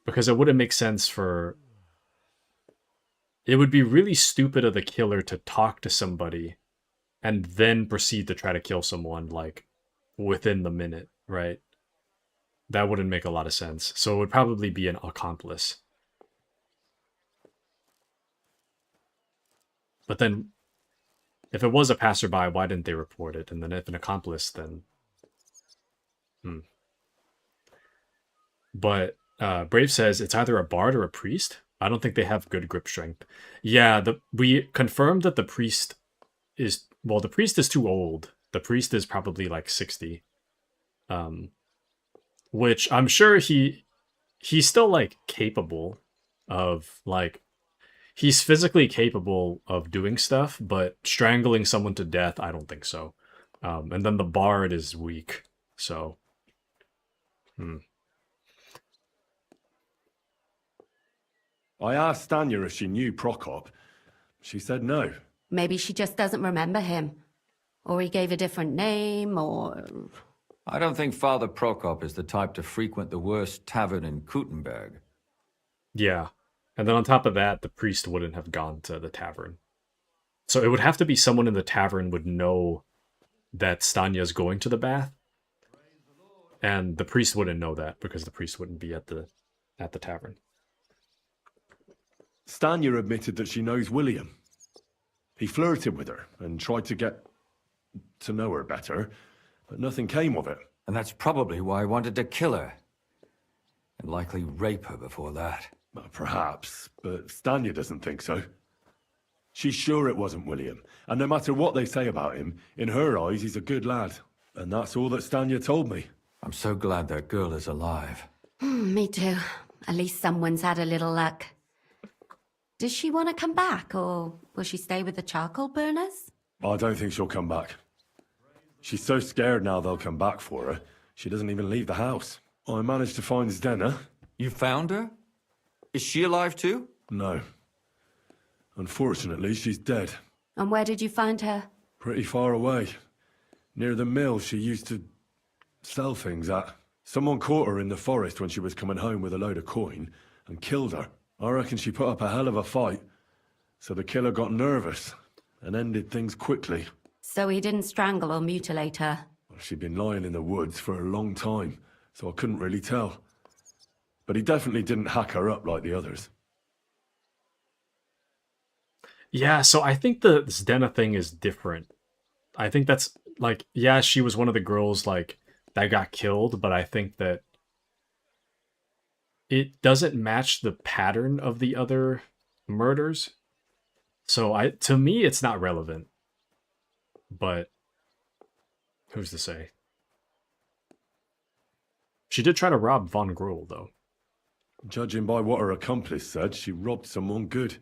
because it wouldn't make sense for... It would be really stupid of the killer to talk to somebody and then proceed to try to kill someone, within the minute, right? That wouldn't make a lot of sense. So it would probably be an accomplice. But then, if it was a passerby, why didn't they report it? And then if an accomplice, then... But Brave says it's either a bard or a priest. I don't think they have good grip strength. Yeah, we confirmed that the priest is... Well, the priest is too old. The priest is probably 60. Which I'm sure he's still capable of he's physically capable of doing stuff, but strangling someone to death, I don't think so. And then the bard is weak, so I asked Stanya if she knew Prokop. She said no. Maybe she just doesn't remember him. Or he gave a different name, or... I don't think Father Prokop is the type to frequent the worst tavern in Kuttenberg. Yeah. And then on top of that, the priest wouldn't have gone to the tavern. So it would have to be someone in the tavern would know that Stanya's going to the bath. And the priest wouldn't know that because the priest wouldn't be at the tavern. Stanya admitted that she knows William. He flirted with her and tried to get to know her better, but nothing came of it. And that's probably why I wanted to kill her. And likely rape her before that. Well, perhaps, but Stanya doesn't think so. She's sure it wasn't William, and no matter what they say about him, in her eyes he's a good lad. And that's all that Stanya told me. I'm so glad that girl is alive. Me too. At least someone's had a little luck. Does she want to come back, or will she stay with the charcoal burners? I don't think she'll come back. She's so scared now they'll come back for her, she doesn't even leave the house. I managed to find Zdena. You found her? Is she alive too? No. Unfortunately, she's dead. And where did you find her? Pretty far away. Near the mill she used to sell things at. Someone caught her in the forest when she was coming home with a load of coin and killed her. I reckon she put up a hell of a fight, so the killer got nervous and ended things quickly. So he didn't strangle or mutilate her? She'd been lying in the woods for a long time, so I couldn't really tell. But he definitely didn't hack her up like the others. Yeah, so I think the Zdena thing is different. I think that's, like, yeah, she was one of the girls, like, that got killed, but I think that it doesn't match the pattern of the other murders. So to me, it's not relevant. But who's to say? She did try to rob Von Gruel, though. Judging by what her accomplice said, she robbed someone good.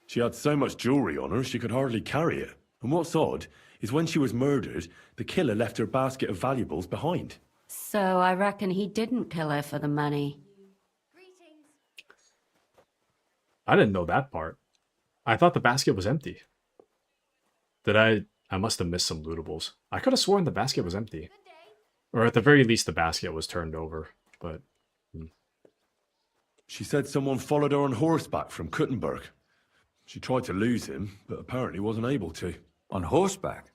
She had so much jewelry on her, she could hardly carry it. And what's odd is when she was murdered, the killer left her basket of valuables behind. So I reckon he didn't kill her for the money. I didn't know that part. I thought the basket was empty. I must have missed some lootables. I could have sworn the basket was empty. Or at the very least, the basket was turned over. But She said someone followed her on horseback from Kuttenberg. She tried to lose him, but apparently wasn't able to. On horseback?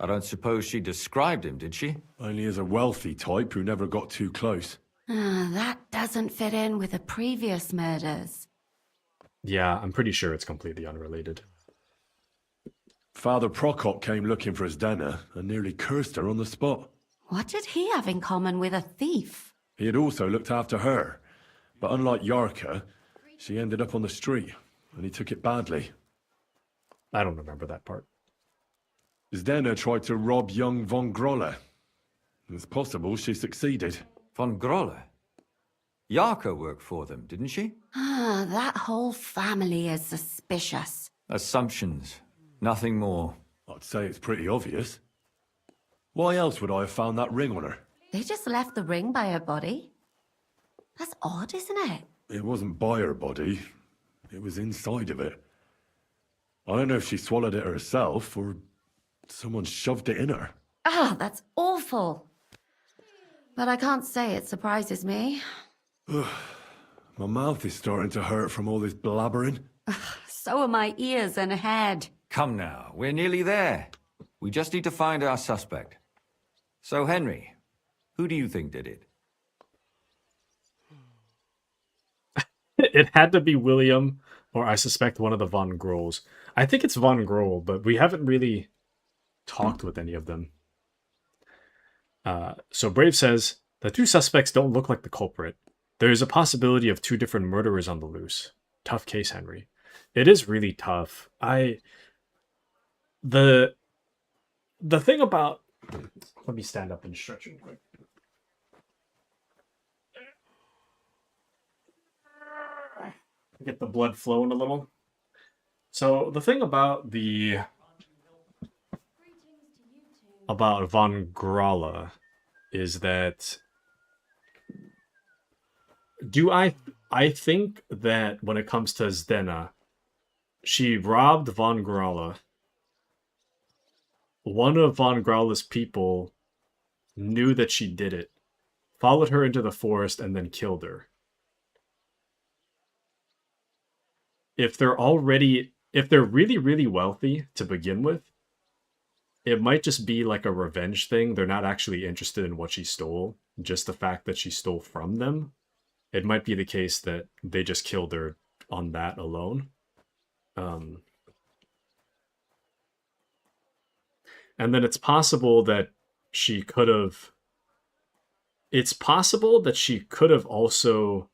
I don't suppose she described him, did she? Only as a wealthy type who never got too close. That doesn't fit in with the previous murders. yeah, I'm pretty sure it's completely unrelated. Father Prokop came looking for Zdena and nearly cursed her on the spot. What did he have in common with a thief? He had also looked after her, but unlike Yarka, she ended up on the street, and he took it badly. I don't remember that part. Zdena tried to rob young von Grolle. It's possible she succeeded. Von Grolle? Yarka worked for them, didn't she? That whole family is suspicious. Assumptions. Nothing more. I'd say it's pretty obvious. Why else would I have found that ring on her? They just left the ring by her body. That's odd, isn't it? It wasn't by her body. It was inside of it. I don't know if she swallowed it herself or someone shoved it in her. That's awful. But I can't say it surprises me. My mouth is starting to hurt from all this blabbering. So are my ears and head. Come now, we're nearly there. We just need to find our suspect. So, Henry, who do you think did it? It had to be William, or I suspect one of the Von Groels. I think it's Von Groel, but we haven't really talked with any of them. So Brave says, the two suspects don't look like the culprit. There is a possibility of two different murderers on the loose. Tough case, Henry. It is really tough. The thing about... Let me stand up and stretch real quick. Get the blood flowing a little. So the thing about Von Grolle is that I think that when it comes to Zdena, she robbed Von Grolle. One of Von Grolle's people knew that she did it, followed her into the forest, and then killed her. If they're really, really wealthy to begin with, it might just be like a revenge thing. They're not actually interested in what she stole, just the fact that she stole from them. It might be the case that they just killed her on that alone. And then it's possible that she could have... It's possible that she could have also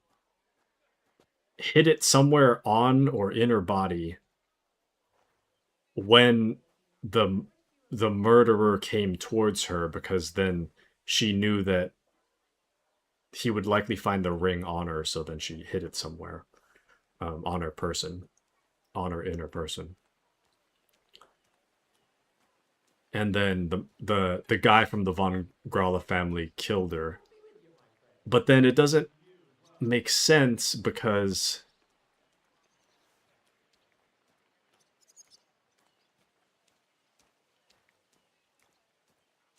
hit it somewhere on or in her body when the murderer came towards her, because then she knew that he would likely find the ring on her, so then she hid it somewhere on her person, on her inner person. And then the guy from the Von Grolle family killed her. But then it doesn't make sense because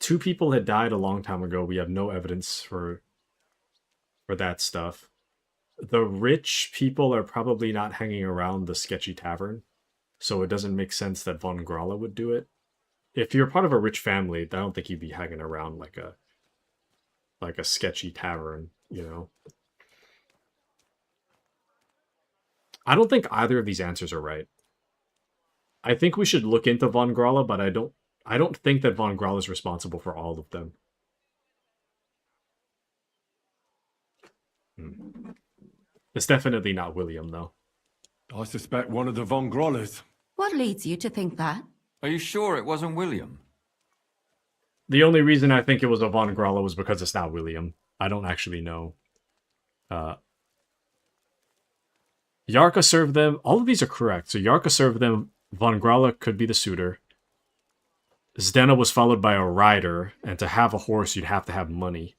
2 people had died a long time ago. We have no evidence for that stuff. The rich people are probably not hanging around the sketchy tavern, so it doesn't make sense that Von Gralla would do it. If you're part of a rich family, I don't think you'd be hanging around like a sketchy tavern, you know. I don't think either of these answers are right. I think we should look into Von Gralla, but I don't think that Von Gralla is responsible for all of them. It's definitely not William, though. I suspect one of the Von Grallas. What leads you to think that? Are you sure it wasn't William? The only reason I think it was a Von Gralla was because it's not William. I don't actually know. Yarka served them. All of these are correct. So Yarka served them. Von Gralla could be the suitor. Zdena was followed by a rider, and to have a horse, you'd have to have money.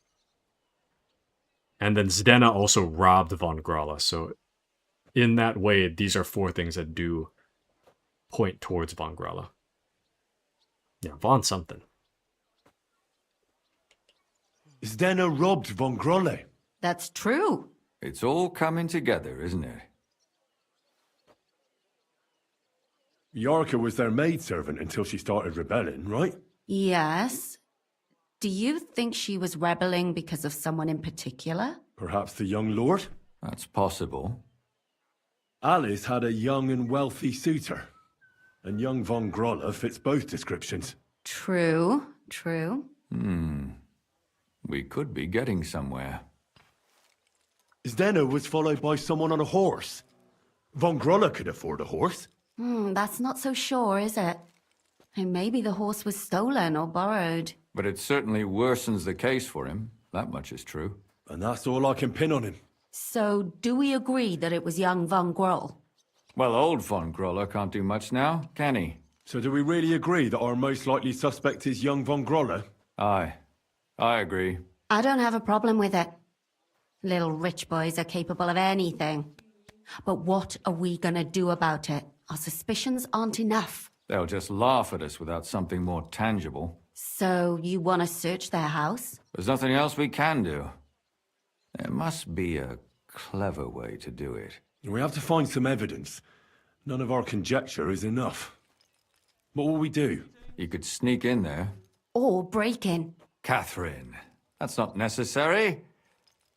And then Zdena also robbed Von Gralla. So in that way, these are 4 things that do point towards Von Gralla. Yeah, Von something. Zdena robbed Von Gralla. That's true. It's all coming together, isn't it? Yarka was their maidservant until she started rebelling, right? Yes. Do you think she was rebelling because of someone in particular? Perhaps the young lord? That's possible. Alice had a young and wealthy suitor. And young Von Gralla fits both descriptions. True, true. We could be getting somewhere. Zdena was followed by someone on a horse. Von Gralla could afford a horse. That's not so sure, is it? And maybe the horse was stolen or borrowed. But it certainly worsens the case for him. That much is true. And that's all I can pin on him. So, do we agree that it was young Von Groll? Well, old Von Gralla can't do much now, can he? So do we really agree that our most likely suspect is young Von Gralla? Aye. I agree. I don't have a problem with it. Little rich boys are capable of anything. But what are we gonna do about it? Our suspicions aren't enough. They'll just laugh at us without something more tangible. So, you want to search their house? There's nothing else we can do. There must be a clever way to do it. We have to find some evidence. None of our conjecture is enough. What will we do? You could sneak in there. Or break in. Catherine, that's not necessary.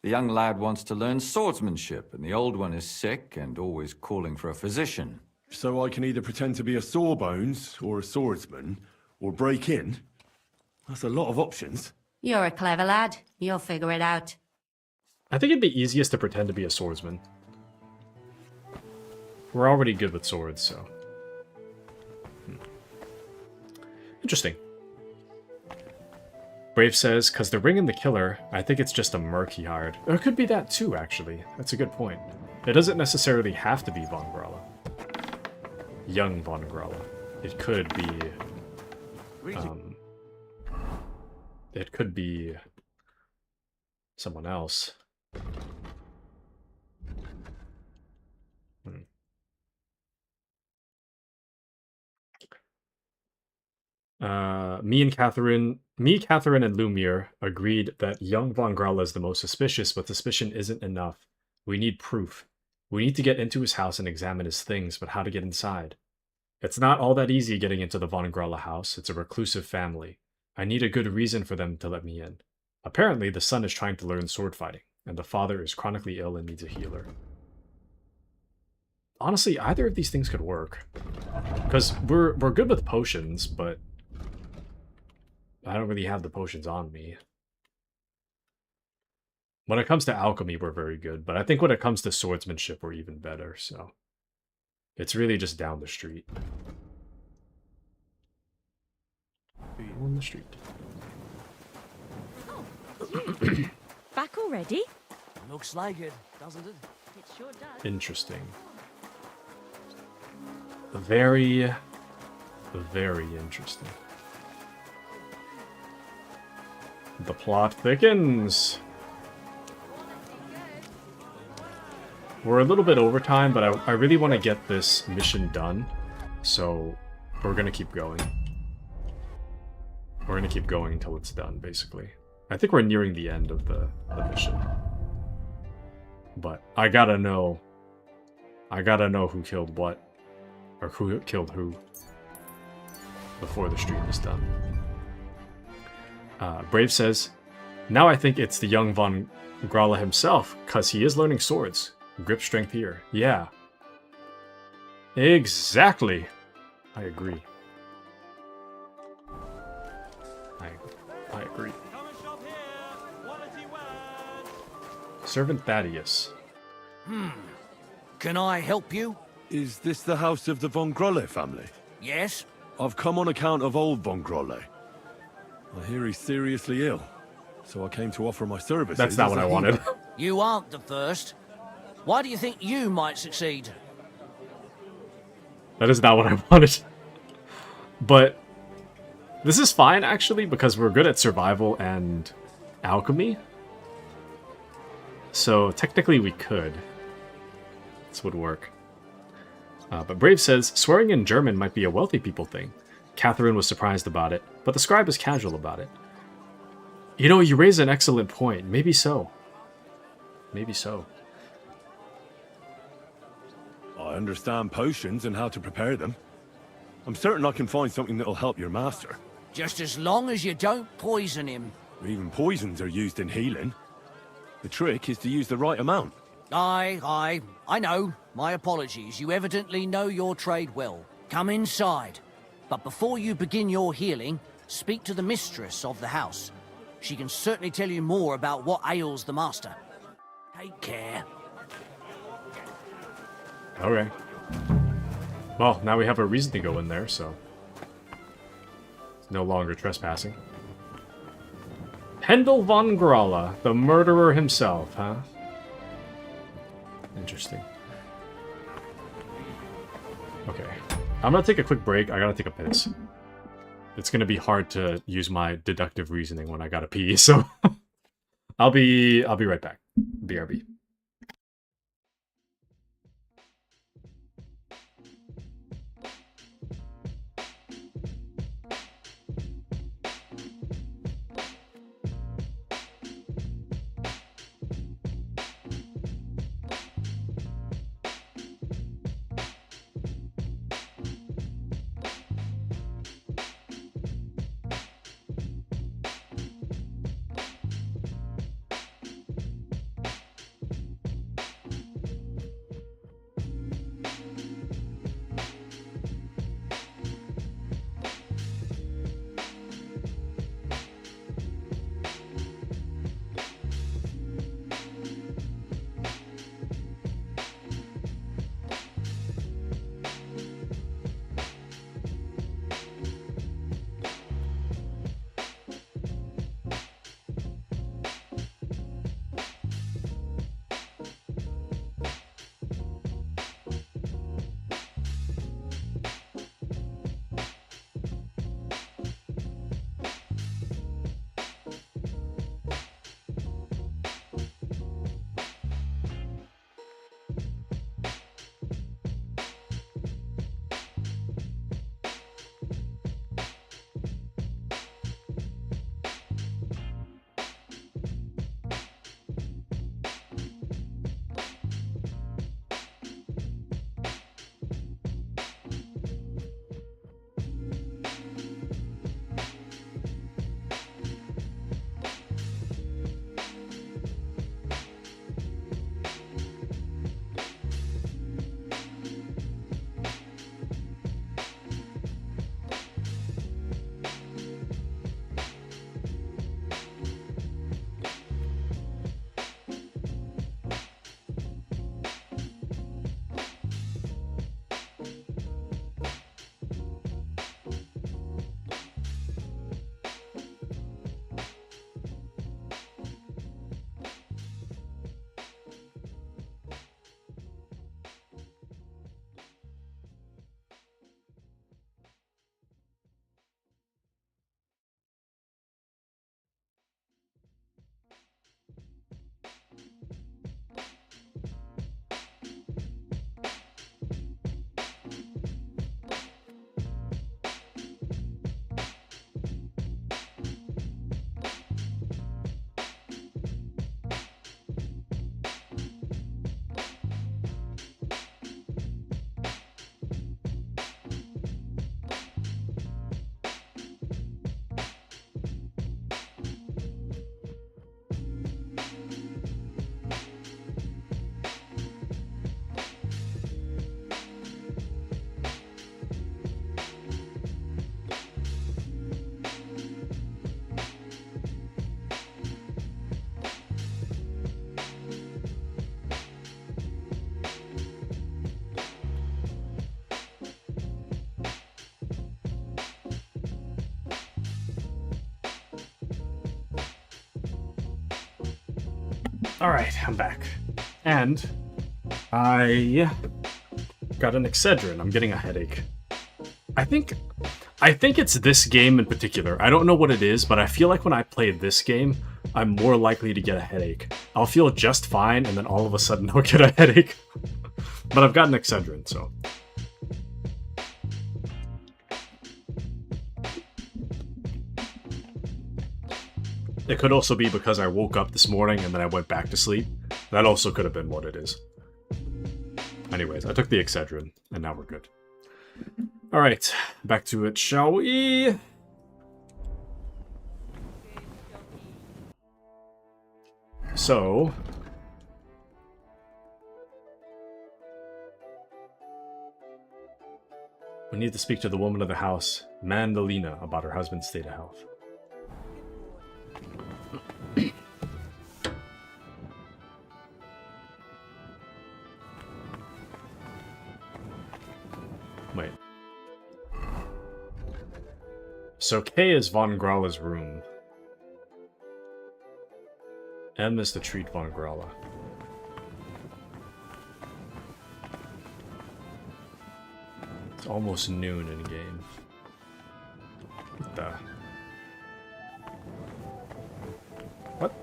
The young lad wants to learn swordsmanship, and the old one is sick and always calling for a physician. So I can either pretend to be a sawbones, or a swordsman, or break in? That's a lot of options. You're a clever lad. You'll figure it out. I think it'd be easiest to pretend to be a swordsman. We're already good with swords, so... Interesting. Brave says, "'Cause the ring and the killer, I think it's just a merc he hired." Or it could be that too, actually. That's a good point. It doesn't necessarily have to be Von Gralla. Young Von Gralla. It could be... it could be... someone else. Catherine, and Lumiere agreed that young Von Gralla is the most suspicious, but suspicion isn't enough. We need proof. We need to get into his house and examine his things, but how to get inside? It's not all that easy getting into the Von Gralla house. It's a reclusive family. I need a good reason for them to let me in. Apparently, the son is trying to learn sword fighting, and the father is chronically ill and needs a healer. Honestly, either of these things could work. Because we're good with potions, but I don't really have the potions on me. When it comes to alchemy, we're very good, but I think when it comes to swordsmanship, we're even better, so... It's really just down the street. On the street. Back already? Looks like it, doesn't it? It sure does. Interesting. Very, very interesting. The plot thickens. We're a little bit over time, but I really want to get this mission done, so we're going to keep going. We're gonna keep going until it's done, basically. I think we're nearing the end of the mission. But I gotta know who killed what, or who killed who, before the stream is done. Brave says, now I think it's the young Von Gralla himself, cause he is learning swords. Grip strength here. Yeah. Exactly. I agree. I agree. Servant Thaddeus. Can I help you? Is this the house of the Von Grolle family? Yes. I've come on account of old Von Grolle. I hear he's seriously ill, so I came to offer my services. That's not what I wanted. You aren't the first. Why do you think you might succeed? That is not what I wanted. But this is fine, actually, because we're good at survival and alchemy. So technically we could. This would work. But Brave says, swearing in German might be a wealthy people thing. Catherine was surprised about it, but the scribe is casual about it. You know, you raise an excellent point. Maybe so. Maybe so. I understand potions and how to prepare them. I'm certain I can find something that'll help your master. Just as long as you don't poison him. Even poisons are used in healing. The trick is to use the right amount. I know. My apologies. You evidently know your trade well. Come inside. But before you begin your healing, speak to the mistress of the house. She can certainly tell you more about what ails the master. Take care. Okay. Well, now we have a reason to go in there, so... it's no longer trespassing. Pendel von Gralla, the murderer himself, huh? Interesting. Okay. I'm gonna take a quick break. I gotta take a piss. It's gonna be hard to use my deductive reasoning when I gotta pee, so... I'll be right back. BRB. Alright, I'm back. And I got an Excedrin. I'm getting a headache. I think it's this game in particular. I don't know what it is, but I feel like when I play this game, I'm more likely to get a headache. I'll feel just fine, and then all of a sudden I'll get a headache. But I've got an Excedrin, so... It could also be because I woke up this morning and then I went back to sleep. That also could have been what it is. Anyways, I took the Excedrin, and now we're good. Alright, back to it, shall we? So... we need to speak to the woman of the house, Mandalina, about her husband's state of health. Wait. So K is Von Grala's room. M is to treat Von Grala. It's almost noon in game. What the... What?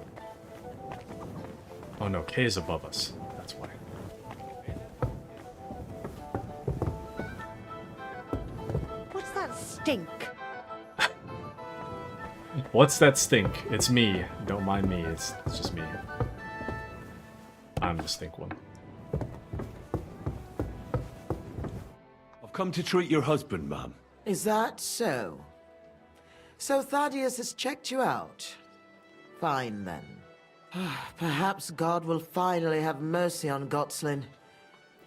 Oh no, K is above us. That's why. What's that stink? What's that stink? It's me. Don't mind me. It's just me. I'm the stink one. I've come to treat your husband, ma'am. Is that so? So Thaddeus has checked you out? Fine then. Perhaps God will finally have mercy on Gotslin.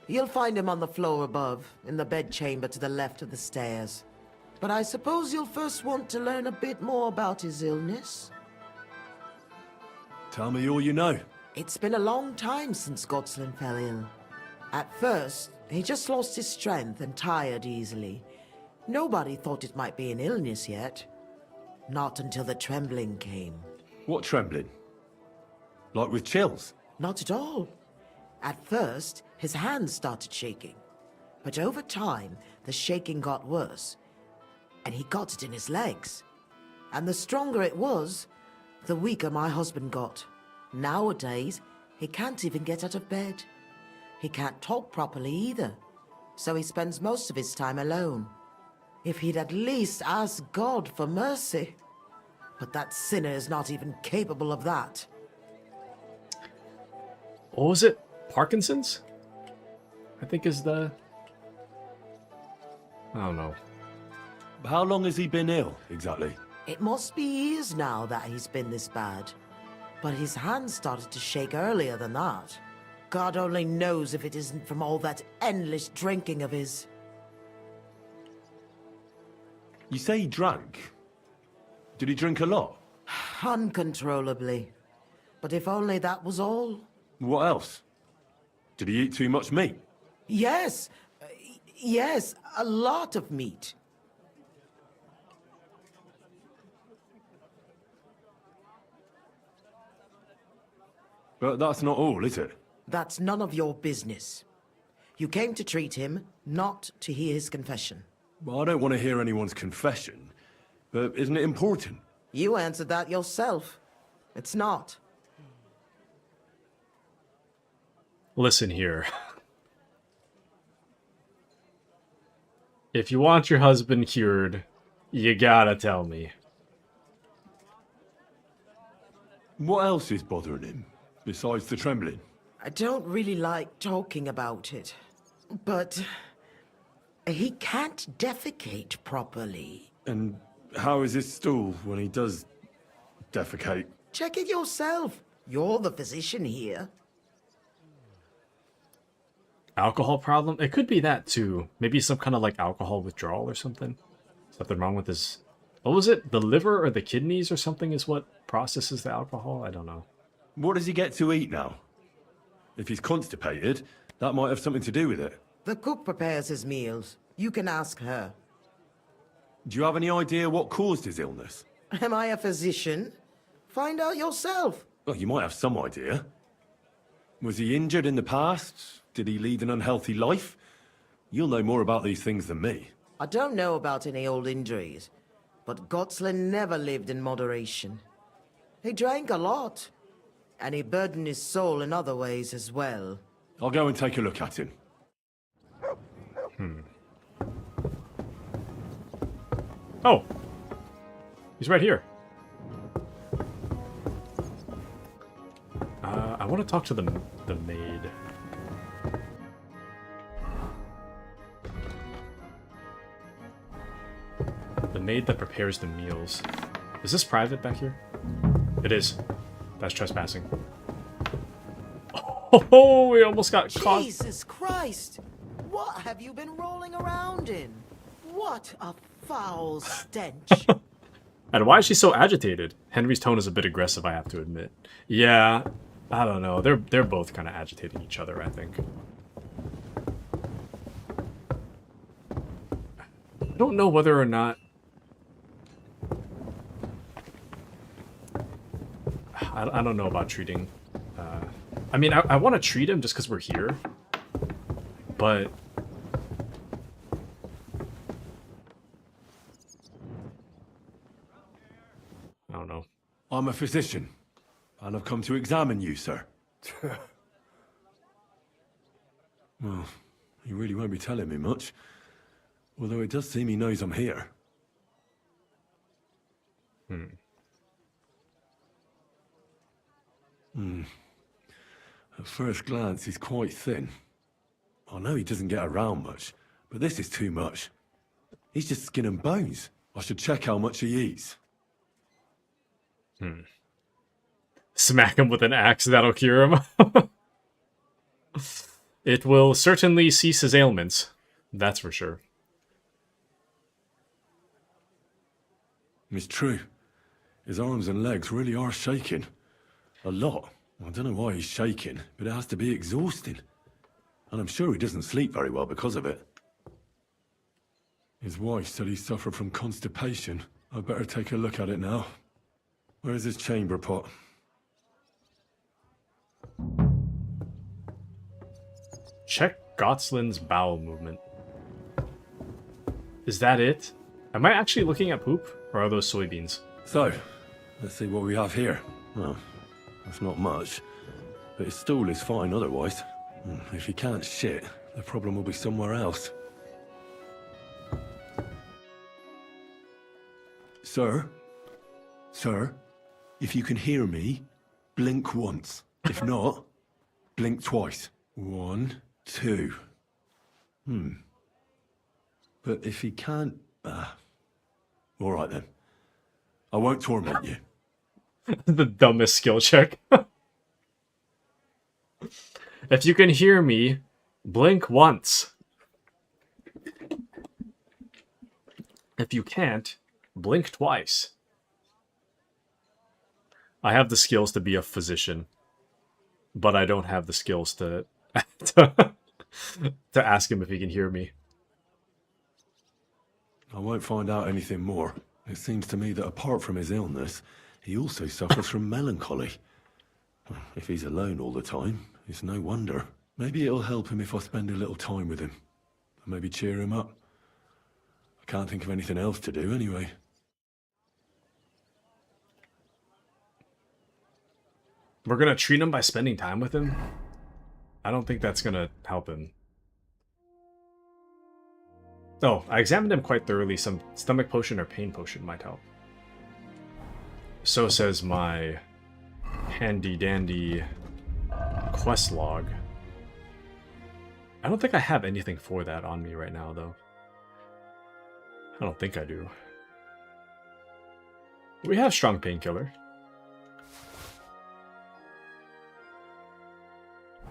You'll find him on the floor above, in the bedchamber to the left of the stairs. But I suppose you'll first want to learn a bit more about his illness? Tell me all you know. It's been a long time since Gotslin fell ill. At first, he just lost his strength and tired easily. Nobody thought it might be an illness yet. Not until the trembling came. What trembling? Like with chills? Not at all. At first, his hands started shaking. But over time, the shaking got worse. And he got it in his legs. And the stronger it was, the weaker my husband got. Nowadays, he can't even get out of bed. He can't talk properly either. So he spends most of his time alone. If he'd at least ask God for mercy. But that sinner is not even capable of that. What was it? Parkinson's? I think is the... I don't know. How long has he been ill, exactly? It must be years now that he's been this bad. But his hands started to shake earlier than that. God only knows if it isn't from all that endless drinking of his. You say he drank? Did he drink a lot? Uncontrollably. But if only that was all. What else? Did he eat too much meat? Yes. Yes, a lot of meat. But that's not all, is it? That's none of your business. You came to treat him, not to hear his confession. Well, I don't want to hear anyone's confession, but isn't it important? You answered that yourself. It's not. Listen here. If you want your husband cured, you gotta tell me. What else is bothering him, besides the trembling? I don't really like talking about it, but he can't defecate properly. And how is his stool when he does defecate? Check it yourself. You're the physician here. Alcohol problem? It could be that too. Maybe some kind of like alcohol withdrawal or something. Something wrong with his... What was it? The liver or the kidneys or something is what processes the alcohol? I don't know. What does he get to eat now? If he's constipated, that might have something to do with it. The cook prepares his meals. You can ask her. Do you have any idea what caused his illness? Am I a physician? Find out yourself. Well, you might have some idea. Was he injured in the past? Did he lead an unhealthy life? You'll know more about these things than me. I don't know about any old injuries, but Gotslin never lived in moderation. He drank a lot, and he burdened his soul in other ways as well. I'll go and take a look at him. Oh! He's right here. I want to talk to the maid. The maid that prepares the meals. Is this private back here? It is. That's trespassing. Oh, we almost got caught. Jesus Christ! What have you been rolling around in? What a foul stench. And why is she so agitated? Henry's tone is a bit aggressive, I have to admit. Yeah, I don't know. They're both kind of agitating each other, I think. I don't know whether or not... I don't know about treating... I mean, I want to treat him just because we're here. But... I don't know. I'm a physician, and I've come to examine you, sir. Well, he really won't be telling me much. Although it does seem he knows I'm here. At first glance, he's quite thin. I know he doesn't get around much, but this is too much. He's just skin and bones. I should check how much he eats. Smack him with an axe, that'll cure him. It will certainly cease his ailments. That's for sure. It's true. His arms and legs really are shaking. A lot. I don't know why he's shaking, but it has to be exhausting. And I'm sure he doesn't sleep very well because of it. His wife said he suffered from constipation. I'd better take a look at it now. Where's his chamber pot? Check Gotslin's bowel movement. Is that it? Am I actually looking at poop? Or are those soybeans? So, let's see what we have here. Well, that's not much. But his stool is fine otherwise. If he can't shit, the problem will be somewhere else. Sir? Sir? If you can hear me, blink once. If not, blink twice. 1, 2. But if he can't... all right then. I won't torment you. The dumbest skill check. If you can hear me, blink once. If you can't, blink twice. I have the skills to be a physician, but I don't have the skills to to ask him if he can hear me. I won't find out anything more. It seems to me that apart from his illness, he also suffers from melancholy. If he's alone all the time, it's no wonder. Maybe it'll help him if I spend a little time with him. Maybe cheer him up. I can't think of anything else to do anyway. We're gonna treat him by spending time with him? I don't think that's gonna help him. Oh, I examined him quite thoroughly. Some stomach potion or pain potion might help. So says my handy-dandy quest log. I don't think I have anything for that on me right now, though. I don't think I do. We have strong painkiller.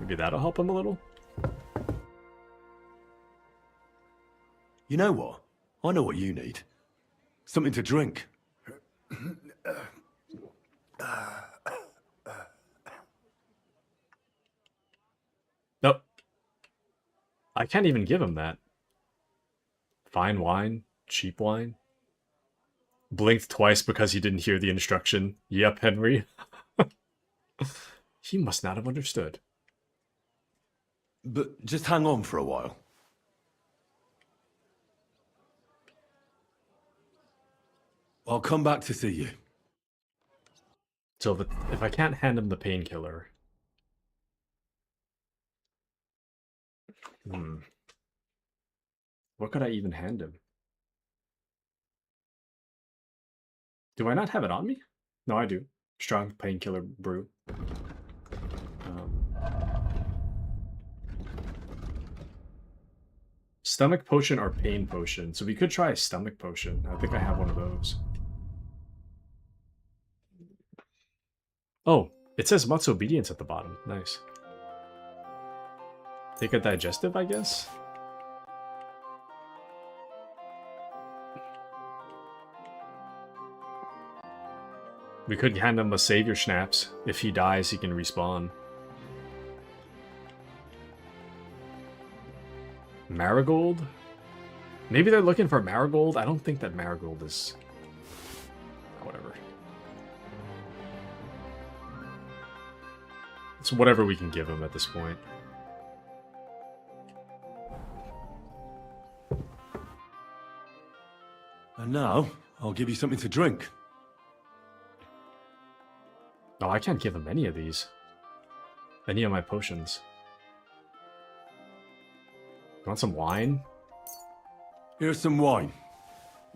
Maybe that'll help him a little? You know what? I know what you need. Something to drink. Nope. I can't even give him that. Fine wine? Cheap wine? Blinked twice because he didn't hear the instruction. Yep, Henry. He must not have understood. But just hang on for a while. I'll come back to see you. So if I can't hand him the painkiller... What could I even hand him? Do I not have it on me? No, I do. Strong painkiller brew. Stomach potion or pain potion. So we could try a stomach potion. I think I have one of those. Oh, it says Mutt's obedience at the bottom. Nice. Take a digestive, I guess? We could hand him a savior schnapps. If he dies, he can respawn. Marigold? Maybe they're looking for Marigold? I don't think that Marigold is... Whatever. It's whatever we can give him at this point. And now, I'll give you something to drink. Oh, I can't give him any of these. Any of my potions. Want some wine? Here's some wine.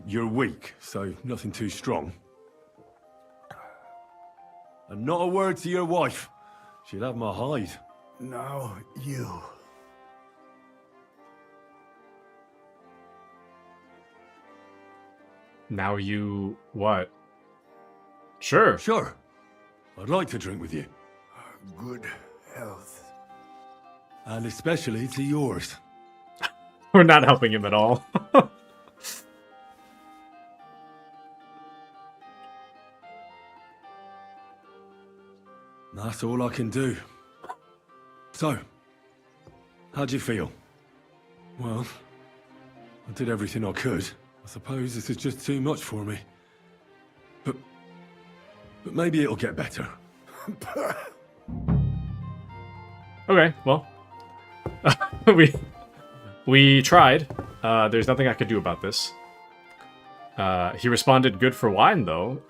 You're weak, so nothing too strong. And not a word to your wife. She'll have my hide. No, you. Now you... what? Sure. Sure. I'd like to drink with you. Good health. And especially to yours. We're not helping him at all. That's all I can do. So, how'd you feel? Well, I did everything I could. I suppose this is just too much for me. But maybe it'll get better. Okay, well. We tried. There's nothing I could do about this. He responded good for wine, though.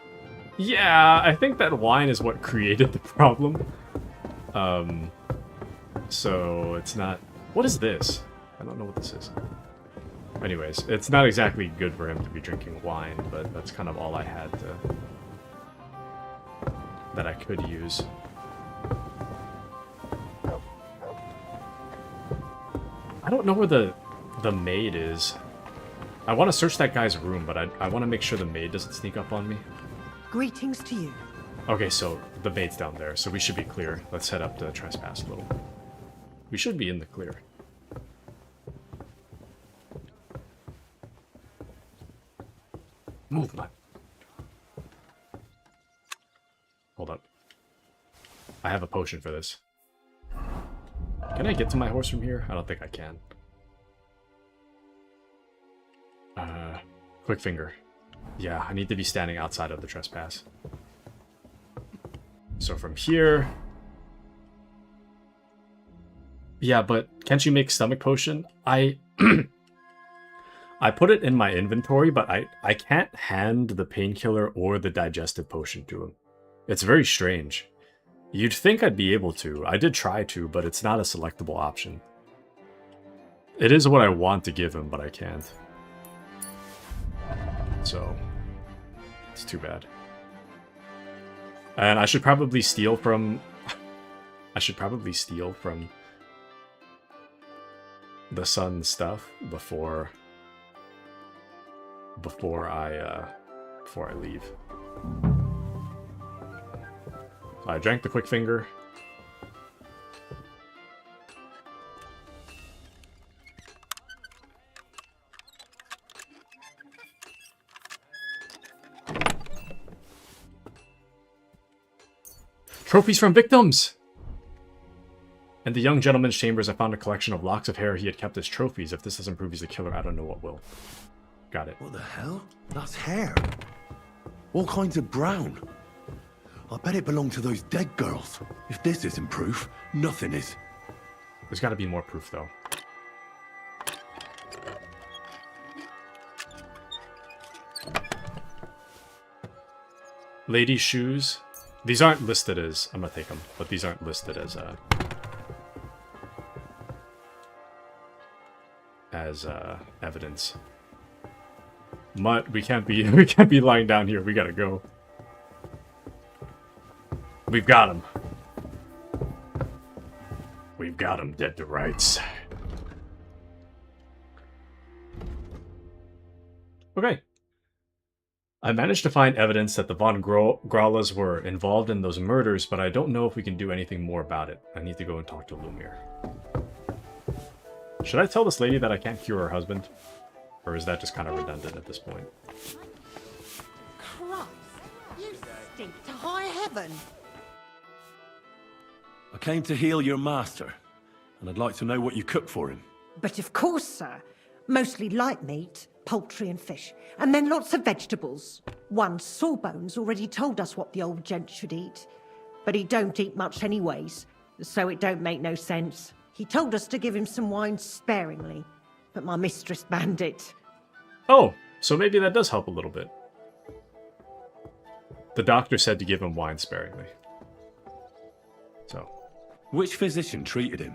Yeah, I think that wine is what created the problem. So it's not... What is this? I don't know what this is. Anyways, it's not exactly good for him to be drinking wine, but that's kind of all I had to... that I could use. I don't know where the maid is. I want to search that guy's room, but I want to make sure the maid doesn't sneak up on me. Greetings to you. Okay, so the maid's down there, so we should be clear. Let's head up to trespass a little. We should be in the clear. Move, man. Hold up. I have a potion for this. Can I get to my horse from here? I don't think I can. Quick finger. Yeah, I need to be standing outside of the trespass. So from here... Yeah, but can't you make stomach potion? I put it in my inventory, but I can't hand the painkiller or the digestive potion to him. It's very strange. You'd think I'd be able to. I did try to, but it's not a selectable option. It is what I want to give him, but I can't. So, it's too bad. And I should probably steal from... I should probably steal from the sun's stuff before I leave. I drank the quick finger. Trophies from victims! In the young gentleman's chambers, I found a collection of locks of hair he had kept as trophies. If this doesn't prove he's a killer, I don't know what will. Got it. What the hell? That's hair. All kinds of brown. I bet it belonged to those dead girls. If this isn't proof, nothing is. There's got to be more proof, though. Lady shoes. These aren't listed as... I'm gonna take them, but these aren't listed as evidence. Mutt, we can't be lying down here. We gotta go. We've got him. We've got him dead to rights. Okay. I managed to find evidence that the von Graulas were involved in those murders, but I don't know if we can do anything more about it. I need to go and talk to Lumir. Should I tell this lady that I can't cure her husband? Or is that just kind of redundant at this point? Christ, you stink to high heaven. I came to heal your master, and I'd like to know what you cooked for him. But of course, sir. Mostly light meat, poultry and fish, and then lots of vegetables. One Sawbones already told us what the old gent should eat, but he don't eat much anyways, so it don't make no sense. He told us to give him some wine sparingly, but my mistress banned it. Oh, so maybe that does help a little bit. The doctor said to give him wine sparingly. So. Which physician treated him?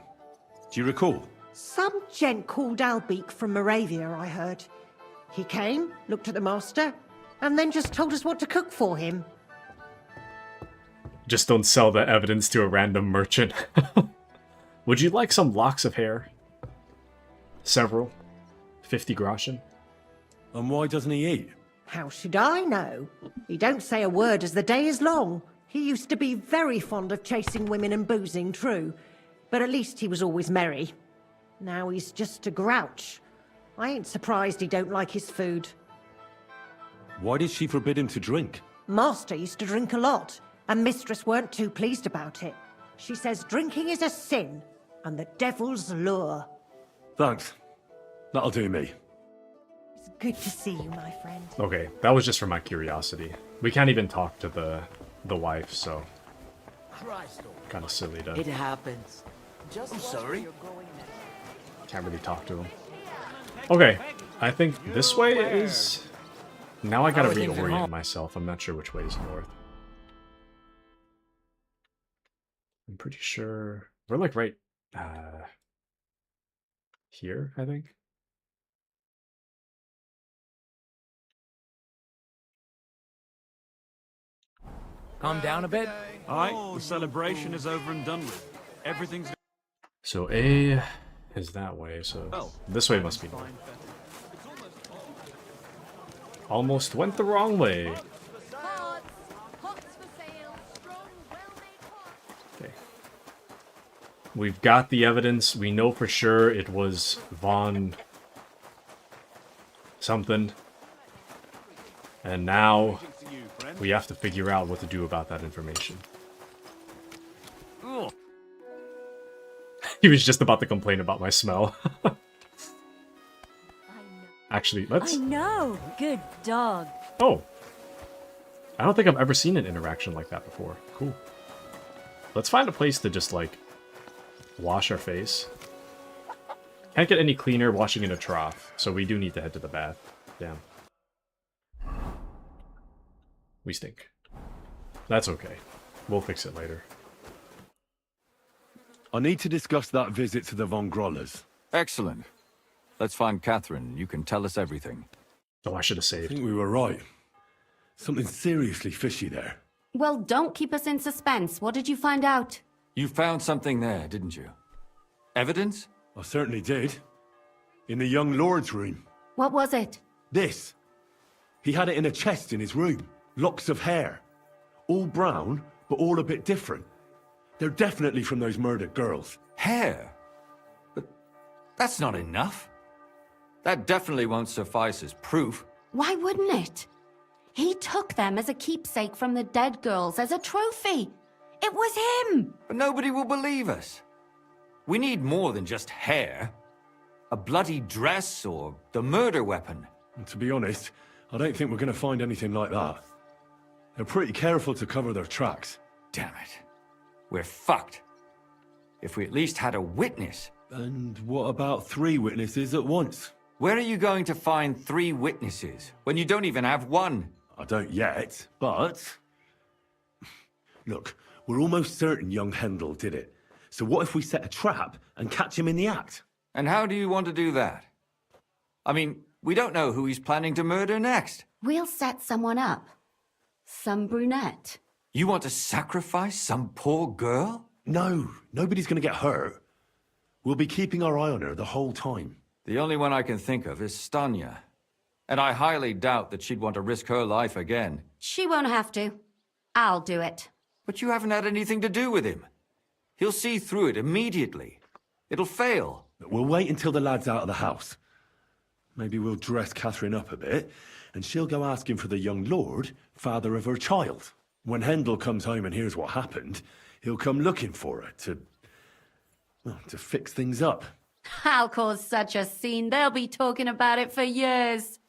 Do you recall? Some gent called Albeek from Moravia, I heard. He came, looked at the master, and then just told us what to cook for him. Just don't sell the evidence to a random merchant. Would you like some locks of hair? Several. 50 groschen. And why doesn't he eat? How should I know? He don't say a word as the day is long. He used to be very fond of chasing women and boozing, true. But at least he was always merry. Now he's just a grouch. I ain't surprised he don't like his food. Why did she forbid him to drink? Master used to drink a lot, and mistress weren't too pleased about it. She says drinking is a sin, and the devil's lure. Thanks. That'll do me. It's good to see you, my friend. Okay, that was just for my curiosity. We can't even talk to the wife, so... Kind of silly to... It happens. I'm sorry. Can't really talk to him. Okay, I think this way is... Now I gotta reorient myself. I'm not sure which way is north. I'm pretty sure... We're like right... here, I think? Calm down a bit. Alright, the celebration is over and done with. Everything's... So A is that way, so this way must be north. Almost went the wrong way. Okay. We've got the evidence. We know for sure it was Von something. And now we have to figure out what to do about that information. He was just about to complain about my smell. Actually, let's... I know! Good dog. Oh. I don't think I've ever seen an interaction like that before. Cool. Let's find a place to just, like, wash our face. Can't get any cleaner washing in a trough, so we do need to head to the bath. Damn. We stink. That's okay. We'll fix it later. I need to discuss that visit to the Von Grollas. Excellent. Let's find Catherine. You can tell us everything. Oh, I should have saved. I think we were right. Something seriously fishy there. Well, don't keep us in suspense. What did you find out? You found something there, didn't you? Evidence? I certainly did. In the young lord's room. What was it? This. He had it in a chest in his room. Locks of hair. All brown, but all a bit different. They're definitely from those murdered girls. Hair? But that's not enough. That definitely won't suffice as proof. Why wouldn't it? He took them as a keepsake from the dead girls, as a trophy. It was him! But nobody will believe us. We need more than just hair. A bloody dress or the murder weapon. And to be honest, I don't think we're going to find anything like that. They're pretty careful to cover their tracks. Damn it. We're fucked. If we at least had a witness. And what about 3 witnesses at once? Where are you going to find 3 witnesses when you don't even have one? I don't yet, but... Look, we're almost certain young Hendel did it. So what if we set a trap and catch him in the act? And how do you want to do that? I mean, we don't know who he's planning to murder next. We'll set someone up. Some brunette. You want to sacrifice some poor girl? No, nobody's going to get hurt. We'll be keeping our eye on her the whole time. The only one I can think of is Stanya. And I highly doubt that she'd want to risk her life again. She won't have to. I'll do it. But you haven't had anything to do with him. He'll see through it immediately. It'll fail. We'll wait until the lad's out of the house. Maybe we'll dress Catherine up a bit, and she'll go asking for the young lord, father of her child. When Hendel comes home and hears what happened, he'll come looking for her to fix things up. I'll cause such a scene, they'll be talking about it for years.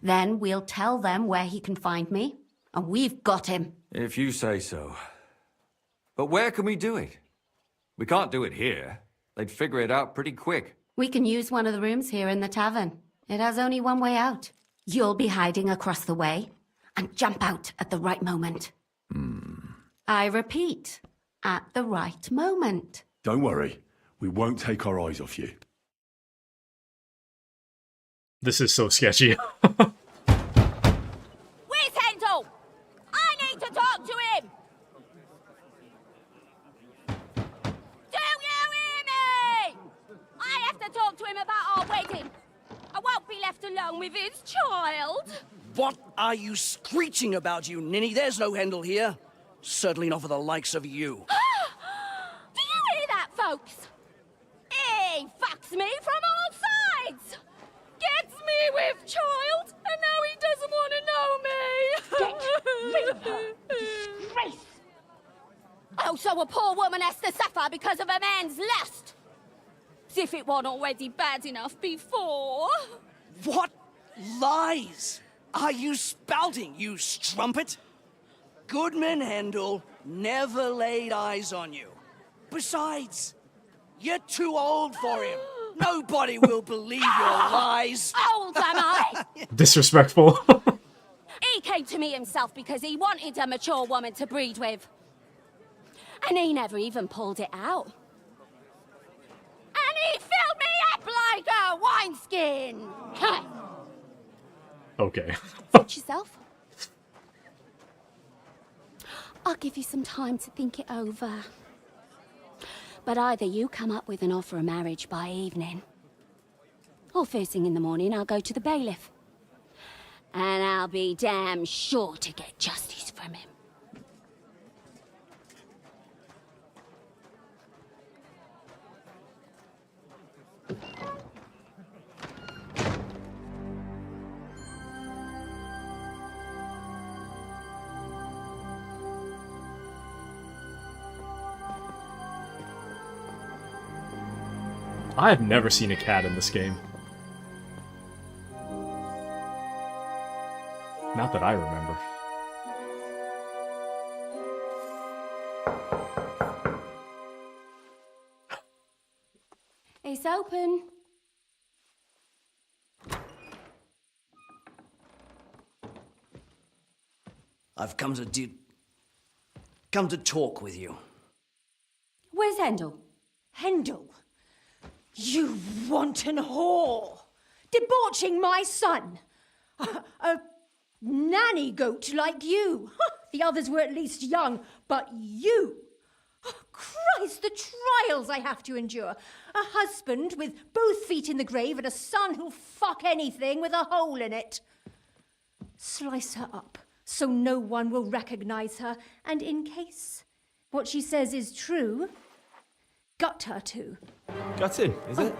Then we'll tell them where he can find me, and we've got him. If you say so. But where can we do it? We can't do it here. They'd figure it out pretty quick. We can use one of the rooms here in the tavern. It has only one way out. You'll be hiding across the way, and jump out at the right moment. I repeat, at the right moment. Don't worry, we won't take our eyes off you. This is so sketchy. Where's Hendel? I need to talk to him! Do you hear me? I have to talk to him about our wedding. I won't be left alone with his child. What are you screeching about, you ninny? There's no Hendel here. Certainly not for the likes of you. Do you hear that, folks? He fucks me from all sides. Gets me with child, and now he doesn't want to know me. Get rid of her. Disgrace. Oh, so a poor woman has to suffer because of a man's lust. As if it wasn't already bad enough before. What lies are you spouting, you strumpet? Goodman Hendel never laid eyes on you. Besides, you're too old for him. Nobody will believe your lies. Old, am I? Disrespectful. He came to me himself because he wanted a mature woman to breed with. And he never even pulled it out. And he filled me up like a wineskin. Okay. Suit yourself. I'll give you some time to think it over. But either you come up with an offer of marriage by evening, or first thing in the morning I'll go to the bailiff. And I'll be damn sure to get justice from him. I have never seen a cat in this game. Not that I remember. It's open. I've come to talk with you. Where's Hendel? Hendel? You wanton whore! Debauching my son! A nanny goat like you! The others were at least young, but you! Christ, the trials I have to endure! A husband with both feet in the grave and a son who'll fuck anything with a hole in it. Slice her up so no one will recognize her, and in case what she says is true, gut her too. Gutting, is it?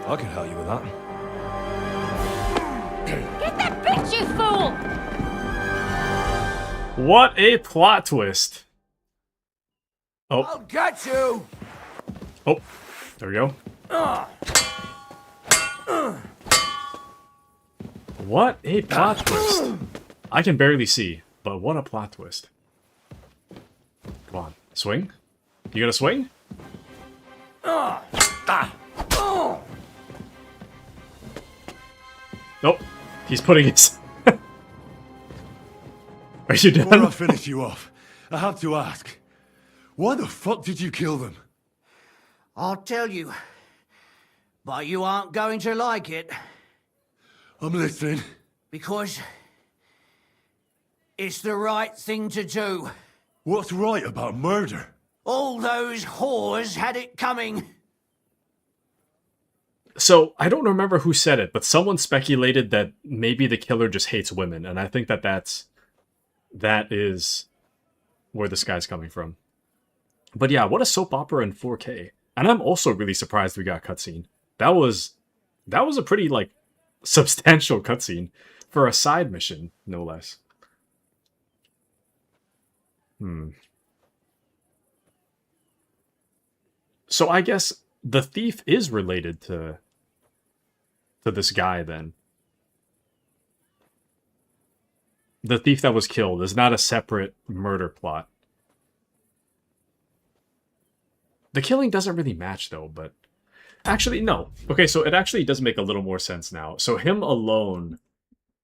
I can help you with that. Get that bitch, you fool! What a plot twist. Oh. I'll get you! Oh, there we go. What a plot twist. I can barely see, but what a plot twist. Come on, swing. You gonna swing? Nope. He's putting his... Are you done? Before I finish you off, I have to ask, why the fuck did you kill them? I'll tell you. But you aren't going to like it. I'm listening. Because it's the right thing to do. What's right about murder? All those whores had it coming. So, I don't remember who said it, but someone speculated that maybe the killer just hates women, and I think that that is where this guy's coming from. But yeah, what a soap opera in 4K. And I'm also really surprised we got cutscene. That was a pretty, like, substantial cutscene for a side mission, no less. So I guess the thief is related to this guy then. The thief that was killed is not a separate murder plot. The killing doesn't really match though, but actually no. Okay, so it actually does make a little more sense now. So him alone,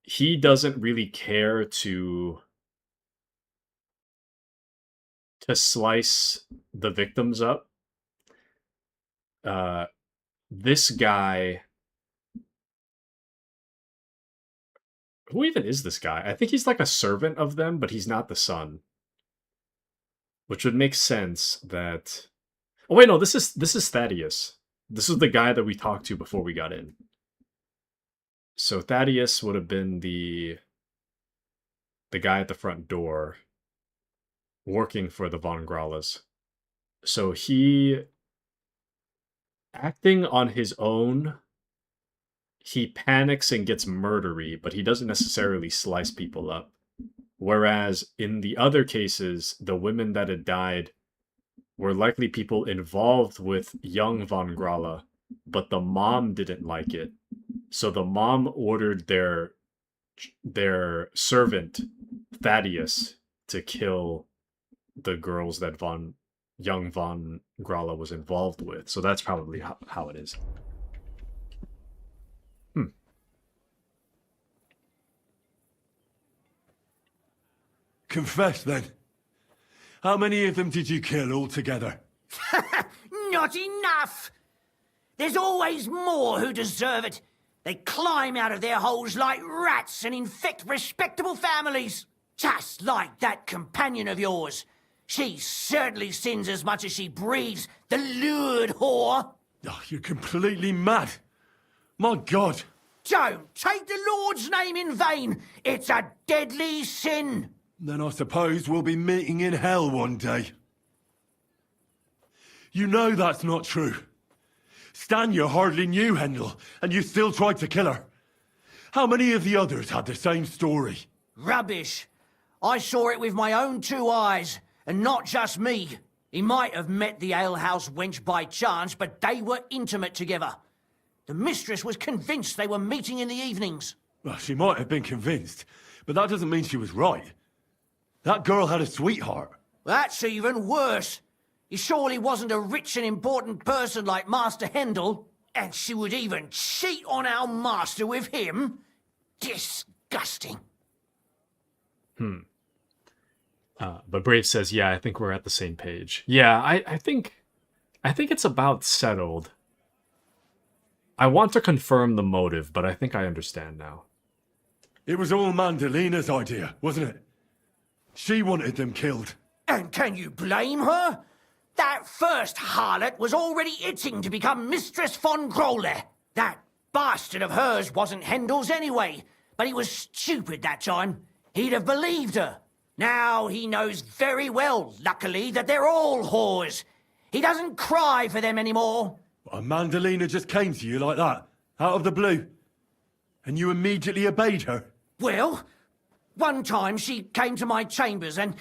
he doesn't really care to slice the victims up. This guy, who even is this guy? I think he's like a servant of them, but he's not the son. Which would make sense that... Oh wait, no, this is Thaddeus. This is the guy that we talked to before we got in. So Thaddeus would have been the guy at the front door working for the Von Graulas. So he, acting on his own, he panics and gets murdery, but he doesn't necessarily slice people up. Whereas in the other cases, the women that had died were likely people involved with young Von Gralla, but the mom didn't like it. So the mom ordered their servant, Thaddeus, to kill the girls that young Von Gralla was involved with. So that's probably how it is. Confess then. How many of them did you kill altogether? Not enough! There's always more who deserve it. They climb out of their holes like rats and infect respectable families. Just like that companion of yours. She certainly sins as much as she breathes, the lured whore. Oh, you're completely mad. My God. Don't take the Lord's name in vain. It's a deadly sin. Then I suppose we'll be meeting in hell one day. You know that's not true. Stan you hardly knew, Hendel, and you still tried to kill her. How many of the others had the same story? Rubbish. I saw it with my own two eyes, and not just me. He might have met the alehouse wench by chance, but they were intimate together. The mistress was convinced they were meeting in the evenings. Well, she might have been convinced, but that doesn't mean she was right. That girl had a sweetheart. That's even worse. He surely wasn't a rich and important person like Master Hendel, and she would even cheat on our master with him? Disgusting. But Brave says, yeah, I think we're at the same page. Yeah, I think it's about settled. I want to confirm the motive, but I think I understand now. It was all Mandalina's idea, wasn't it? She wanted them killed. And can you blame her? That first harlot was already itching to become Mistress von Grole. That bastard of hers wasn't Hendel's anyway, but he was stupid that time. He'd have believed her. Now he knows very well, luckily, that they're all whores. He doesn't cry for them anymore. And Mandalina just came to you like that, out of the blue. And you immediately obeyed her. Well, one time she came to my chambers and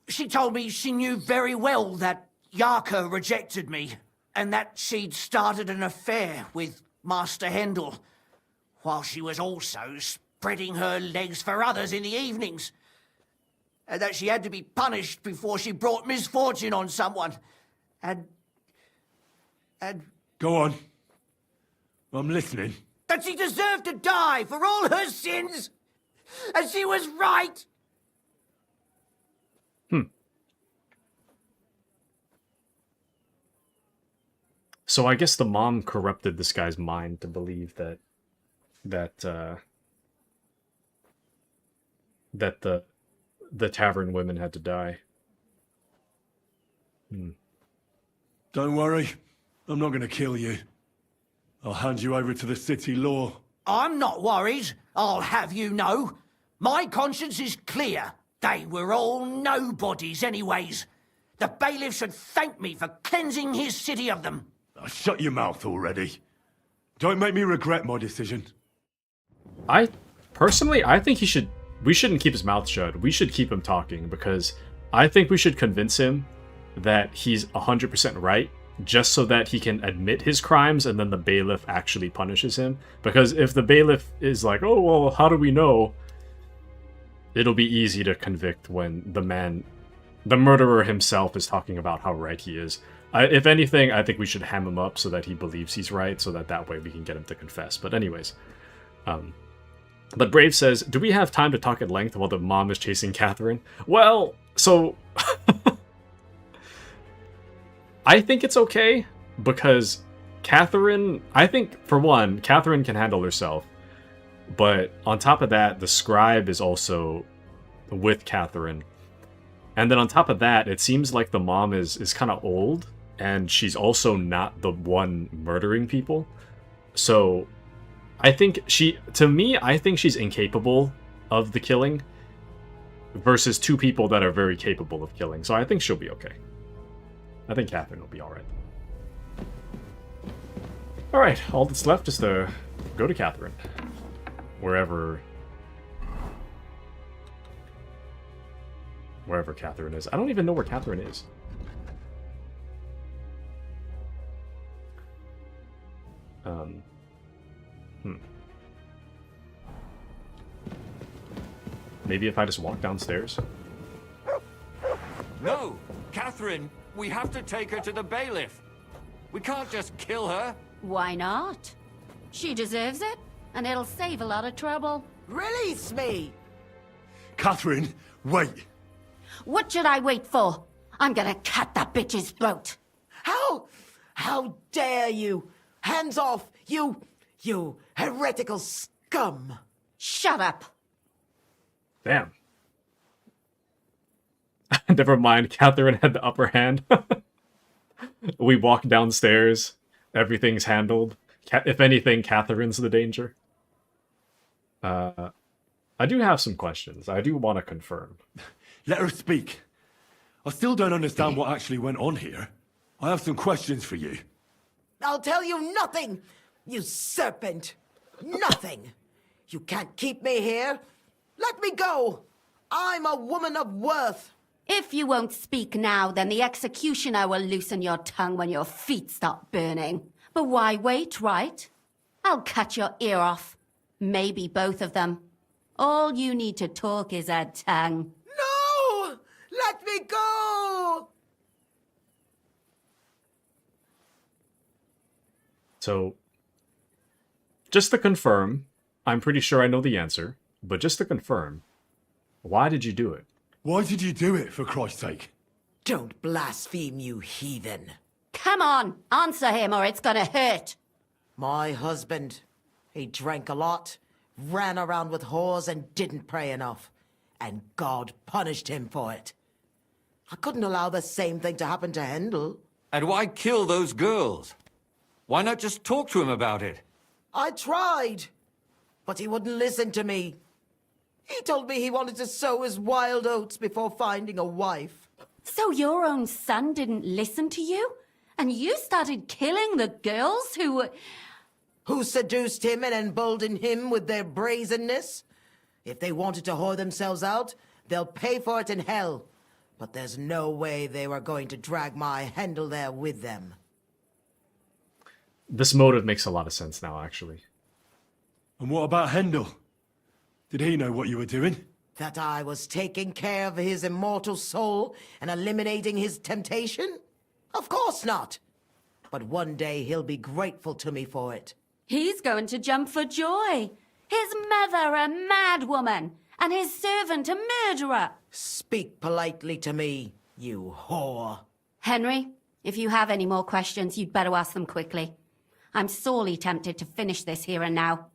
she told me she knew very well that Yarka rejected me and that she'd started an affair with Master Hendel, while she was also spreading her legs for others in the evenings. And that she had to be punished before she brought misfortune on someone. And... Go on. I'm listening. that she deserved to die for all her sins, and she was right. So I guess the mom corrupted this guy's mind to believe that the tavern women had to die. Don't worry. I'm not going to kill you. I'll hand you over to the city law. I'm not worried, I'll have you know. My conscience is clear. They were all nobodies anyways. The bailiff should thank me for cleansing his city of them. Shut your mouth already. Don't make me regret my decision. I think we shouldn't keep his mouth shut. We should keep him talking, because I think we should convince him that he's 100% right, just so that he can admit his crimes and then the bailiff actually punishes him. Because if the bailiff is like, oh, well, how do we know? It'll be easy to convict when the murderer himself is talking about how right he is. If anything, I think we should ham him up so that he believes he's right, so that way we can get him to confess. But anyways, but Brave says, do we have time to talk at length while the mom is chasing Catherine? Well, so I think it's okay, because Catherine, I think, for one, Catherine can handle herself. But on top of that, the scribe is also with Catherine. And then on top of that, it seems like the mom is kind of old, and she's also not the one murdering people. So I think I think she's incapable of the killing, versus two people that are very capable of killing. So I think she'll be okay. I think Catherine will be alright. Alright, all that's left is to go to Catherine. Wherever Catherine is. I don't even know where Catherine is. Maybe if I just walk downstairs? No! Catherine! We have to take her to the bailiff! We can't just kill her! Why not? She deserves it, and it'll save a lot of trouble. Release me! Catherine, wait! What should I wait for? I'm gonna cut that bitch's throat. How dare you? Hands off, you heretical scum! Shut up! Damn. Never mind, Catherine had the upper hand. We walk downstairs, everything's handled. If anything, Catherine's the danger. I do have some questions. I do want to confirm. Let her speak. I still don't understand what actually went on here. I have some questions for you. I'll tell you nothing, you serpent. Nothing. You can't keep me here. Let me go. I'm a woman of worth. If you won't speak now, then the executioner will loosen your tongue when your feet stop burning. But why wait, right? I'll cut your ear off. Maybe both of them. All you need to talk is a tongue. No! Let me go! So, just to confirm, I'm pretty sure I know the answer, but just to confirm, why did you do it? Why did you do it, for Christ's sake? Don't blaspheme, you heathen. Come on, answer him or it's gonna hurt. My husband, he drank a lot, ran around with whores and didn't pray enough. And God punished him for it. I couldn't allow the same thing to happen to Hendel. And why kill those girls? Why not just talk to him about it? I tried, but he wouldn't listen to me. He told me he wanted to sow his wild oats before finding a wife. So your own son didn't listen to you? And you started killing the girls who seduced him and emboldened him with their brazenness? If they wanted to whore themselves out, they'll pay for it in hell. But there's no way they were going to drag my Hendel there with them. This motive makes a lot of sense now, actually. And what about Hendel? Did he know what you were doing? That I was taking care of his immortal soul and eliminating his temptation? Of course not. But one day he'll be grateful to me for it. He's going to jump for joy. His mother a mad woman, and his servant a murderer. Speak politely to me, you whore. Henry, if you have any more questions, you'd better ask them quickly. I'm sorely tempted to finish this here and now.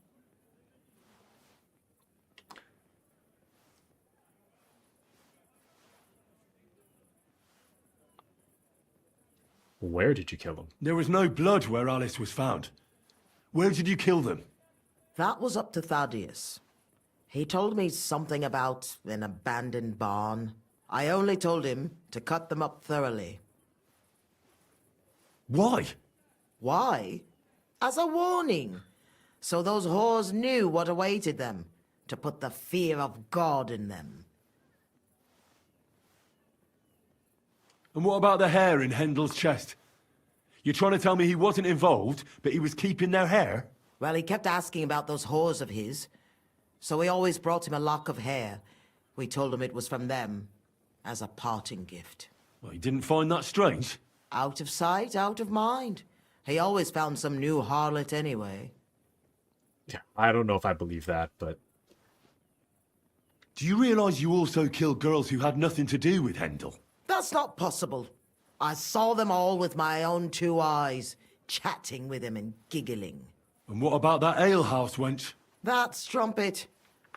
Where did you kill him? There was no blood where Alice was found. Where did you kill them? That was up to Thaddeus. He told me something about an abandoned barn. I only told him to cut them up thoroughly. Why? Why? As a warning. So those whores knew what awaited them. To put the fear of God in them. And what about the hair in Hendel's chest? You're trying to tell me he wasn't involved, but he was keeping their hair? Well, he kept asking about those whores of his. So we always brought him a lock of hair. We told him it was from them, as a parting gift. Well, he didn't find that strange? Out of sight, out of mind. He always found some new harlot anyway. Yeah, I don't know if I believe that, but... Do you realize you also killed girls who had nothing to do with Hendel? That's not possible. I saw them all with my own 2 eyes, chatting with him and giggling. And what about that alehouse wench? That strumpet.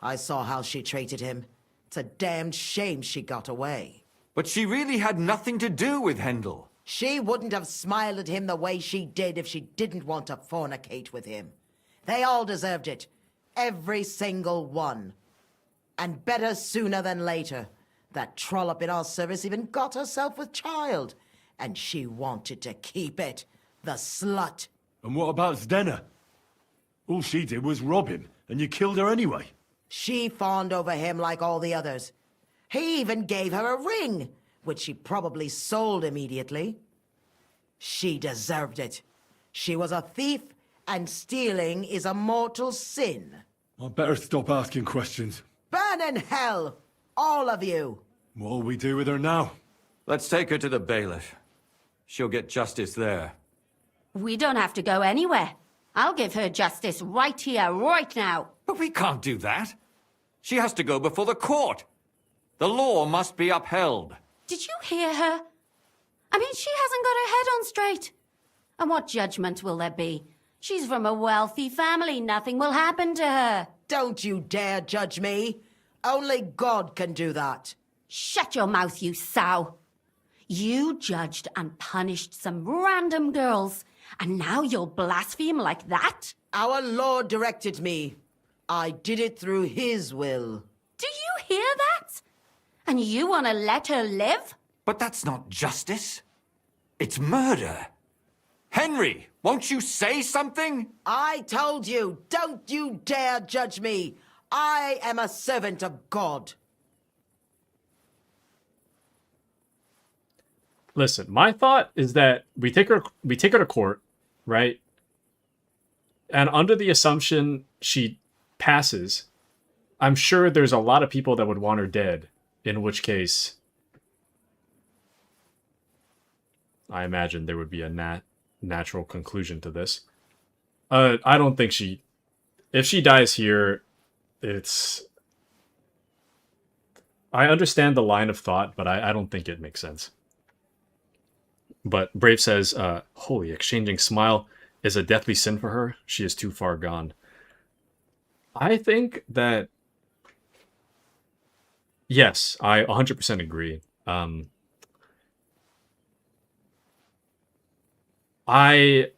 I saw how she treated him. It's a damned shame she got away. But she really had nothing to do with Hendel. She wouldn't have smiled at him the way she did if she didn't want to fornicate with him. They all deserved it. Every single one. And better sooner than later. That trollop in our service even got herself with child. And she wanted to keep it. The slut. And what about Zdenna? All she did was rob him, and you killed her anyway. She fawned over him like all the others. He even gave her a ring, which she probably sold immediately. She deserved it. She was a thief, and stealing is a mortal sin. I better stop asking questions. Burn in hell! All of you! What'll we do with her now? Let's take her to the bailiff. She'll get justice there. We don't have to go anywhere. I'll give her justice right here, right now. But we can't do that. She has to go before the court. The law must be upheld. Did you hear her? I mean, she hasn't got her head on straight. And what judgment will there be? She's from a wealthy family. Nothing will happen to her. Don't you dare judge me. Only God can do that. Shut your mouth, you sow. You judged and punished some random girls, and now you'll blaspheme like that? Our Lord directed me. I did it through His will. Do you hear that? And you want to let her live? But that's not justice. It's murder. Henry, won't you say something? I told you, don't you dare judge me. I am a servant of God. Listen, my thought is that we take her to court, right? And under the assumption she passes, I'm sure there's a lot of people that would want her dead, in which case I imagine there would be a natural conclusion to this. I don't think if she dies here, I understand the line of thought, but I don't think it makes sense. But Brave says, holy, exchanging smile is a deathly sin for her. She is too far gone. I think that, yes, I 100% agree. I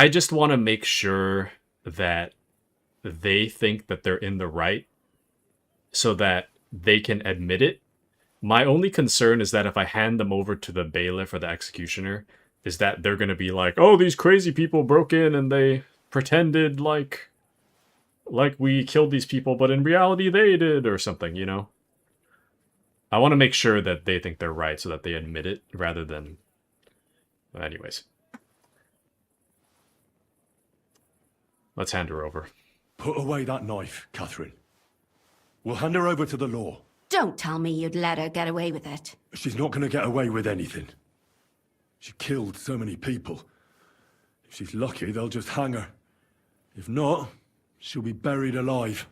just want to make sure that they think that they're in the right so that they can admit it. My only concern is that if I hand them over to the bailiff or the executioner, is that they're going to be like, oh, these crazy people broke in and they pretended like we killed these people, but in reality they did, or something, you know? I want to make sure that they think they're right so that they admit it rather than... Anyways. Let's hand her over. Put away that knife, Catherine. We'll hand her over to the law. Don't tell me you'd let her get away with it. She's not going to get away with anything. She killed so many people. If she's lucky, they'll just hang her. If not, she'll be buried alive.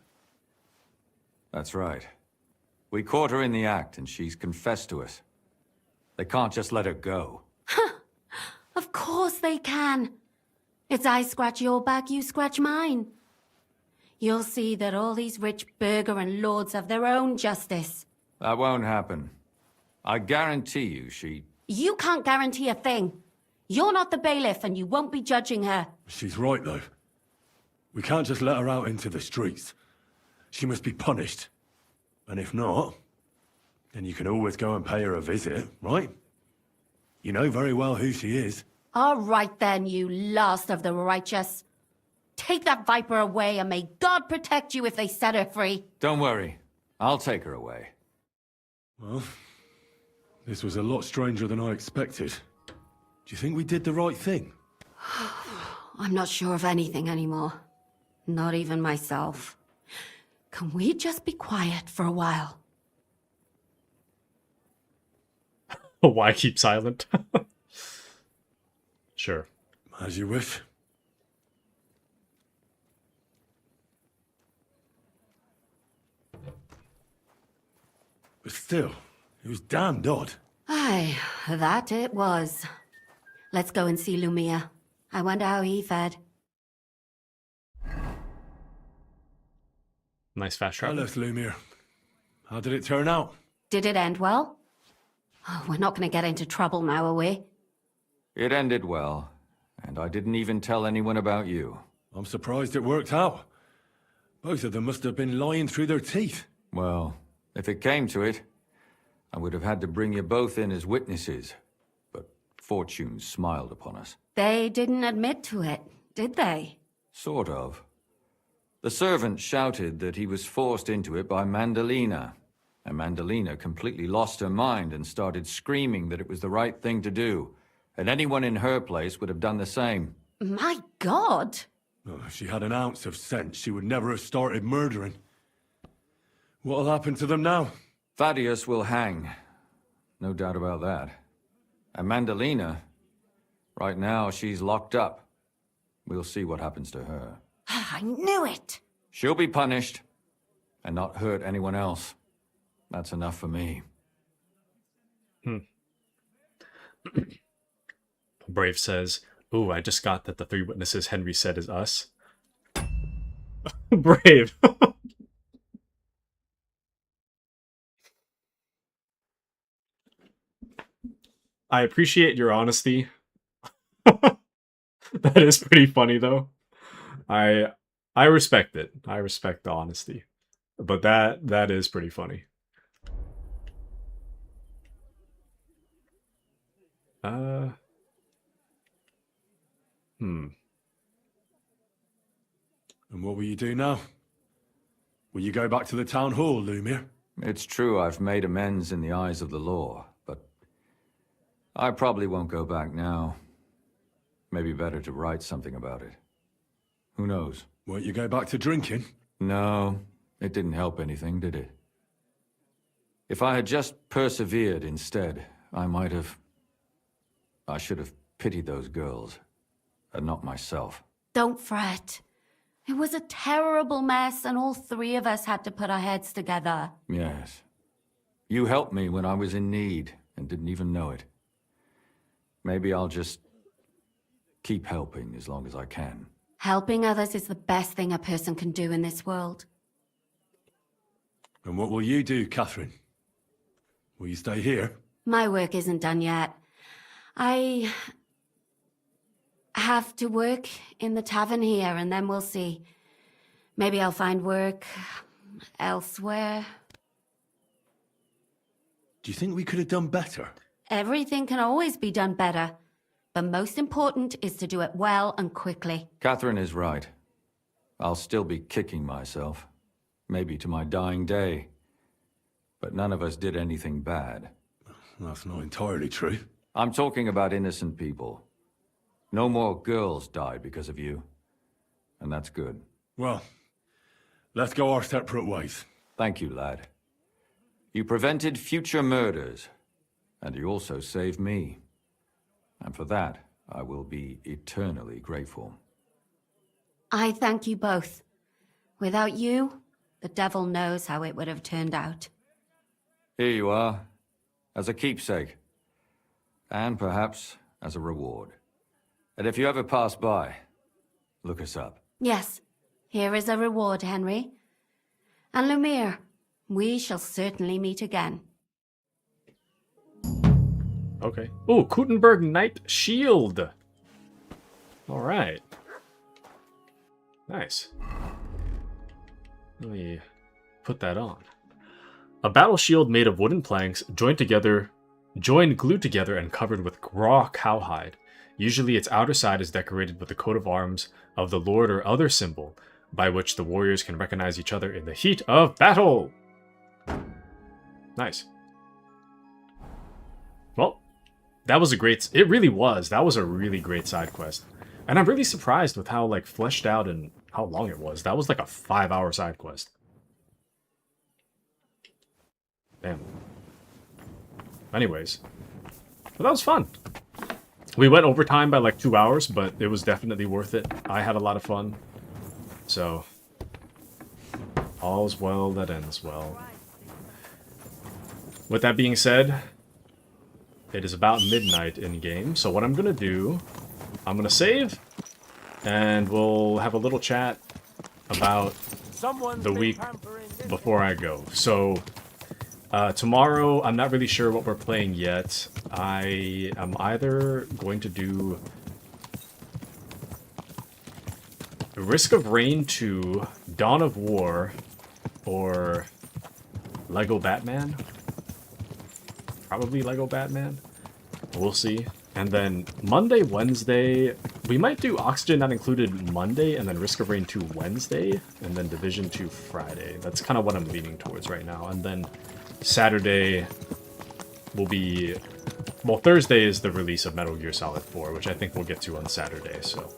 That's right. We caught her in the act, and she's confessed to us. They can't just let her go. Of course they can. It's I scratch your back, you scratch mine. You'll see that all these rich burgher and lords have their own justice. That won't happen. I guarantee you she... You can't guarantee a thing. You're not the bailiff and you won't be judging her. She's right, though. We can't just let her out into the streets. She must be punished. And if not, then you can always go and pay her a visit, right? You know very well who she is. All right then, you last of the righteous. Take that viper away and may God protect you if they set her free. Don't worry. I'll take her away. Well, this was a lot stranger than I expected. Do you think we did the right thing? I'm not sure of anything anymore. Not even myself. Can we just be quiet for a while? Why keep silent? Sure. As you wish. But still, it was damned odd. Aye, that it was. Let's go and see Lumia. I wonder how he fared. Nice fast travel. Tell us, Lumia. How did it turn out? Did it end well? Oh, we're not going to get into trouble now, are we? It ended well, and I didn't even tell anyone about you. I'm surprised it worked out. Both of them must have been lying through their teeth. Well, if it came to it, I would have had to bring you both in as witnesses. But fortune smiled upon us. They didn't admit to it, did they? Sort of. The servant shouted that he was forced into it by Mandalina. And Mandalina completely lost her mind and started screaming that it was the right thing to do. And anyone in her place would have done the same. My God! Oh, if she had an ounce of sense, she would never have started murdering. What'll happen to them now? Thaddeus will hang. No doubt about that. And Mandalina, right now she's locked up. We'll see what happens to her. I knew it! She'll be punished, and not hurt anyone else. That's enough for me. Brave says, "Ooh, I just got that the 3 witnesses Henry said is us." Brave. I appreciate your honesty. That is pretty funny, though. I respect it. I respect the honesty. But that is pretty funny. And what will you do now? Will you go back to the town hall, Lumia? It's true I've made amends in the eyes of the law, but I probably won't go back now. Maybe better to write something about it. Who knows? Won't you go back to drinking? No, it didn't help anything, did it? If I had just persevered instead, I should have pitied those girls, and not myself. Don't fret. It was a terrible mess, and all 3 of us had to put our heads together. Yes. You helped me when I was in need, and didn't even know it. Maybe I'll just keep helping as long as I can. Helping others is the best thing a person can do in this world. And what will you do, Catherine? Will you stay here? My work isn't done yet. I have to work in the tavern here, and then we'll see. Maybe I'll find work elsewhere. Do you think we could have done better? Everything can always be done better. The most important is to do it well and quickly. Catherine is right. I'll still be kicking myself. Maybe to my dying day. But none of us did anything bad. That's not entirely true. I'm talking about innocent people. No more girls died because of you. And that's good. Well, let's go our separate ways. Thank you, lad. You prevented future murders, and you also saved me. And for that, I will be eternally grateful. I thank you both. Without you, the devil knows how it would have turned out. Here you are, as a keepsake. And perhaps as a reward. And if you ever pass by, look us up. Yes, here is a reward, Henry. And Lumiere, we shall certainly meet again. Okay. Oh, Kutenberg Knight Shield. All right. Nice. Let me put that on. A battle shield made of wooden planks joined, glued together, and covered with raw cowhide. Usually its outer side is decorated with the coat of arms of the lord or other symbol, by which the warriors can recognize each other in the heat of battle. Nice. Well, that was a great... It really was. That was a really great side quest. And I'm really surprised with how, like, fleshed out and how long it was. That was like a 5-hour side quest. Damn. Anyways. But that was fun. We went overtime by like 2 hours, but it was definitely worth it. I had a lot of fun. So, all's well that ends well. With that being said, it is about midnight in-game. So what I'm going to do, I'm going to save, and we'll have a little chat about the week before I go. So, tomorrow, I'm not really sure what we're playing yet. I am either going to do Risk of Rain 2, Dawn of War, or Lego Batman. Probably Lego Batman. We'll see. And then Monday, Wednesday, we might do Oxygen Not Included Monday, and then Risk of Rain 2 Wednesday, and then Division 2 Friday. That's kind of what I'm leaning towards right now. And then Saturday will be... Well, Thursday is the release of Metal Gear Solid 4, which I think we'll get to on Saturday, so...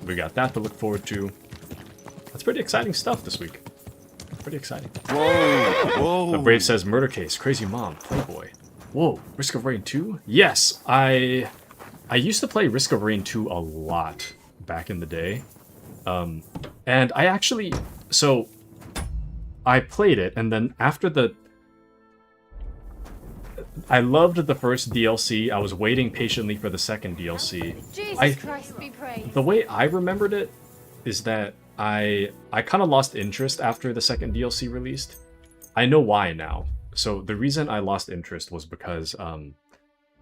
we got that to look forward to. That's pretty exciting stuff this week. Pretty exciting. Whoa! The Brave says, Murder Case, Crazy Mom, Playboy. Whoa, Risk of Rain 2? Yes, I used to play Risk of Rain 2 a lot back in the day. And I actually... So, I played it, and then after the... I loved the first DLC. I was waiting patiently for the second DLC. Jesus Christ be praised. The way I remembered it is that I kind of lost interest after the second DLC released. I know why now. So the reason I lost interest was because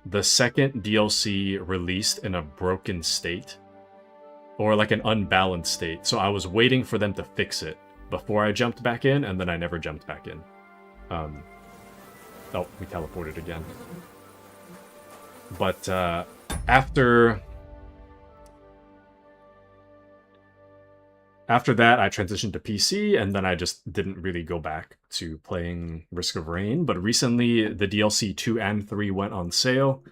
the second DLC released in a broken state, or like an unbalanced state. So I was waiting for them to fix it before I jumped back in, and then I never jumped back in. Oh, we teleported again. But after that, I transitioned to PC, and then I just didn't really go back to playing Risk of Rain. But recently, the DLC 2 and 3 went on sale.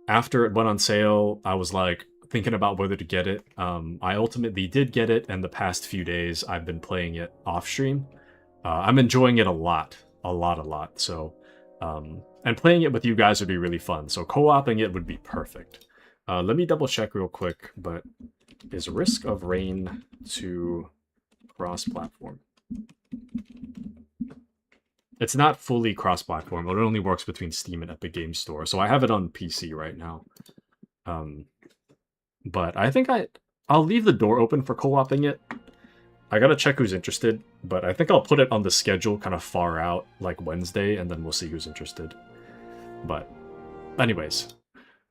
After it went on sale, I was like thinking about whether to get it. I ultimately did get it, and the past few days, I've been playing it off-stream. I'm enjoying it a lot. So... and playing it with you guys would be really fun, so co-oping it would be perfect. Let me double check real quick, but is Risk of Rain 2 cross-platform? It's not fully cross-platform, it only works between Steam and Epic Games Store, so I have it on PC right now. But I think I'll leave the door open for co-oping it. I gotta check who's interested, but I think I'll put it on the schedule kind of far out, like Wednesday, and then we'll see who's interested. But anyways,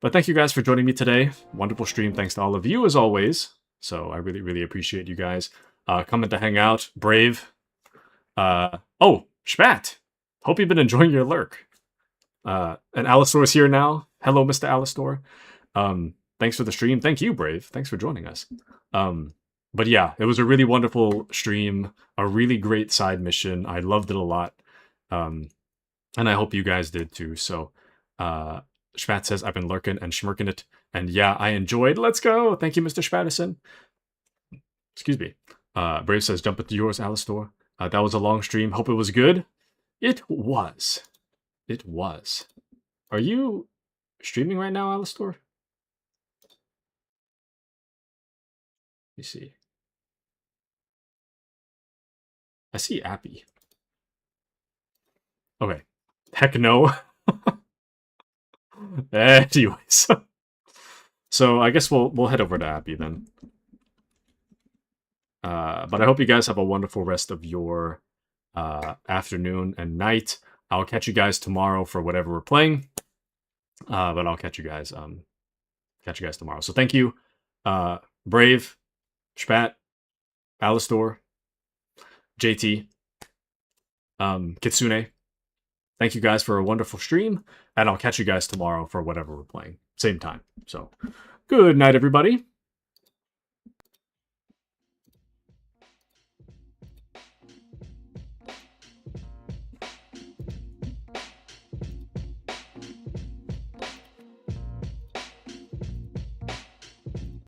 but thank you guys for joining me today. Wonderful stream, thanks to all of you as always. So I really, really appreciate you guys coming to hang out. Brave. Oh, Shpat. Hope you've been enjoying your lurk. And Alistor's here now. Hello, Mr. Alistor. Thanks for the stream. Thank you, Brave. Thanks for joining us. But yeah, it was a really wonderful stream, a really great side mission. I loved it a lot. And I hope you guys did too. So, Schmat says, I've been lurking and schmirking it. And yeah, I enjoyed. Let's go. Thank you, Mr. Spatterson. Excuse me. Brave says, jump into yours, Alistor. That was a long stream. Hope it was good. It was. It was. Are you streaming right now, Alistor? Let me see. I see Appy. Okay. Heck no. Anyways. So I guess we'll head over to Appy then. But I hope you guys have a wonderful rest of your afternoon and night. I'll catch you guys tomorrow for whatever we're playing. But I'll catch you guys tomorrow. So thank you, Brave, Spat, Alistor, JT, Kitsune. Thank you guys for a wonderful stream, and I'll catch you guys tomorrow for whatever we're playing. Same time. So good night, everybody.